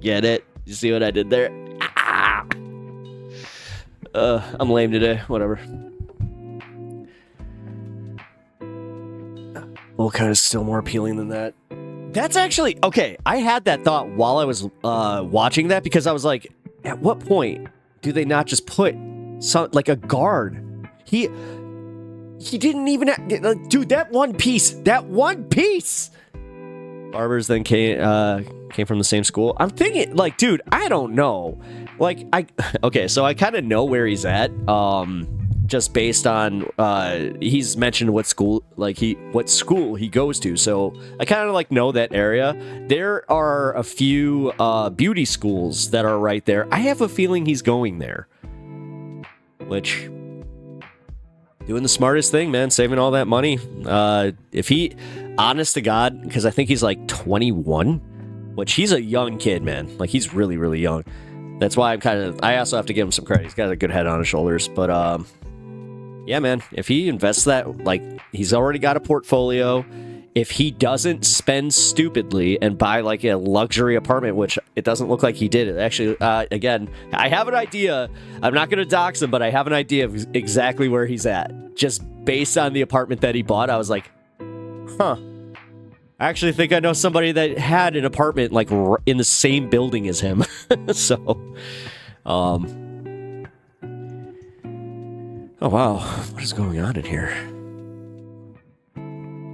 Get it? You see what I did there? I'm lame today. Whatever. Well, kind of still more appealing than that. That's actually okay. I had that thought while I was watching that because I was like, at what point do they not just put some like a guard? He didn't even dude, that one piece. Barbers then came from the same school. I'm thinking like, dude, I don't know. Like okay, so I kind of know where he's at. Just based on he's mentioned what school he goes to, so I kind of like know that area. There are a few beauty schools that are right there. I have a feeling he's going there, which doing the smartest thing, man, saving all that money. If he, honest to God, because I think he's like 21, which he's a young kid, man. Like he's really, really young. That's why I also have to give him some credit. He's got a good head on his shoulders, but yeah, man, if he invests that, like, he's already got a portfolio. If he doesn't spend stupidly and buy, like, a luxury apartment, which it doesn't look like he did. It actually, again, I have an idea. I'm not going to dox him, but I have an idea of exactly where he's at. Just based on the apartment that he bought, I was like, huh. I actually think I know somebody that had an apartment, like, in the same building as him. So, oh, wow. What is going on in here?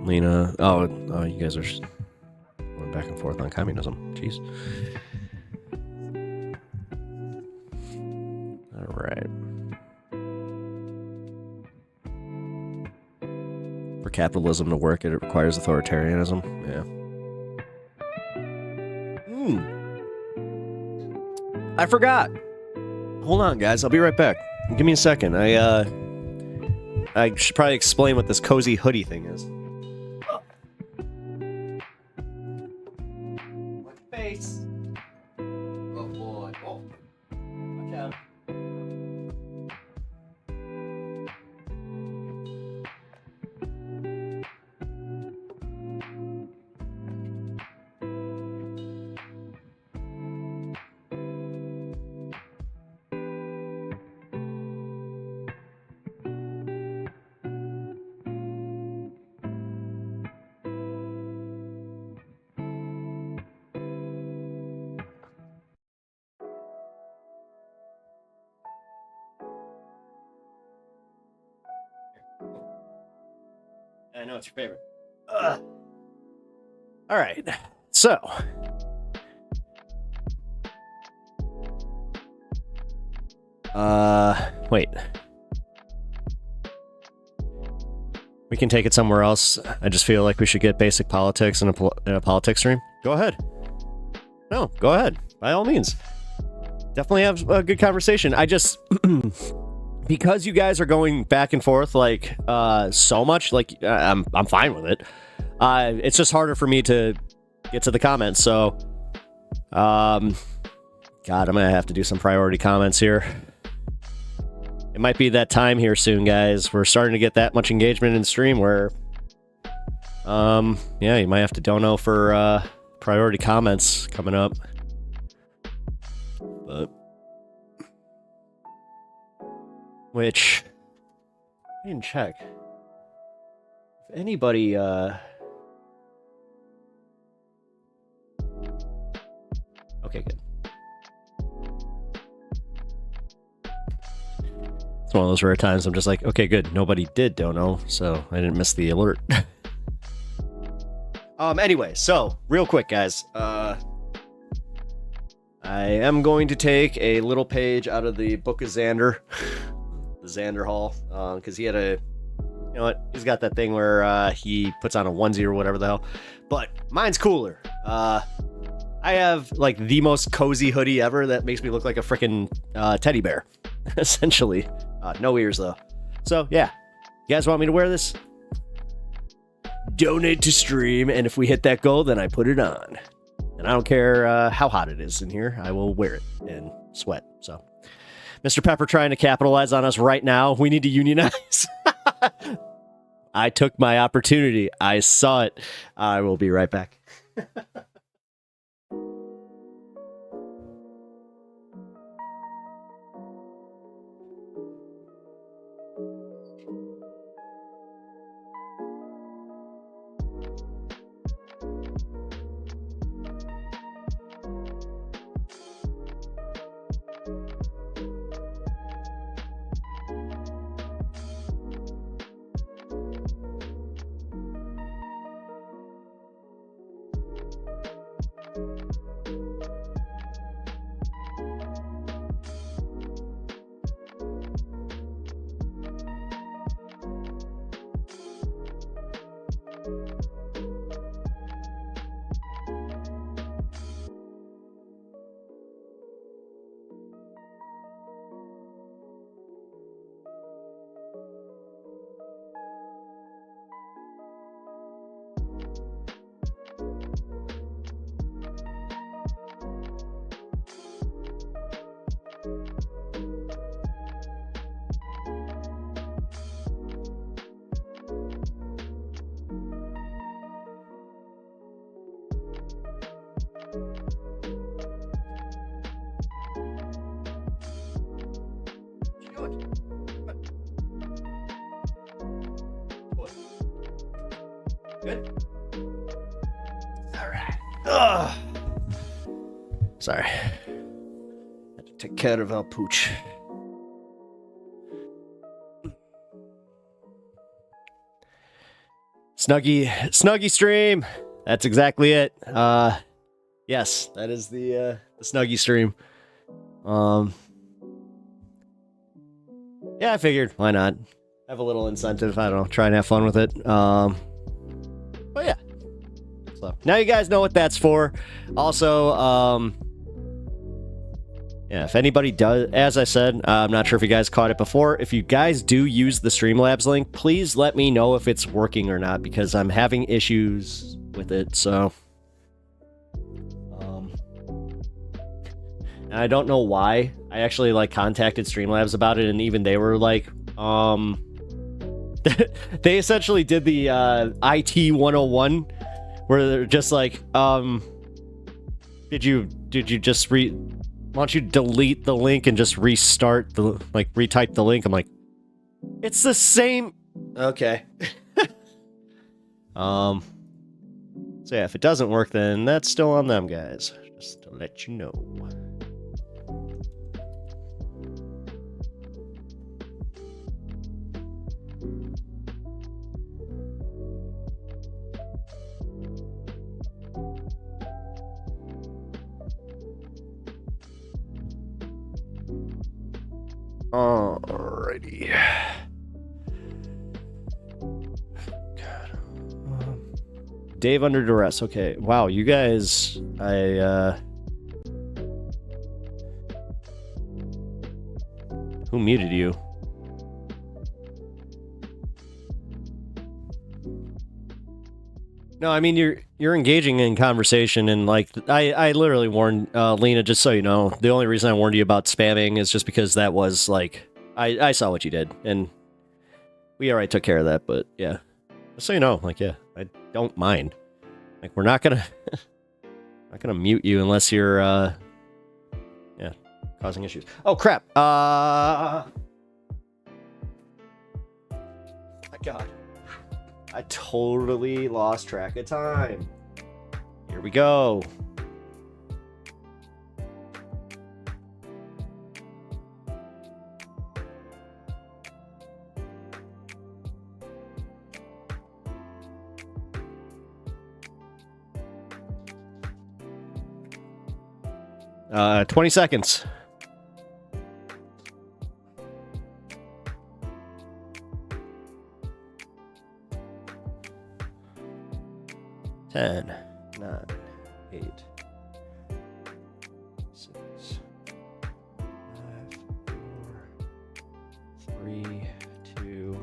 Lena. Oh, you guys are going back and forth on communism. Jeez. All right. For capitalism to work, it requires authoritarianism. Yeah. I forgot. Hold on, guys. I'll be right back. Give me a second. I should probably explain what this cozy hoodie thing is. My face. Oh boy. Oh. Watch out. I know it's your favorite. All right. So. Wait. We can take it somewhere else. I just feel like we should get basic politics in a politics stream. Go ahead. No, go ahead. By all means. Definitely have a good conversation. I just... because you guys are going back and forth like so much, like I'm fine with it. It's just harder for me to get to the comments. So, God, I'm gonna have to do some priority comments here. It might be that time here soon, guys. We're starting to get that much engagement in stream where, yeah, you might have to dono for priority comments coming up. But. Which, I didn't check. If anybody, okay, good. It's one of those rare times I'm just like, okay, good. Nobody did dono, so I didn't miss the alert. Anyway, so real quick, guys. I am going to take a little page out of the Book of Xander, the Xander Hall, because he had a, you know what, he's got that thing where he puts on a onesie or whatever the hell, but mine's cooler. I have like the most cozy hoodie ever that makes me look like a freaking teddy bear, essentially. No ears though. So yeah, you guys want me to wear this? Donate to stream, and if we hit that goal, then I put it on. And I don't care how hot it is in here, I will wear it and sweat. So, Mr. Pepper trying to capitalize on us right now. We need to unionize. I took my opportunity. I saw it. I will be right back. Good? Alright. Ugh. Sorry. Had to take care of our pooch. Snuggie stream. That's exactly it. Yes, that is the Snuggie stream. Yeah, I figured, why not? Have a little incentive, I don't know, try and have fun with it. But yeah. So now you guys know what that's for. Also, yeah, if anybody does, as I said, I'm not sure if you guys caught it before. If you guys do use the Streamlabs link, please let me know if it's working or not, because I'm having issues with it. So, and I don't know why. I actually like contacted Streamlabs about it, and even they were like, they essentially did the IT 101, where they're just like, did you just why don't you delete the link and just restart the, like, retype the link? I'm like, it's the same. Okay. So yeah, if it doesn't work, then that's still on them, guys. Just to let you know. Alrighty. God. Dave under duress. Okay. Wow, you guys. Who muted you? No, I mean you're engaging in conversation, and like I literally warned Lena, just so you know, the only reason I warned you about spamming is just because that was like I saw what you did, and we already took care of that. But yeah, just so you know, like, yeah, I don't mind. Like, we're not gonna mute you unless you're yeah, causing issues. Oh crap! My God. I totally lost track of time. Here we go. 20 seconds. 10, 9, 8, 6, 5, 4, 3, 2.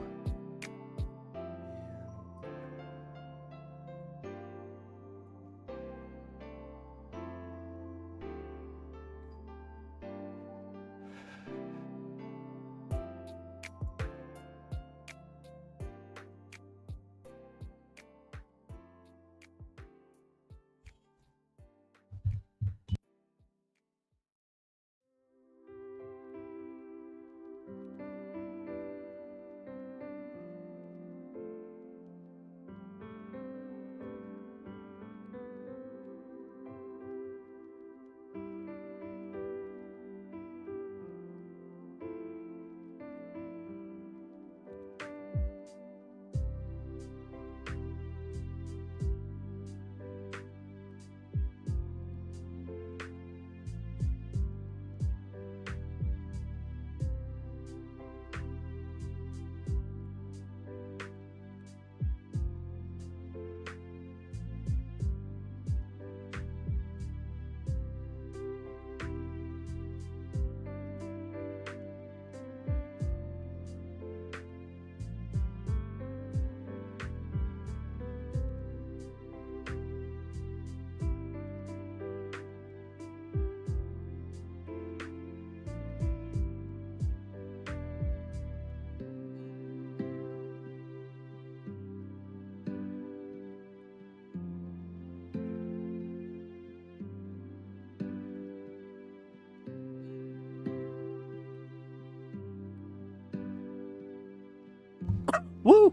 Woo!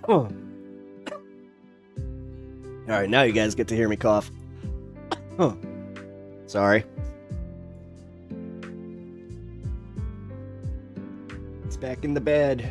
All right, now you guys get to hear me cough. Sorry. It's back in the bed.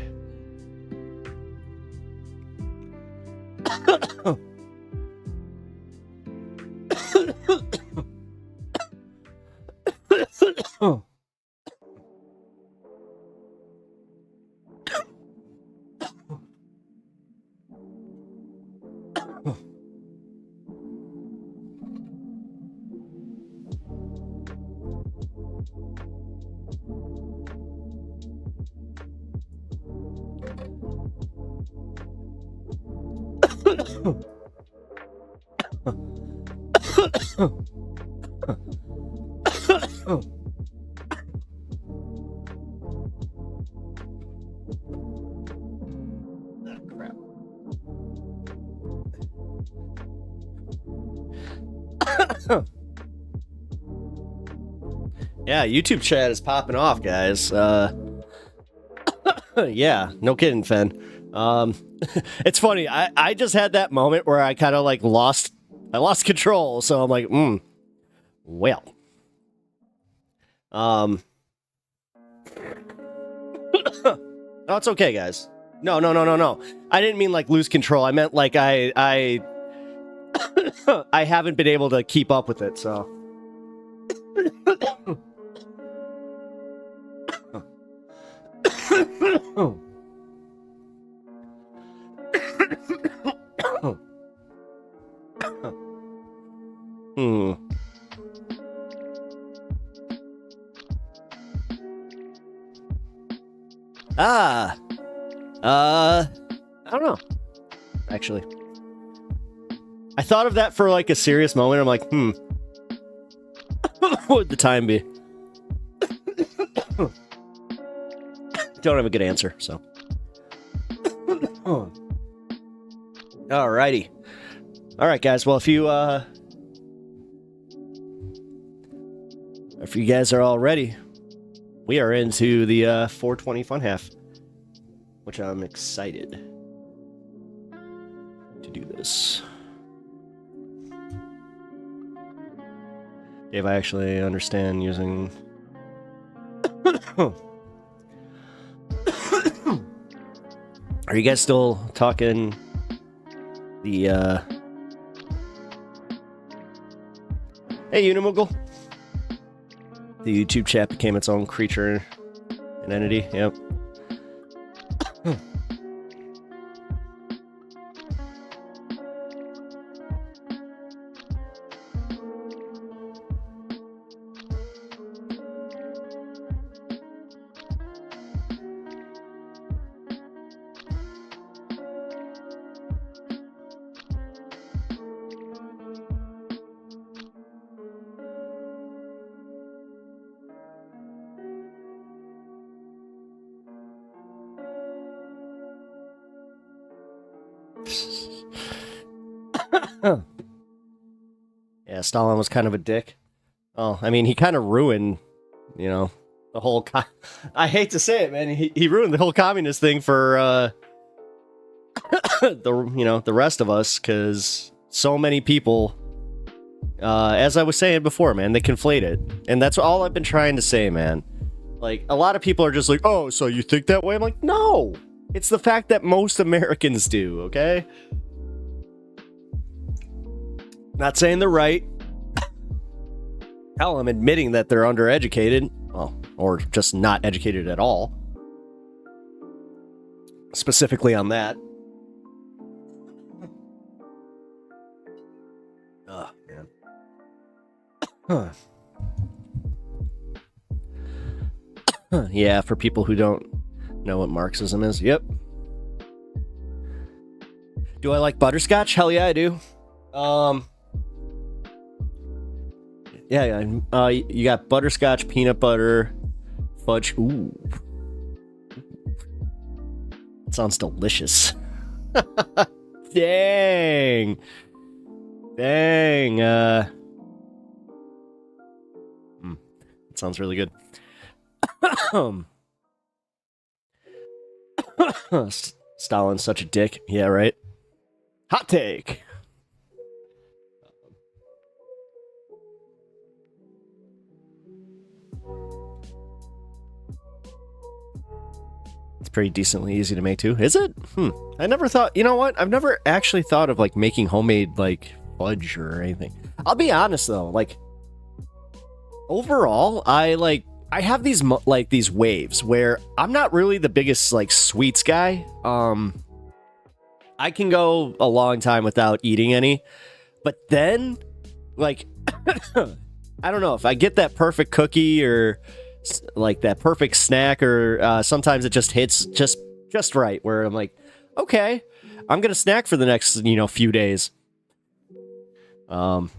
Yeah, YouTube chat is popping off, guys. Yeah, no kidding, Fen. It's funny. I just had that moment where I kind of like lost control. So I'm like, well. No, it's okay, guys. No. I didn't mean like lose control. I meant like I haven't been able to keep up with it, so. I don't know. Actually, I thought of that for like a serious moment. I'm like, what would the time be? Don't have a good answer, so. Alrighty. Alright, guys. Well, if you guys are all ready, we are into the 420 fun half, which I'm excited to do this. Dave, I actually understand using... Are you guys still talking the Hey, Unimoogle. The YouTube chat became its own creature, an entity. Yep. Yeah, Stalin was kind of a dick. Oh, I mean, he kind of ruined, the whole... I hate to say it, man. He ruined the whole communist thing for, the rest of us, because so many people, as I was saying before, man, they conflate it. And that's all I've been trying to say, man. Like, a lot of people are just like, oh, so you think that way? I'm like, no! It's the fact that most Americans do, okay? Not saying they're right. Hell, I'm admitting that they're undereducated. Well, or just not educated at all. Specifically on that. Oh, man. Yeah, for people who don't know what Marxism is. Yep. Do I like butterscotch? Hell yeah, I do. Yeah. You got butterscotch, peanut butter, fudge. Ooh. That sounds delicious. Dang. That sounds really good. Stalin's such a dick. Yeah, right? Hot take. It's pretty decently easy to make too. Is it? I never thought, you know what? I've never actually thought of like making homemade like fudge or anything. I'll be honest though, like overall, I have these these waves where I'm not really the biggest like sweets guy. I can go a long time without eating any, but then like I don't know if I get that perfect cookie or like that perfect snack, or sometimes it just hits just right where I'm like, okay, I'm gonna snack for the next few days. But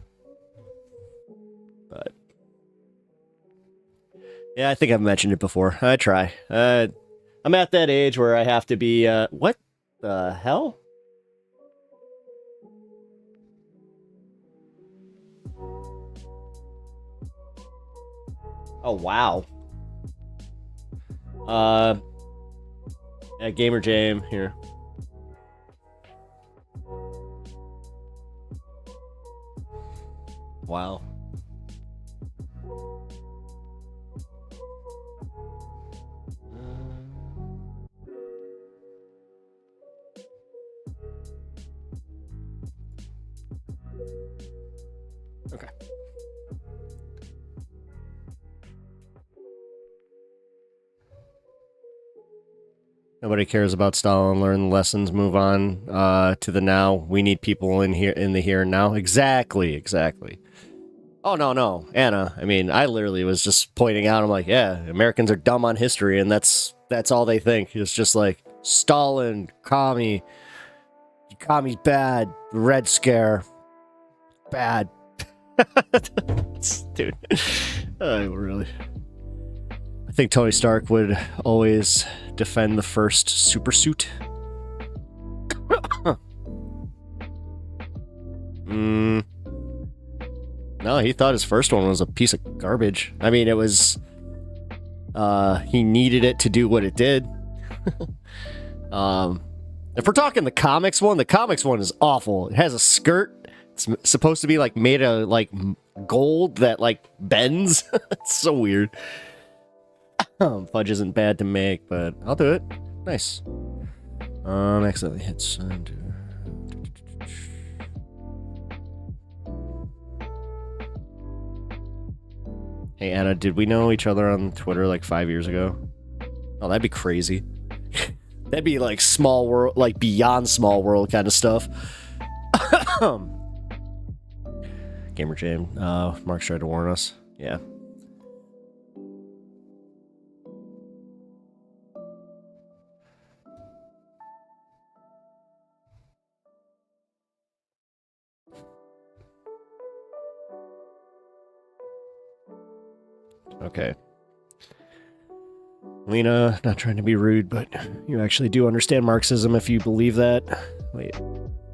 yeah, I think I've mentioned it before. I try. I'm at that age where I have to be. What the hell? Oh wow. Yeah, Gamer Jam here. Wow. Okay. Nobody cares about Stalin. Learn the lessons. Move on to the now. We need people in the here and now. Exactly. Oh, no, Anna. I mean, I literally was just pointing out. I'm like, yeah, Americans are dumb on history, and that's all they think. It's just like Stalin, commies bad, Red Scare, bad. Dude, really. I think Tony Stark would always defend the first super suit. No, he thought his first one was a piece of garbage. I mean, it was... he needed it to do what it did. If we're talking the comics one is awful. It has a skirt. It's supposed to be, like, made of, like, gold that, like, bends. It's so weird. Fudge isn't bad to make, but I'll do it. Nice. Accidentally hit send. Hey, Anna, did we know each other on Twitter like 5 years ago? Oh, that'd be crazy. That'd be like small world, like beyond small world kind of stuff. Gamer Jam, Mark's tried to warn us. Yeah. Okay. Lena, not trying to be rude, but you actually do understand Marxism if you believe that. Wait.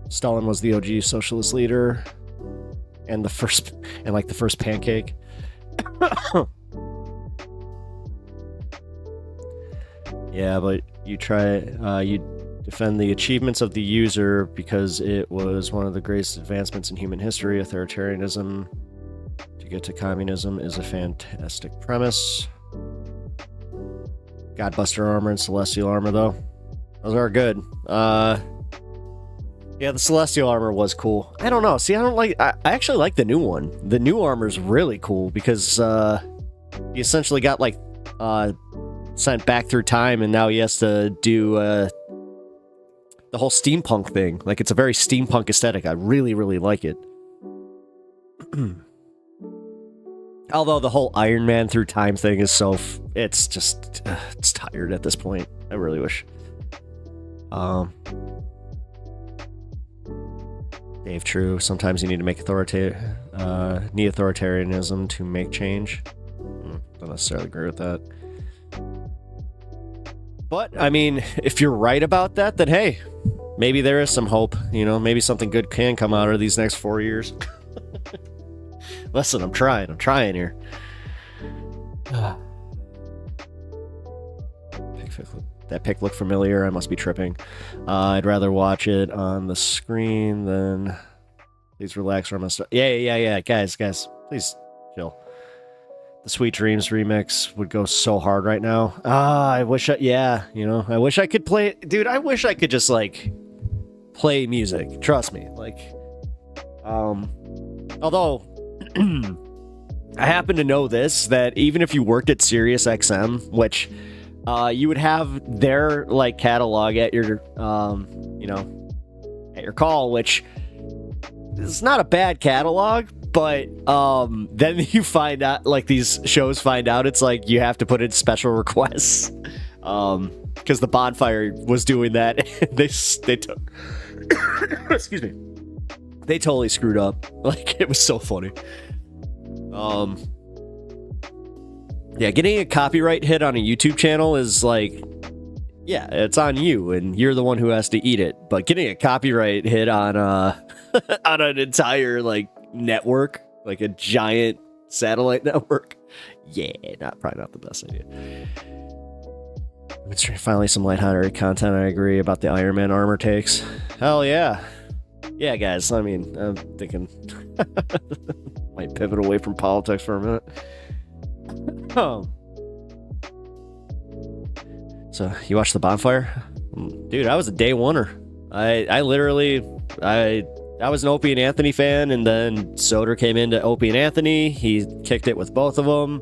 Stalin was the OG socialist leader and the first pancake. Yeah, but you defend the achievements of the user because it was one of the greatest advancements in human history. Authoritarianism to get to communism is a fantastic premise. Godbuster armor and celestial armor, though. Those are good. Yeah, the celestial armor was cool. I don't know. See, I actually like the new one. The new armor's really cool because he essentially got like sent back through time, and now he has to do the whole steampunk thing. Like, it's a very steampunk aesthetic. I really, really like it. Although the whole Iron Man through time thing is it's just it's tired at this point. I really wish. Dave, true. Sometimes you need to make authoritarianism to make change. Don't necessarily agree with that. But I mean, if you're right about that, then hey, maybe there is some hope. You know, maybe something good can come out of these next 4 years. Listen, I'm trying here. That pic looked familiar. I must be tripping. I'd rather watch it on the screen than... Please relax or I'm gonna start... Yeah. Guys, please chill. The Sweet Dreams remix would go so hard right now. I wish I wish I could play... Dude, I wish I could just, like, play music. Trust me. Like, although... I happen to know this, that even if you worked at Sirius XM, which you would have their like catalog at your at your call, which is not a bad catalog, but then you find out, like, these shows find out it's like you have to put in special requests because the Bonfire was doing that. they took excuse me, they totally screwed up. Like, it was so funny. Yeah, getting a copyright hit on a YouTube channel is like, yeah, it's on you, and you're the one who has to eat it. But getting a copyright hit on on an entire like network, like a giant satellite network, yeah, probably not the best idea. It's finally some lighthearted content. I agree about the Iron Man armor takes. Hell yeah. Yeah, guys, I mean, I'm thinking might pivot away from politics for a minute. So, you watched The Bonfire? Dude, I was a day oneer. I was an Opie and Anthony fan, and then Soder came into Opie and Anthony. He kicked it with both of them.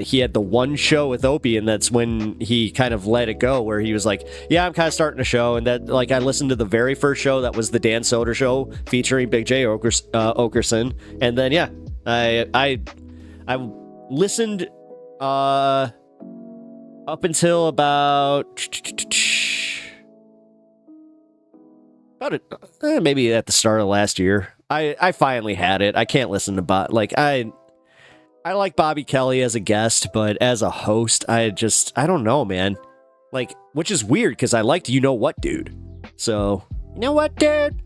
He had the one show with Opie, and that's when he kind of let it go, where he was like, yeah, I'm kind of starting a show. And that, like, I listened to the very first show, that was the Dan Soder show featuring Big J Okerson. And then, yeah, I listened up until maybe at the start of last year. I finally had it. I can't listen to I like Bobby Kelly as a guest, but as a host, I don't know, man. Like, which is weird because I liked You Know What Dude. So, you know what, dude?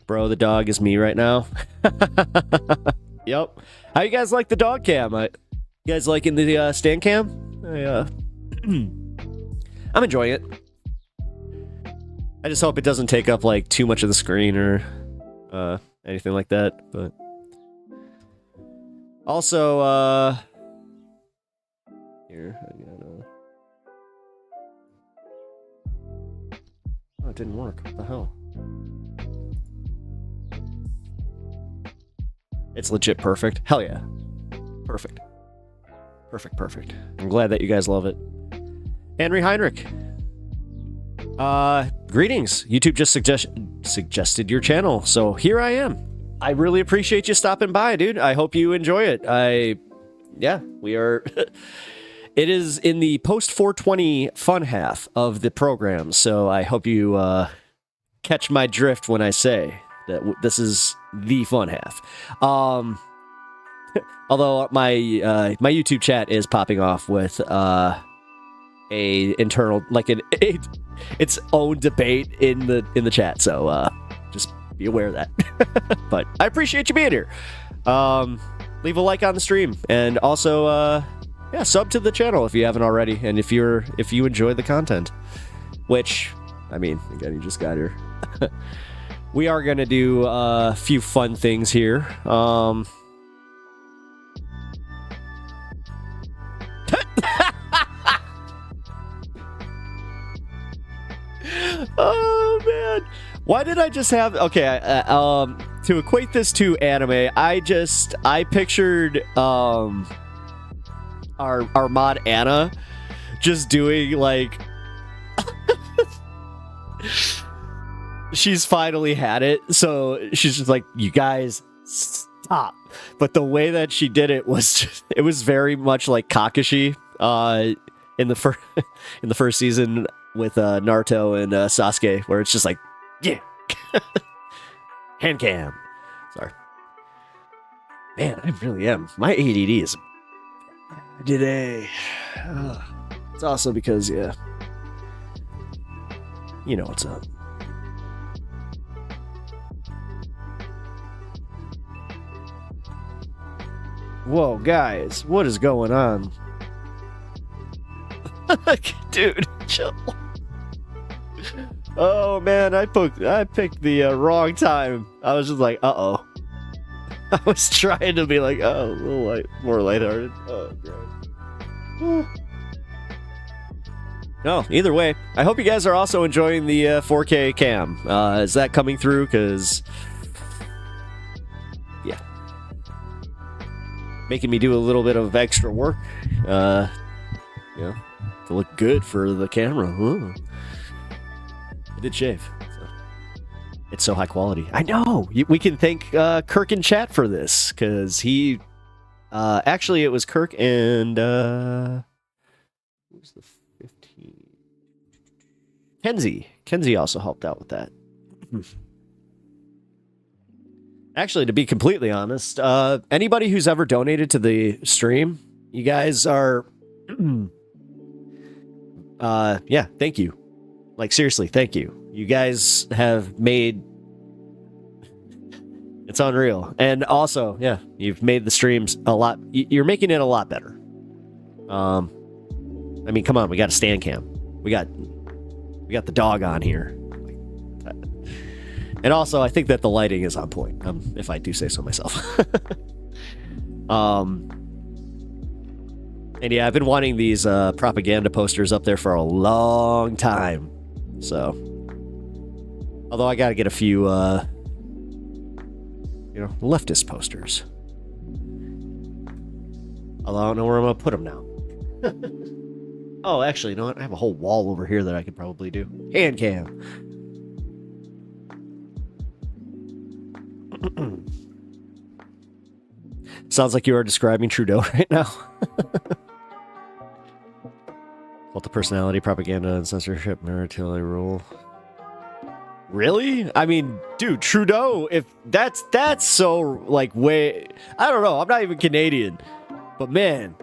Bro, the dog is me right now. Yep. How you guys like the dog cam? You guys liking the stand cam? I'm enjoying it. I just hope it doesn't take up like too much of the screen or anything like that. But also, here I gotta. Oh, it didn't work. What the hell? It's legit perfect. Hell yeah. Perfect. Perfect. I'm glad that you guys love it. Henry Heinrich. Greetings. YouTube just suggested your channel, so here I am. I really appreciate you stopping by, dude. I hope you enjoy it. We are... It is in the post-420 fun half of the program, so I hope you catch my drift when I say that this is the fun half. Although my YouTube chat is popping off with a internal, like its own debate in the chat, so just be aware of that. But I appreciate you being here. Leave a like on the stream, and also sub to the channel if you haven't already, and if you enjoy the content, which, I mean, again, you just got here. We are gonna do a few fun things here. Oh man, why did I just have? Okay, to equate this to anime, I pictured our mod Anna just doing like she's finally had it, so she's just like, you guys stop. But the way that she did it was it was very much like Kakashi in the first season with Naruto and Sasuke, where it's just like, yeah. Hand cam. Sorry. Man, I really am. My ADD is today. It's also because, yeah, you know what's up. Whoa, guys, what is going on? Dude, chill. Oh man, I picked the wrong time. I was just like, uh-oh. I was trying to be like, oh, a little more lighthearted. Oh, God. No, either way, I hope you guys are also enjoying the 4K cam. Is that coming through? Because, yeah. Making me do a little bit of extra work. To look good for the camera. Ooh. I did shave. So. It's so high quality. I know. We can thank Kirk in chat for this, because he... actually, it was Kirk and... who's the 15? Kenzie. Kenzie also helped out with that. Actually, to be completely honest, anybody who's ever donated to the stream, you guys are... yeah, thank you. Like, seriously, thank you. You guys have made... It's unreal. And also, yeah, you've made the streams a lot... You're making it a lot better. I mean, come on, we got a stand cam. We got the dog on here. And also, I think that the lighting is on point, if I do say so myself. And yeah, I've been wanting these propaganda posters up there for a long time. So, although I gotta get a few, leftist posters. Although I don't know where I'm gonna put them now. Oh, actually, you know what? I have a whole wall over here that I could probably do. Hand cam. Sounds like you are describing Trudeau right now. Cult of personality, propaganda, and censorship, military rule. Really? I mean, dude, Trudeau, if that's so, like, way... I don't know, I'm not even Canadian. But man,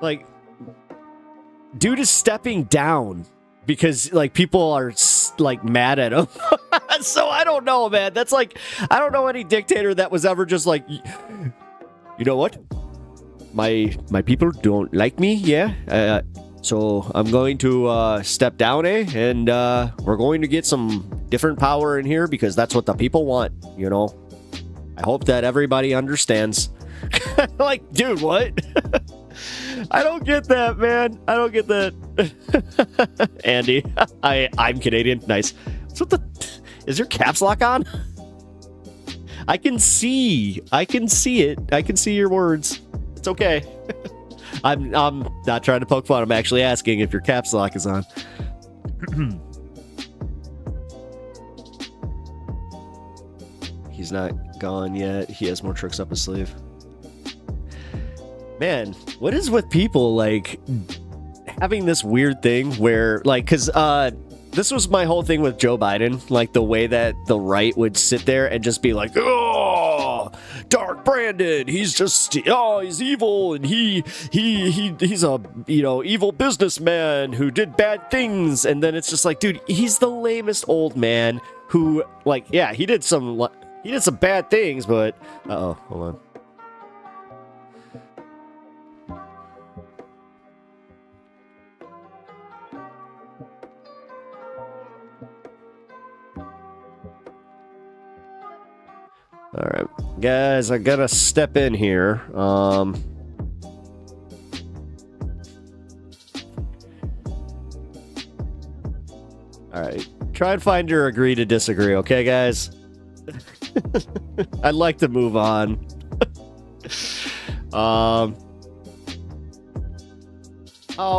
like, dude is stepping down because, like, people are, like, mad at him. So I don't know, man. That's like, I don't know any dictator that was ever just like, you know what? My people don't like me, yeah? So I'm going to step down, and we're going to get some different power in here because that's what the people want, you know? I hope that everybody understands. Like, dude, what? I don't get that, man. I don't get that. Andy, I'm Canadian. Nice. What's with the... Is your caps lock on? I can see it. I can see your words. It's okay. I'm not trying to poke fun. I'm actually asking if your caps lock is on. He's not gone yet. He has more tricks up his sleeve. Man, what is with people like having this weird thing where like, because this was my whole thing with Joe Biden, like the way that the right would sit there and just be like, oh, Dark Brandon, he's just, oh, he's evil, and he's a, you know, evil businessman who did bad things. And then it's just like, dude, he's the lamest old man who, like, yeah, he did some bad things, but hold on. All right, guys, I gotta step in here. All right, try and find your agree to disagree, okay, guys? I'd like to move on. Oh,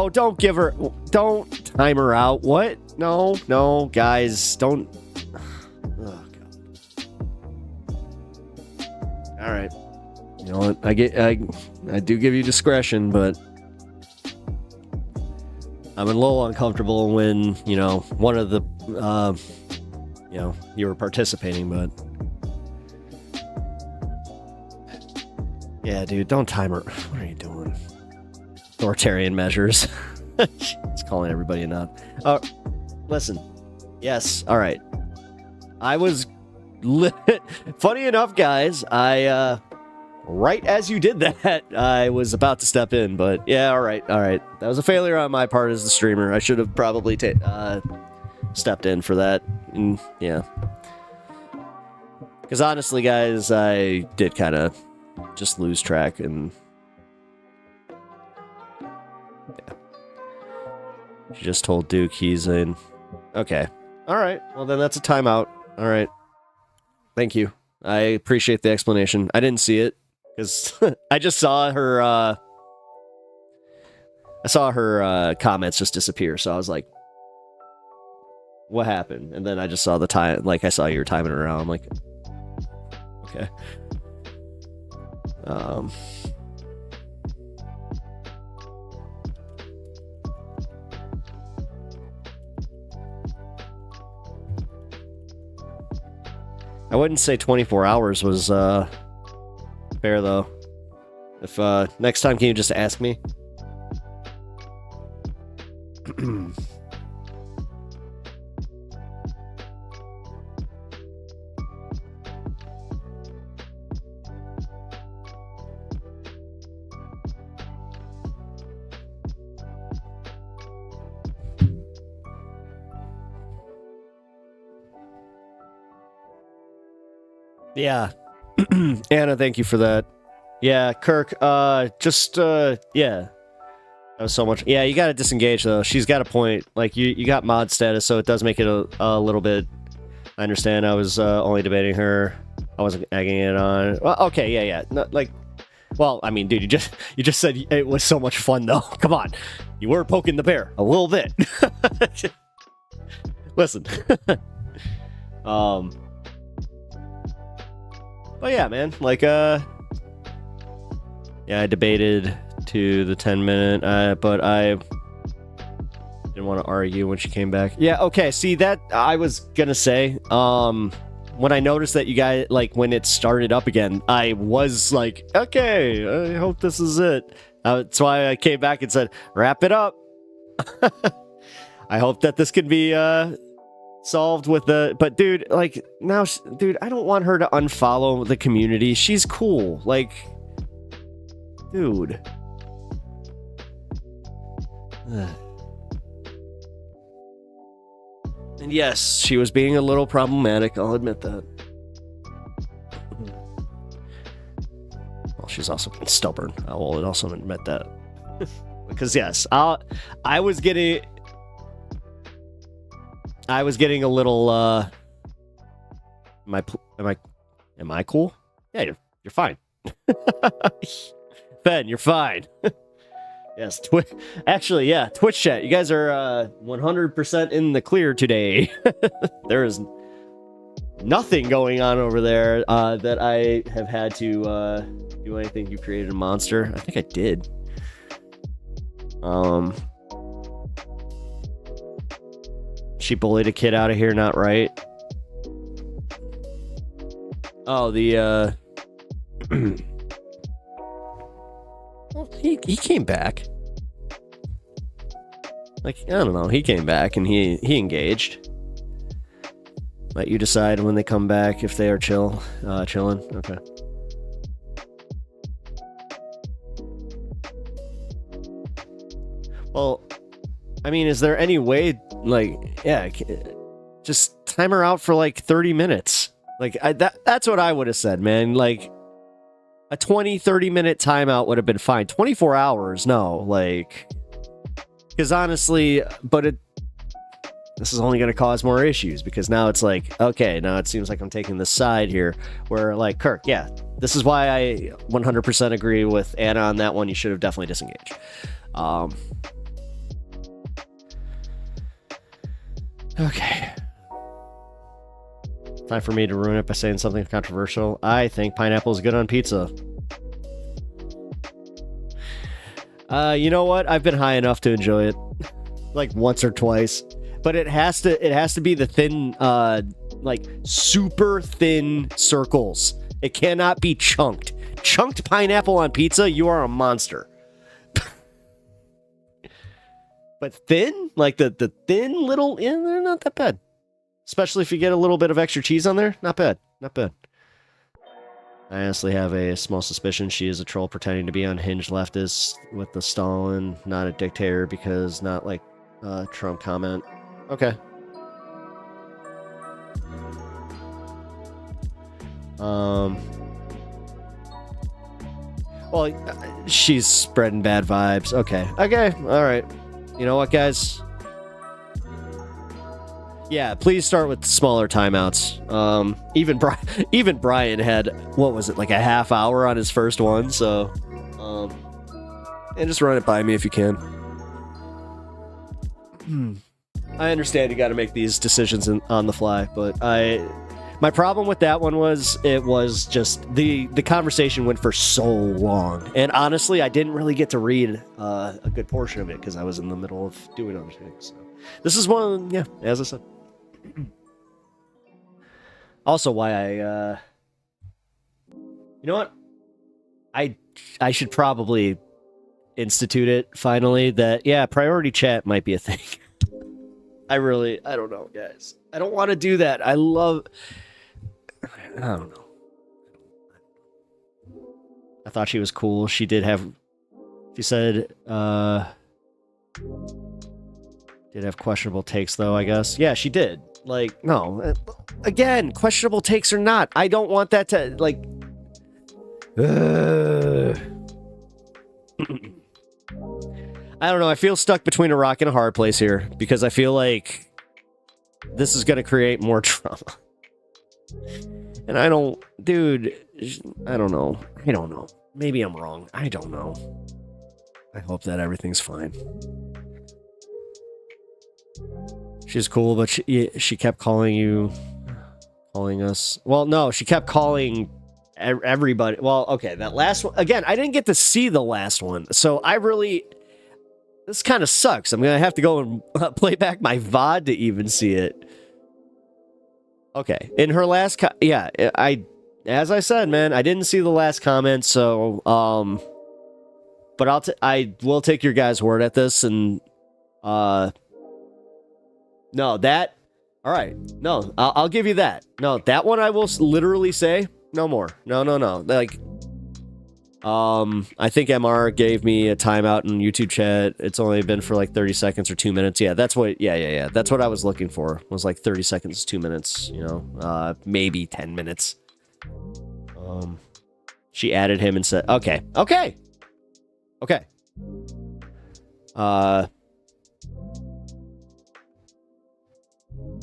don't time her out. What? No, guys, don't. Oh, God. All right. You know what? I do give you discretion, but I'm a little uncomfortable when, you know, one of the, you know, you were participating, but yeah, dude, don't time her. What are you doing? Authoritarian measures. It's calling everybody a nut. Listen. Yes. All right. I was funny enough, guys. I right as you did that, I was about to step in, but yeah. All right. That was a failure on my part as the streamer. I should have probably stepped in for that. And, yeah. Because honestly, guys, I did kind of just lose track and. Yeah. She just told Duke he's in. Okay. All right. Well, then that's a timeout. All right. Thank you. I appreciate the explanation. I didn't see it because I just saw her. I saw her comments just disappear. So I was like, "What happened?" And then I just saw the time. Like I saw you were timing it around. I'm like, okay. I wouldn't say 24 hours was fair though. If next time, can you just ask me? Yeah. Anna, thank you for that. Yeah, Kirk, yeah. That was so much. Yeah, you gotta disengage, though. She's got a point. Like, you got mod status, so it does make it a little bit... I understand. I was only debating her. I wasn't egging it on. Well, okay, yeah. No, like, well, I mean, dude, you just said it was so much fun, though. Come on. You were poking the bear a little bit. Listen. But yeah, man, like, yeah, I debated to the 10-minute, but I didn't want to argue when she came back. Yeah, okay, see, that, I was gonna say, when I noticed that you guys, like, when it started up again, I was like, okay, I hope this is it. That's why I came back and said, wrap it up. I hope that this can be, solved with the, but dude, like, now, dude, I don't want her to unfollow the community. She's cool, like, dude. And yes, she was being a little problematic, I'll admit that. Well, she's also been stubborn, I will also admit that. Because yes, I was getting a little, Am I cool? Yeah, you're fine. Ben, you're fine. Yes, actually, yeah, Twitch chat. You guys are 100% in the clear today. There is nothing going on over there that I have had to do anything. You created a monster. I think I did. She bullied a kid out of here, not right. Oh, the well, he came back. Like, I don't know, he came back and he engaged. Let you decide when they come back if they are chilling. Okay. Well, I mean, is there any way, like, yeah, just time her out for like 30 minutes? Like, that's what I would have said, man. Like, a 20-30 minute timeout would have been fine. 24 hours, no. Like, because honestly, but this is only going to cause more issues, because now it's like, okay, now it seems like I'm taking this side here where, like, Kirk, yeah, this is why I 100% agree with Anna on that one. You should have definitely disengaged. Okay. Time for me to ruin it by saying something controversial. I think pineapple is good on pizza. You know what? I've been high enough to enjoy it, like once or twice. But it has to be the thin, like super thin circles. It cannot be chunked. Chunked pineapple on pizza, you are a monster. But thin, like the thin little, they're not that bad. Especially if you get a little bit of extra cheese on there, not bad, not bad. I honestly have a small suspicion she is a troll pretending to be unhinged leftist with the Stalin, not a dictator, because not like Trump comment. Okay. Well, she's spreading bad vibes. Okay. Okay. All right. You know what, guys? Yeah, please start with smaller timeouts. Even Brian had, what was it, like a half hour on his first one, so and just run it by me if you can. I understand you got to make these decisions on the fly, but my problem with that one was it was just the conversation went for so long, and honestly, I didn't really get to read a good portion of it because I was in the middle of doing other things. So this is one of them, yeah, as I said. Also, why you know what? I should probably institute it finally. That yeah, priority chat might be a thing. I don't know, guys. I don't want to do that. I don't know. I thought she was cool. She did have. She said did have questionable takes though, I guess. Yeah, she did. Like, no. Again, questionable takes or not. I don't want that to, like... I don't know. I feel stuck between a rock and a hard place here, because I feel like this is going to create more trauma. And I don't... Dude, I don't know. Maybe I'm wrong. I don't know. I hope that everything's fine. She's cool, but she kept calling us. Well, no, she kept calling everybody. Well, okay, that last one. Again, I didn't get to see the last one, so this kind of sucks. I'm going to have to go and play back my VOD to even see it. Okay, in her last... as I said, man, I didn't see the last comment, so... But I will take your guys' word at this, and... No, that... All right. No, I'll give you that. No, that one I will literally say no more. No. Like, I think MR gave me a timeout in YouTube chat. It's only been for like 30 seconds or 2 minutes. Yeah, that's what... Yeah. That's what I was looking for. Was like 30 seconds, 2 minutes, you know? Maybe 10 minutes. She added him and said... Okay.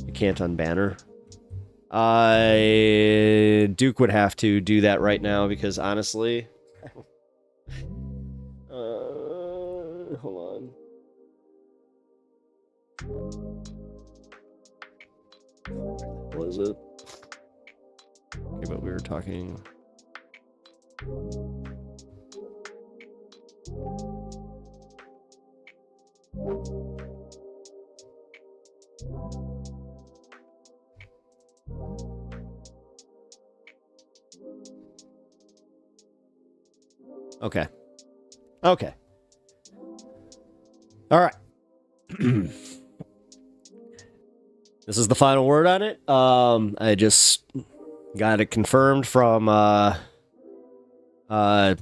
You can't unban her. Duke would have to do that right now because honestly, hold on. What was it? Okay, but we were talking. Okay. Okay. All right. This is the final word on it. I just got it confirmed from one of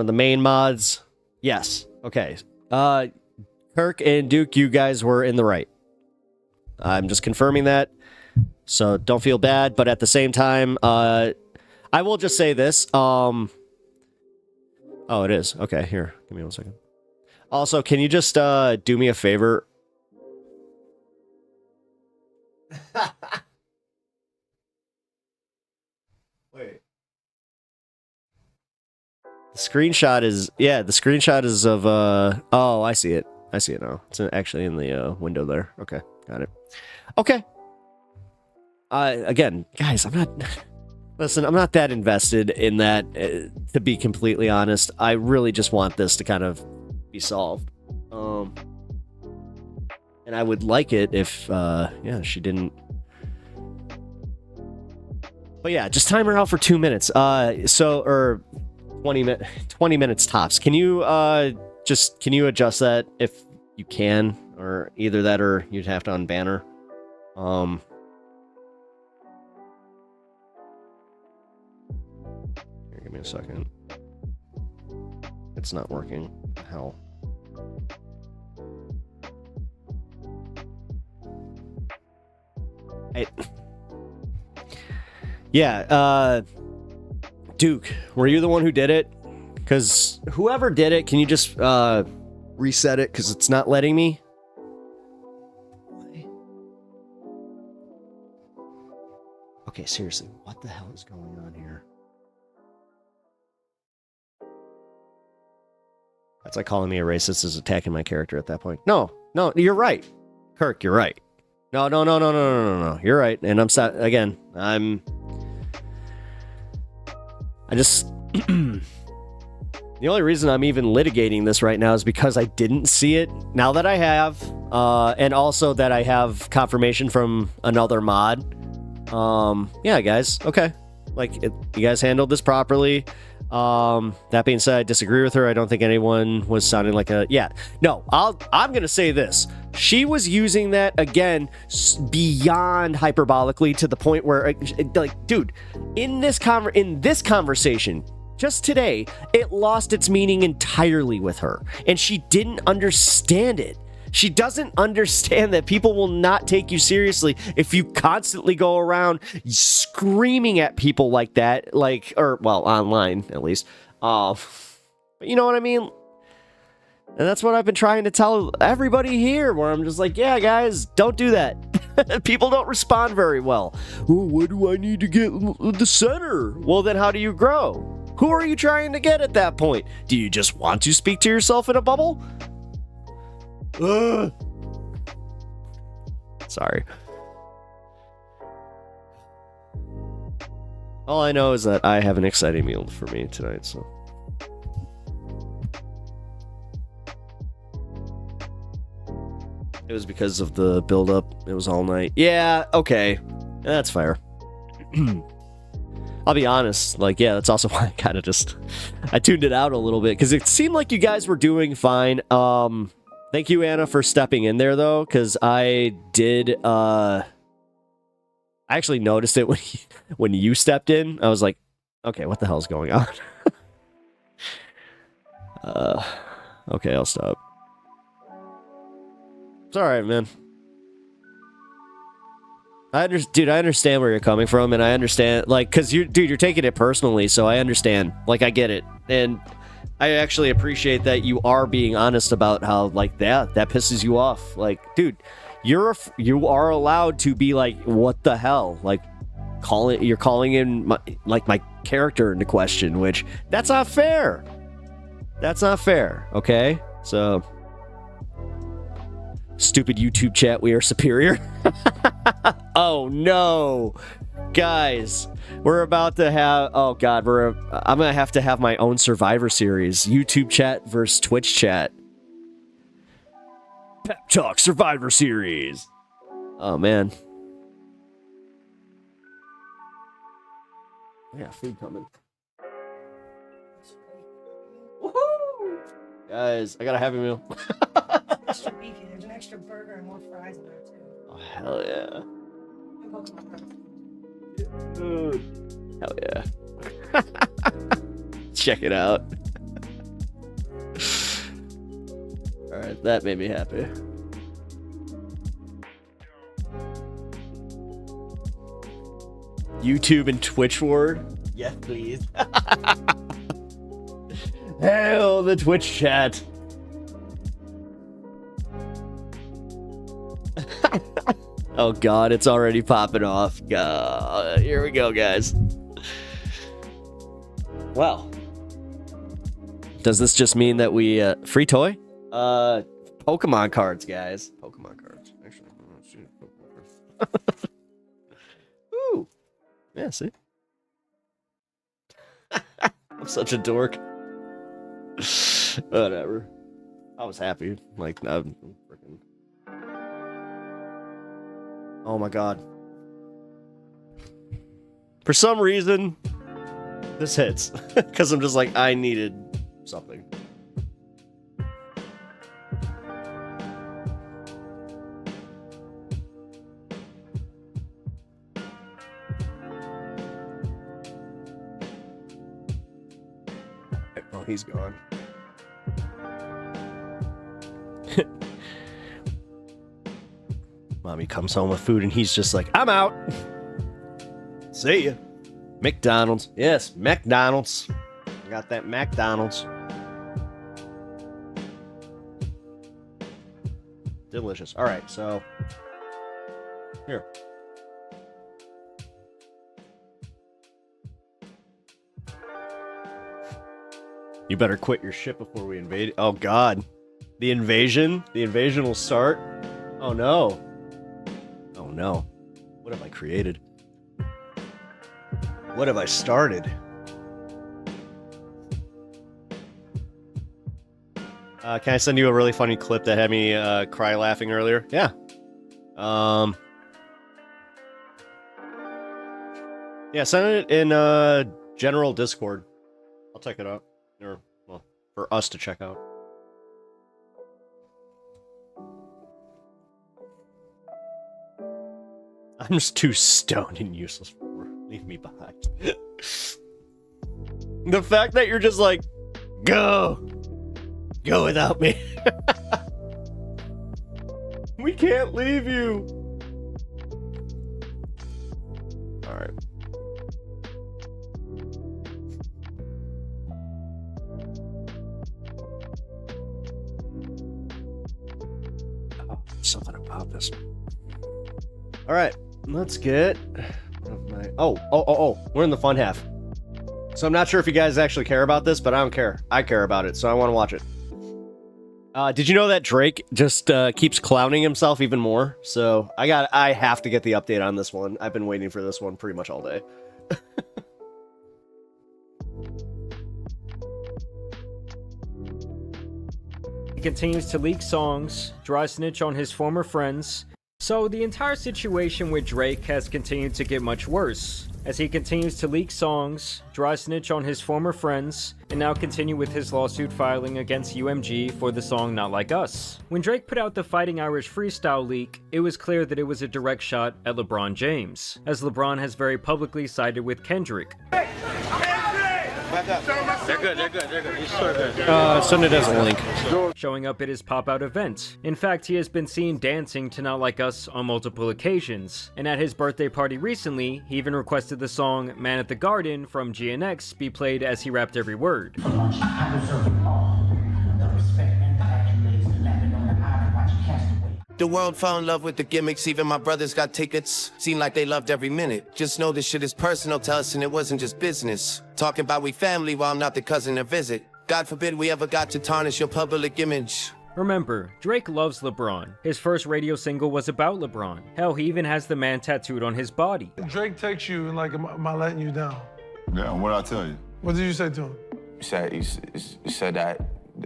the main mods. Yes. Okay. Kirk and Duke, you guys were in the right. I'm just confirming that. So don't feel bad, but at the same time, I will just say this. Oh, it is. Okay, here. Give me 1 second. Also, can you just do me a favor? Wait. The screenshot is... Yeah, the screenshot is of... Oh, I see it. I see it now. It's actually in the window there. Okay, got it. Okay. Again, guys, I'm not... Listen, I'm not that invested in that, to be completely honest. I really just want this to kind of be solved. And I would like it if, yeah, she didn't... But yeah, just time her out for 2 minutes. Or 20 minutes tops. Can you, can you adjust that if you can? Or either that or you'd have to unban her. Here, give me a second. It's not working. Hell. Yeah, Duke, were you the one who did it? Because whoever did it, can you just reset it? Because it's not letting me. Okay, seriously, what the hell is going on here? That's like calling me a racist is attacking my character at that point. No, you're right. Kirk, you're right. No. You're right. And I'm sad again. I just the only reason I'm even litigating this right now is because I didn't see it. Now that I have, and also that I have confirmation from another mod. Yeah, guys. Okay. Like, you guys handled this properly. That being said, I disagree with her. I don't think anyone was sounding like a... Yeah. No, I'm going to say this. She was using that, again, beyond hyperbolically to the point where, like, dude, in this conversation, just today, it lost its meaning entirely with her. And she didn't understand it. She doesn't understand that people will not take you seriously if you constantly go around screaming at people like that, online at least. But you know what I mean? And that's what I've been trying to tell everybody here, where I'm just like, yeah, guys, don't do that. People don't respond very well. Oh, why do I need to get the center? Well, then how do you grow? Who are you trying to get at that point? Do you just want to speak to yourself in a bubble? Sorry. All I know is that I have an exciting meal for me tonight, so. It was because of the build-up. It was all night. Yeah, okay. That's fair. I'll be honest. Like, yeah, that's also why I kind of just... I tuned it out a little bit, because it seemed like you guys were doing fine. Thank you, Anna, for stepping in there, though, because I did... I actually noticed it when you stepped in. I was like, okay, what the hell is going on? Okay, I'll stop. It's alright, man. Dude, I understand where you're coming from, and I understand, like, because you're taking it personally, so I understand. Like, I get it. And I actually appreciate that you are being honest about how, like, that pisses you off. Like, dude, you are allowed to be like, what the hell? Like, you're calling in my character into question, which that's not fair. That's not fair, okay? So, stupid YouTube chat, we are superior. Oh no, guys, we're about to have, oh god, I'm gonna have to have my own Survivor Series, YouTube chat versus Twitch chat. Pep Talk Survivor Series. Oh man. Yeah, food coming. Woohoo! Guys, I got a Happy Meal. Extra beefy. There's an extra burger and more fries in there too. Oh, hell yeah. Hell yeah. Check it out. Alright, that made me happy. YouTube and Twitch ward? Yes, please. Hell, the Twitch chat. Oh god, it's already popping off. Here we go, guys. Well, does this just mean that we free toy? Pokemon cards, guys. Pokemon cards. Actually, Pokemon cards. Ooh. Yeah, see? I'm such a dork. Whatever. I was happy. Like, I'm freaking. Oh my god. For some reason, this hits. Because I'm just like, I needed something. Oh, he's gone. Mommy comes home with food and he's just like, I'm out. See ya. McDonald's. Yes, McDonald's. I got that McDonald's. Delicious. All right, so here. You better quit your shit before we invade. Oh god. The invasion? The invasion will start? Oh no. Oh no. What have I created? What have I started? Can I send you a really funny clip that had me cry laughing earlier? Yeah. Yeah, send it in general Discord. I'll check it out. Or, well, for us to check out. I'm just too stoned and useless for work. Leave me behind. The fact that you're just like, go without me. We can't leave you. All right. Oh, something about this. All right, let's get. Oh, we're in the fun half. So I'm not sure if you guys actually care about this, but I don't care. I care about it, so I want to watch it. Did you know that Drake just keeps clowning himself even more? So I have to get the update on this one. I've been waiting for this one pretty much all day. He continues to leak songs, dry snitch on his former friends. So the entire situation with Drake has continued to get much worse, as he continues to leak songs, dry snitch on his former friends, and now continue with his lawsuit filing against UMG for the song Not Like Us. When Drake put out the Fighting Irish freestyle leak, it was clear that it was a direct shot at LeBron James, as LeBron has very publicly sided with Kendrick. They're good. He's so good. Send it as a link. Showing up at his pop-out event. In fact, he has been seen dancing to Not Like Us on multiple occasions. And at his birthday party recently, he even requested the song Man at the Garden from GNX be played as he rapped every word. The world fell in love with the gimmicks, even my brothers got tickets. Seemed like they loved every minute. Just know this shit is personal to us and it wasn't just business. Talking about we family while I'm not the cousin to visit. God forbid we ever got to tarnish your public image. Remember, Drake loves LeBron. His first radio single was about LeBron. Hell, he even has the man tattooed on his body. Drake texts you and like, am I letting you down? Yeah, what did I tell you? What did you say to him? You said that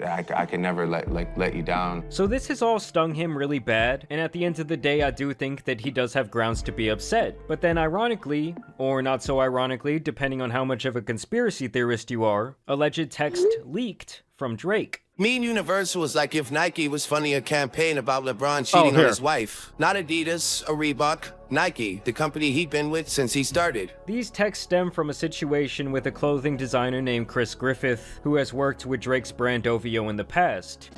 I can never let you down. So this has all stung him really bad, and at the end of the day, I do think that he does have grounds to be upset. But then ironically, or not so ironically, depending on how much of a conspiracy theorist you are, alleged text leaked from Drake. Me and Universal was like if Nike was funding a campaign about LeBron cheating on his wife. Not Adidas or Reebok, Nike, the company he'd been with since he started. These texts stem from a situation with a clothing designer named Chris Griffith, who has worked with Drake's brand OVO in the past.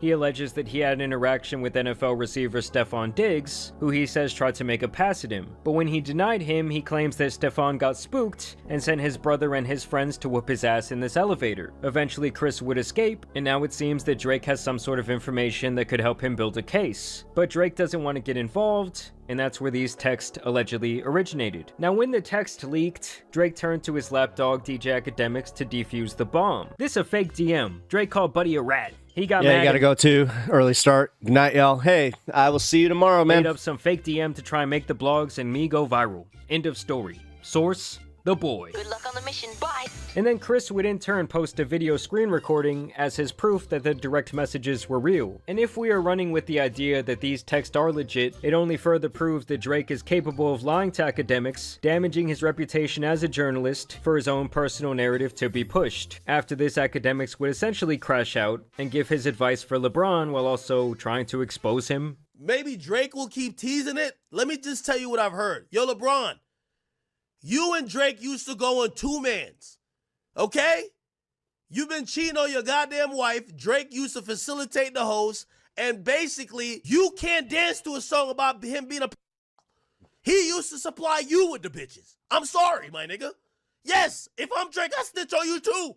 He alleges that he had an interaction with NFL receiver Stephon Diggs, who he says tried to make a pass at him. But when he denied him, he claims that Stephon got spooked and sent his brother and his friends to whoop his ass in this elevator. Eventually, Chris would escape, and now it seems that Drake has some sort of information that could help him build a case. But Drake doesn't want to get involved, and that's where these texts allegedly originated. Now, when the text leaked, Drake turned to his lapdog DJ Academics to defuse the bomb. This a fake DM. Drake called Buddy a rat. He got mad. You gotta go too. Early start. Good night, y'all. Hey, I will see you tomorrow, man. Made up some fake DM to try and make the blogs and me go viral. End of story. Source: The Boy. Good luck on the mission. Bye. And then Chris would in turn post a video screen recording as his proof that the direct messages were real. And if we are running with the idea that these texts are legit, it only further proves that Drake is capable of lying to academics, damaging his reputation as a journalist for his own personal narrative to be pushed. After this, academics would essentially crash out and give his advice for LeBron while also trying to expose him. Maybe Drake will keep teasing it. Let me just tell you what I've heard. Yo, LeBron, you and Drake used to go on two-mans. Okay? You've been cheating on your goddamn wife. Drake used to facilitate the host. And basically, you can't dance to a song about him being a He used to supply you with the bitches. I'm sorry, my nigga. Yes, if I'm Drake, I snitch on you too.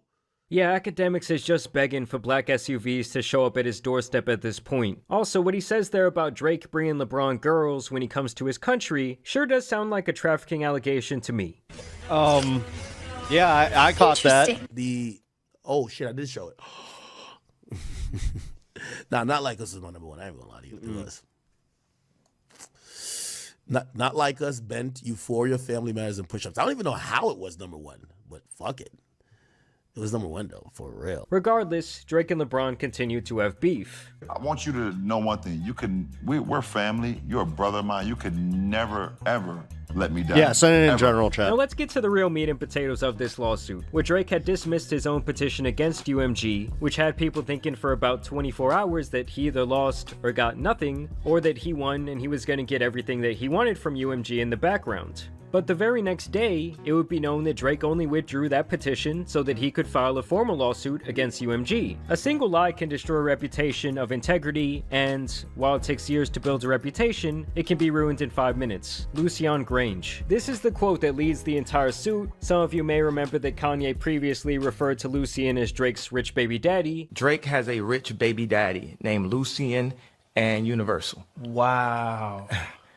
Yeah, academics is just begging for black SUVs to show up at his doorstep at this point. Also, what he says there about Drake bringing LeBron girls when he comes to his country sure does sound like a trafficking allegation to me. Yeah, I caught that. Oh shit, I did show it. Nah, Not Like Us is my number one. I ain't gonna lie to you. It was. Not Like Us, Bent, Euphoria, Family Matters, and Push-Ups. I don't even know how it was number one, but fuck it. It was number one though, for real. Regardless, Drake and LeBron continue to have beef. I want you to know one thing. We're family. You're a brother of mine. You could never, ever let me down. Yeah, send it in general chat. Now let's get to the real meat and potatoes of this lawsuit, where Drake had dismissed his own petition against UMG, which had people thinking for about 24 hours that he either lost or got nothing, or that he won and he was going to get everything that he wanted from UMG in the background. But the very next day, it would be known that Drake only withdrew that petition so that he could file a formal lawsuit against UMG. A single lie can destroy a reputation of integrity, and while it takes years to build a reputation, it can be ruined in 5 minutes. Lucian Grange. This is the quote that leads the entire suit. Some of you may remember that Kanye previously referred to Lucian as Drake's rich baby daddy. Drake has a rich baby daddy named Lucian and Universal. Wow.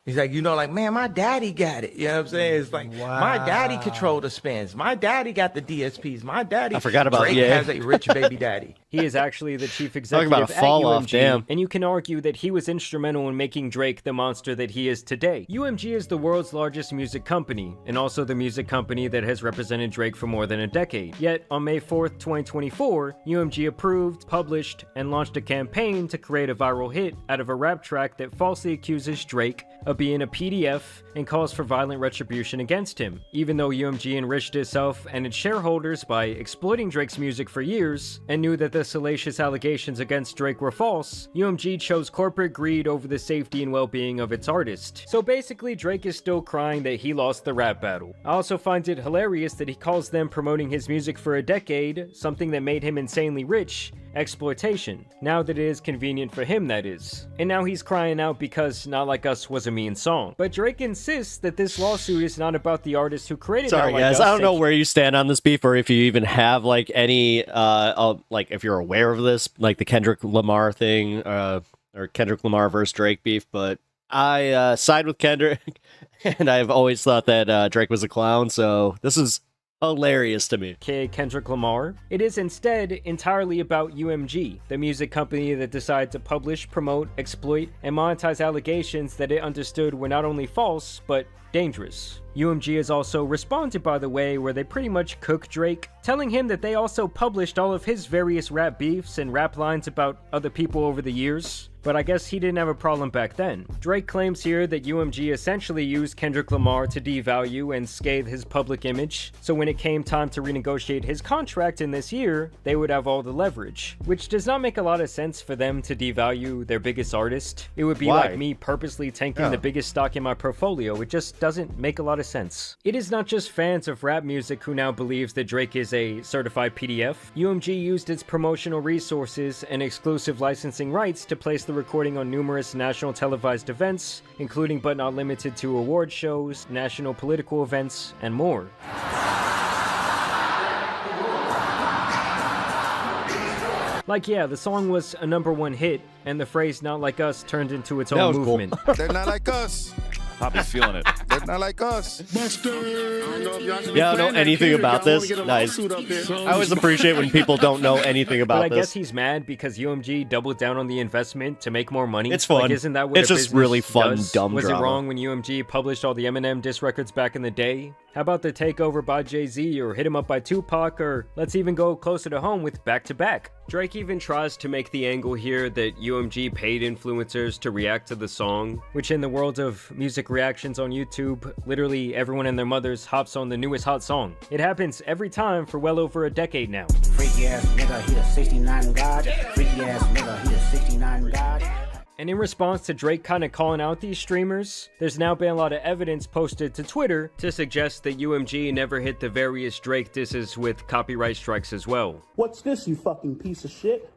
He's like, like, man, my daddy got it. You know what I'm saying? It's like, my daddy controlled the spins. My daddy got the DSPs. My daddy. I forgot about Drake has a rich baby daddy. He is actually the chief executive about a fall at off, UMG, damn. and you can argue that he was instrumental in making Drake the monster that he is today. UMG is the world's largest music company, and also the music company that has represented Drake for more than a decade. Yet, on May 4th, 2024, UMG approved, published, and launched a campaign to create a viral hit out of a rap track that falsely accuses Drake of being a PDF and calls for violent retribution against him. Even though UMG enriched itself and its shareholders by exploiting Drake's music for years and knew that the salacious allegations against Drake were false, UMG chose corporate greed over the safety and well-being of its artist. So basically, Drake is still crying that he lost the rap battle. I also find it hilarious that he calls them promoting his music for a decade, something that made him insanely rich, exploitation. Now that it is convenient for him, that is. And now he's crying out because Not Like Us was a mean song. But Drake insists that this lawsuit is not about the artist who created Sorry, Not Like guys. Us. I don't know where you stand on this beef, or if you even have like any, like if you're aware of this, like the Kendrick Lamar thing, or Kendrick Lamar versus Drake beef. But I side with Kendrick, and I've always thought that Drake was a clown. So this is hilarious to me. Kendrick Lamar. It is instead entirely about UMG, the music company that decided to publish, promote, exploit, and monetize allegations that it understood were not only false, but dangerous. UMG has also responded, by the way, where they pretty much cook Drake, telling him that they also published all of his various rap beefs and rap lines about other people over the years. But I guess he didn't have a problem back then. Drake claims here that UMG essentially used Kendrick Lamar to devalue and scathe his public image, so when it came time to renegotiate his contract in this year, they would have all the leverage. Which does not make a lot of sense for them to devalue their biggest artist. It would be like me purposely tanking the biggest stock in my portfolio. It just doesn't make a lot of sense. It is not just fans of rap music who now believes that Drake is a certified PDF. UMG used its promotional resources and exclusive licensing rights to place the recording on numerous national televised events, including but not limited to award shows, national political events, and more. Like, yeah, the song was a #1 hit, and the phrase "Not Like Us" turned into its own movement. They're not like us. Poppy's feeling it. They're not like us. Yeah, I don't know anything about this. Nice. I always appreciate when people don't know anything about but I this. guess he's mad because UMG doubled down on the investment to make more money. It's fun. Like, isn't that what It's a just business really fun, does? dumb Was drama. it wrong when UMG published all the Eminem diss records back in the day? How about the takeover by Jay-Z, or Hit 'Em Up by Tupac, or let's even go closer to home with Back to Back? Drake even tries to make the angle here that UMG paid influencers to react to the song, which in the world of music reactions on YouTube, literally everyone and their mothers hops on the newest hot song. It happens every time for well over a decade now. Freaky ass nigga, he a 69 God. Freaky ass nigga, he a 69 God. And in response to Drake kind of calling out these streamers, there's now been a lot of evidence posted to Twitter to suggest that UMG never hit the various Drake disses with copyright strikes as well. What's this, you fucking piece of shit?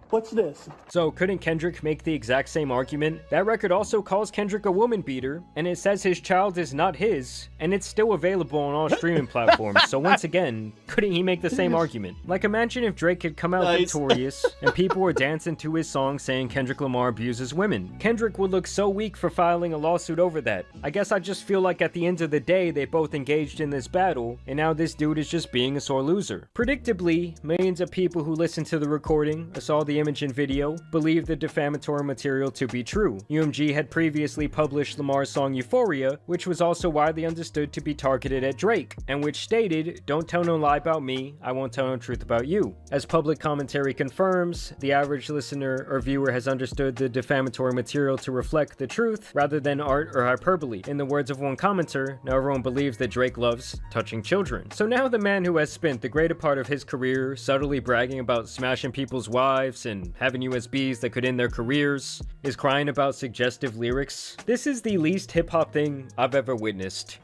What's this? So couldn't Kendrick make the exact same argument? That record also calls Kendrick a woman beater, and it says his child is not his, and it's still available on all streaming platforms. So once again, couldn't he make the same argument? Like, imagine if Drake had come out victorious and people were dancing to his song saying Kendrick Lamar abuses women. Kendrick would look so weak for filing a lawsuit over that. I guess I just feel like at the end of the day, they both engaged in this battle, and now this dude is just being a sore loser. Predictably, millions of people who listened to the recording or saw the image and video believed the defamatory material to be true. UMG had previously published Lamar's song Euphoria, which was also widely understood to be targeted at Drake, and which stated, "Don't tell no lie about me, I won't tell no truth about you." As public commentary confirms, the average listener or viewer has understood the defamatory material to reflect the truth rather than art or hyperbole. In the words of one commenter, now everyone believes that Drake loves touching children. So now the man who has spent the greater part of his career subtly bragging about smashing people's wives and having USBs that could end their careers is crying about suggestive lyrics. This is the least hip-hop thing I've ever witnessed.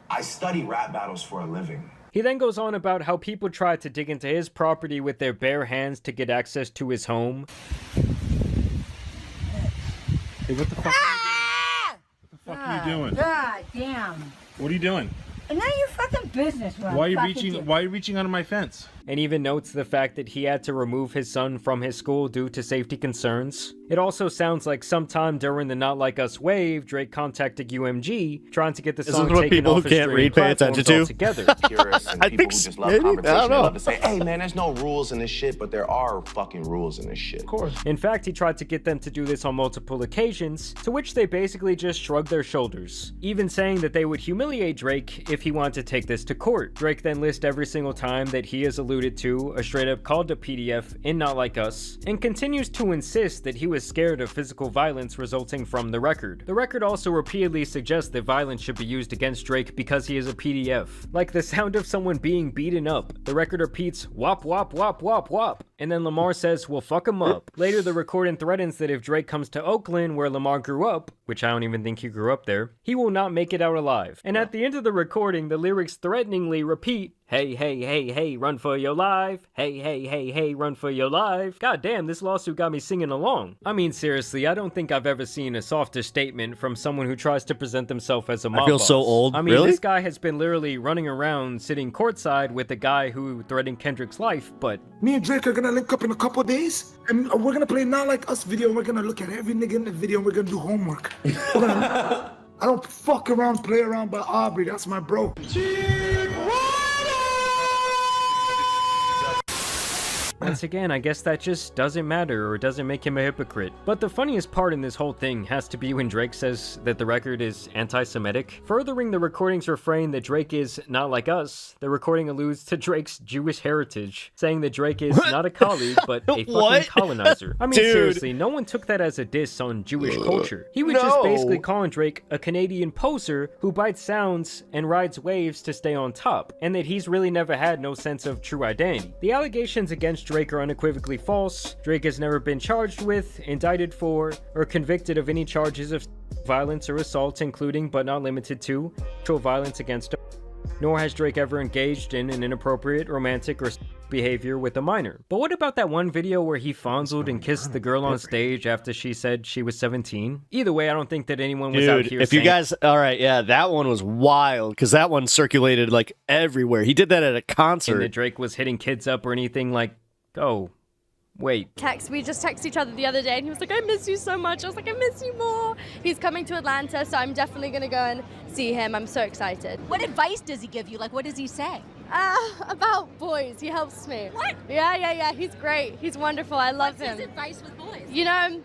I study rap battles for a living. He then goes on about how people tried to dig into his property with their bare hands to get access to his home. Hey, what the fuck? What the fuck are you doing? God damn. What are you doing? And none of your fucking business. Why are you reaching under my fence? And even notes the fact that he had to remove his son from his school due to safety concerns. It also sounds like sometime during the Not Like Us wave, Drake contacted UMG trying to get the song taken people off who his can't streaming read pay attention platforms to? altogether. Purists and people who just love conversation. They love to say, hey man, there's no rules in this shit, but there are fucking rules in this shit. Of course. In fact, he tried to get them to do this on multiple occasions, to which they basically just shrugged their shoulders, even saying that they would humiliate Drake if he wanted to take this to court. Drake then lists every single time that he has alluded to a straight up called a PDF in Not Like Us, and continues to insist that he was is scared of physical violence resulting from the record. The record also repeatedly suggests that violence should be used against Drake because he is a PDF. Like the sound of someone being beaten up. The record repeats, wop wop wop wop wop. And then Lamar says, well, fuck him up. Later, the recording threatens that if Drake comes to Oakland, where Lamar grew up, which I don't even think he grew up there, he will not make it out alive. And at the end of the recording, the lyrics threateningly repeat, hey, hey, hey, hey, run for your life. Hey, hey, hey, hey, run for your life. God damn, this lawsuit got me singing along. I mean, seriously, I don't think I've ever seen a softer statement from someone who tries to present themselves as a mob I feel boss. so old. I mean, Really? this guy has been literally running around sitting courtside with the guy who threatened Kendrick's life, but Me and Drake are gonna link up in a couple days, and we're gonna play Not Like Us video, and we're gonna look at every nigga in the video, and we're gonna do homework. I don't fuck around, play around by Aubrey. That's my bro. once again, I guess that just doesn't matter or doesn't make him a hypocrite. But the funniest part in this whole thing has to be when Drake says that the record is anti-Semitic. Furthering the recording's refrain that Drake is not like us, the recording alludes to Drake's Jewish heritage, saying that Drake is not a colleague, but a fucking colonizer. I mean, seriously, no one took that as a diss on Jewish culture. He was just basically calling Drake a Canadian poser who bites sounds and rides waves to stay on top, and that he's really never had no sense of true identity. The allegations against Drake are unequivocally false. Drake has never been charged with, indicted for, or convicted of any charges of violence or assault, including but not limited to sexual violence against a nor has Drake ever engaged in an inappropriate romantic or behavior with a minor. But what about that one video where he fondled and kissed the girl on stage after she said she was 17? Either way, I don't think that anyone was out here if saying... you guys... All right, yeah, that one was wild, because that one circulated, like, everywhere. He did that at a concert. And that Drake was hitting kids up or anything like... Oh, wait. We just texted each other the other day and he was like, I miss you so much. I was like, I miss you more. He's coming to Atlanta, so I'm definitely going to go and see him. I'm so excited. What advice does he give you? Like, what does he say? About boys. He helps me. What? Yeah. He's great. He's wonderful. I love him. What's his advice with boys? You know,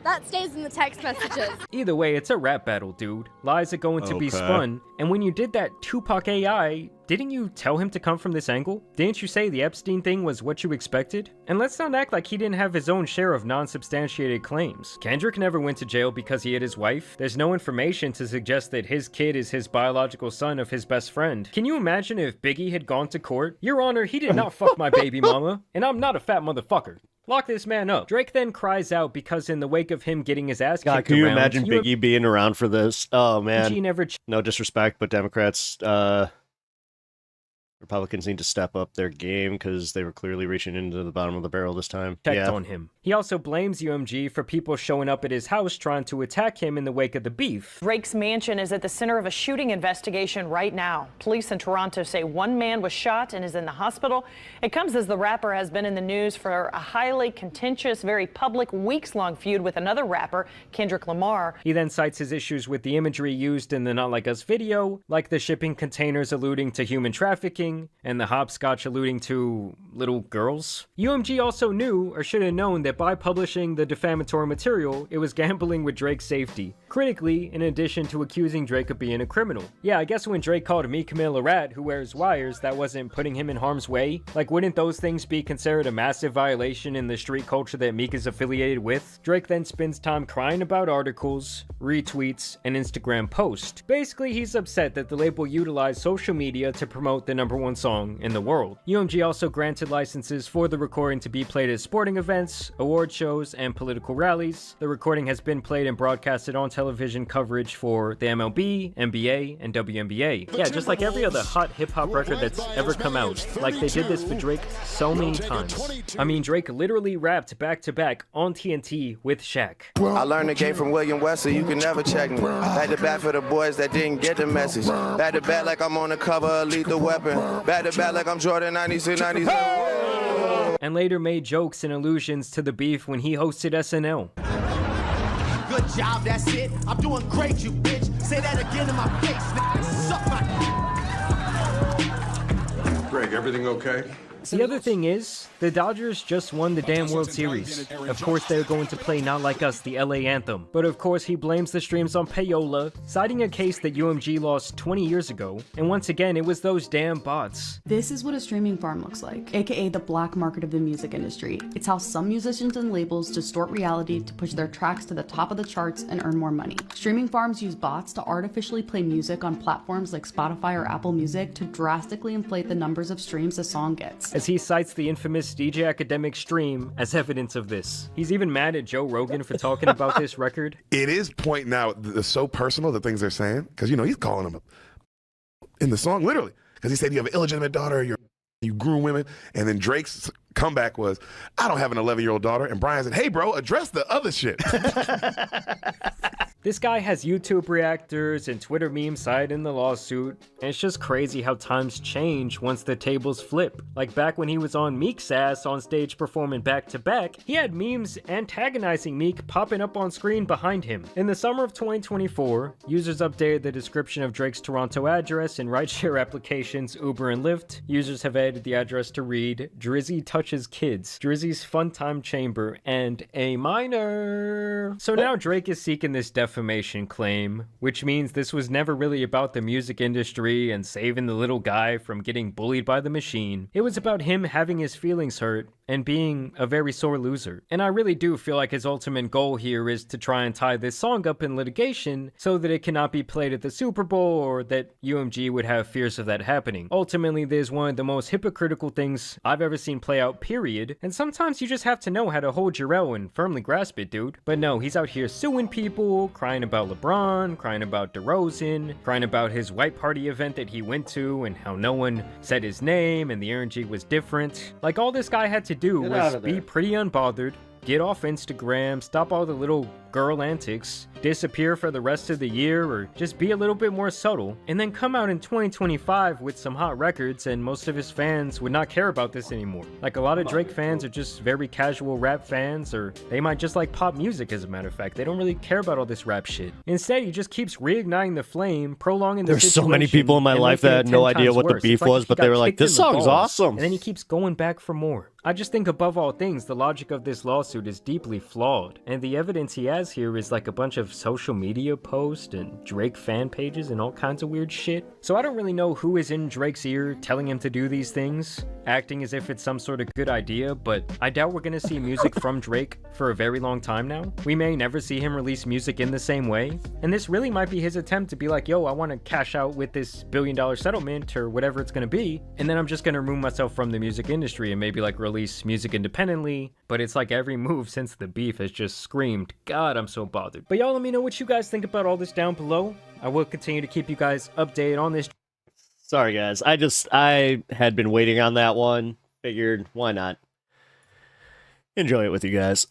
that stays in the text messages. Either way, it's a rap battle, dude. Lies are going to be spun. And when you did that Tupac AI, didn't you tell him to come from this angle? Didn't you say the Epstein thing was what you expected? And let's not act like he didn't have his own share of non-substantiated claims. Kendrick never went to jail because he hit his wife. There's no information to suggest that his kid is his biological son of his best friend. Can you imagine if Biggie had gone to court? Your Honor, he did not fuck my baby mama, and I'm not a fat motherfucker. Lock this man up. Drake then cries out because in the wake of him getting his ass kicked can you around, imagine Biggie being around for this? Oh, man. He never no disrespect, but Democrats, Republicans need to step up their game because they were clearly reaching into the bottom of the barrel this time. checked on him. He also blames UMG for people showing up at his house trying to attack him in the wake of the beef. Drake's mansion is at the center of a shooting investigation right now. Police in Toronto say one man was shot and is in the hospital. It comes as the rapper has been in the news for a highly contentious, very public, weeks-long feud with another rapper, Kendrick Lamar. He then cites his issues with the imagery used in the Not Like Us video, like the shipping containers alluding to human trafficking, and the hopscotch alluding to little girls. UMG also knew, or should have known, that by publishing the defamatory material, it was gambling with Drake's safety. Critically, in addition to accusing Drake of being a criminal. Yeah, I guess when Drake called Meek Mill a rat who wears wires, that wasn't putting him in harm's way. Like, wouldn't those things be considered a massive violation in the street culture that Meek is affiliated with? Drake then spends time crying about articles, retweets, and Instagram posts. Basically, he's upset that the label utilized social media to promote the #1 song in the world. UMG also granted licenses for the recording to be played at sporting events, award shows, and political rallies. The recording has been played and broadcasted on television coverage for the MLB, NBA, and WNBA. Yeah, just like every other hot hip-hop record that's ever come out. Like, they did this for Drake so many times. I mean, Drake literally rapped back-to-back on TNT with Shaq. I learned the game from William West, so you can never check me. Back to back for the boys that didn't get the message. Back to back like I'm on the cover of Lethal Weapon. Back to back like I'm Jordan 96, 97. And later made jokes and allusions to the beef when he hosted SNL. Good job, that's it. I'm doing great, you bitch. Say that again in my face, nigga. Suck my... Greg, everything okay? The other thing is, the Dodgers just won the damn World Series. Of course they're going to play Not Like Us, the LA anthem. But of course he blames the streams on payola, citing a case that UMG lost 20 years ago. And once again, it was those damn bots. This is what a streaming farm looks like, aka the black market of the music industry. It's how some musicians and labels distort reality to push their tracks to the top of the charts and earn more money. Streaming farms use bots to artificially play music on platforms like Spotify or Apple Music to drastically inflate the numbers of streams a song gets. As he cites the infamous DJ Academic stream as evidence of this. He's even mad at Joe Rogan for talking about this record. It is pointing out it's so personal, the things they're saying, because, you know, he's calling them in the song, literally, because he said you have an illegitimate daughter, you groom women, and then Drake's comeback was, I don't have an 11-year-old daughter, and Brian said, hey, bro, address the other shit. This guy has YouTube reactors and Twitter memes cited in the lawsuit, and it's just crazy how times change once the tables flip. Like back when he was on Meek's ass on stage performing back to back, he had memes antagonizing Meek popping up on screen behind him. In the summer of 2024, users updated the description of Drake's Toronto address in rideshare applications Uber and Lyft. Users have added the address to read, Drizzy touches kids, Drizzy's fun time chamber, and a minor. So now Drake is seeking this defamation claim, which means this was never really about the music industry and saving the little guy from getting bullied by the machine. It was about him having his feelings hurt and being a very sore loser. And I really do feel like his ultimate goal here is to try and tie this song up in litigation so that it cannot be played at the Super Bowl or that UMG would have fears of that happening. Ultimately, there's one of the most hypocritical things I've ever seen play out, period. And sometimes you just have to know how to hold your L and firmly grasp it, dude. But no, he's out here suing people, crying about LeBron, crying about DeRozan, crying about his white party event that he went to and how no one said his name and the energy was different. Like, all this guy had to do was be pretty unbothered, get off Instagram, stop all the little girl antics, disappear for the rest of the year, or just be a little bit more subtle, and then come out in 2025 with some hot records, and most of his fans would not care about this anymore. Like, a lot of Drake fans are just very casual rap fans, or they might just like pop music, as a matter of fact. They don't really care about all this rap shit. Instead, he just keeps reigniting the flame, prolonging the situation. There's so many people in my life that had no idea what the beef was, but they were like, this song's awesome. And then he keeps going back for more. I just think above all things, the logic of this lawsuit is deeply flawed, and the evidence he has here is like a bunch of social media posts and Drake fan pages and all kinds of weird shit. So I don't really know who is in Drake's ear telling him to do these things, acting as if it's some sort of good idea, but I doubt we're gonna see music from Drake for a very long time now. We may never see him release music in the same way, and this really might be his attempt to be like, yo, I want to cash out with this $1 billion settlement or whatever it's gonna be, and then I'm just gonna remove myself from the music industry and maybe like release music independently. But it's like every move since the beef has just screamed, God, I'm so bothered. But y'all let me know what you guys think about all this down below. I will continue to keep you guys updated on this. Sorry guys, I had been waiting on that one. Figured, why not? Enjoy it with you guys.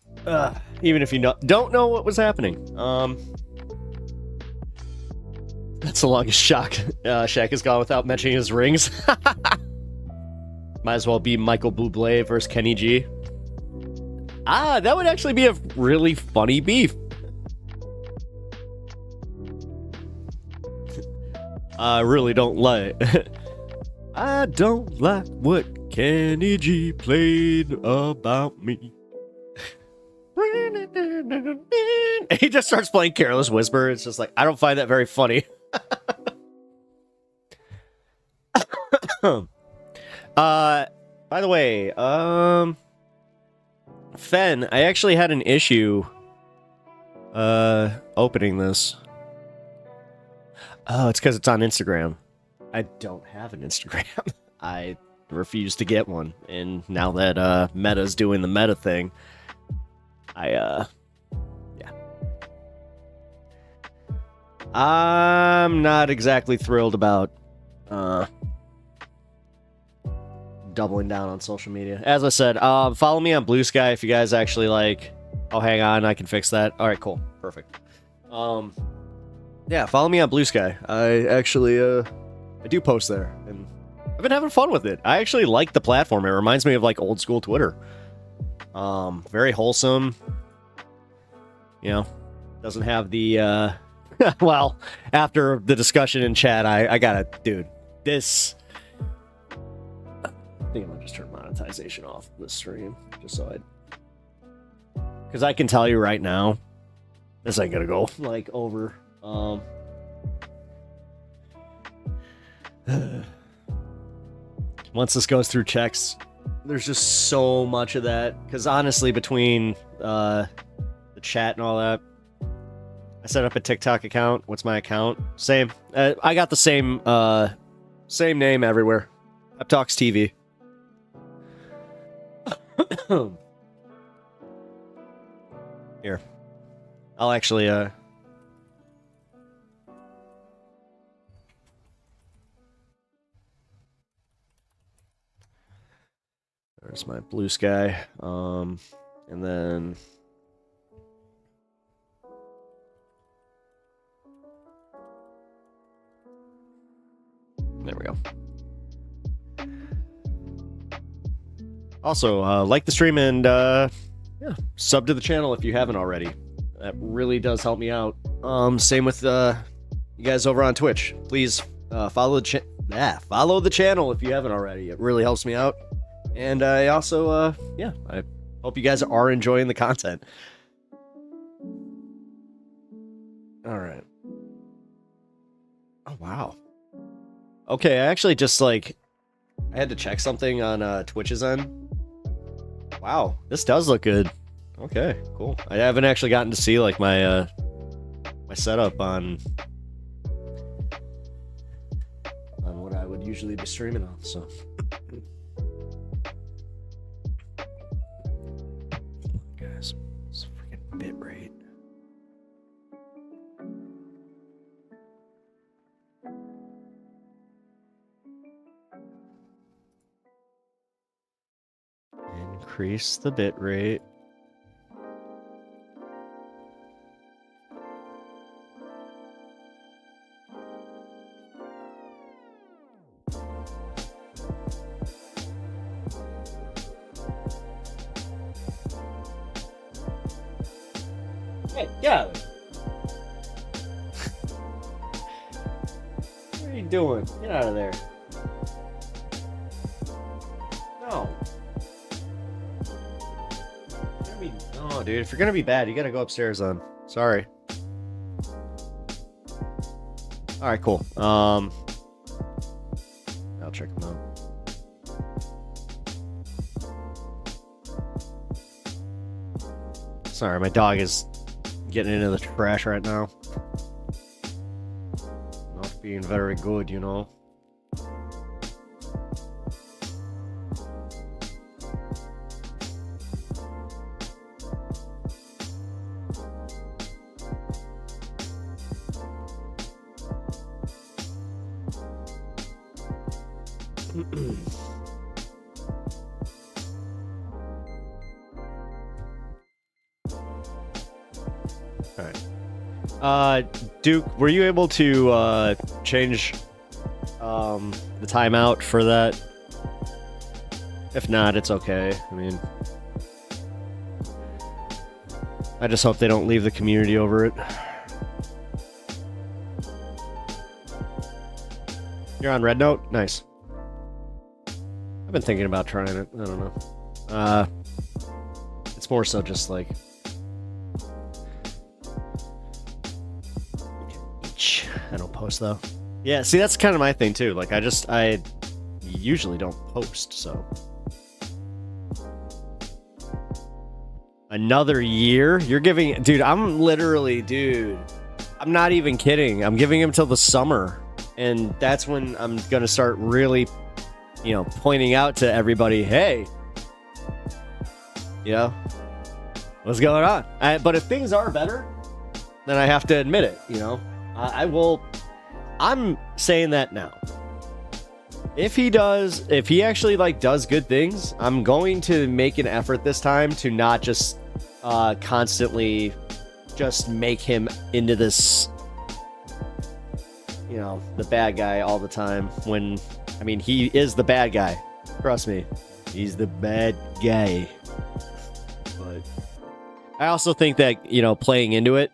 Even if you don't know what was happening. That's the longest Shaq has gone without mentioning his rings. Might as well be Michael Bublé versus Kenny G. That would actually be a really funny beef. I really don't like. I don't like what Kenny G played about me. He just starts playing Careless Whisper. It's just like, I don't find that very funny. By the way, Fen, I actually had an issue opening this. Oh, it's because it's on Instagram. I don't have an Instagram. I refuse to get one. And now that Meta's doing the Meta thing, yeah. I'm not exactly thrilled about doubling down on social media. As I said, follow me on Blue Sky if you guys actually like. Oh, hang on, I can fix that. All right, cool, perfect. Yeah, follow me on Blue Sky. I actually I do post there, and I've been having fun with it. I actually like the platform. It reminds me of like old school Twitter. Very wholesome. You know, doesn't have the well, after the discussion in chat, I gotta, dude, this. I think I'm gonna just turn mine on. monetization off the stream, just so because I can tell you right now, this ain't gonna go like over. Once this goes through checks, there's just so much of that. Because honestly, between the chat and all that, I set up a TikTok account. What's my account? Same. I got the same name everywhere. Uptalks TV. Here. I'll actually there's my Blue Sky. And then there we go. Also, like the stream and yeah, sub to the channel if you haven't already. That really does help me out. Same with you guys over on Twitch. Please follow the channel if you haven't already. It really helps me out. And I also, yeah, I hope you guys are enjoying the content. All right. Oh, wow. Okay, I actually just, like, I had to check something on Twitch's end. Wow, this does look good. Okay, cool. I haven't actually gotten to see, like, my setup on what I would usually be streaming on, so... Guys, it's freaking bit rate. Increase the bit rate. Hey, yeah. What are you doing? Get out of there. No. No, dude, if you're gonna be bad, you gotta go upstairs then. Sorry. Alright, cool. I'll check them out. Sorry, my dog is getting into the trash right now. Not being very good, you know. Duke, were you able to change the timeout for that? If not, it's okay. I mean, I just hope they don't leave the community over it. You're on Red Note? Nice. I've been thinking about trying it. I don't know. It's more so just like... I don't post though. Yeah, see, that's kind of my thing too. Like, I usually don't post, so. Another year? You're giving, dude, I'm not even kidding. I'm giving him till the summer. And that's when I'm going to start really, you know, pointing out to everybody, hey, you know, what's going on? But if things are better, then I have to admit it, you know. I will. I'm saying that now. If he actually like does good things, I'm going to make an effort this time to not just constantly just make him into this, you know, the bad guy all the time. When, I mean, he is the bad guy. Trust me, he's the bad guy. But I also think that, you know, playing into it,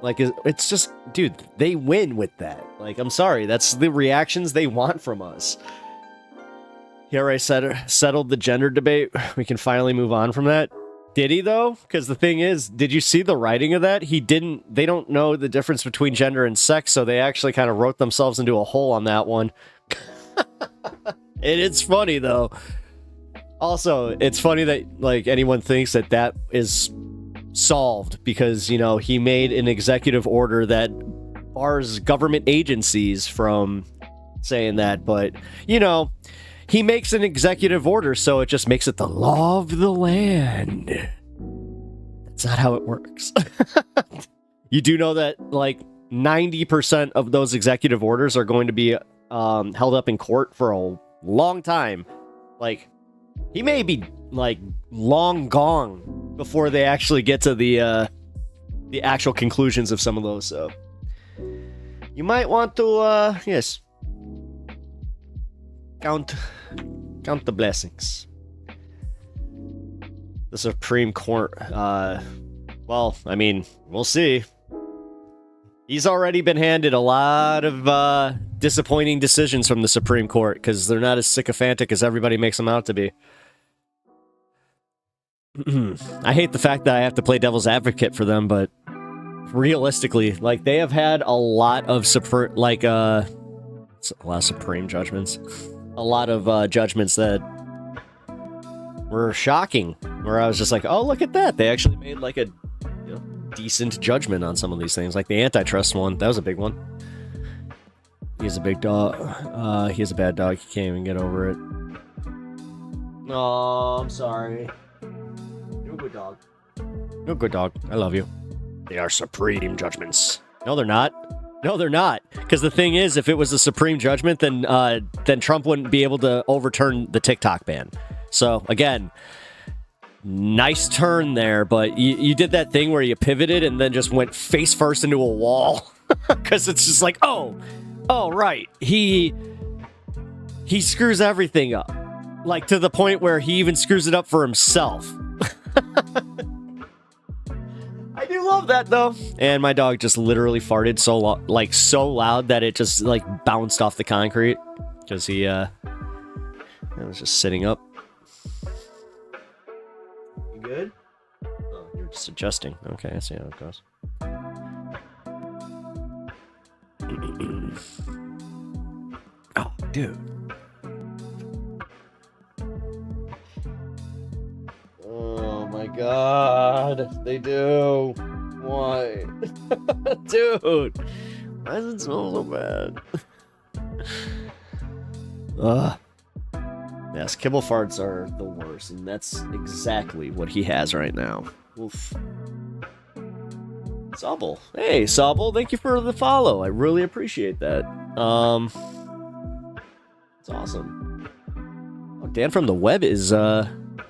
like, it's just, dude, they win with that. Like, I'm sorry, that's the reactions they want from us. He already settled the gender debate. We can finally move on from that. Did he, though? Because the thing is, did you see the writing of that? He didn't. They don't know the difference between gender and sex, so they actually kind of wrote themselves into a hole on that one. It's funny, though. Also, it's funny that like anyone thinks that that is solved because, you know, he made an executive order that bars government agencies from saying that, but, you know, he makes an executive order, so it just makes it the law of the land. That's not how it works. You do know that, like, 90% of those executive orders are going to be held up in court for a long time. Like, he may be, like, long gone before they actually get to the actual conclusions of some of those, so... You might want to, yes... Count the blessings. The Supreme Court, well, I mean, we'll see. He's already been handed a lot of disappointing decisions from the Supreme Court because they're not as sycophantic as everybody makes them out to be. I hate the fact that I have to play devil's advocate for them, but realistically, like, they have had a lot of supreme judgments. A lot of judgments that were shocking, where I was just like, oh, look at that. They actually made like a decent judgment on some of these things, like the antitrust one. That was a big one. He's a big dog. He has a bad dog. He can't even get over it. Oh, I'm sorry. You're a good dog. You're a good dog. I love you. They are supreme judgments. No, they're not. No, they're not. Because the thing is, if it was a supreme judgment, then Trump wouldn't be able to overturn the TikTok ban. So, again, nice turn there, but you did that thing where you pivoted and then just went face first into a wall. Because it's just like, oh, right. He screws everything up. Like, to the point where he even screws it up for himself. I do love that, though. And my dog just literally farted so loud that it just, like, bounced off the concrete. Because he, was just sitting up. You good? Oh, you're just adjusting. Okay, I see how it goes. Oh, dude. Oh my god, they do. Why? Dude, why does it smell so bad? Ugh. Yes, kibble farts are the worst, and that's exactly what he has right now. Oof. Sobble. Hey, Sobble, thank you for the follow. I really appreciate that. It's awesome. Oh, Dan from the web is,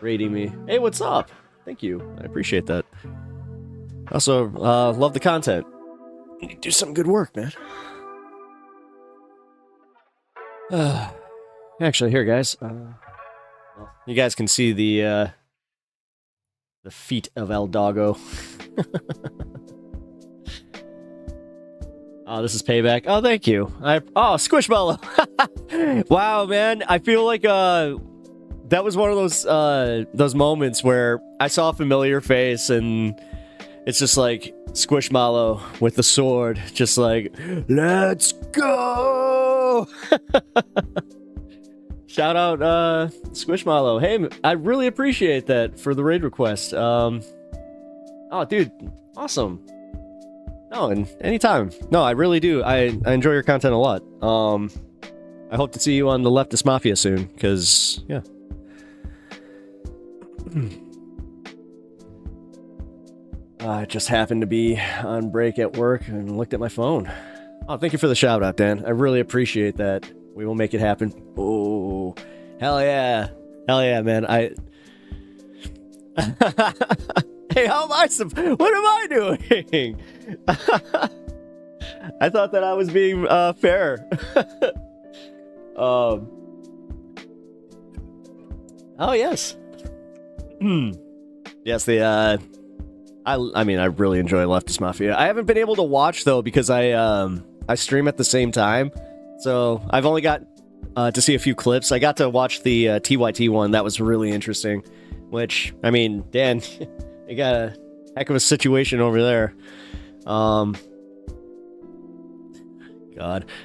rating me. Hey, what's up? Thank you. I appreciate that. Also, love the content. You do some good work, man. Actually, here, guys. You guys can see the feet of El Doggo. Oh, this is payback. Oh, thank you. Squishmallow. Wow, man. I feel like that was one of those moments where I saw a familiar face and it's just like Squishmallow with the sword, just like, let's go. Shout out Squishmallow. Hey, I really appreciate that for the raid request. Oh, dude, awesome. No, and anytime. No, I really do. I enjoy your content a lot. I hope to see you on the Leftist Mafia soon, because, yeah. I just happened to be on break at work and looked at my phone. Oh, thank you for the shout out, Dan. I really appreciate that. We will make it happen. Oh, hell yeah. Hell yeah, man. Hey, how am I what am I doing? I thought that I was being fair. Oh, yes. Yes, the I mean, I really enjoy Leftist Mafia. I haven't been able to watch though because I stream at the same time. So I've only got to see a few clips. I got to watch the TYT one. That was really interesting. Which, I mean, Dan, you got a heck of a situation over there. God,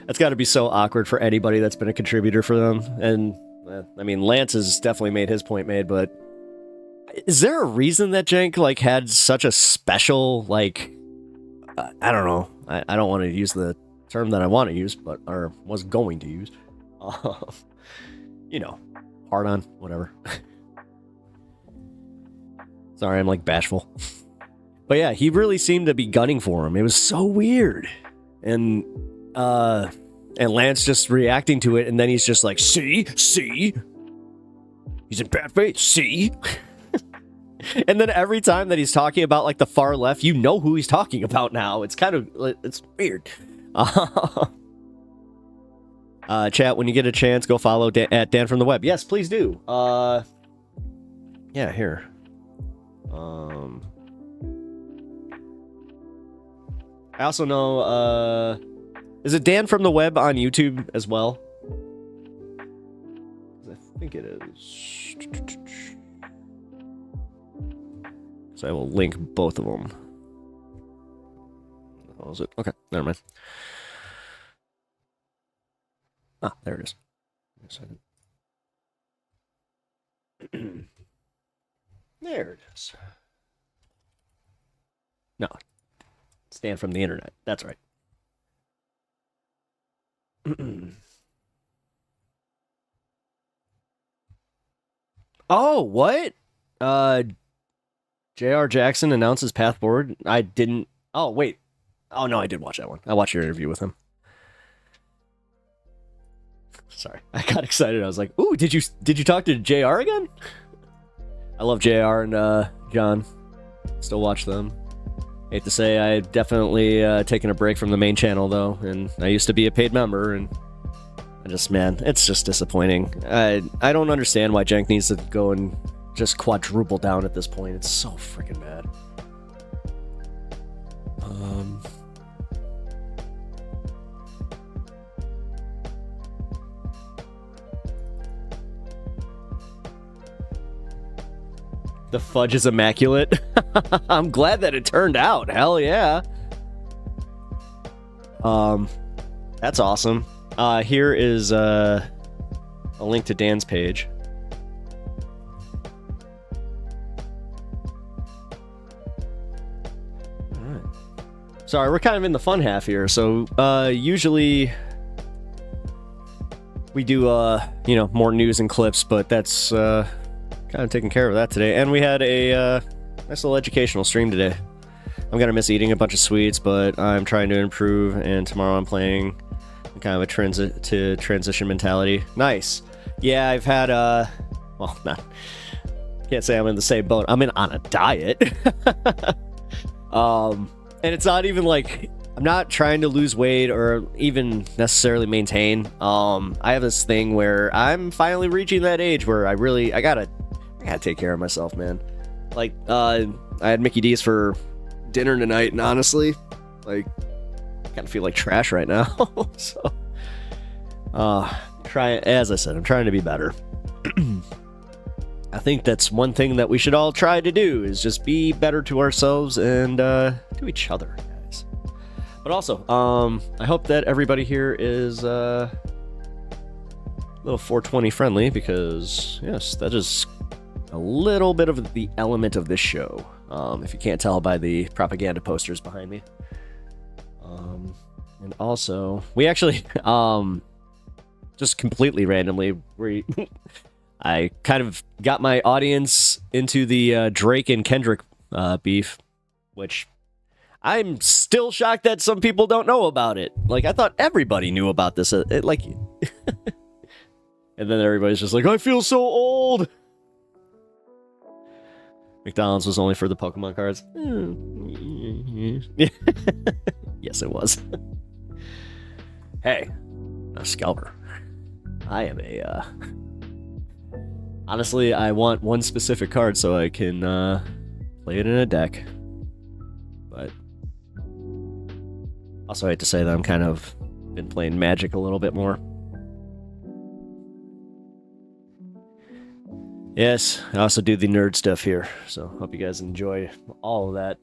that's got to be so awkward for anybody that's been a contributor for them. And I mean, Lance has definitely made his point made, but is there a reason that Jank like had such a special like? I don't know. I don't want to use the term that I want to use, but or was going to use. You know, hard on, whatever. Sorry, I'm like bashful. But yeah, he really seemed to be gunning for him. It was so weird. And Lance just reacting to it, and then he's just like, see? He's in bad faith, see? And then every time that he's talking about like the far left, you know who he's talking about now. It's kind of, it's weird. Chat, when you get a chance, go follow at Dan from the Web. Yes, please do. Yeah, here. I also know, is it Dan from the Web on YouTube as well? I think it is. So I will link both of them. What was it? Okay, never mind. Ah, there it is. There it is. No. Stand from the internet. That's right. Oh, what? J.R. Jackson announces path forward. I didn't. Oh, wait. Oh, no, I did watch that one. I watched your interview with him. Sorry. I got excited. I was like, ooh, did you talk to JR again? I love JR and John. Still watch them. Hate to say, I definitely taken a break from the main channel, though, and I used to be a paid member, and I just, man, it's just disappointing. I don't understand why Jank needs to go and just quadruple down at this point. It's so freaking bad. The fudge is immaculate. I'm glad that it turned out. Hell yeah. That's awesome. Here is a link to Dan's page. Alright. Sorry, we're kind of in the fun half here. So usually we do you know, more news and clips, but that's kind of taking care of that today. And we had a nice little educational stream today. I'm gonna miss eating a bunch of sweets, but I'm trying to improve, and tomorrow I'm playing kind of a transition mentality. Nice. Yeah, I've had well, can't say I'm in the same boat. I'm on a diet. And it's not even like I'm not trying to lose weight or even necessarily maintain. I have this thing where I'm finally reaching that age where I gotta take care of myself, man. Like, I had Mickey D's for dinner tonight, and honestly, like, I kind of feel like trash right now. So, as I said, I'm trying to be better. I think that's one thing that we should all try to do, is just be better to ourselves and to each other, guys. But also, I hope that everybody here is a little 420 friendly, because yes, that is a little bit of the element of this show, if you can't tell by the propaganda posters behind me. And also, we actually, just completely randomly, I kind of got my audience into the Drake and Kendrick beef, which I'm still shocked that some people don't know about it. Like, I thought everybody knew about this. And then everybody's just like, I feel so old. McDonald's was only for the Pokemon cards. Yes, it was. Hey, a scalper. I am a, honestly, I want one specific card so I can, play it in a deck. But also, I hate to say that I'm kind of been playing Magic a little bit more. Yes, I also do the nerd stuff here, so hope you guys enjoy all of that.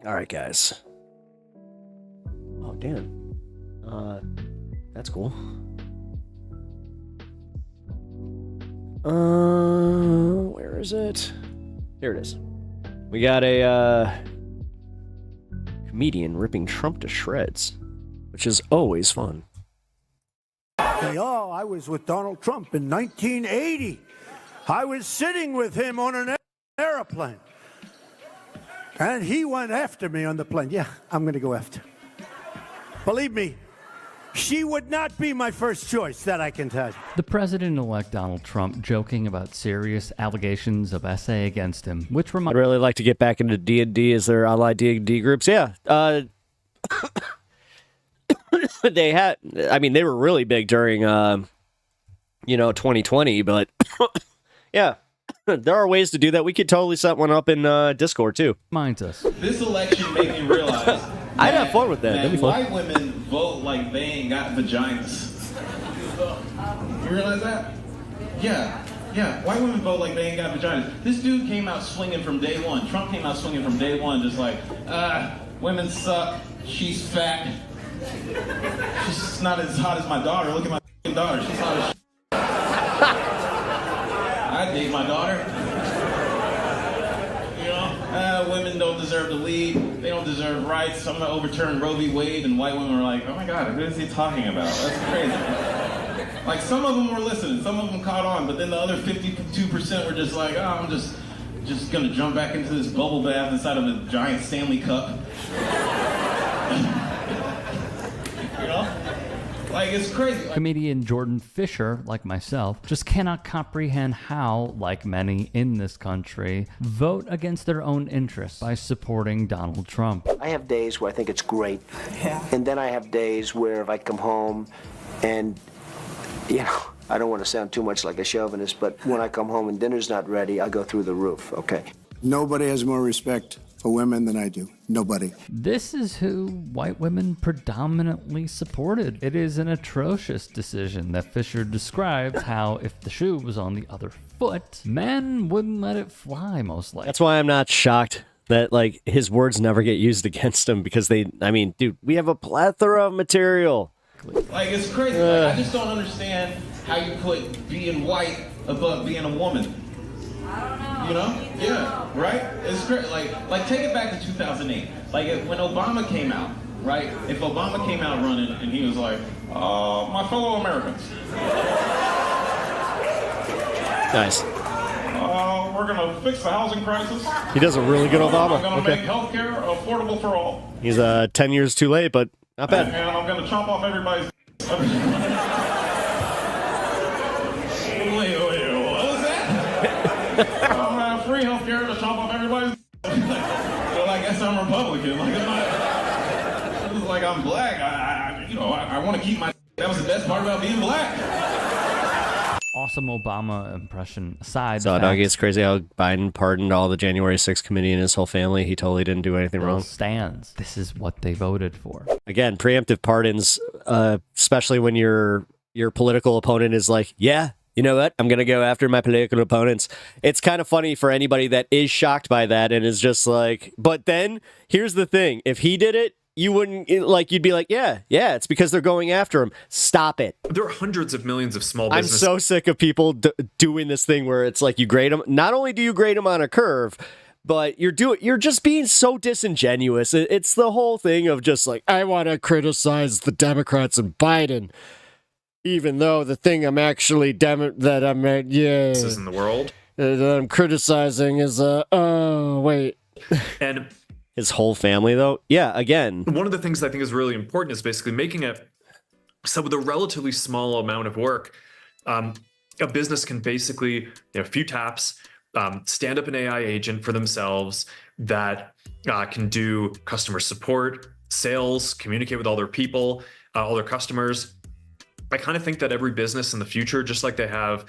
All right, guys. Oh, damn. That's cool. Where is it? Here it is. We got a comedian ripping Trump to shreds, which is always fun. I was with Donald Trump in 1980. I was sitting with him on an airplane. And he went after me on the plane. Yeah, I'm going to go after. Believe me, she would not be my first choice, that I can tell you. The president-elect Donald Trump joking about serious allegations of SA against him, which I'd really like to get back into D&D. Is there online D&D groups? Yeah. They had, I mean, they were really big during, 2020, but yeah, there are ways to do that. We could totally set one up in Discord too. Reminds us. This election made me realize I'd have fun with that. That'd be fun. White women vote like they ain't got vaginas. You realize that? Yeah. White women vote like they ain't got vaginas. This dude came out swinging from day one. Trump came out swinging from day one, just like, women suck. She's fat. She's not as hot as my daughter. Look at my daughter. She's hot as shit. I date my daughter. Women don't deserve to lead. They don't deserve rights. I'm going to overturn Roe v. Wade, and white women are like, oh my God, who is he talking about? That's crazy. Like, some of them were listening. Some of them caught on, but then the other 52% were just like, oh, I'm just going to jump back into this bubble bath inside of a giant Stanley Cup. Like, it's crazy. Comedian Jordan Fisher, like myself, just cannot comprehend how, like many in this country, vote against their own interests by supporting Donald Trump. I have days where I think it's great. Yeah. And then I have days where if I come home and, I don't want to sound too much like a chauvinist, but when I come home and dinner's not ready, I go through the roof, okay? Nobody has more respect for women than I do. Nobody. This is who white women predominantly supported. It is an atrocious decision that Fisher describes how if the shoe was on the other foot, men wouldn't let it fly, most likely. That's why I'm not shocked that, like, his words never get used against him, because dude, we have a plethora of material. Like, it's crazy. Like, I just don't understand how you put being white above being a woman. You know? Yeah, right? It's great. Like take it back to 2008. Like, when Obama came out, right? If Obama came out running and he was like, my fellow Americans. Nice. We're going to fix the housing crisis. He does a really good Obama. I'm going to make healthcare affordable for all. He's 10 years too late, but not bad. And I'm going to chop off everybody's... Wait, what was that? I'm gonna have free healthcare to chop off everybody's. So I guess I'm Republican. Like, I'm black. I want to keep my. That was the best part about being black. Awesome Obama impression aside. So, doggy, it's crazy how Biden pardoned all the January 6th committee and his whole family. He totally didn't do anything wrong. Stands. This is what they voted for. Again, preemptive pardons, especially when your political opponent is like, yeah, you know what? I'm going to go after my political opponents. It's kind of funny for anybody that is shocked by that and is just like, but then here's the thing. If he did it, you wouldn't, you'd be like, yeah, it's because they're going after him. Stop it. There are hundreds of millions of small businesses. I'm so sick of people doing this thing where it's like you grade them. Not only do you grade them on a curve, but you're just being so disingenuous. It's the whole thing of just like, I want to criticize the Democrats and Biden, even though the thing I'm actually in the world that I'm criticizing is and his whole family, though. Yeah, again, one of the things I think is really important is basically making it so with a relatively small amount of work, a business can basically, a few taps, stand up an AI agent for themselves that can do customer support, sales, communicate with all their people, all their customers. I kind of think that every business in the future, just like they have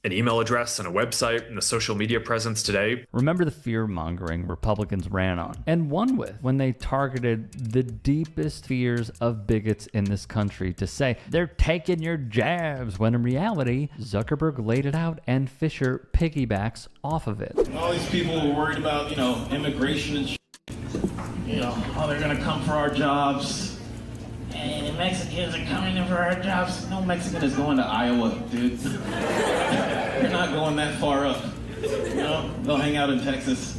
an email address and a website and a social media presence today. Remember the fear-mongering Republicans ran on and won with when they targeted the deepest fears of bigots in this country to say they're taking your jabs, when in reality, Zuckerberg laid it out and Fisher piggybacks off of it. All these people were worried about, immigration and they're gonna come for our jobs. Hey, the Mexicans are coming in for our jobs. No Mexican is going to Iowa, dude. They're not going that far up. They'll hang out in Texas.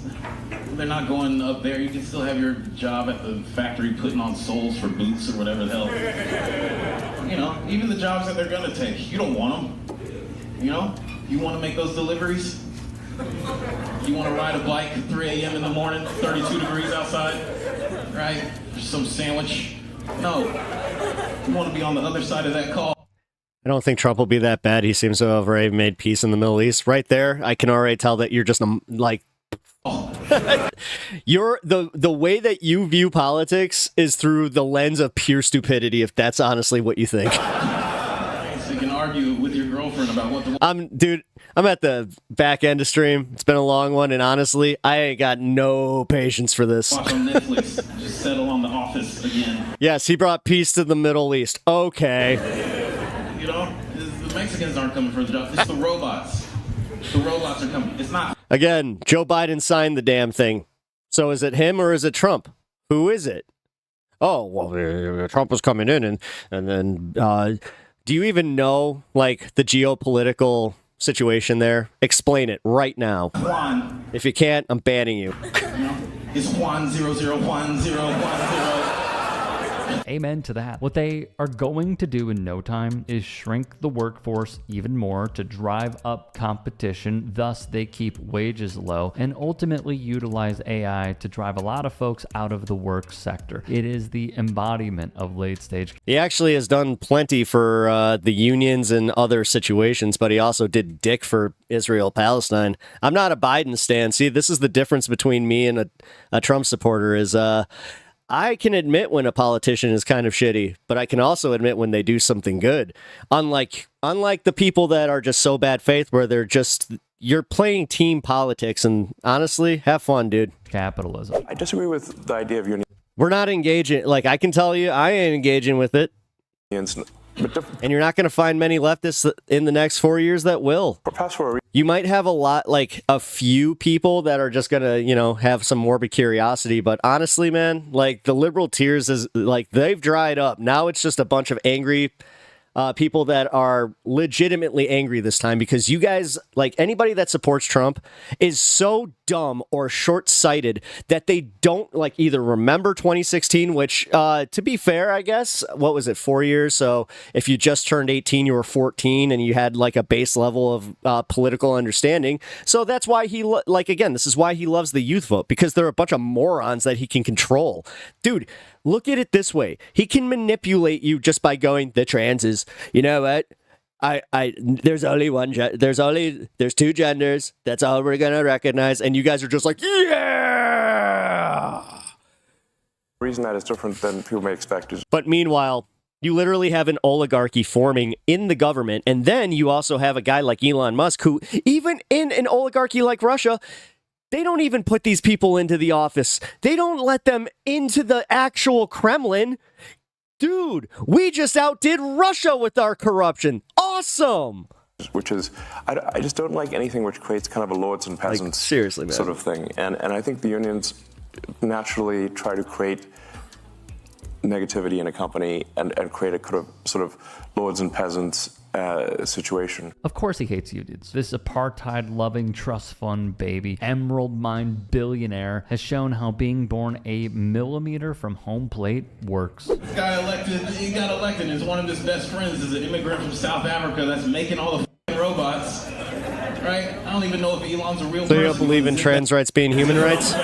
They're not going up there. You can still have your job at the factory putting on soles for boots or whatever the hell. Even the jobs that they're gonna take, you don't want them. You want to make those deliveries? You want to ride a bike at 3 a.m. in the morning, 32 degrees outside, right? For some sandwich? No. You want to be on the other side of that call. I don't think Trump will be that bad. He seems to have already made peace in the Middle East. Right there, I can already tell that you're just you're the way that you view politics is through the lens of pure stupidity, if that's honestly what you think. So you can argue with your girlfriend about what the... Dude, I'm at the back end of stream. It's been a long one, and honestly, I ain't got no patience for this. Watch on Netflix. Just settle on The Office again. Yes, he brought peace to the Middle East. Okay. The Mexicans aren't coming for the job. It's the robots. The robots are coming. It's not... Again, Joe Biden signed the damn thing. So is it him or is it Trump? Who is it? Oh, well, Trump was coming in, and then do you even know, the geopolitical situation there? Explain it right now. Juan. If you can't, I'm banning you. It's Juan 001010. Amen to that. What they are going to do in no time is shrink the workforce even more to drive up competition, thus they keep wages low, and ultimately utilize AI to drive a lot of folks out of the work sector. It is the embodiment of late stage. He actually has done plenty for the unions and other situations, but he also did dick for Israel-Palestine. I'm not a Biden stan. See, this is the difference between me and a Trump supporter is... I can admit when a politician is kind of shitty, but I can also admit when they do something good. Unlike the people that are just so bad faith where you're playing team politics, and honestly, have fun, dude. Capitalism. I disagree with the idea of unions. We're not engaging. I can tell you, I ain't engaging with it. And you're not going to find many leftists in the next 4 years that will. You might have a few people that are just going to, have some morbid curiosity. But honestly, man, the liberal tears is they've dried up. Now it's just a bunch of angry people that are legitimately angry this time because you guys, anybody that supports Trump is so dumb or short-sighted that they don't either remember 2016, which to be fair, I guess, what was it, 4 years? So if you just turned 18, you were 14 and you had a base level of political understanding. So that's why he again, this is why he loves the youth vote, because they're a bunch of morons that he can control. Dude, look at it this way. He can manipulate you just by going, the transes. You know what? There's only there's two genders. That's all we're going to recognize. And you guys are just yeah! The reason that is different than people may expect is... But meanwhile, you literally have an oligarchy forming in the government. And then you also have a guy like Elon Musk, who even in an oligarchy like Russia... They don't even put these people into the office. They don't let them into the actual Kremlin. Dude, we just outdid Russia with our corruption. Awesome. Which is, I just don't like anything which creates kind of a lords and peasants seriously, man. Sort of thing. And I think the unions naturally try to create negativity in a company and create a sort of lords and peasants situation. Of course he hates unions. This apartheid-loving trust fund baby, emerald mine billionaire, has shown how being born a millimeter from home plate works. This guy he got elected, and one of his best friends is an immigrant from South Africa that's making all the robots. Right? I don't even know if Elon's a real person. So you don't believe in trans rights being human rights?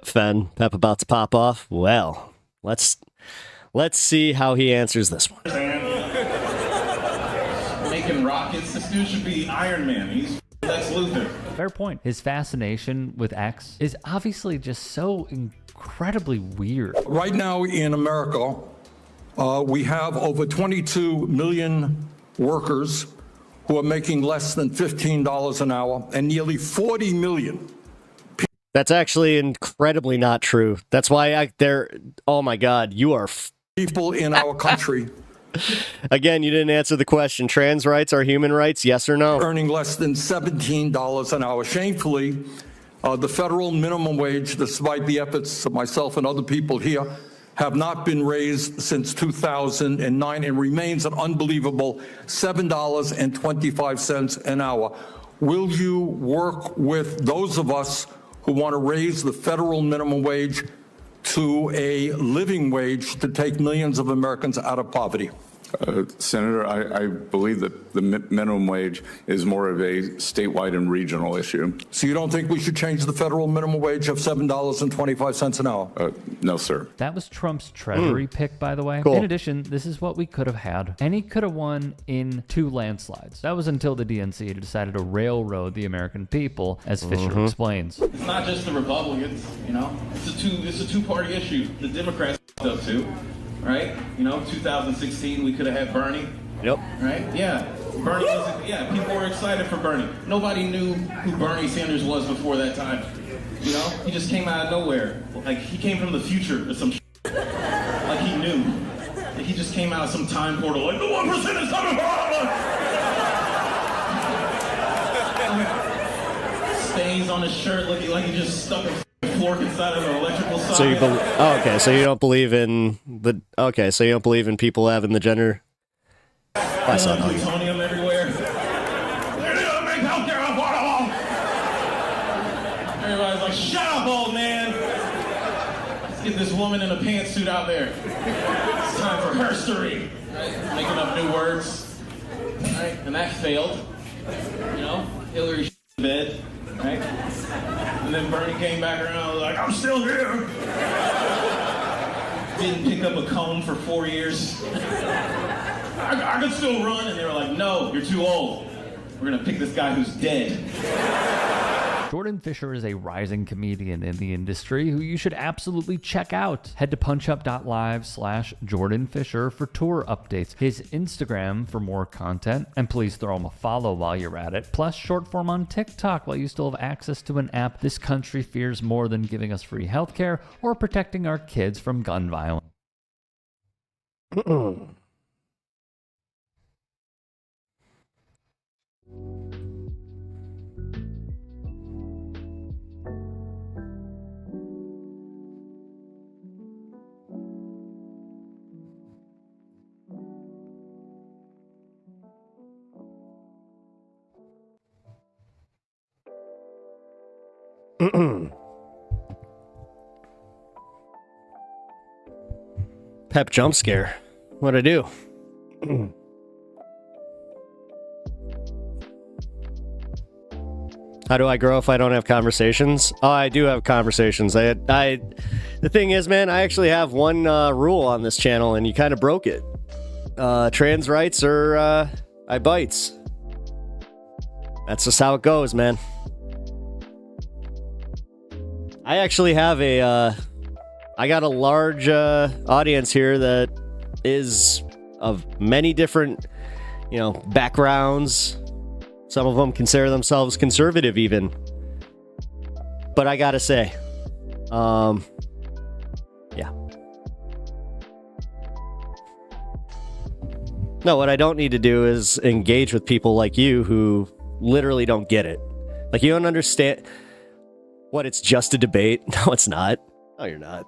Fen, Pep about to pop off. Well, let's see how he answers this one. Making rockets. This dude should be Iron Man. He's Lex Luthor. Fair point. His fascination with X is obviously just so incredibly incredibly weird. Right now in America, we have over 22 million workers who are making less than $15 an hour, and nearly 40 million. That's actually incredibly not true. That's why oh my God, you are people in our country. Again, you didn't answer the question. Trans rights are human rights, yes or no? Earning less than $17 an hour. Shamefully, the federal minimum wage, despite the efforts of myself and other people here, have not been raised since 2009 and remains an unbelievable $7.25 an hour. Will you work with those of us who want to raise the federal minimum wage to a living wage to take millions of Americans out of poverty? Senator, I believe that the minimum wage is more of a statewide and regional issue. So you don't think we should change the federal minimum wage of $7.25 an hour? No, sir. That was Trump's treasury pick, by the way. Cool. In addition, this is what we could have had. And he could have won in 2 landslides. That was until the DNC decided to railroad the American people, as Fisher explains. It's not just the Republicans, you know. It's a two-party issue. The Democrats up too, right? You know, 2016 we could have had Bernie. Yep. Right? Yeah. Bernie wasn't. Yeah. People were excited for Bernie. Nobody knew who Bernie Sanders was before that time. You know, he just came out of nowhere. Like he came from the future or some. Like he knew. Like he just came out of some time portal. Like the 1% is coming for all of us. Stains on his shirt, looking like he just stuck a fork inside of an electrical socket. So you okay, so you don't believe in so you don't believe in people having the gender plutonium everywhere. They're gonna make healthcare affordable. Everybody's like, shut up, old man. Let's get this woman in a pantsuit out there. It's time for herstory. Right? Making up new words. Right? And that failed. You know, Hillary bed. Right? And then Bernie came back around and was like, I'm still here. Didn't pick up a comb for 4 years. I can still run. And they were like, no, you're too old. We're going to pick this guy who's dead. Jordan Fisher is a rising comedian in the industry who you should absolutely check out. Head to punchup.live/Jordan Fisher for tour updates, his Instagram for more content, and please throw him a follow while you're at it, plus short form on TikTok while you still have access to an app this country fears more than giving us free healthcare or protecting our kids from gun violence. Pep jump scare. What'd I do? How do I grow if I don't have conversations? Oh, I do have conversations. The thing is, man, I actually have one rule on this channel, and you kind of broke it. Trans rights or I bites. That's just how it goes, man. I actually have I got a large audience here that is of many different, backgrounds. Some of them consider themselves conservative even. But I gotta say, yeah. No, what I don't need to do is engage with people like you who literally don't get it. Like, you don't understand what, it's just a debate? No, it's not. No, you're not.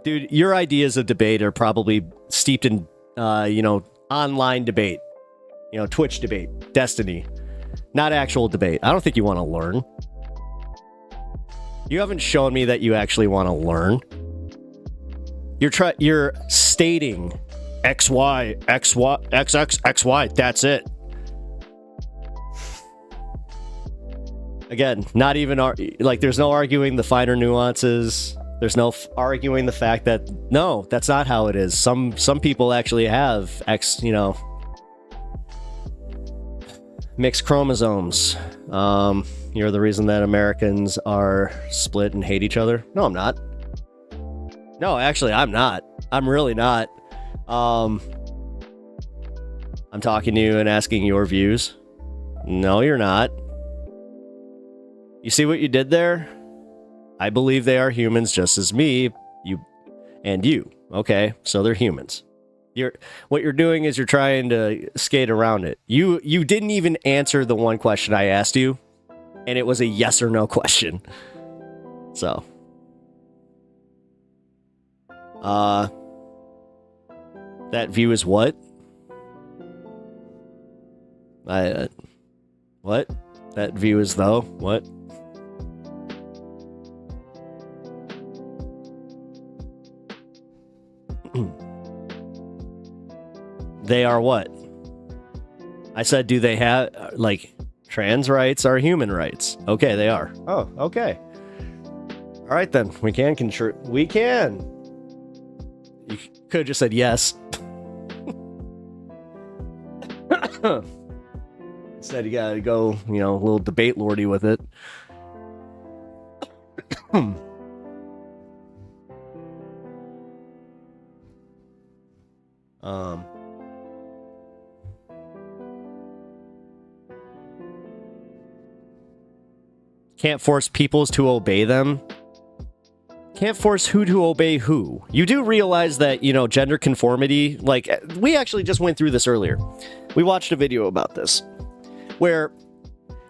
Dude, your ideas of debate are probably steeped in, online debate. Twitch debate, Destiny. Not actual debate. I don't think you want to learn. You haven't shown me that you actually want to learn. You're stating XY, XY, XX, XY. That's it. Again, not even there's no arguing the finer nuances. There's no arguing the fact that no, that's not how it is. Some people actually have mixed chromosomes. you're the reason that Americans are split and hate each other. No, I'm not. No, actually, I'm not. I'm really not. I'm talking to you and asking your views. No, you're not. You see what you did there? I believe they are humans just as me, you, and you. Okay, so they're humans. What you're doing is you're trying to skate around it. You didn't even answer the one question I asked you, and it was a yes or no question. So, that view is what? What? That view is though? What? They are what? I said, do they have, like, trans rights are human rights? Okay, they are. Oh, okay. All right, then. We can control. We can. You could have just said yes. Instead, you gotta go, a little debate lordy with it. Can't force peoples to obey them. Can't force who to obey who. You do realize that, gender conformity, like, we actually just went through this earlier. We watched a video about this, where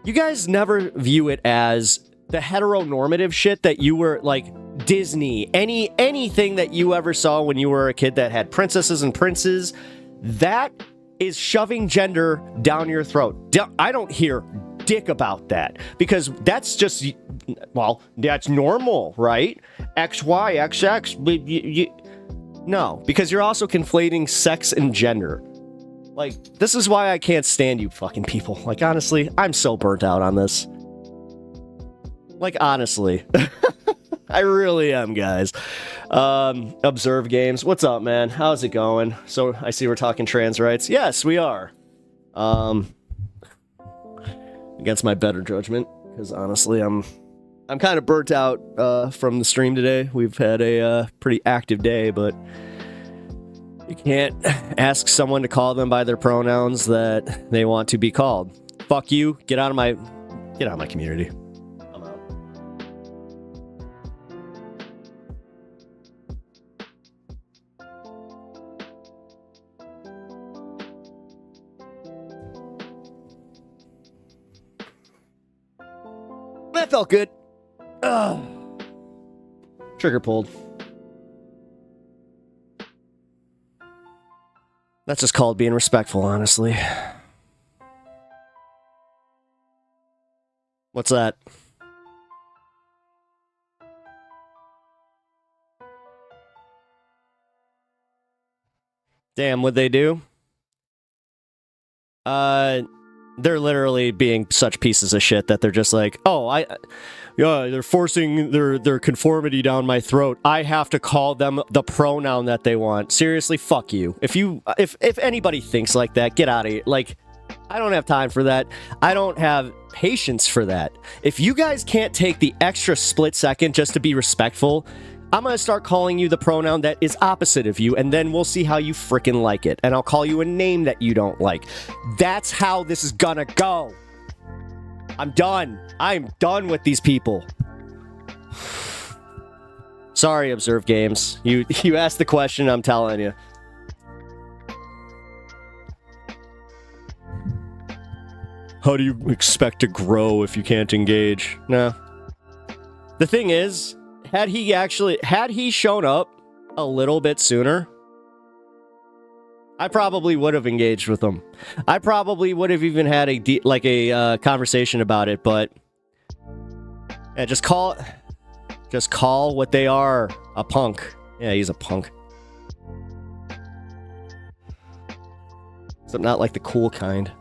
you guys never view it as the heteronormative shit that you were, like, Disney, anything that you ever saw when you were a kid that had princesses and princes, that is shoving gender down your throat. I don't hear dick about that, because that's just, well, that's normal, right? XY, XX, no, because you're also conflating sex and gender. Like, this is why I can't stand you fucking people. Like, honestly, I'm so burnt out on this. Like, honestly. I really am, guys. Observe Games. What's up, man? How's it going? So, I see we're talking trans rights. Yes, we are. Against my better judgment, because honestly, I'm kind of burnt out from the stream today. We've had a pretty active day, but you can't ask someone to call them by their pronouns that they want to be called. Fuck you. Get out of my community. I'm out. That felt good. Ugh. Trigger pulled. That's just called being respectful, honestly. What's that? Damn, what'd they do? They're literally being such pieces of shit that they're just like, oh, they're forcing their conformity down my throat. I have to call them the pronoun that they want. Seriously, fuck you. If anybody thinks like that, get out of here. Like, I don't have time for that. I don't have patience for that. If you guys can't take the extra split second just to be respectful, I'm going to start calling you the pronoun that is opposite of you, and then we'll see how you frickin' like it. And I'll call you a name that you don't like. That's how this is gonna go. I'm done. I'm done with these people. Sorry, Observe Games. You asked the question, I'm telling you. How do you expect to grow if you can't engage? No. The thing is, had he shown up a little bit sooner, I probably would have engaged with him. I probably would have even had a conversation about it, but yeah, just call what they are, a punk. Yeah, he's a punk. Except not like the cool kind.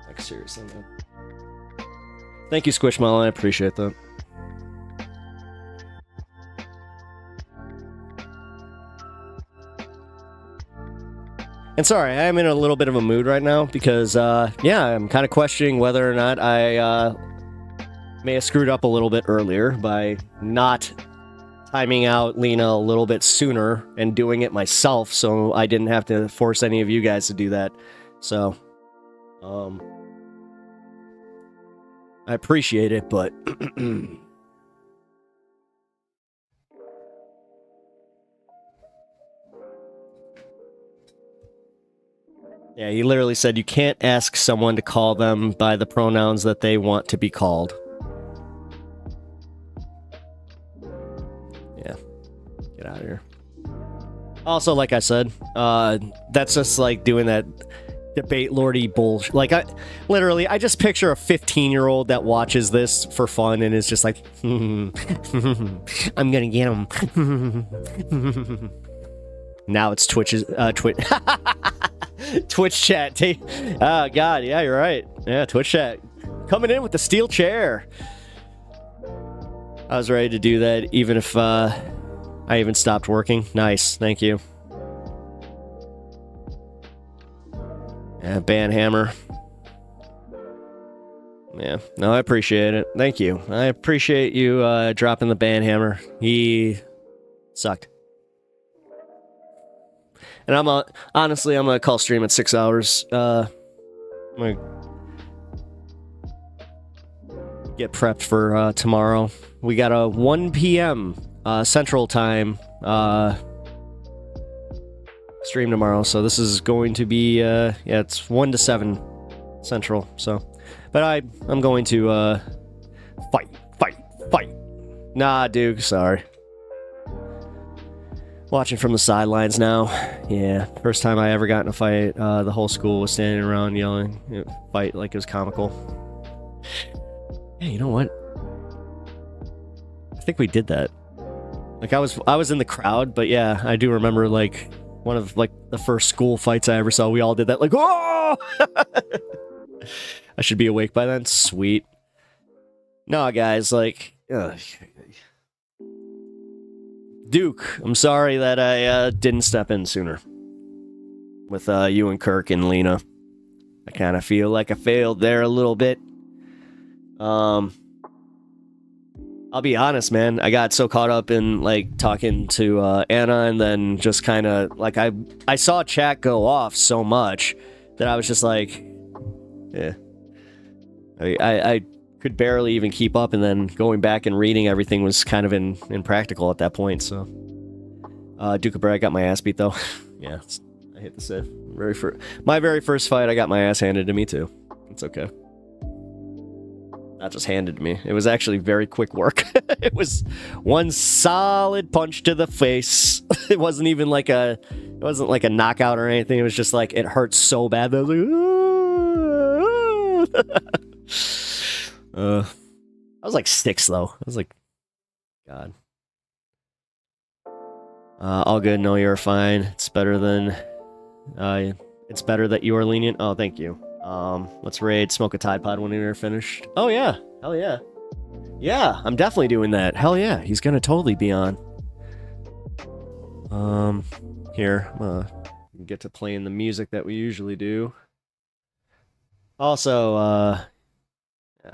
Like, seriously, man. Thank you, Squishmallow. I appreciate that. And sorry, I'm in a little bit of a mood right now because, yeah, I'm kind of questioning whether or not I may have screwed up a little bit earlier by not timing out Lena a little bit sooner and doing it myself so I didn't have to force any of you guys to do that. So, I appreciate it, but... Yeah, he literally said you can't ask someone to call them by the pronouns that they want to be called. Yeah. Get out of here. Also, like I said, that's just like doing that debate lordy bullshit. Like, I just picture a 15-year-old that watches this for fun and is just like, I'm gonna get him. Now it's Twitch chat. Oh, God. Yeah, you're right. Yeah, Twitch chat. Coming in with the steel chair. I was ready to do that even if I even stopped working. Nice. Thank you. Yeah, Banhammer. Yeah. No, I appreciate it. Thank you. I appreciate you dropping the Banhammer. He sucked. And honestly, I'm gonna call stream at 6 hours. I'm gonna get prepped for tomorrow. We got a 1 p.m. Central Time stream tomorrow, so this is going to be yeah, it's 1 to 7 Central. So, but I'm going to fight. Nah, Duke, sorry. Watching from the sidelines now. Yeah, first time I ever got in a fight. The whole school was standing around yelling, fight like it was comical. Yeah, you know what? I think we did that. Like I was in the crowd, but yeah, I do remember like one of like the first school fights I ever saw. We all did that. Like, oh! I should be awake by then. Sweet. No, guys, like. Duke, I'm sorry that I didn't step in sooner with you and Kirk and Lena. I kind of feel like I failed there a little bit. I'll be honest, man. I got so caught up in like talking to Anna, and then just kind of like I saw chat go off so much that I was just like, yeah. I could barely even keep up, and then going back and reading everything was kind of impractical at that point. So, Duke of Bray, I got my ass beat though. Yeah, I hate to say, my very first fight, I got my ass handed to me too. It's okay. Not just handed to me; it was actually very quick work. It was one solid punch to the face. It wasn't even like a knockout or anything. It was just like it hurt so bad that I was like. I was like 6 though. I was like, God. All good. No, you're fine. It's better than. It's better that you are lenient. Oh, thank you. Let's raid. Smoke a Tide Pod when you're finished. Oh yeah. Hell yeah. Yeah, I'm definitely doing that. Hell yeah. He's gonna totally be on. Here. Get to playing the music that we usually do. Also, oh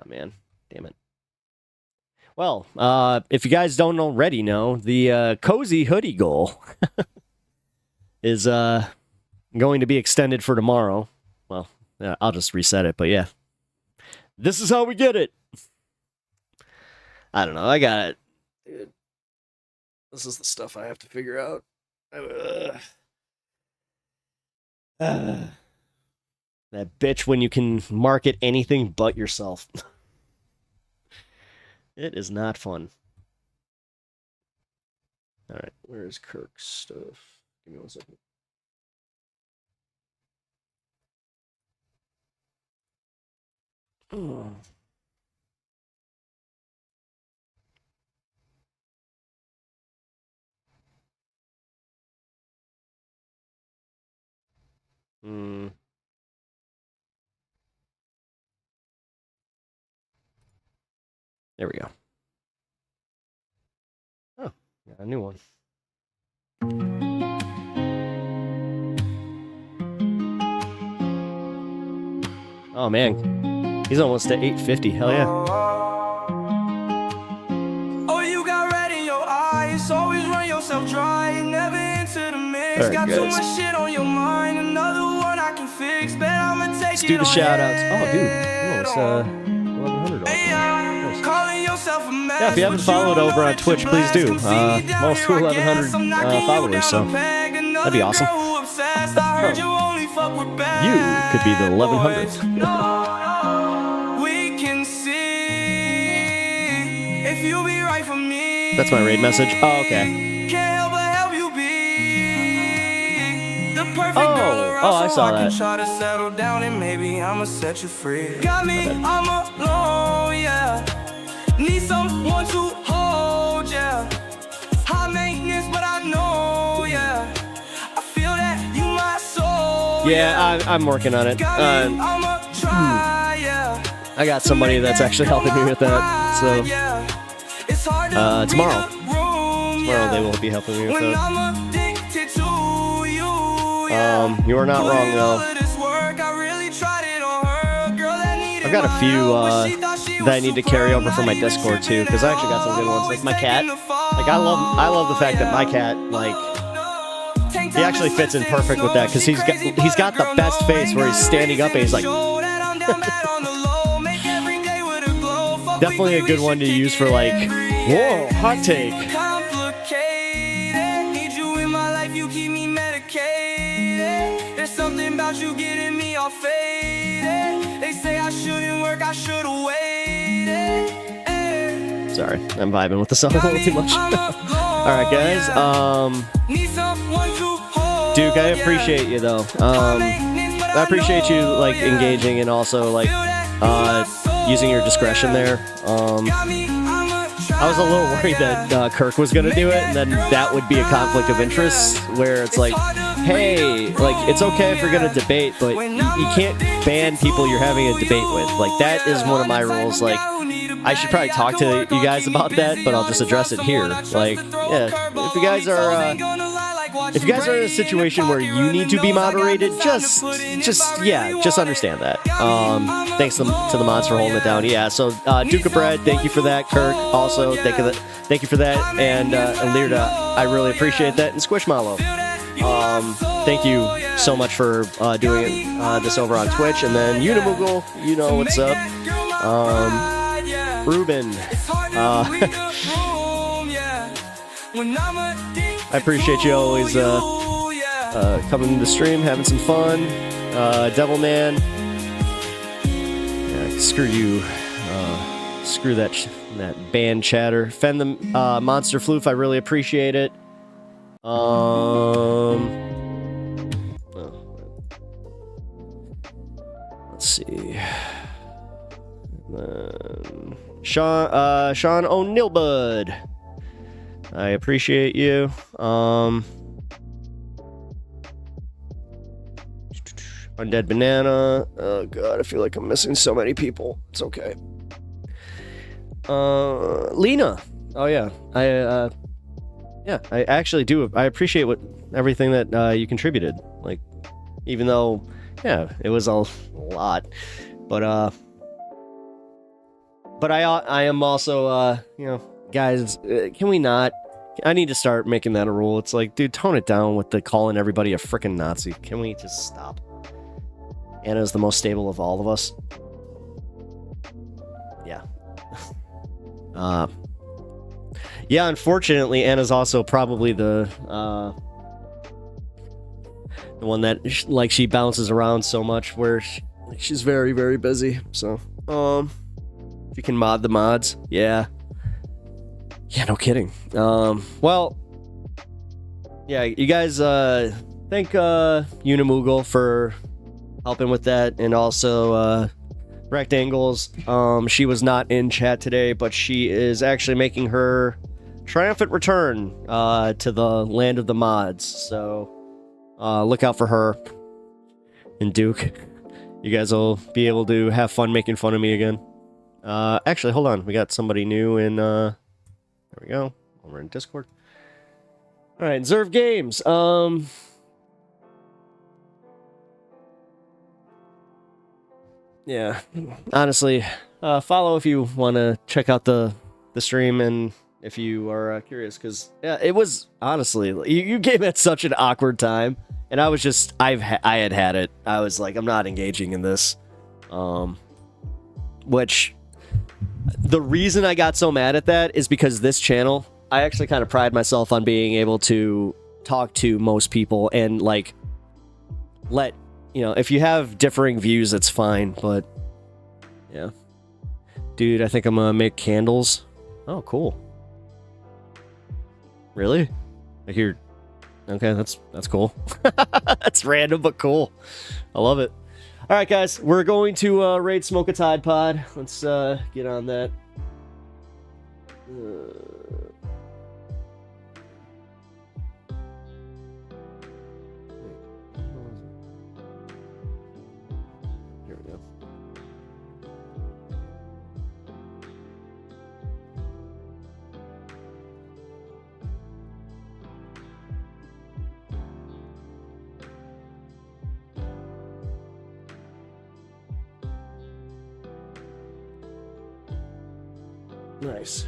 man. Damn it. Well, if you guys don't already know, the Cozy Hoodie goal is going to be extended for tomorrow. Well, I'll just reset it, but yeah. This is how we get it. I don't know. I got it. Dude. This is the stuff I have to figure out. That bitch when you can market anything but yourself. It is not fun. Alright, where is Kirk's stuff? Give me 1 second. Oh. There we go. Oh, got a new one. Oh man, he's almost at 850. Hell yeah. Oh, you got red in your eyes. Always run yourself dry. Never into the mix. All right, got too guys. much shit on your mind. Another one I can fix. Bet I'ma take Let's it do the on shout outs. head Oh, dude. Almost 1100. Nice. Calling yourself a mess. Yeah, if you haven't followed over on Twitch, please do. Almost to 1100 followers, so that'd be awesome. You could be the 1100th. We can see if you be right for me. That's my raid message. Oh, okay. Can't help but help you be the perfect girl around, oh, I so saw I can that. try to settle down and maybe I'ma set you free. Got me, I'm alone, yeah. Need someone to hold, yeah. High maintenance, but I know, yeah. I feel that you my soul. Yeah, I'm working on it. I'ma try, yeah. I got somebody that's actually helping me with that. So tomorrow they will be helping me with When that. I'm addicted to you, You are not wrong though. I've got a few that I need to carry over from my Discord too, because I actually got some good ones. Like my cat. Like I love the fact that my cat, like, he actually fits in perfect with that, because he's got the best face where he's standing up and he's like. Definitely a good one to use for like, whoa, hot take. Need you in my life, you keep me medicated. There's something about you getting me all faded. They say I shouldn't work, I should've waited. Sorry, I'm vibing with the song a little too much. Alright guys, Duke, I appreciate you though. I appreciate you like engaging and also like using your discretion there. I was a little worried that Kirk was gonna do it, and then that would be a conflict of interest where it's like, hey, like it's okay if you're gonna debate, but you can't ban people you're having a debate with. Like that is one of my rules. Like I should probably talk to you guys about that, but I'll just address it here. Like, yeah, if you guys are in a situation where you need to be moderated, just understand that. Thanks to the mods for holding it down. Yeah, so Duke of Bread, thank you for that. Kirk, also thank you for that, and Learda, I really appreciate that. And Squishmallow, thank you so much for doing this over on Twitch. And then Unimoogle, you know what's up. Ruben, I appreciate you always coming to the stream, having some fun. Devilman, yeah, screw you. Screw that band chatter. Fend the Monster Floof, I really appreciate it. Let's see. Sean O'Neilbud, I appreciate you. Undead Banana. Oh god, I feel like I'm missing so many people. It's okay. Lena. Oh yeah, I actually do. I appreciate everything that you contributed. Like, even though, yeah, it was a lot, but I am also guys, can we not? I need to start making that a rule. It's like, dude, tone it down with the calling everybody a freaking Nazi. Can we just stop? Anna's the most stable of all of us. Yeah. Yeah, unfortunately, Anna's also probably the one that she bounces around so much, where she's very, very busy. So, if you can mod the mods, yeah, no kidding. Well, yeah, you guys, thank Unimoogle for helping with that, and also Rectangles. She was not in chat today, but she is actually making her triumphant return to the land of the mods. So look out for her. And Duke, you guys will be able to have fun making fun of me again. Actually, hold on. We got somebody new in. There we go. Over in Discord. All right, Zerv Games. yeah, honestly, follow if you want to check out the stream and if you are curious, because yeah, it was honestly you came at such an awkward time, and I was just I had it. I was like, I'm not engaging in this, which the reason I got so mad at that is because this channel, I actually kind of pride myself on being able to talk to most people and like let, you know, if you have differing views, it's fine, but yeah. Dude, I think I'm gonna make candles. Oh, cool. Really? Like you're okay, that's cool. That's random but cool. I love it. All right, guys, we're going to raid Smoke a Tide Pod. Let's get on that. Here we go. Nice.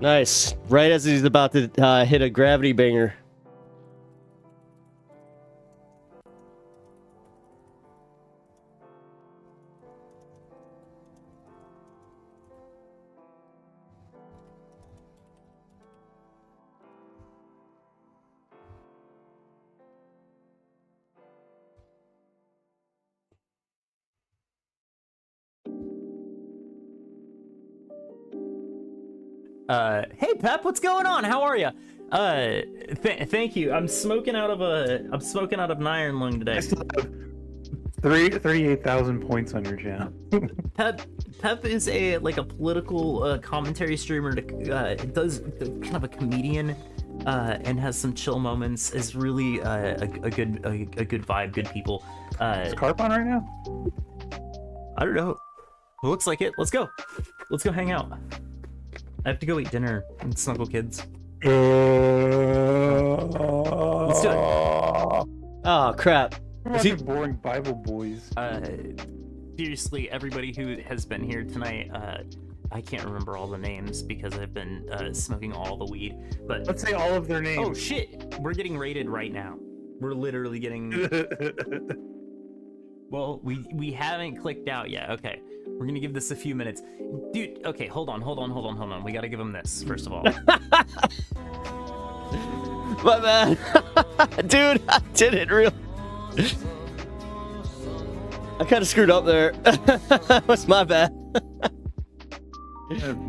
Nice. Right as he's about to hit a gravity banger. Hey Pep, what's going on? How are you? Thank you. I'm smoking out of an iron lung today. 38,000 points on your channel. Pep is a political commentary streamer. Does kind of a comedian, and has some chill moments. Is really a good vibe, good people. Is Carp on right now? I don't know. It looks like it. Let's go. Let's go hang out. I have to go eat dinner and snuggle kids. Let's do it. Oh crap! Is he boring Bible boys? Seriously, everybody who has been here tonight, I can't remember all the names because I've been smoking all the weed. But let's say all of their names. Oh shit! We're getting raided right now. We're literally getting. Well, we haven't clicked out yet. Okay, we're gonna give this a few minutes, dude. Okay, hold on. We gotta give him this first of all. My bad, dude. I didn't real. I kind of screwed up there. That's my bad.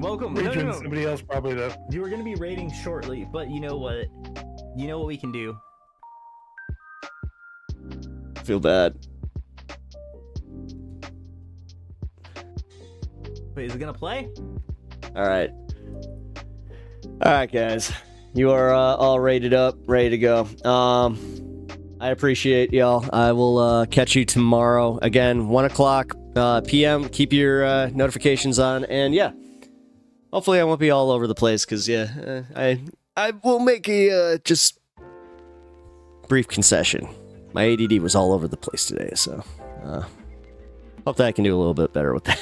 Welcome. No. Somebody else probably though. You were gonna be raiding shortly, but you know what? You know what we can do. Feel bad. Wait, is it gonna play? All right, guys. You are all rated up, ready to go. I appreciate y'all. I will catch you tomorrow again, 1 o'clock p.m. Keep your notifications on, and yeah, hopefully I won't be all over the place because yeah, I will make a just brief concession. My ADD was all over the place today, so hope that I can do a little bit better with that.